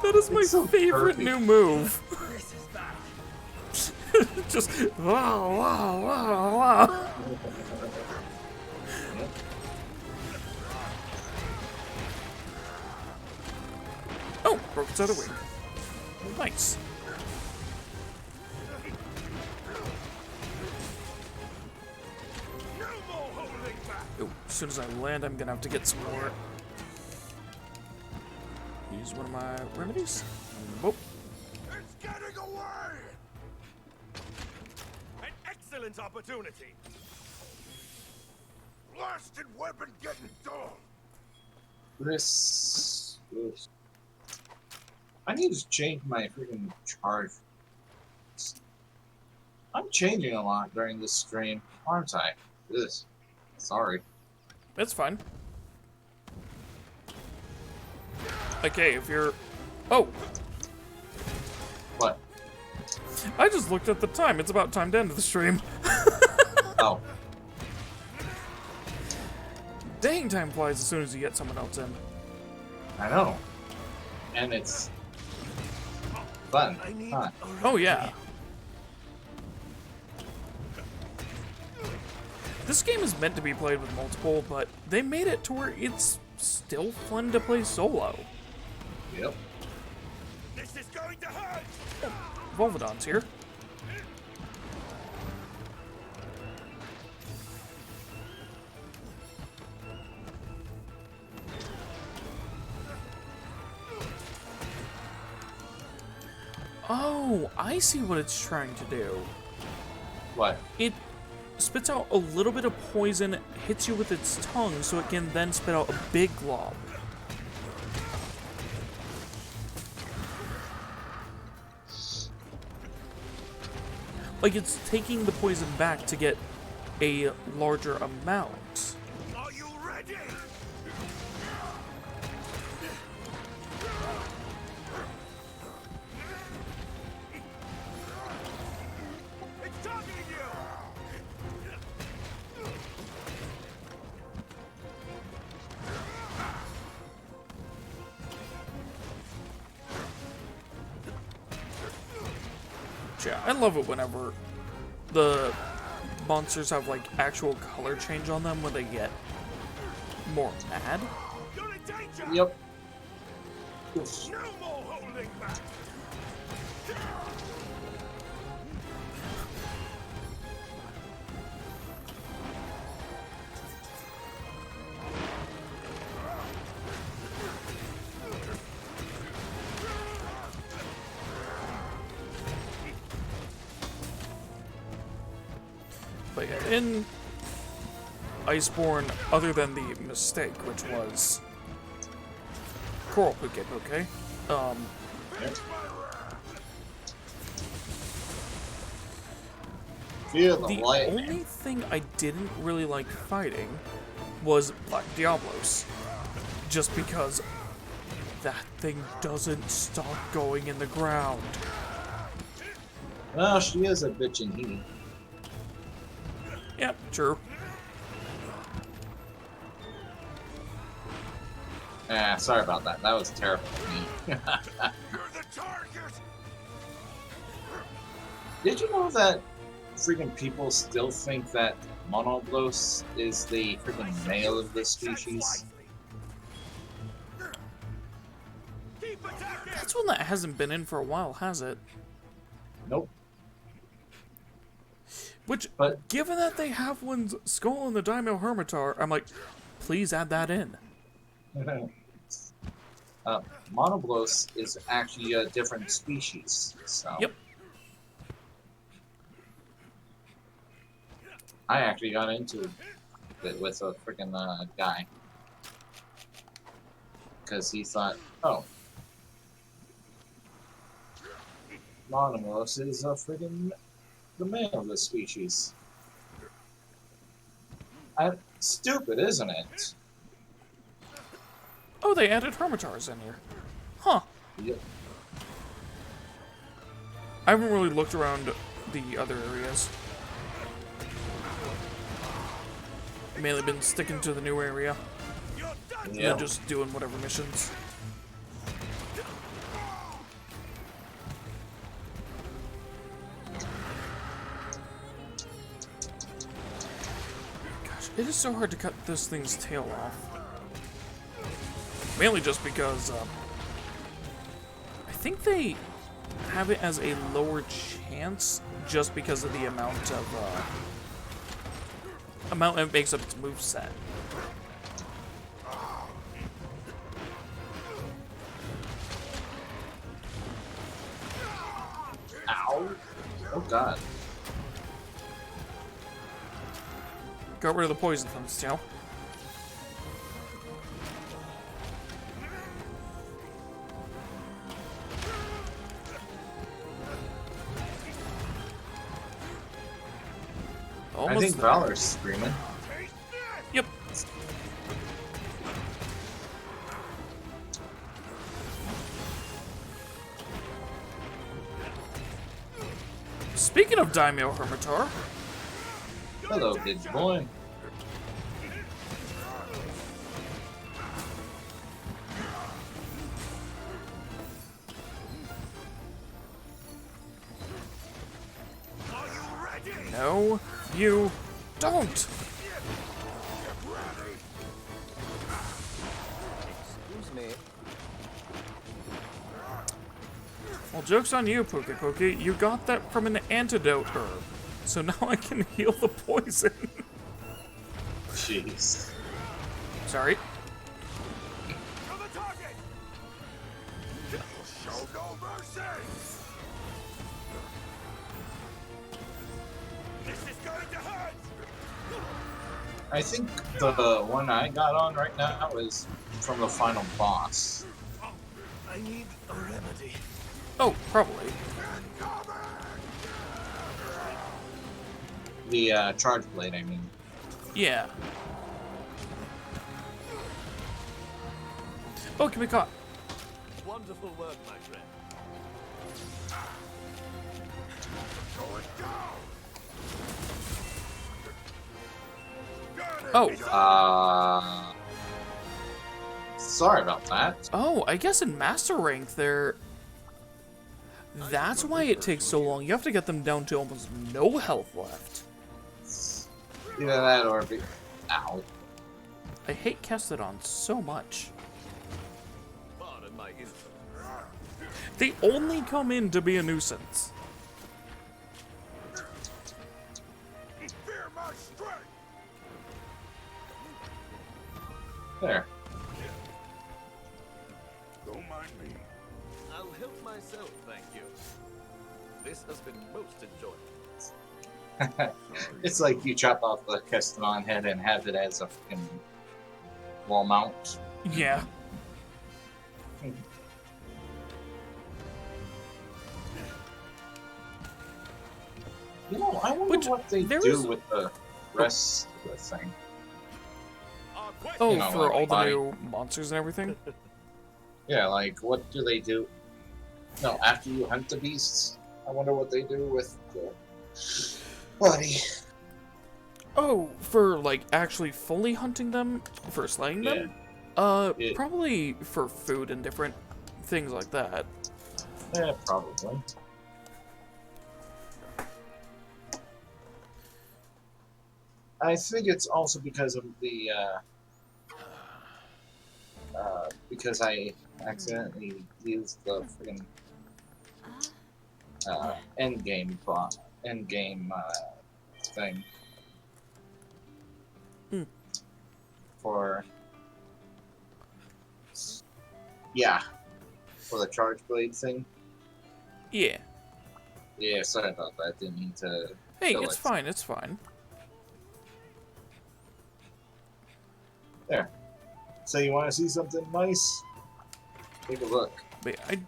That is my It's so favorite perfect. new move. Just wow, wow, wow, wow. Oh, broke its other wing. Nice. No more holding back. Oh, as soon as I land, I'm gonna have to get some more. Use one of my remedies. Whoop. It's getting away. An excellent opportunity. Blasted weapon getting dull. This. I need to change my freaking charge. I'm changing a lot during this stream, aren't I? This. Sorry. That's fine. Okay, if you're... Oh! What? I just looked at the time. It's about time to end the stream. Oh. Dang, time flies as soon as you get someone else in. I know. And it's fun. Huh. Oh, yeah. This game is meant to be played with multiple, but they made it to where it's still fun to play solo. Yep. This is going to hurt. Volvodon's here. Oh, I see what it's trying to do. What? It spits out a little bit of poison, hits you with its tongue, so it can then spit out a big glob. Like it's taking the poison back to get a larger amount. Are you ready? It's targeting you. Yeah, I love it whenever the monsters have like actual color change on them when they get more mad. You're in danger. Yep. No more holding back. But yeah, in Iceborne, other than the mistake, which was Coral Wicked, okay? Feel the The lightning. only thing I didn't really like fighting was Black Diablos. Just because that thing doesn't stop going in the ground. Well, she is a bitch in heat. Yep, true. Ah, sorry about that. That was terrible of me. You're the target. Did you know that freaking people still think that Monoblos is the freaking male of the species? Keep attacking. That's one that hasn't been in for a while, has it? Nope. Which, But given that they have one's skull in the Daimyo Hermitar, I'm like, please add that in. Monoblos is actually a different species. So Yep. I actually got into it with a freaking guy because he thought, oh, Monoblos is a freaking the male of the species. Stupid, isn't it? Oh, they added Hermitars in here. Huh. Yep. I haven't really looked around the other areas. Mainly been sticking to the new area. And Yeah. just doing whatever missions. It is so hard to cut this thing's tail off. Mainly just because, I think they have it as a lower chance just because of the amount it makes up its moveset. Ow. Oh god. Got rid of the poison from its tail. I think Valor's screaming. Yep. Speaking of Daimyo Hermitar, Hello, big boy. Are you ready? no, you don't. Excuse me. Well, joke's on you, Puka Cookie. You got that from an antidote herb. So now I can heal the poison. Jeez. Sorry. To the target! Show no mercy! This is going to hurt! I think the one I got on right now is from the final boss. I need a remedy. Oh, probably. The charge blade, I mean. Yeah. Oh, can we caught? Wonderful work, my friend. Going down! Oh. Sorry about that. Oh, I guess in Master Rank there... That's why it takes so long. You have to get them down to almost no health left. Either that or be... Ow. I hate Kestodon so much. Pardon my infamy. They only come in to be a nuisance. Fear my strength! There. Don't mind me. I'll help myself, thank you. This has been most enjoyable. It's like you chop off the Kestodon head and have it as a fucking wall mount. Yeah. You know, I wonder Which, what they there do was- with the rest of the thing. Oh, You know, for like all the body. new monsters and everything? Yeah, like, what do they do? No, after you hunt the beasts, I wonder what they do with the body. Oh, for, like, actually fully hunting them? For slaying them? Yeah. Probably for food and different things like that. Yeah, probably. I think it's also because of the, because I accidentally used the friggin' endgame thing. Hmm. For for the charge blade thing. Yeah. Yeah, sorry about that. Didn't mean to. Hey, kill it's it. fine, it's fine. There. So you want to see something nice? Take a look. But I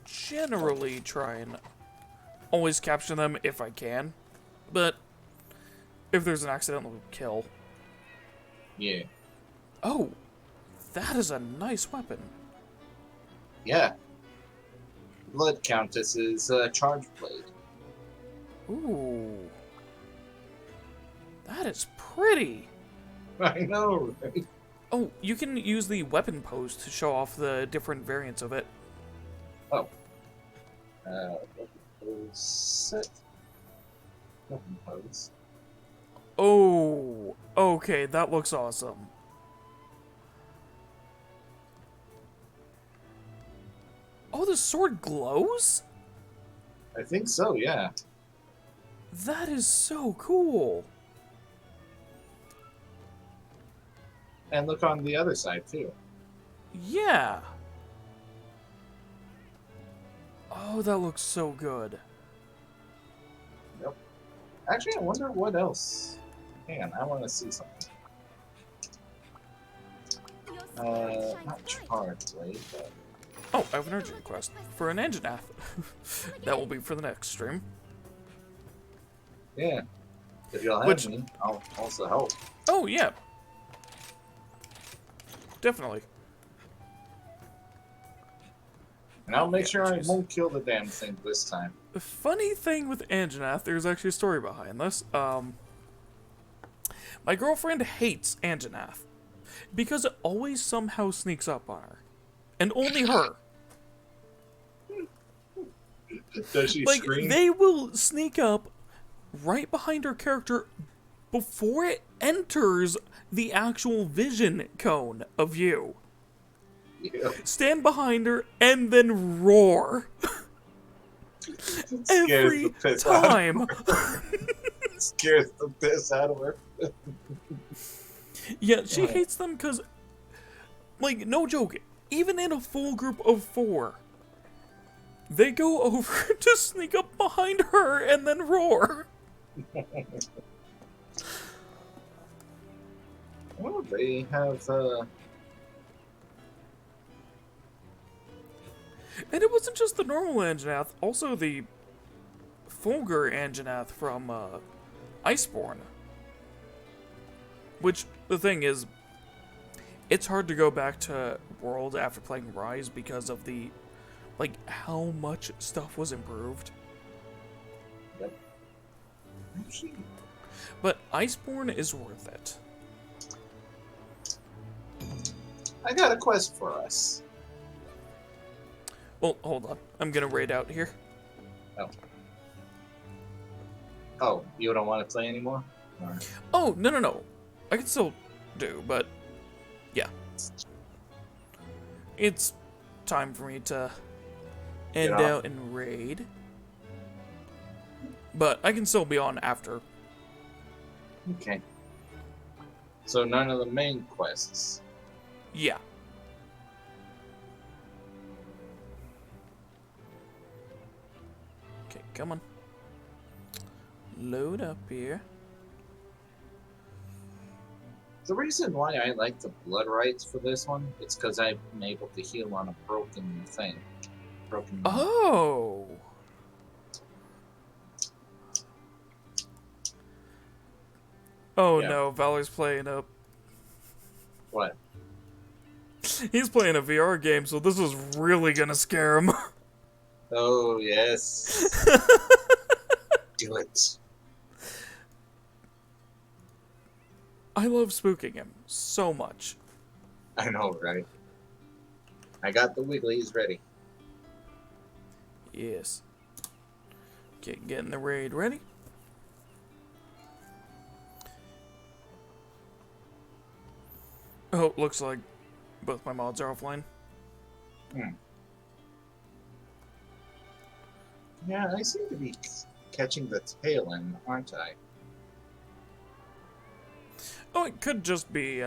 generally try and always capture them if I can. But if there's an accidental kill. Yeah. Oh, that is a nice weapon. Yeah. Blood Countess's charge blade. Ooh. That is pretty. I know, right? Oh, you can use the weapon pose to show off the different variants of it. Oh. Weapon pose set. Weapon pose. Oh, okay, that looks awesome. Oh, the sword glows? I think so, yeah. That is so cool. And look on the other side, too. Yeah. Oh, that looks so good. Yep. Actually, I wonder what else. Hang on, I want to see something. Not charred blade, but... Oh, I have an urgent request for an engine app. That will be for the next stream. Yeah. If you'll have me, I'll also help. Oh, yeah. Definitely. And I'll make sure I won't kill the damn thing this time. The funny thing with Anjanath, there's actually a story behind this. My girlfriend hates Anjanath because it always somehow sneaks up on her. And only her. Does she like, scream? they will sneak up right behind her character before it enters the actual vision cone of you. Yeah. Stand behind her and then roar. Every time. It scares the piss out of her. Yeah, she hates them because, like, no joke, even in a full group of 4, they go over to sneak up behind her and then roar. Well, they have, And it wasn't just the normal Anjanath, also the Fulgur Anjanath from Iceborne. Which, the thing is, it's hard to go back to World after playing Rise because of the, like, how much stuff was improved. Yep. But Iceborne is worth it. I got a quest for us. Well, hold on. I'm gonna raid out here. Oh. Oh, you don't want to play anymore? Alright. Oh, no. I can still do, but yeah. It's time for me to end out and raid. But I can still be on after. Okay. So none of the main quests. Yeah. Okay, come on. Load up here. The reason why I like the blood rights for this one is because I'm able to heal on a broken thing. Oh! Oh Yeah. no, Valor's playing up. What? He's playing a VR game, so this is really gonna scare him. Oh, yes. Do it. I love spooking him so much. I know, right? I got the wigglies ready. Yes. Okay, getting the raid ready. Oh, looks like both my mods are offline. Yeah, I seem to be catching the tail end, aren't I? Oh, it could just be,